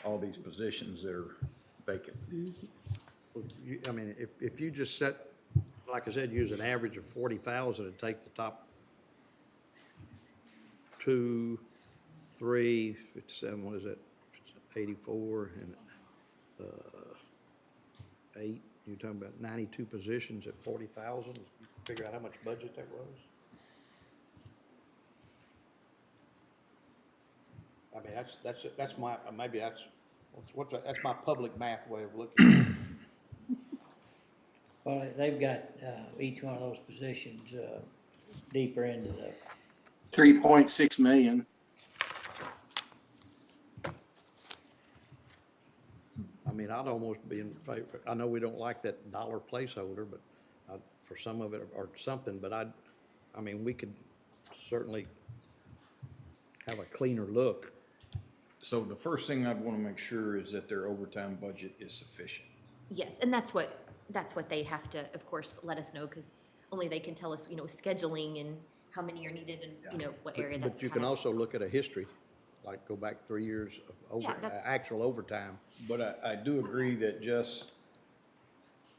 all these positions that are vacant. I mean, if you just set, like I said, use an average of 40,000 and take the top 2, 3, 57, what is that? 84 and 8, you're talking about 92 positions at 40,000. Figure out how much budget that was. I mean, that's my, maybe that's my public math way of looking at it. Well, they've got each one of those positions deeper into the, 3.6 million. I mean, I'd almost be in favor, I know we don't like that dollar placeholder, but for some of it or something, but I mean, we could certainly have a cleaner look. So the first thing I'd want to make sure is that their overtime budget is sufficient. Yes, and that's what they have to, of course, let us know, because only they can tell us, scheduling and how many are needed and, what area that's But you can kind of- also look at a history, like go back 3 years of Yeah, that's- actual overtime. But I do agree that just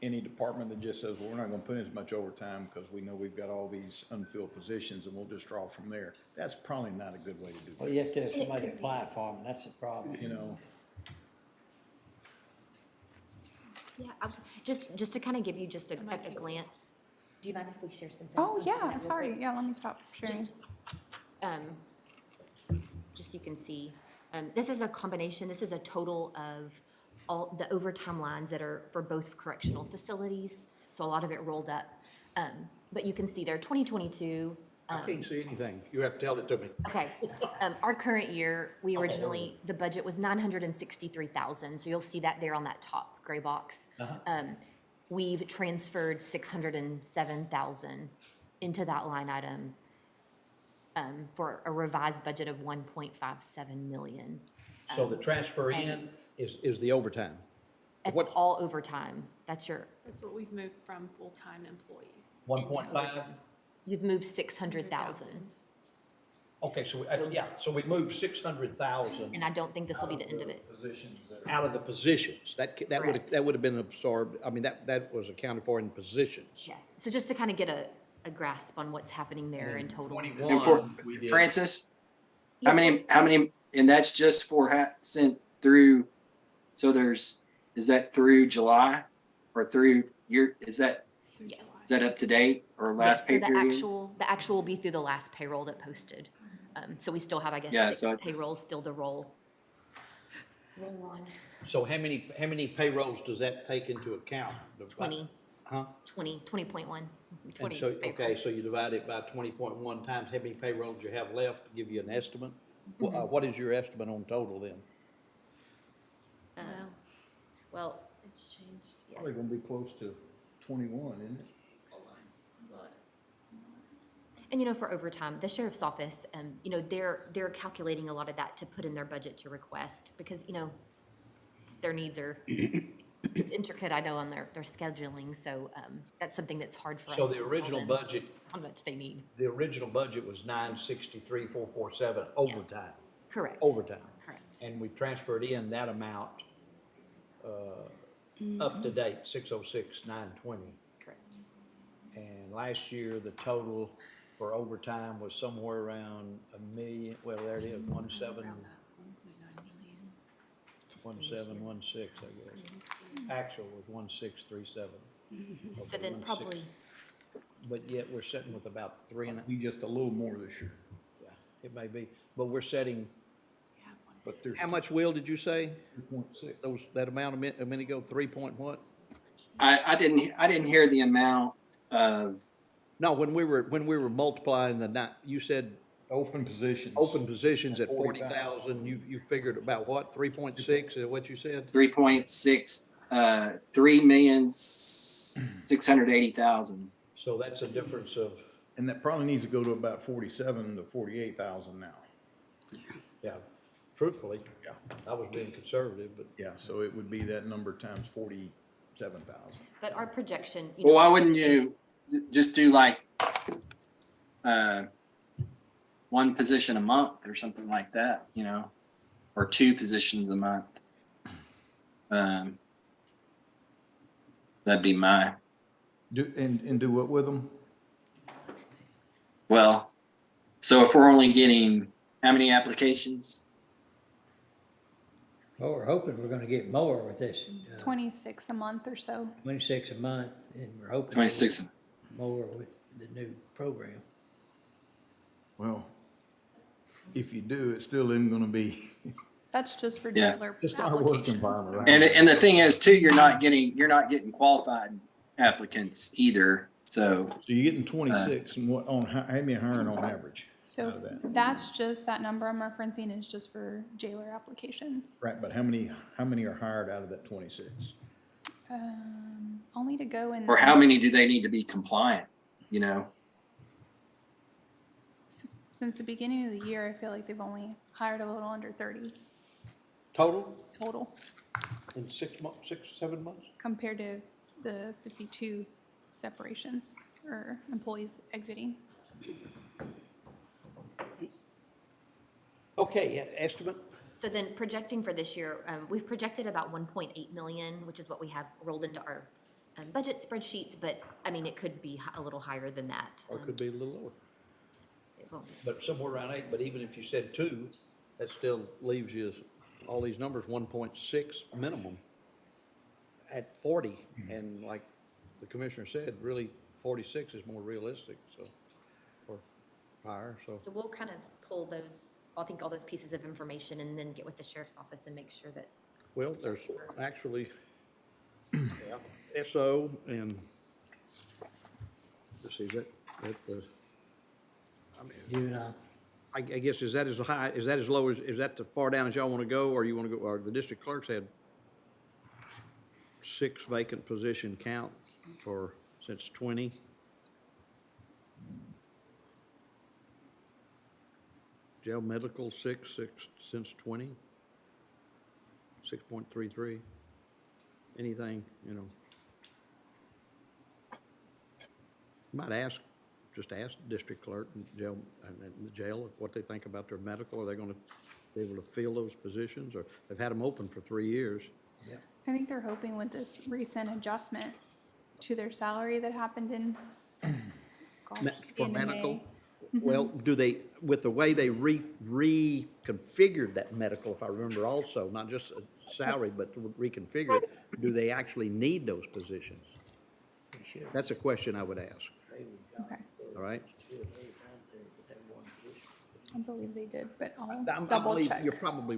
any department that just says, well, we're not gonna put in as much overtime because we know we've got all these unfilled positions and we'll just draw from there, that's probably not a good way to do Well, it. you have to have somebody apply for them, that's the problem. Yeah, just to kind of give you just a glance. Do you mind if we share something? Oh, on that yeah, real sorry. quick? Yeah, let me stop sharing. Just so you can see. This is a combination, this is a total of all the overtime lines that are for both correctional facilities. So a lot of it rolled up. But you can see there, 2022. I can't see anything. You have to tell it to me. Okay, our current year, we originally, the budget was 963,000. So you'll see that there on that top gray box. We've transferred 607,000 into that line item for a revised budget of 1.57 million. So the transfer in is the overtime? It's What- all overtime. That's what we've moved from full-time employees. 1.5? You've moved 600,000. Okay, so, so we moved 600,000 And I don't think this will be the end of it. out of the positions. Correct. That would have been absorbed, I mean, that was accounted for in positions. Yes. So just to kind of get a grasp on what's happening there in total. And for Francis, how Yes, many, and that's just for sent through, so is that through July or through is that Yes. up to date or last Yes, pay so period? the actual will be through the last payroll that posted. So we still have, I guess, Yeah, 6 so- payrolls still to roll on. So how many payrolls does that take into account? 20. Huh? 20.1. And 20 so, okay, payrolls. so you divide it by 20.1 times how many payrolls you have left, to give you an estimate? What is your estimate on total then? Well, It's changed. Probably gonna be close to 21, isn't it? and for overtime, the sheriff's office, they're calculating a lot of that to put in their budget to request because, their needs are, it's intricate, I know, on their scheduling. So that's something that's hard for us So to the tell original them budget, how much they need. the original budget was 963,447 overtime. Correct. Overtime. Correct. And we transferred in that amount, up to date, 606,920. Correct. And last year, the total for overtime was somewhere around $1 million, well, there it is, 1716, I guess. Actual was 1637. So Okay, then 16. probably, But yet we're sitting with about Be just a little more this year. yeah, it may be, but we're setting, But there's how much, Will, did you say? 2.6. That amount a minute ago, 3 point what? I didn't hear the amount of, No, when we were multiplying you said Open positions. open positions at 40,000. 40,000, you figured about what, 3.6, is what you said? 3.6, 3,680,000. So that's a difference of, And that probably needs to go to about 47 to 48,000 now. yeah, truthfully, Yeah. I was being conservative, but Yeah, so it would be that number times 47,000. but our projection, Well, why wouldn't you just do like, one position a month or something like that, or 2 positions a month? That'd be my, And do what with them? well, so if we're only getting how many applications? Well, we're hoping we're gonna get more with this, 26 a month or so. 26 a month, and we're hoping. to 26. get more with the new program. Well, if you do, it still isn't gonna be, That's just for Yeah. dealer just our work applications. environment. right? And the thing is too, you're not getting qualified applicants either. So So you're getting 26, and what, on, how many hiring on average? So out of that? that's just, that number I'm referencing is just for jailer applications. Right, but how many are hired out of that 26? Only to go in. Or how many do they need to be compliant, you know? Since the beginning of the year, I feel like they've only hired a little under 30 Total total in 6 months, 7 months? compared to the 52 separations or employees exiting. Okay, estimate? So then projecting for this year, we've projected about 1.8 million, which is what we have rolled into our budget spreadsheets, but I mean, it could be a little higher than that. Or it could be a little lower. It won't- But somewhere around 8, but even if you said 2, that still leaves you all these numbers, 1.6 minimum at 40. And like the commissioner said, really 46 is more realistic, so, or higher, so. So we'll kind of pull those, I think all those pieces of information and then get with the sheriff's office and make sure that. Well, there's actually SO and, let's see, that was, I mean, Juvenile. I guess, is that as high, is that as low as, is that as far down as y'all want to go, or you want to go, or the district clerks had 6 vacant position count for, since 20. Jail medical, 6 since 20. 6.33. Anything, you know. Might ask, just ask the district clerk and jail, and the jail what they think about their medical. Are they gonna be able to fill those positions, or they've had them open for 3 years? I think they're hoping with this recent adjustment to their salary that happened in, gosh, For in May. medical? Well, do they, with the way they reconfigured that medical, if I remember also, not just a salary, but reconfigured, do they actually need those positions? That's a question I would ask, Okay, all right? I believe they did, but I'll I double believe check. you're probably,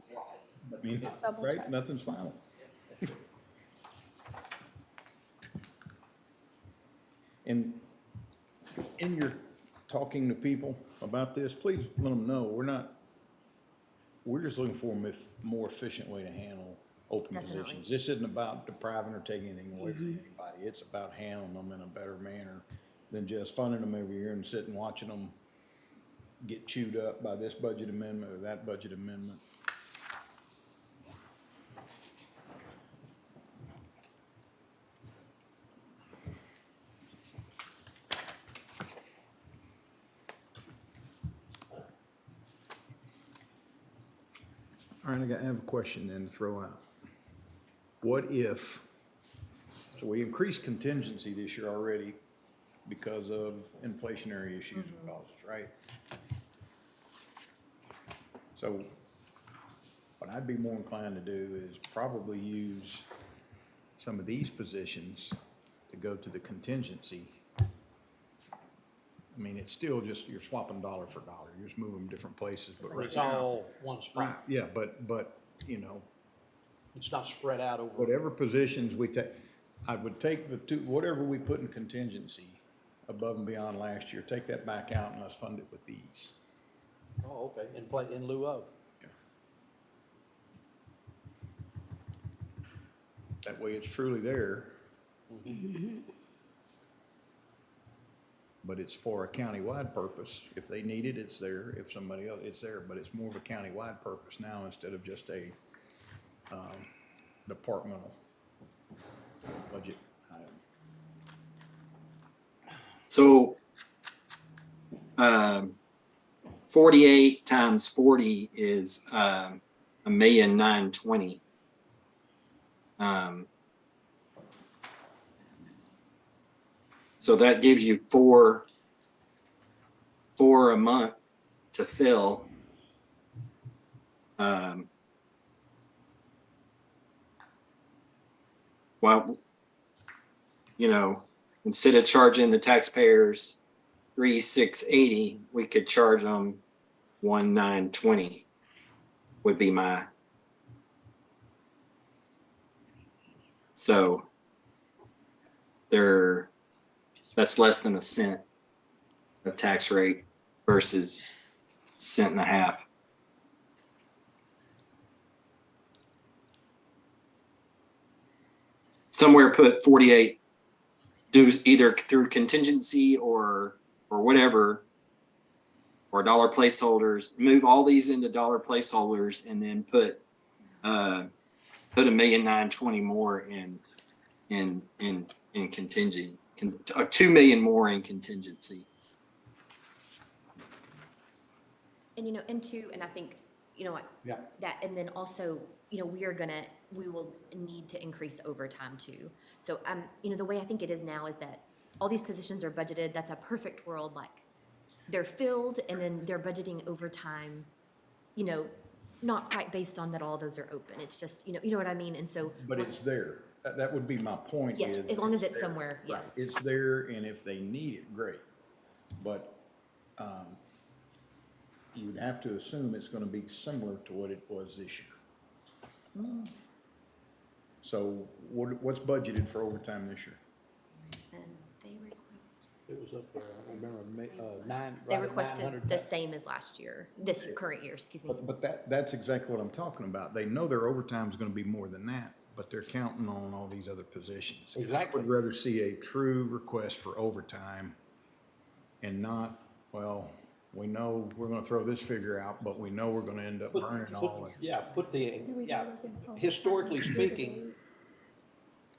I mean, Double right, check. nothing's final. And in your talking to people about this, please let them know, we're just looking for a more efficient way to handle open Definitely. positions. This isn't about depriving or taking anything away from anybody. It's about handling them in a better manner than just funding them every year and sitting watching them get chewed up by this budget amendment or that budget amendment. All right, I have a question then to throw out. What if, so we increased contingency this year already because of inflationary issues and causes, right? So what I'd be more inclined to do is probably use some of these positions to go to the contingency. I mean, it's still just, you're swapping dollar for dollar, you're just moving them different places, but right it's now. all one Right, spot. yeah, but, you know, It's not spread out over. whatever positions we take, I would take the two, whatever we put in contingency above and beyond last year, take that back out and let's fund it with these. Oh, okay, in lieu of. That way it's truly there. But it's for a countywide purpose. If they need it, it's there. If somebody else, it's there, but it's more of a countywide purpose now instead of just a, departmental budget item. So, 48 times 40 is, 1,920,000. So that gives you four a month to fill. Well, you know, instead of charging the taxpayers $3,680, we could charge them $1,920 would be my. So that's less than a cent of tax rate versus cent and a half. Somewhere put 48, do either through contingency or whatever, or dollar placeholders, move all these into dollar placeholders and then put $1,920,000 more in contingent, or 2 million more in contingency. And, and I think, what? Yeah. That, and then also, we will need to increase overtime too. So, the way I think it is now is that all these positions are budgeted. That's a perfect world, like they're filled and then they're budgeting overtime, not quite based on that all those are open. It's just, you know what I mean? And so. But it's there. That would be my point. Yes, is as long as it's there. somewhere, Right. yes. It's there, and if they need it, great. But you'd have to assume it's gonna be similar to what it was this year. So what's budgeted for overtime this year? They request. It was up there, I remember, nine. They right at requested 900. the same as last year, this current year, excuse me. But that's exactly what I'm talking about. They know their overtime's gonna be more than that, but they're counting on all these other positions. Exactly. I would rather see a true request for overtime and not, well, we know we're gonna throw this figure out, but we know we're gonna end up burning all of it. Yeah, historically speaking,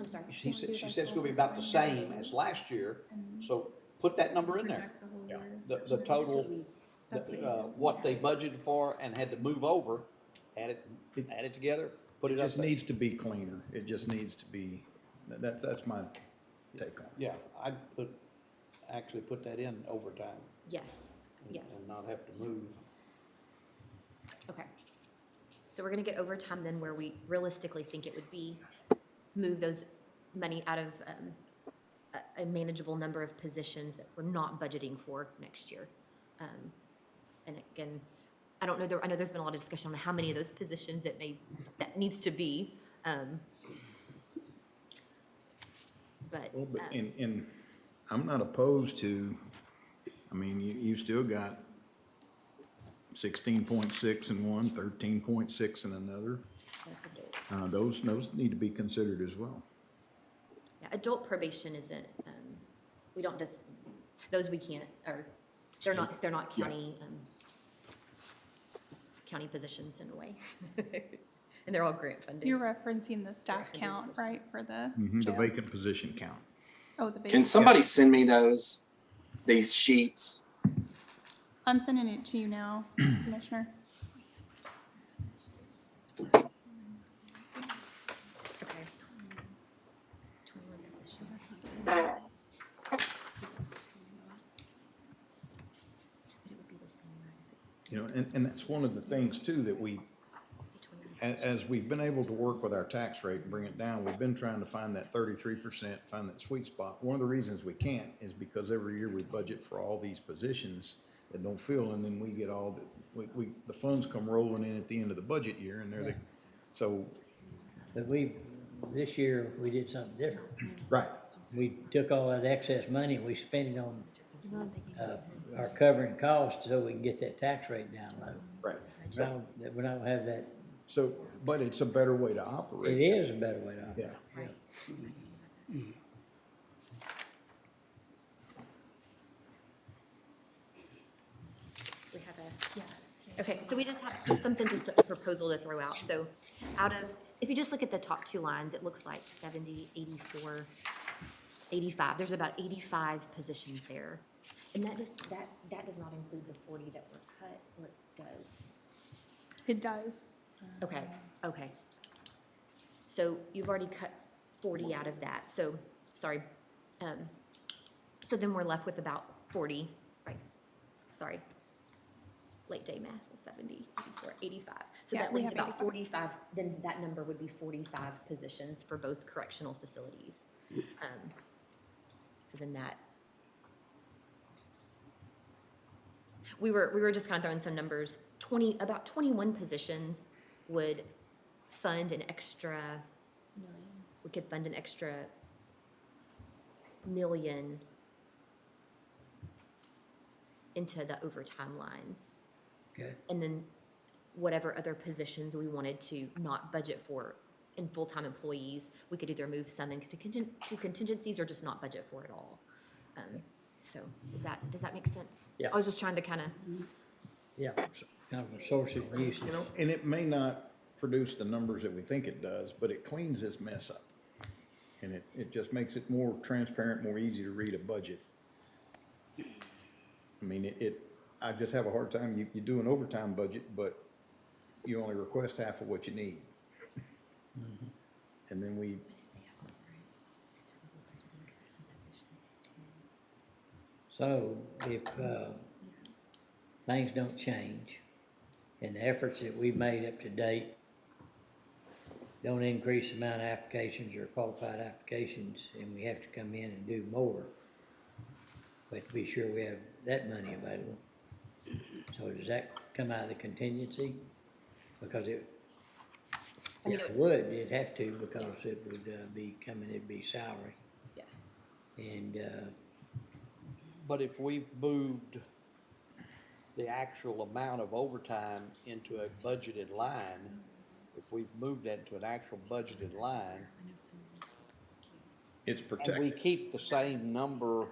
I'm sorry. she said it's gonna be about the same as last year, so put that number in there. Yeah. The total, what they budgeted for and had to move over, add it together, put It it up just there. needs to be cleaner. It just needs to be, that's my take on it. Yeah, I'd actually put that in overtime. Yes, yes. And not have to move. Okay. So we're gonna get overtime then where we realistically think it would be, move those money out of a manageable number of positions that we're not budgeting for next year. And again, I don't know, I know there's been a lot of discussion on how many of those positions that needs to be. But, Well, but, and I'm not opposed to, I mean, you still got 16.6 in one, 13.6 in another. that's adult. Those need to be considered as well. Yeah, adult probation isn't, we don't just, those we can't, or they're not county, county positions in a way. And they're all grant funded. You're referencing the staff count, right, for the The jail? vacant position count. Oh, the Can base. somebody send me these sheets? I'm sending it to you now, Commissioner. Okay. 21 positions. But it would be the same, right, if it was- And that's one of the things too, that we, say 21. as we've been able to work with our tax rate and bring it down, we've been trying to find that 33%, find that sweet spot. One of the reasons we can't is because every year we budget for all these positions that don't fill, and then we get all the funds come rolling in at the end of the budget year, and so, But this year, we did something different. right. We took all that excess money and we spent it on, our covering costs so we can get that tax rate down low. Right. Now, that we don't have that, So, but it's a better way to operate. it is a better way to operate. Yeah. We have okay, so we just have something, just a proposal to throw out. So if you just look at the top two lines, it looks like 70, 84, 85. There's about 85 positions there. And that does not include the 40 that were cut, or it does? It does. Okay. So you've already cut 40 out of that, so, sorry. So then we're left with about 40, right? Sorry. Late day math, 70, 84, 85. So Yeah, that we leaves have about 45, then that number would be 45 positions for both correctional facilities. So then that, we were just kind of throwing some numbers. About 21 positions would fund an extra, we could fund an extra $1 million into the overtime lines. Okay. And then whatever other positions we wanted to not budget for in full-time employees, we could either move some into to contingencies or just not budget for it all. So does that make sense? Yeah. I was just trying to kind of, Yeah, so kind of a source of use. And it may not produce the numbers that we think it does, but it cleans this mess up. And it just makes it more transparent, more easy to read a budget. I mean, I just have a hard time, you do an overtime budget, but you only request half of what you need. And then So if, things don't change and the efforts that we've made up to date don't increase the amount of applications or qualified applications, and we have to come in and do more, we have to be sure we have that money available. So does that come out of the contingency? Because it would, it'd have to, because it would be coming, it'd be salary. yes. And, But if we've moved the actual amount of overtime into a budgeted line, if we've moved that into an actual budgeted line, it's and we protected. keep the same number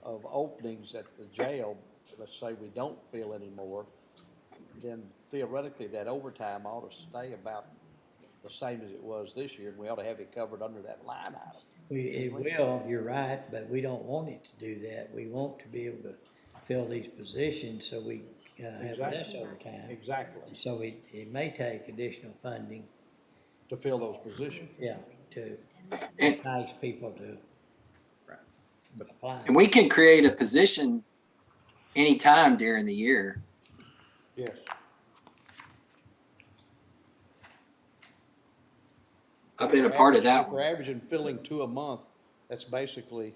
of openings at the jail, let's say we don't fill anymore, then theoretically that overtime ought to stay about the same as it was this year, and we ought to have it covered under that line item. it will, you're right, but we don't want it to do that. We want to be able to fill these positions so we have less Exactly. overtime. Exactly, So it may take additional funding, to fill those positions. yeah, to entice people to apply. And we can create a position anytime during the year. Yes. I've been a part of that If we're one. averaging filling 2 a month, that's basically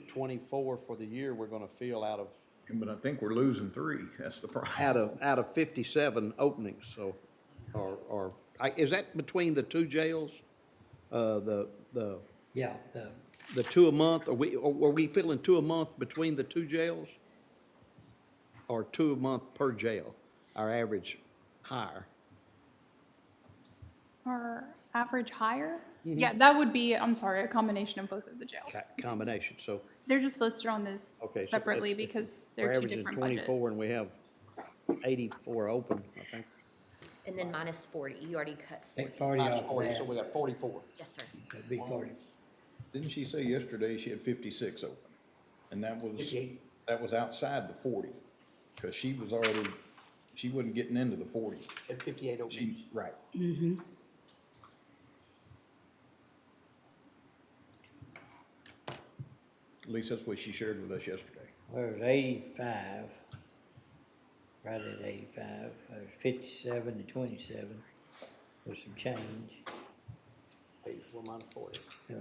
24 for the year we're gonna fill out of, But I think we're losing 3, that's the problem. out of 57 openings, so, is that between the 2 jails? Yeah, The 2 a month, are we filling 2 a month between the 2 jails? Or 2 a month per jail, our average hire? Our average hire? Mhm. Yeah, that would be, I'm sorry, a combination of both of the jails. Combination, so. They're just listed on this Okay, so separately it's- because We're they're two averaging different 24 budgets. and we have 84 open, I think. And then minus 40, you already cut 40. take 40 Minus off 40, of so that, we got 44. Yes, sir. that'd be 40. Didn't she say yesterday she had 56 open? And that was 58. outside the 40, because she wasn't getting into the 40. At 58 openings. Right. At least that's what she shared with us yesterday. Well, it was 85, right at 85, it was 57 to 27 with some change. 84 minus 40. So,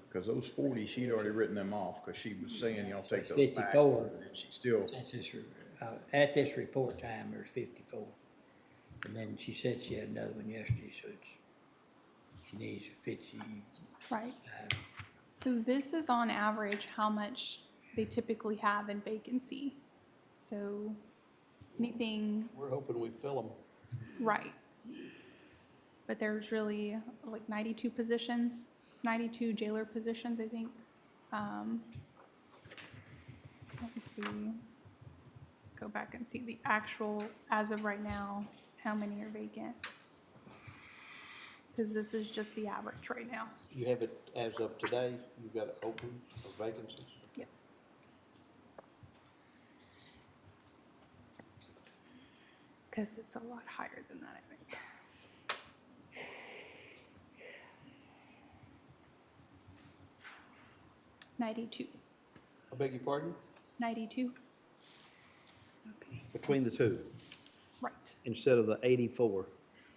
Because those 40, she'd already written them off, because she was saying, y'all take those back. 54. And then she still, since at this report time, there's 54. And then she said she had another one yesterday, so she needs 50. Right. So this is on average how much they typically have in vacancy. So anything, We're hoping we fill them. right. But there's really like 92 positions, 92 jailer positions, I think. Let me see. Go back and see the actual, as of right now, how many are vacant. Because this is just the average right now. You have it as of today, you've got it open for vacancies? Yes. Because it's a lot higher than that, I think. $92. I beg your pardon? 92. Between the two, Right. instead of the 84.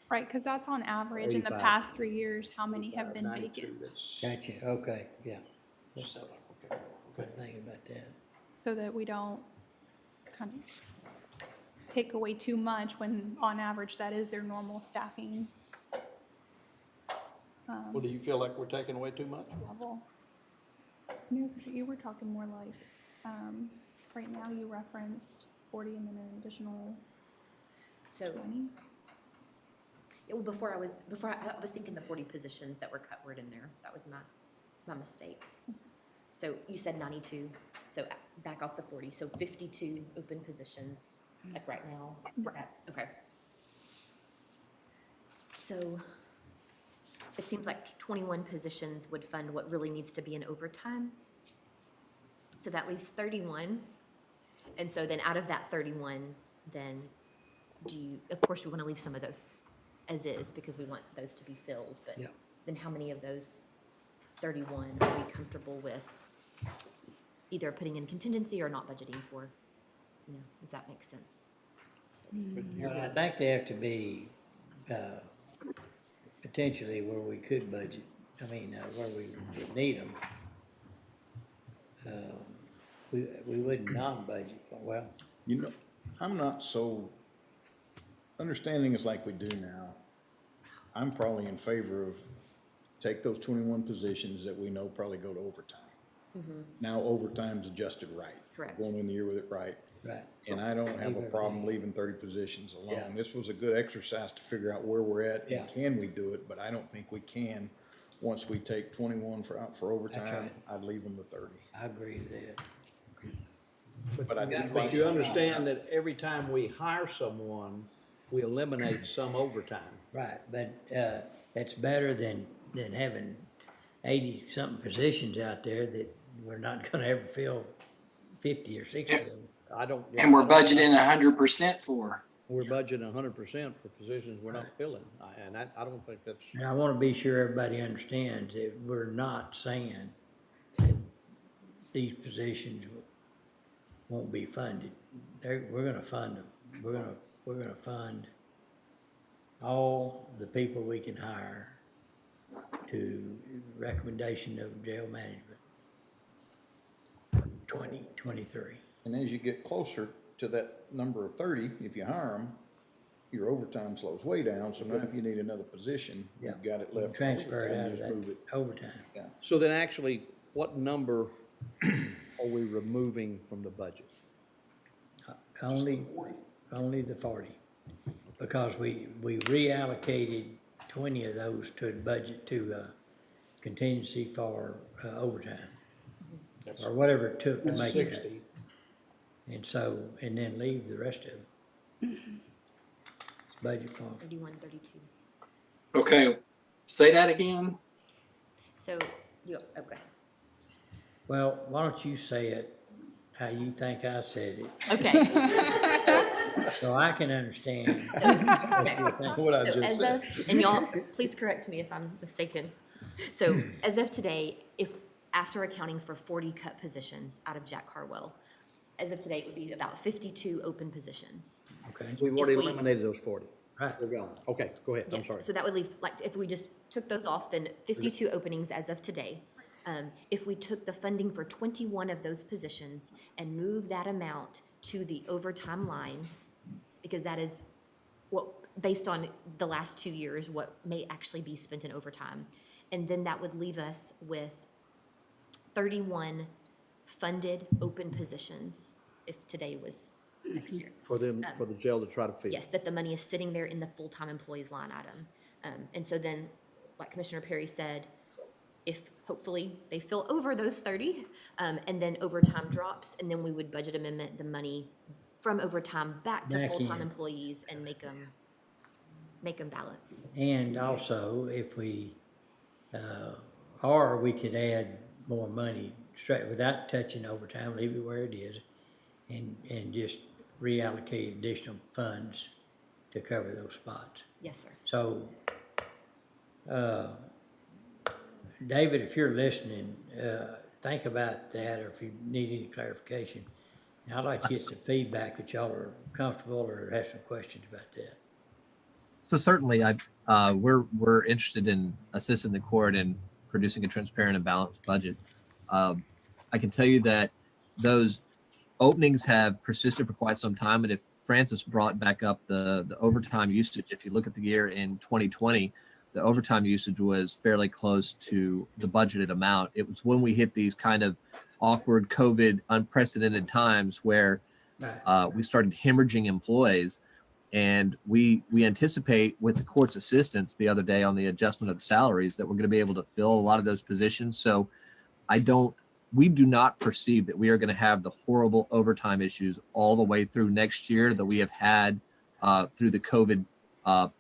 Right, because that's on average in the 85. past 3 years, how many have been 92, vacant. that's Gotcha, okay, yeah. 7, okay. Good thinking about that. So that we don't kind of take away too much when on average that is their normal staffing Well, do you feel like we're taking away too much? level. No, 'cause you were talking more like right now you referenced 40 and then an additional So, 20. yeah, well, I was thinking the 40 positions that were cut were in there. That was my mistake. So you said 92, so back off the 40, so 52 open positions, like right now. Is that, okay. So it seems like 21 positions would fund what really needs to be in overtime. So that leaves 31. And so then out of that 31, then of course we want to leave some of those as is because we want those to be filled, but Yeah. then how many of those 31 are we comfortable with either putting in contingency or not budgeting for, if that makes sense? Well, I think they have to be, potentially where we could budget, where we would need them. We wouldn't non-budget, well, You know, I'm not so, understanding is like we do now. I'm probably in favor of take those 21 positions that we know probably go to overtime. Now overtime's adjusted right. Correct. Going in the year with it right. right. And I don't have a Leave problem everything. leaving 30 positions alone. Yeah. This was a good exercise to figure out where we're at Yeah. and can we do it, but I don't think we can. Once we take 21 for overtime, right. I'd leave them to 30. I agree with that. But I do But like- you understand that every time we hire someone, we eliminate some overtime. Right, but, it's better than having 80-something positions out there that we're not gonna ever fill 50 or 60 of them. I don't. And we're budgeting 100% for. We're budgeting 100% for positions we're not filling, and I don't think that's. And I wanna be sure everybody understands that we're not saying that these positions won't be funded. We're gonna fund them. We're gonna fund all the people we can hire to recommendation of jail management. 2023. And as you get closer to that number of 30, if you hire them, your overtime slows way down. So now if you need another position, you've got it left. for Transfer it overtime, out of just that move it. overtime. Yeah. So then actually, what number are we removing from the budget? Only the 40. Because we reallocated 20 of those to the budget to contingency for overtime. Or whatever it took to That's make it. 60. And so, and then leave the rest of them. It's budget for 31, 32. Okay, say that again. So, okay. Well, why don't you say it how you think I said it, Okay. so I can understand. Okay. What I So just as said. of, and y'all, please correct me if I'm mistaken. So as of today, if, after accounting for 40 cut positions out of Jack Harwell, as of today, it would be about 52 open positions. Okay. We've already If we- eliminated those 40. Right. They're gone. Okay, go ahead, I'm Yes, sorry. so that would leave, like, if we just took those off, then 52 openings as of today. If we took the funding for 21 of those positions and moved that amount to the overtime lines, because that is what, based on the last 2 years, what may actually be spent in overtime. And then that would leave us with 31 funded open positions if today was next year. For them, for the jail to try to fill. Yes, that the money is sitting there in the full-time employees line item. And so then, like Commissioner Perry said, if hopefully they fill over those 30, and then overtime drops, and then we would budget amendment the money from overtime back to Back full-time in. employees and make them balance. And also, if we, or we could add more money straight, without touching overtime, leave it where it is, and just reallocate additional funds to cover those spots. Yes, sir. So, David, if you're listening, think about that, or if you need any clarification. I'd like to get some feedback that y'all are comfortable or have some questions about that. So certainly, we're interested in assisting the court in producing a transparent and balanced budget. I can tell you that those openings have persisted for quite some time, and if Francis brought back up the overtime usage, if you look at the year in 2020, the overtime usage was fairly close to the budgeted amount. It was when we hit these kind of awkward COVID unprecedented times where we started hemorrhaging employees. And we anticipate with the court's assistance the other day on the adjustment of the salaries that we're going to be able to fill a lot of those positions. So we do not perceive that we are going to have the horrible overtime issues all the way through next year that we have had through the COVID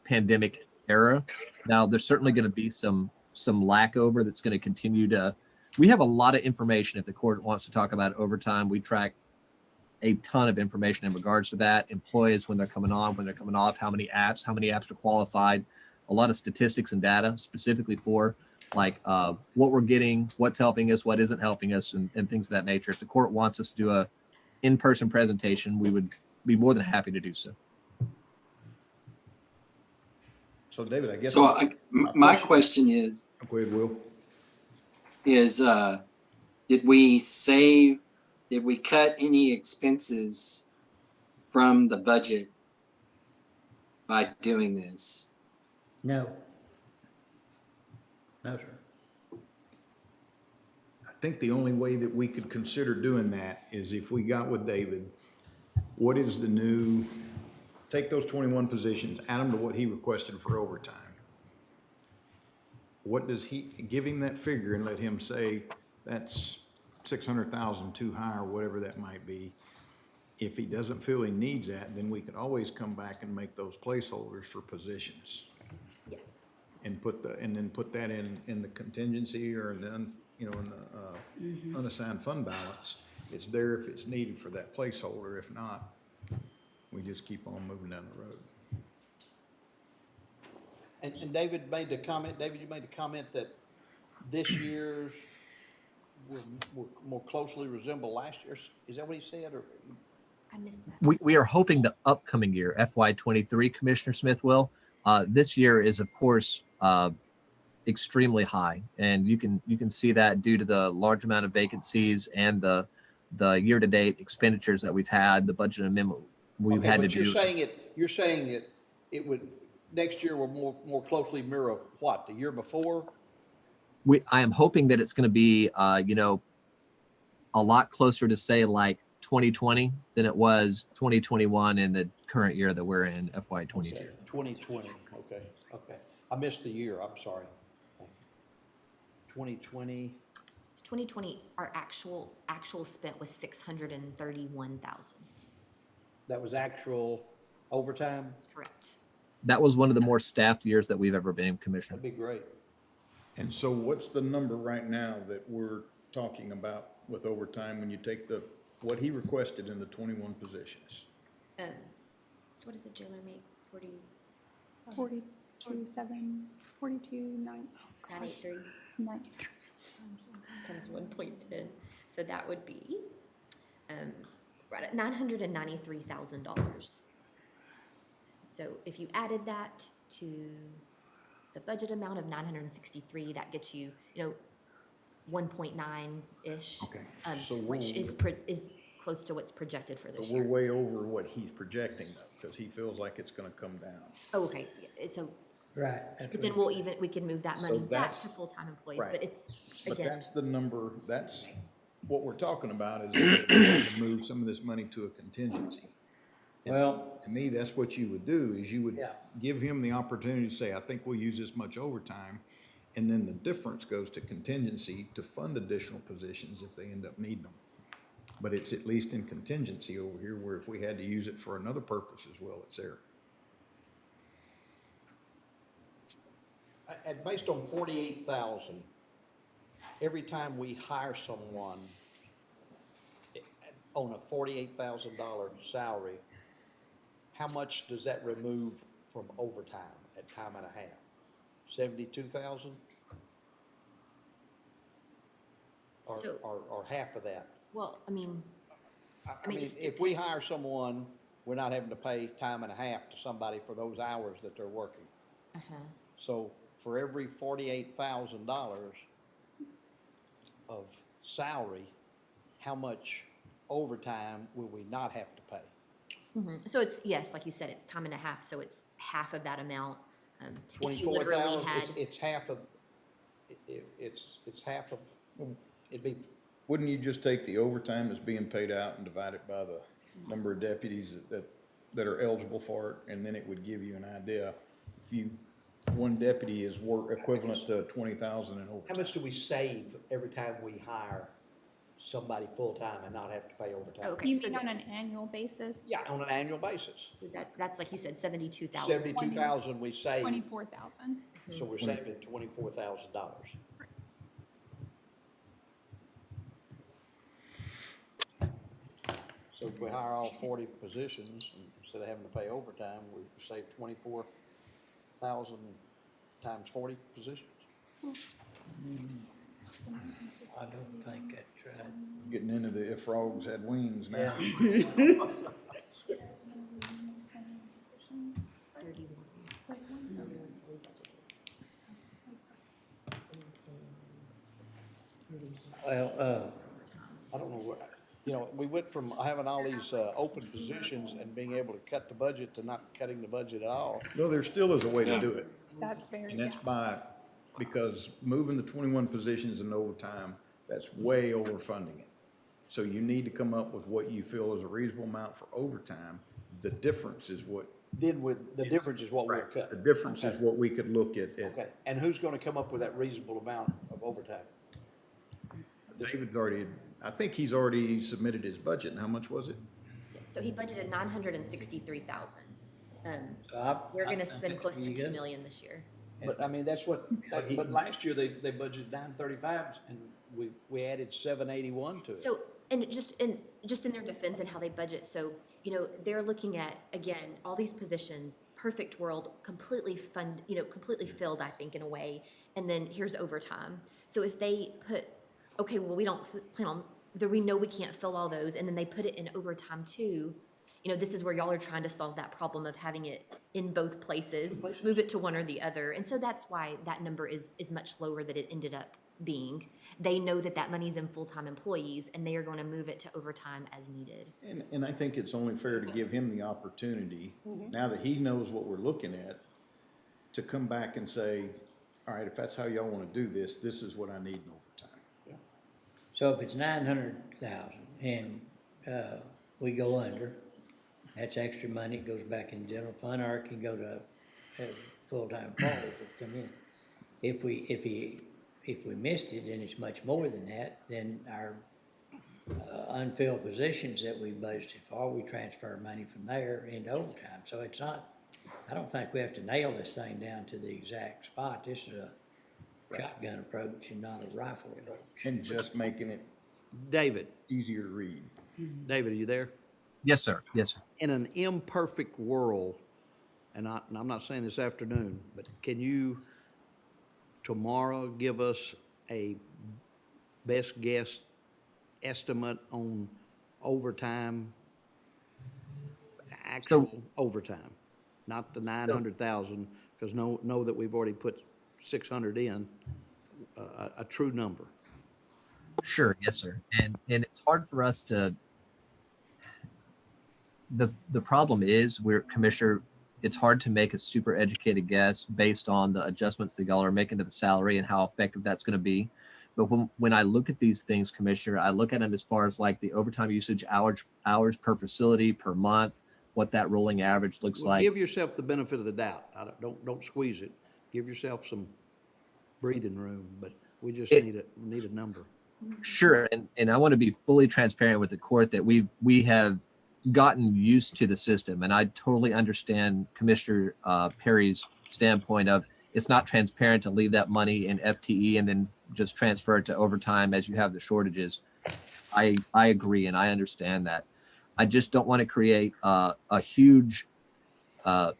pandemic era. Now, there's certainly going to be some lack over that's going to continue to, we have a lot of information if the court wants to talk about overtime. We track a ton of information in regards to that, employees when they're coming on, when they're coming off, how many apps are qualified, a lot of statistics and data specifically for like what we're getting, what's helping us, what isn't helping us, and things of that nature. If the court wants us to do a in-person presentation, we would be more than happy to do so. So David, I guess. So my question is, Go ahead, Will. Did we cut any expenses from the budget by doing this? No. No, sir. I think the only way that we could consider doing that is if we got with David, what is the new, take those 21 positions, add them to what he requested for overtime. What does he, give him that figure and let him say, that's 600,000 too high or whatever that might be. If he doesn't feel he needs that, then we could always come back and make those placeholders for positions. Yes. And then put that in the contingency or in the, in the unassigned fund balance. It's there if it's needed for that placeholder. If not, we just keep on moving down the road. And David made the comment, you made the comment that this year's will more closely resemble last year's. Is that what he said, or? I missed that. We are hoping the upcoming year, FY23, Commissioner Smith, will. This year is, of course, extremely high, and you can see that due to the large amount of vacancies and the year-to-date expenditures that we've had, the budget amendment we've had to do. You're saying it would next year will more closely mirror what, the year before? I am hoping that it's going to be a lot closer to say like 2020 than it was 2021 in the current year that we're in, FY22. 2020. Okay. I missed the year. I'm sorry. 2020. 2020, our actual spent was 631,000. That was actual overtime? Correct. That was one of the more staffed years that we've ever been, Commissioner. That'd be great. And so what's the number right now that we're talking about with overtime when you take what he requested in the 21 positions? So what does a jailer make? 42.7, 42.9. 983 983. times 1.10. So that would be right at $993,000. So if you added that to the budget amount of 963, that gets you, 1.9-ish. Okay. Which is close to what's projected for this So year. we're way over what he's projecting though, because he feels like it's gonna come down. Oh, okay. So, Right. but then we can move that So money back that's- to full-time employees, right. but it's, But again, that's the number, that's what we're talking about is to move some of this money to a contingency. And Well- to me, that's what you would do, is you would Yeah. give him the opportunity to say, I think we'll use this much overtime. And then the difference goes to contingency to fund additional positions if they end up needing them. But it's at least in contingency over here, where if we had to use it for another purpose as well, it's there. And based on 48,000, every time we hire someone on a $48,000 salary, how much does that remove from overtime at time and a half? 72,000? So- Or half of that? well, I mean, I mean, just if we depends. hire someone, we're not having to pay time and a half to somebody for those hours that they're working. So for every $48,000 of salary, how much overtime will we not have to pay? So it's, yes, like you said, it's time and a half, so it's half of that amount If you literally 24,000, had, it's half of, it's half of, it'd be, Wouldn't you just take the overtime that's being paid out and divide it by the number of deputies that are eligible for it? And then it would give you an idea. If one deputy is equivalent to 20,000 in how overtime. much do we save every time we hire somebody full-time and not have to pay overtime? okay, You so, mean on an annual basis? Yeah, on an annual basis. so that's like you said, 72,000. 72,000 we save, 24,000. so we're saving $24,000. So if we hire all 40 positions, instead of having to pay overtime, we save 24,000 times 40 positions. I don't think that's right. Getting into the if frogs had wings now. Well, I don't know what, we went from having all these open positions and being able to cut the budget to not cutting the budget at all. Well, there still is a way to do it. That's very, And that's because moving the 21 positions in overtime, that's way overfunding it. So you need to come up with what you feel is a reasonable amount for overtime. The difference is what. The difference is what we're Right. cutting. The difference is what we could look at. Okay, and who's gonna come up with that reasonable amount of overtime? David's already, I think he's already submitted his budget. And how much was it? So he budgeted 963,000. I- We're I gonna think spend close to you 2 good. million this year. But I mean, that's what, but last year they budgeted 935 and we added 781 to it. So, and just in their defense and how they budget, so, they're looking at, again, all these positions, perfect world, completely completely filled, I think, in a way, and then here's overtime. So if they put, okay, well, we don't plan on, we know we can't fill all those, and then they put it in overtime too, this is where y'all are trying to solve that problem of having it in both places, move it to one or the other, and so that's why that number is much lower than it ended up being. They know that money's in full-time employees, and they are going to move it to overtime as needed. And I think it's only fair to give him the opportunity, now that he knows what we're looking at, to come back and say, all right, if that's how y'all want to do this, this is what I need in overtime. So if it's 900,000 and, we go under, that's extra money, it goes back in general fund, or it can go to full-time employees that come in. If we missed it and it's much more than that, then our unfilled positions that we budgeted for, we transfer money from there into overtime. So it's not, I don't think we have to nail this thing down to the exact spot. This is a shotgun approach and not a rifle approach. And just making it David, easier to read. David, are you there? Yes, sir. Yes, sir. In an imperfect world, and I'm not saying this afternoon, but can you tomorrow give us a best guess estimate on overtime, actual overtime, not the 900,000, because know that we've already put 600 in, a true number? Sure, yes, sir. And it's hard for us to, the problem is, Commissioner, it's hard to make a super educated guess based on the adjustments that y'all are making to the salary and how effective that's going to be. But when I look at these things, Commissioner, I look at them as far as like the overtime usage hours per facility per month, what that rolling average looks Well, like. give yourself the benefit of the doubt. Don't squeeze it. Give yourself some breathing room, but we just need a number. Sure, and I want to be fully transparent with the court that we have gotten used to the system, and I totally understand Commissioner Perry's standpoint of it's not transparent to leave that money in FTE and then just transfer it to overtime as you have the shortages. I agree, and I understand that. I just don't want to create a huge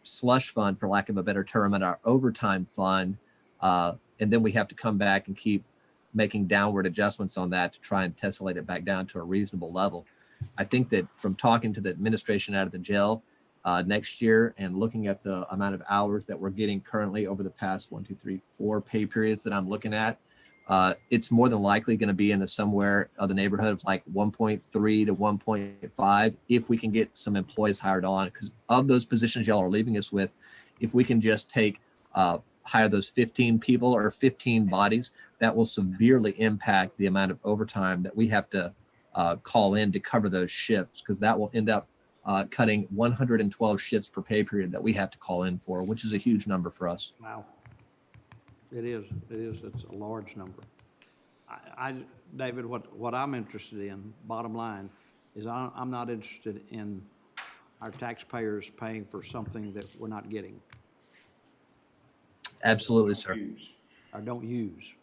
slush fund, for lack of a better term, in our overtime fund, and then we have to come back and keep making downward adjustments on that to try and tessellate it back down to a reasonable level. I think that from talking to the administration out of the jail next year and looking at the amount of hours that we're getting currently over the past 1, 2, 3, 4 pay periods that I'm looking at, it's more than likely going to be in the somewhere of the neighborhood of like 1.3 to 1.5 if we can get some employees hired on. Because of those positions y'all are leaving us with, if we can just take hire those 15 people or 15 bodies, that will severely impact the amount of overtime that we have to call in to cover those shifts, because that will end up cutting 112 shifts per pay period that we have to call in for, which is a huge number for us. Wow. It is, it's a large number. David, what I'm interested in, bottom line, is I'm not interested in our taxpayers paying for something that we're not getting Absolutely, sir. or don't use.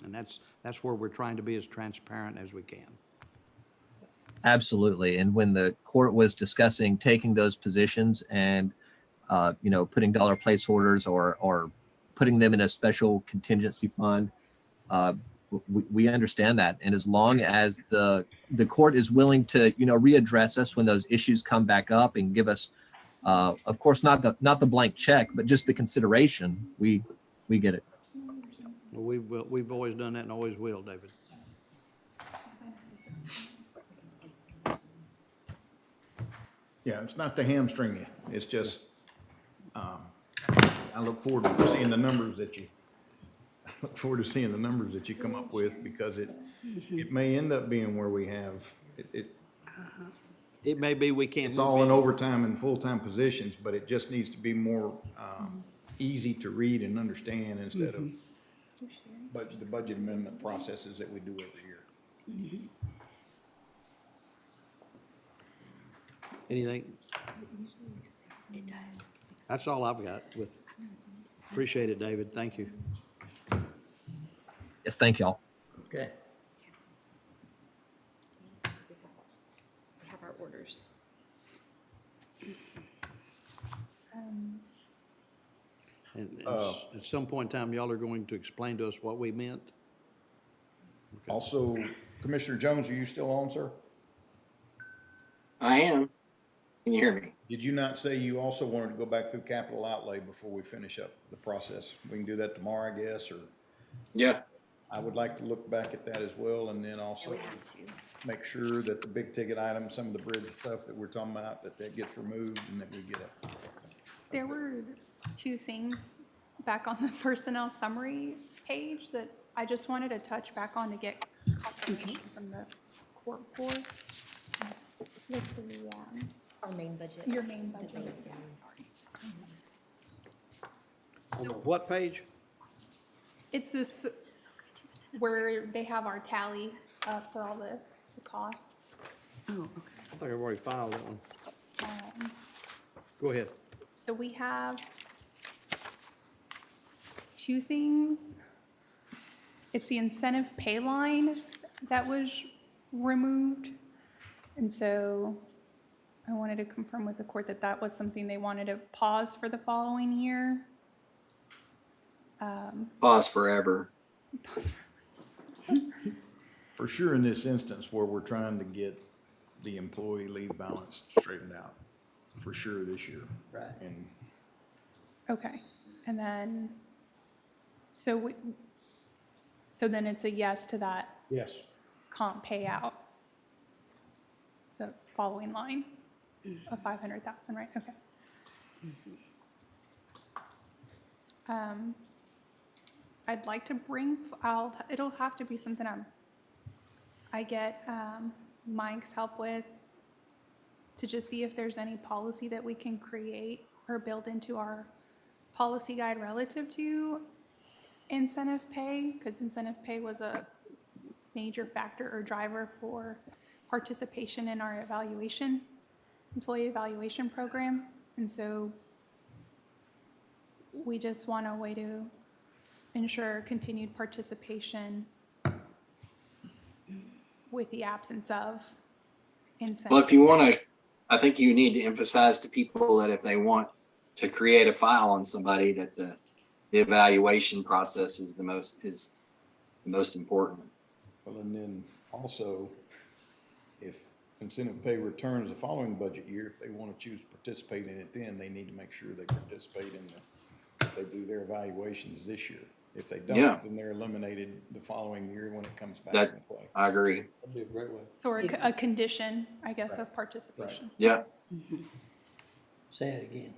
And that's where we're trying to be as transparent as we can. Absolutely. And when the court was discussing taking those positions and, putting dollar placeholders or putting them in a special contingency fund, we understand that. And as long as the court is willing to, readdress us when those issues come back up and give us, of course, not the blank check, but just the consideration, we get it. Well, we've always done that and always will, David. Yeah, it's not to hamstring you. It's just, I look forward to seeing the numbers that you come up with, because it may end up being where we have, It may be we can't. it's all in overtime and full-time positions, but it just needs to be more, easy to read and understand instead of the budget amendment processes that we do every year. Anything? It does. That's all I've got with, appreciate it, David. Thank you. Yes, thank y'all. Okay. We have our orders. And at some point in time, y'all are going to explain to us what we meant. Also, Commissioner Jones, are you still on, sir? I am. Can you hear me? Did you not say you also wanted to go back through capital outlay before we finish up the process? We can do that tomorrow, I guess, or Yeah. I would like to look back at that as well, and then also make sure that the big ticket items, some of the bridge stuff that we're talking about, that gets removed and that we get it. There were two things back on the personnel summary page that I just wanted to touch back on to get confirmation from the court board. With the, Our main budget. your main The budget. base, Yeah, yeah. sorry. On the what page? It's this, where they have our tally for all the costs. I think I've already filed that one. Um, Go ahead. So we have two things. It's the incentive pay line that was removed. And so I wanted to confirm with the court that that was something they wanted to pause for the following year. Pause forever. For sure in this instance where we're trying to get the employee leave balance straightened out, for sure this year. Right. And Okay, and then, so then it's a yes to that Yes. comp payout, the following line of 500,000, right? Okay. I'd like to bring, it'll have to be something I get Mike's help with, to just see if there's any policy that we can create or build into our policy guide relative to incentive pay, because incentive pay was a major factor or driver for participation in our employee evaluation program. And so we just want a way to ensure continued participation with the absence of incentive. Well, if you want to, I think you need to emphasize to people that if they want to create a file on somebody, that the evaluation process is the most important. well, and then also, if incentive pay returns the following budget year, if they want to choose to participate in it, then they need to make sure they participate they do their evaluations this year. If they don't, Yeah. then they're eliminated the following year when it comes back That, into play. I agree. That'd be a great way. So a condition, I guess, of participation. Yeah. Say it again.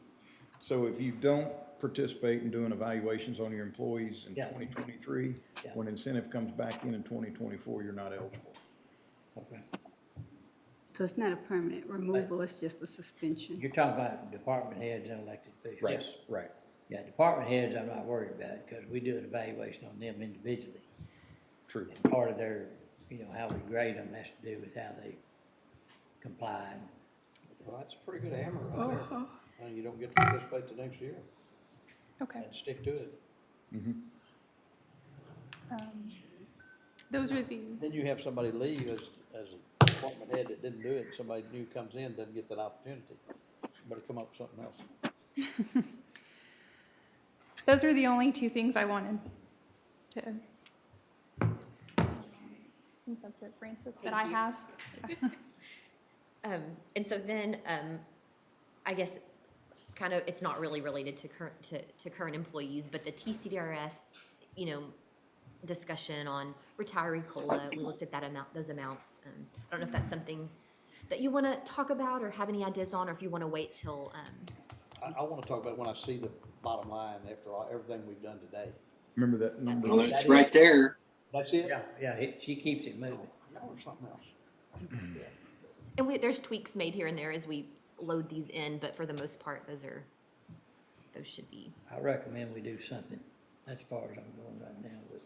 So if you don't participate in doing evaluations on your employees in Yeah. 2023. Yeah. When incentive comes back in 2024, you're not eligible. Okay. So it's not a permanent removal, it's just a suspension. You're talking about department heads and elected officials? Right, right. Yeah, department heads, I'm not worried about, because we do an evaluation on them individually. True. And part of their, you know, how we grade them has to do with how they comply. Well, that's a pretty good hammer right there. And you don't get to participate the next year Okay. and stick to it. Those are the, Then you have somebody leave as a department head that didn't do it, and somebody new comes in, doesn't get that opportunity. Better come up with something else. those are the only two things I wanted to. I think that's it, Francis, that I have. And so then, I guess, kind of, it's not really related to current employees, but the TCDRS, you know, discussion on retiree COLA, we looked at that amount, those amounts. I don't know if that's something that you want to talk about or have any ideas on, or if you want to wait till, I want to talk about it when I see the bottom line after everything we've done today. Remember that number? Well, it's right there. That's it? Yeah, she keeps it moving. No, or something else. and there's tweaks made here and there as we load these in, but for the most part, those should be. I recommend we do something, as far as I'm going right now with.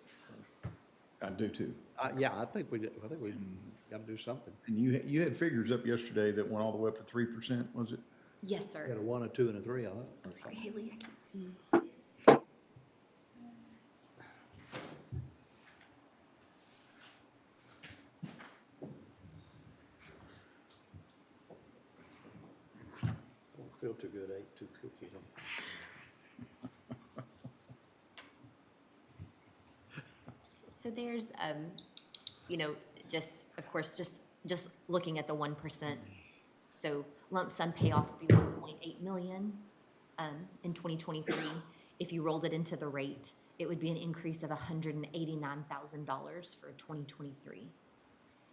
I do too. Yeah, I think we got to do something. And you had figures up yesterday that went all the way up to 3%, was it? Yes, sir. Got a 1, a 2, and a 3 on it. I'm sorry, Haley, I can't. Don't feel too good, ate 2 cookies. So there's, you know, just, of course, just looking at the 1%. So lump sum payoff would be 1.8 million in 2023. If you rolled it into the rate, it would be an increase of $189,000 for 2023.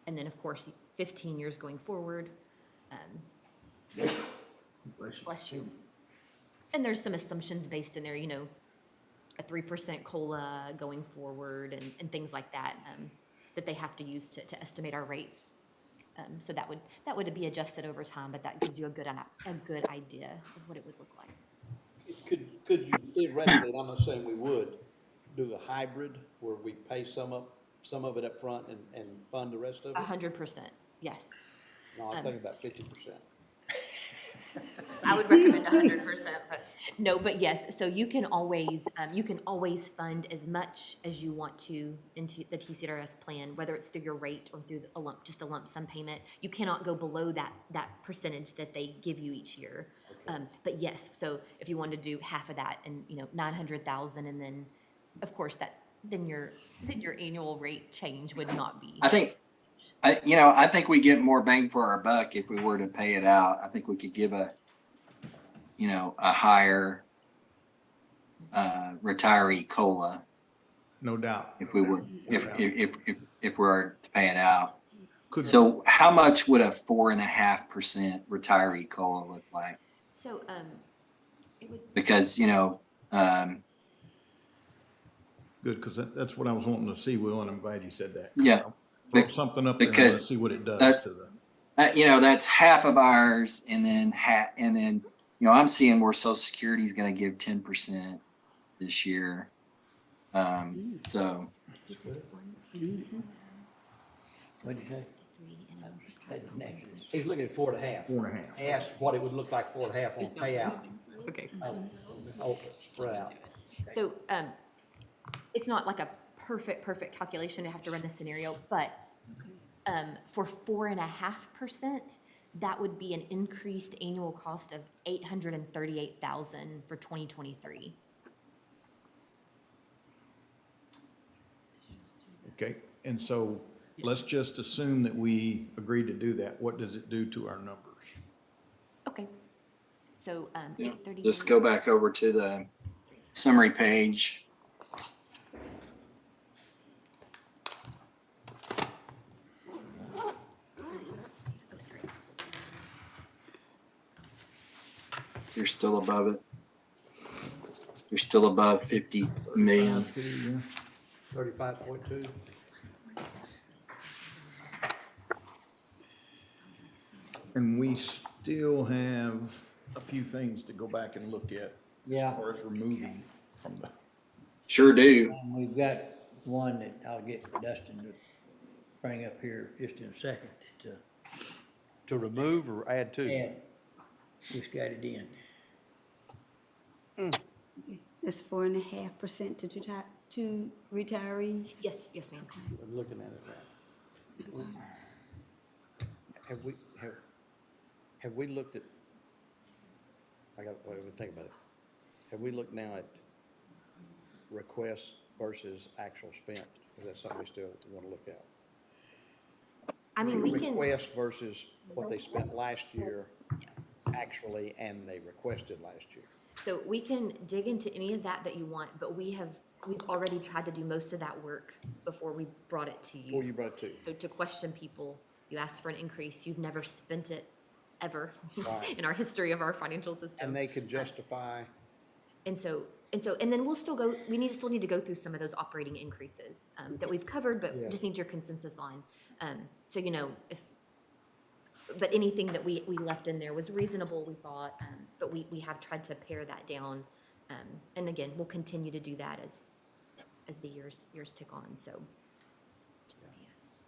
And then, of course, 15 years going forward. Bless you. And there's some assumptions based in there, you know, a 3% COLA going forward and things like that, that they have to use to estimate our rates. So that would be adjusted over time, but that gives you a good idea of what it would look like. Could you theoretically, and I'm not saying we would, do a hybrid where we pay some of it up front and fund the rest of it? 100%, yes. No, I'm thinking about 50%. I would recommend 100%, but no, but yes. So you can always fund as much as you want to into the TCRS plan, whether it's through your rate or through just a lump sum payment. You cannot go below that percentage that they give you each year. Okay. But yes, so if you wanted to do half of that and, you know, 900,000, and then, of course, then your annual rate change would not be. I think we get more bang for our buck if we were to pay it out. I think we could give a higher retiree COLA. No doubt. If we were, if we were to pay it out. So how much would a 4.5% retiree COLA look like? So, it would. Because, Good, because that's what I was wanting to see, Will, and I'm glad you said that. Yeah. Throw something up there and let's see what it does to the. That's half of ours, and then I'm seeing where Social Security is going to give 10% this year. So. What'd you say? He's looking at 4.5. 4.5. He asked what it would look like 4.5 on payout. Okay. Spread out. So, it's not like a perfect calculation. You have to run the scenario, but for 4.5%, that would be an increased annual cost of $838,000 for 2023. Okay, and so let's just assume that we agreed to do that. What does it do to our numbers? Okay. So 838. Just go back over to the summary page. You're still above it. You're still above 50 million. 35.2. And we still have a few things to go back and look at Yeah. as far as removing from the. Sure do. And we've got one that I'll get Dustin to bring up here just in a second. It's To remove or add to? and just got it in. It's 4.5% to retirees. Yes, yes, ma'am. I'm looking at it now. Have we looked at, I got, wait, let me think about it. Have we looked now at requests versus actual spent? Is that something we still want to look at? I mean, we can, Request versus what they spent last year actually, and they requested last year. so we can dig into any of that that you want, but we've already tried to do most of that work before we brought it to you. Before you brought it to you. So to question people, you ask for an increase, you've never spent it ever Right. in our history of our financial system. And they could justify, And then we'll still go, still need to go through some of those operating increases that we've covered, but Yeah. just need your consensus on. So, but anything that we left in there was reasonable, we thought, but we have tried to pare that down. And again, we'll continue to do that as the years tick on, so. Yes.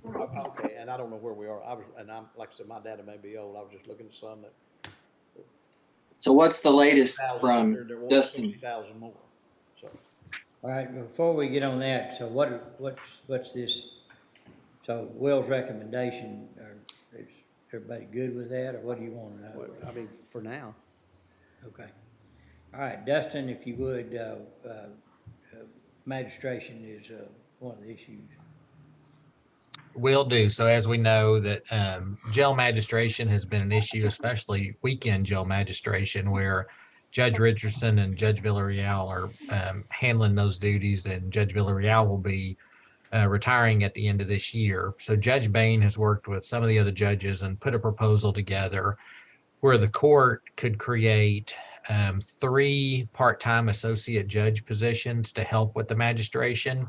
okay, and I don't know where we are. I'm, like I said, my data may be old. I was just looking at some that. So what's the latest from There was Dustin? 50,000 more, so. All right, before we get on that, so what's this? So Will's recommendation, is everybody good with that, or what do you want to know? I mean, for now. Okay. All right, Dustin, if you would, magistration is one of the issues. Will do. So as we know that jail magistration has been an issue, especially weekend jail magistration, where Judge Richardson and Judge Villarreal are handling those duties, and Judge Villarreal will be retiring at the end of this year. So Judge Bain has worked with some of the other judges and put a proposal together where the court could create 3 part-time associate judge positions to help with the magistration.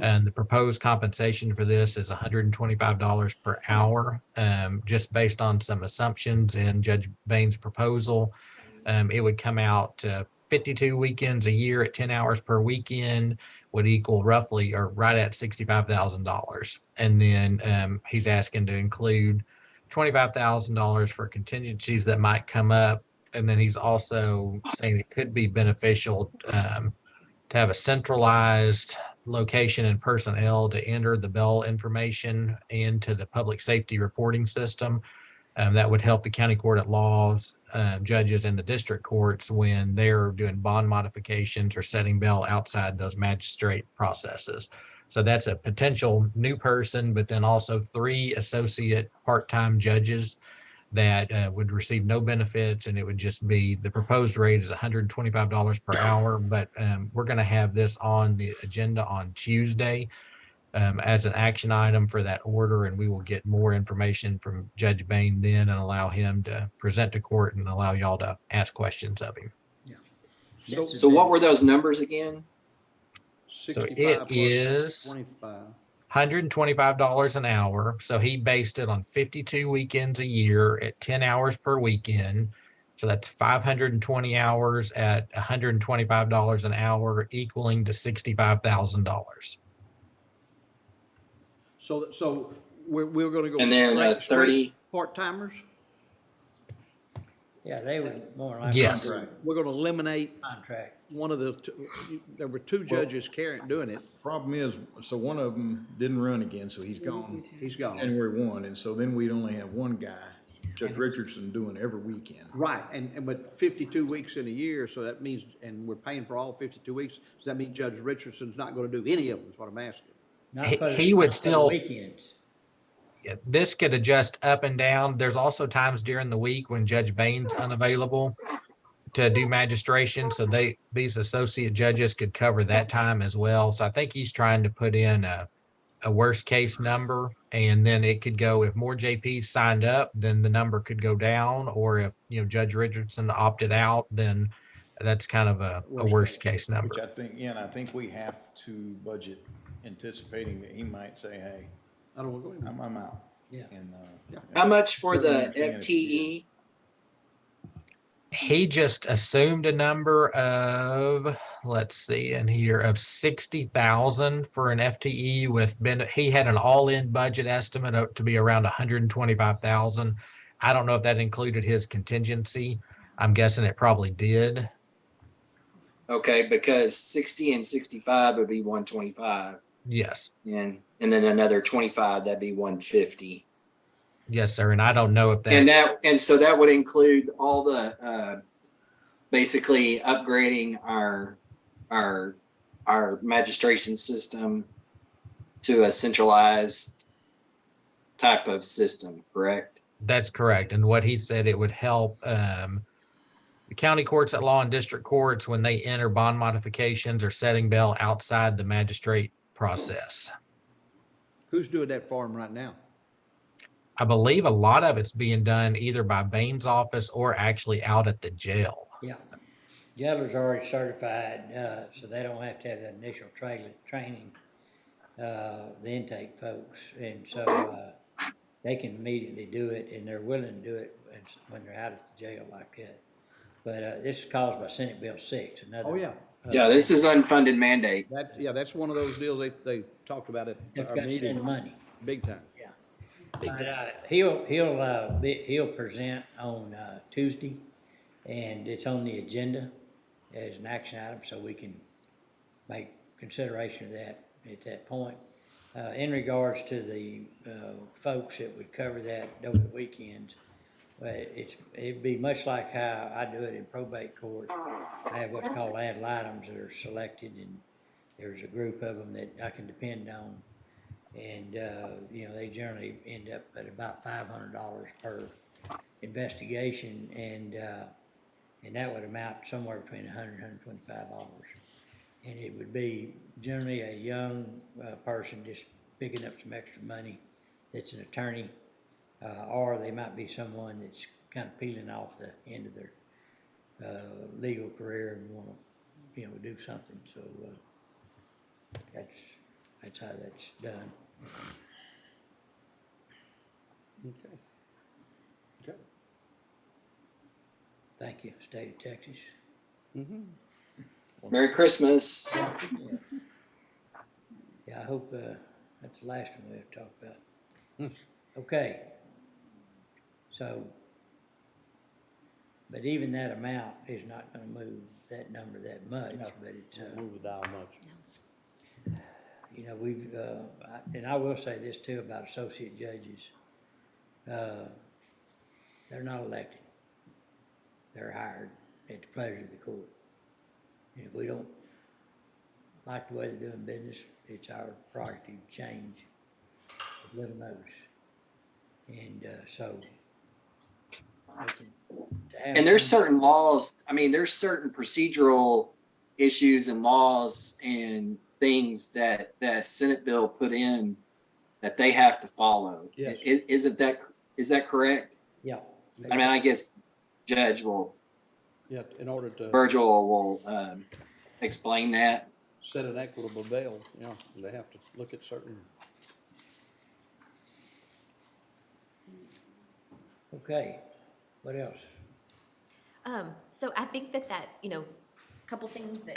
And the proposed compensation for this is $125 per hour, just based on some assumptions in Judge Bain's proposal. It would come out 52 weekends a year at 10 hours per weekend would equal roughly or right at $65,000. And then he's asking to include $25,000 for contingencies that might come up. And then he's also saying it could be beneficial to have a centralized location and personnel to enter the bail information into the public safety reporting system. That would help the county court at laws, judges, and the district courts when they're doing bond modifications or setting bail outside those magistrate processes. So that's a potential new person, but then also 3 associate part-time judges that would receive no benefits, and it would just be, the proposed rate is $125 per hour, but we're going to have this on the agenda on Tuesday as an action item for that order, and we will get more information from Judge Bain then and allow him to present to court and allow y'all to ask questions of him. So what were those numbers again? So it is 25. $125 an hour. So he based it on 52 weekends a year at 10 hours per weekend. So that's 520 hours at $125 an hour, equaling to $65,000. So we're going to go. And then, straight 30 part-timers? Yeah, they would more like. Yes. We're going to eliminate Contract. one of the, there were 2 judges doing it. Problem is, so one of them didn't run again, so he's gone. He's gone. January 1, and so then we'd only have one guy, Judge Richardson, doing every weekend. Right, but 52 weeks in a year, so that means, and we're paying for all 52 weeks, does that mean Judge Richardson's not going to do any of them, is what I'm asking? Not He- for the- he would not for the still- Weekends. This could adjust up and down. There's also times during the week when Judge Bain's unavailable to do magistration. So these associate judges could cover that time as well. So I think he's trying to put in a a worst case number, and then it could go, if more JPs signed up, then the number could go down, or if, Judge Richardson opted out, then that's kind of a worst case number. Which I think, yeah, and I think we have to budget anticipating that he might say, hey, I don't want to go anymore. I'm out. Yeah. And, How much for certainly the understand if he did. FTE? He just assumed a number of, let's see, in here, of 60,000 for an FTE with he had an all-in budget estimate to be around 125,000. I don't know if that included his contingency. I'm guessing it probably did. Okay, because 60 and 65 would be 125, Yes. and then another 25, that'd be 150. Yes, sir. And I don't know if And so that would include all the basically upgrading our magistration system to a centralized type of system, correct? That's correct. And what he said, it would help the county courts at law and district courts when they enter bond modifications or setting bail outside the magistrate process. Who's doing that for him right now? I believe a lot of it's being done either by Bain's office or actually out at the jail. Yeah. Jailers are already certified, so they don't have to have the initial training, the intake folks. And so they can immediately do it, and they're willing to do it when they're out at the jail like that. But this is caused by Senate Bill 6, another. Oh, yeah. Yeah, this is unfunded mandate. That's one of those deals they talked about at They've our got to send meeting. money. Big time. Yeah. But he'll present on Tuesday, and it's on the agenda as an action item, so we can make consideration of that at that point. In regards to the folks that would cover that over the weekends, it'd be much like how I do it in probate court. I have what's called ad litems that are selected, and there's a group of them that I can depend on. And, they generally end up at about $500 per investigation, and that would amount somewhere between $100 and $125. And it would be generally a young person just picking up some extra money that's an attorney, or they might be someone that's kind of peeling off the end of their legal career and want to, do something. So that's how that's done. Okay. Okay. Thank you, State of Texas. Mm-hmm. Merry Christmas. Yeah, I hope that's the last one we have to talk about. Okay. So, but even that amount is not going to move that number that much, but it's. Move the dial much. We've, and I will say this too about associate judges. They're not elected. They're hired at the pleasure of the court. And if we don't like the way they're doing business, it's our prerogative to change with little notice. And so. And there's certain laws, there's certain procedural issues and laws and things that Senate bill put in that they have to follow. Yes. Is that correct? Yeah. I guess Judge Yeah, in order to Virgil will explain that. set an equitable bail, they have to look at certain. Okay, what else? So I think that, couple things that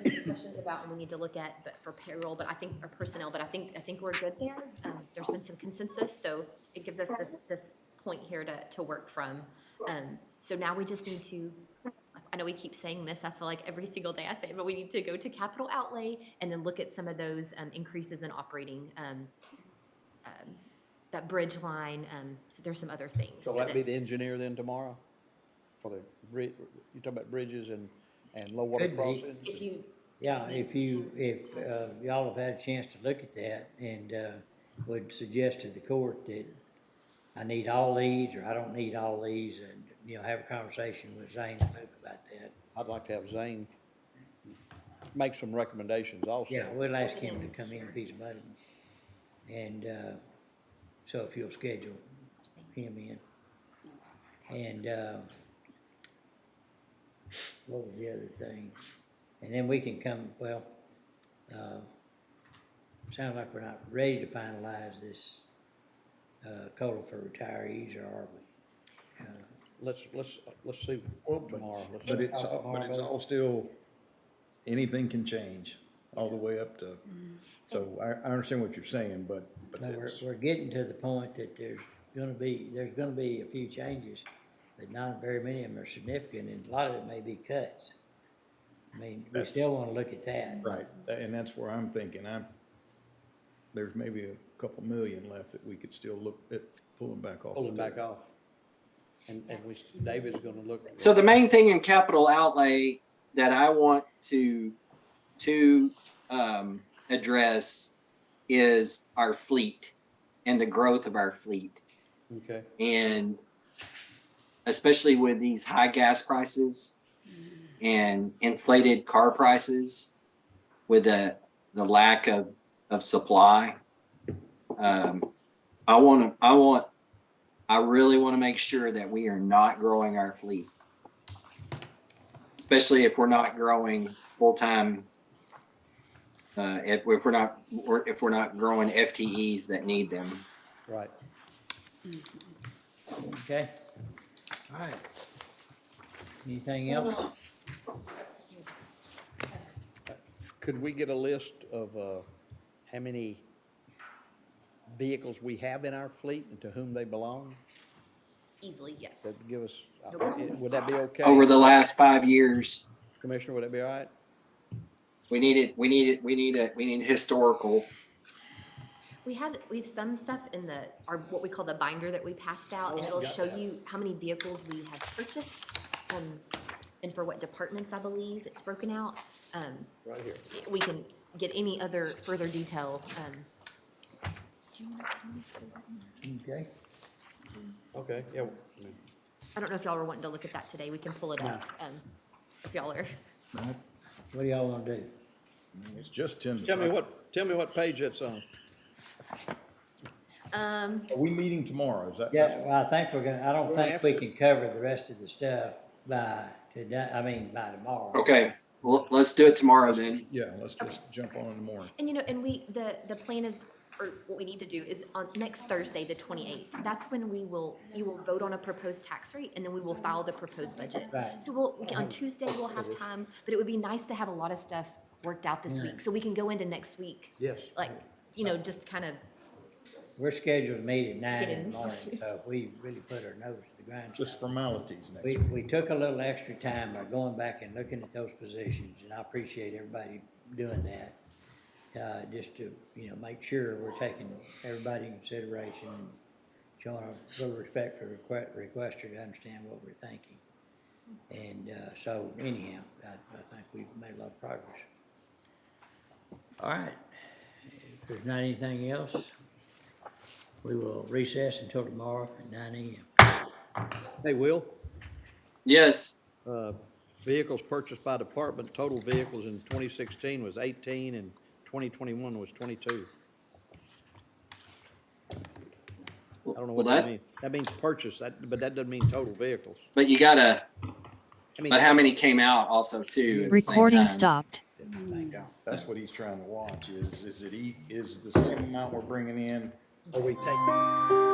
we have questions about and we need to look at, but for payroll, but I think, or personnel, but I think we're good there. There's been some consensus, so it gives us this point here to work from. So now we just need to, I know we keep saying this, I feel like every single day I say it, but we need to go to capital outlay and then look at some of those increases in operating, that bridge line, so there's some other things. So that'd be the engineer then tomorrow? For the bridge, you talk about bridges and low water Could be. crossings? If y'all have had a chance to look at that and would suggest to the court that I need all these or I don't need all these, and have a conversation with Zane and Luke about that. I'd like to have Zane make some recommendations also. Yeah, we'll ask him to come in if he's available. And, so if you'll schedule him in. And, what was the other thing? And then we can come, well, sounds like we're not ready to finalize this, COLA for retirees, or are we? Let's see Well, but- tomorrow. Let's But see. it's all still, anything can change, all the way up to, so I understand what you're saying, but No, that's, we're getting to the point that there's gonna be a few changes, but not very many of them are significant, and a lot of it may be cuts. I mean, we That's- still wanna look at that. right, and that's where I'm thinking, there's maybe a couple million left that we could still look at pulling back off. Pulling the back table. off. And David's gonna look. So the main thing in capital outlay that I want to address is our fleet and the growth of our fleet. Okay. And especially with these high gas prices and inflated car prices with the lack of supply. I really want to make sure that we are not growing our fleet, especially if we're not growing full-time. If we're not growing FTEs that need them. Right. Okay? All right. Anything else? Could we get a list of how many vehicles we have in our fleet and to whom they belong? Easily, yes. That'd give us, would that be okay? Over the last 5 years, Commissioner, would that be all right? we need historical. We have some stuff in our, what we call the binder that we passed out, and it'll show you how many vehicles we have purchased, and for what departments, I believe, it's broken out. Right here. We can get any other further detail, Okay. Okay, yeah. I don't know if y'all were wanting to look at that today, we can pull it up, if y'all are. What do y'all wanna do? It's just 10 to Tell me 5. tell me what page that's on. Are we meeting tomorrow, is that? Yeah, well, I think I don't We're think gonna we have can cover the rest of the stuff by today, by tomorrow. Okay, well, let's do it tomorrow then. Yeah, let's just jump on in the morning. And and the plan is, or what we need to do is on next Thursday, the 28th, that's when you will vote on a proposed tax rate, and then we will file the proposed budget. Right. So on Tuesday, we'll have time, but it would be nice to have a lot of stuff worked out this week, so we can go into next week, Yes. like, just kind of, We're scheduled to meet at 9 Get in in. the morning, so we really put our nose to the grindstone. Just formalities next We, week. we took a little extra time by going back and looking at those positions, and I appreciate everybody doing that. Just to, make sure we're taking everybody in consideration, and showing a little respect for the requester to understand what we're thinking. And, so anyhow, I think we've made a lot of progress. All right, if there's not anything else, we will recess until tomorrow at 9 a.m. Hey, Will, Yes, vehicles purchased by department, total vehicles in 2016 was 18 and 2021 was 22. I don't know what Well, that means. That means purchase, but that doesn't mean total vehicles. but you gotta, I mean, but how many came out also too? at the same Recording time? stopped. Yeah, that's what he's trying to watch, is the same amount we're bringing in, Are we taking?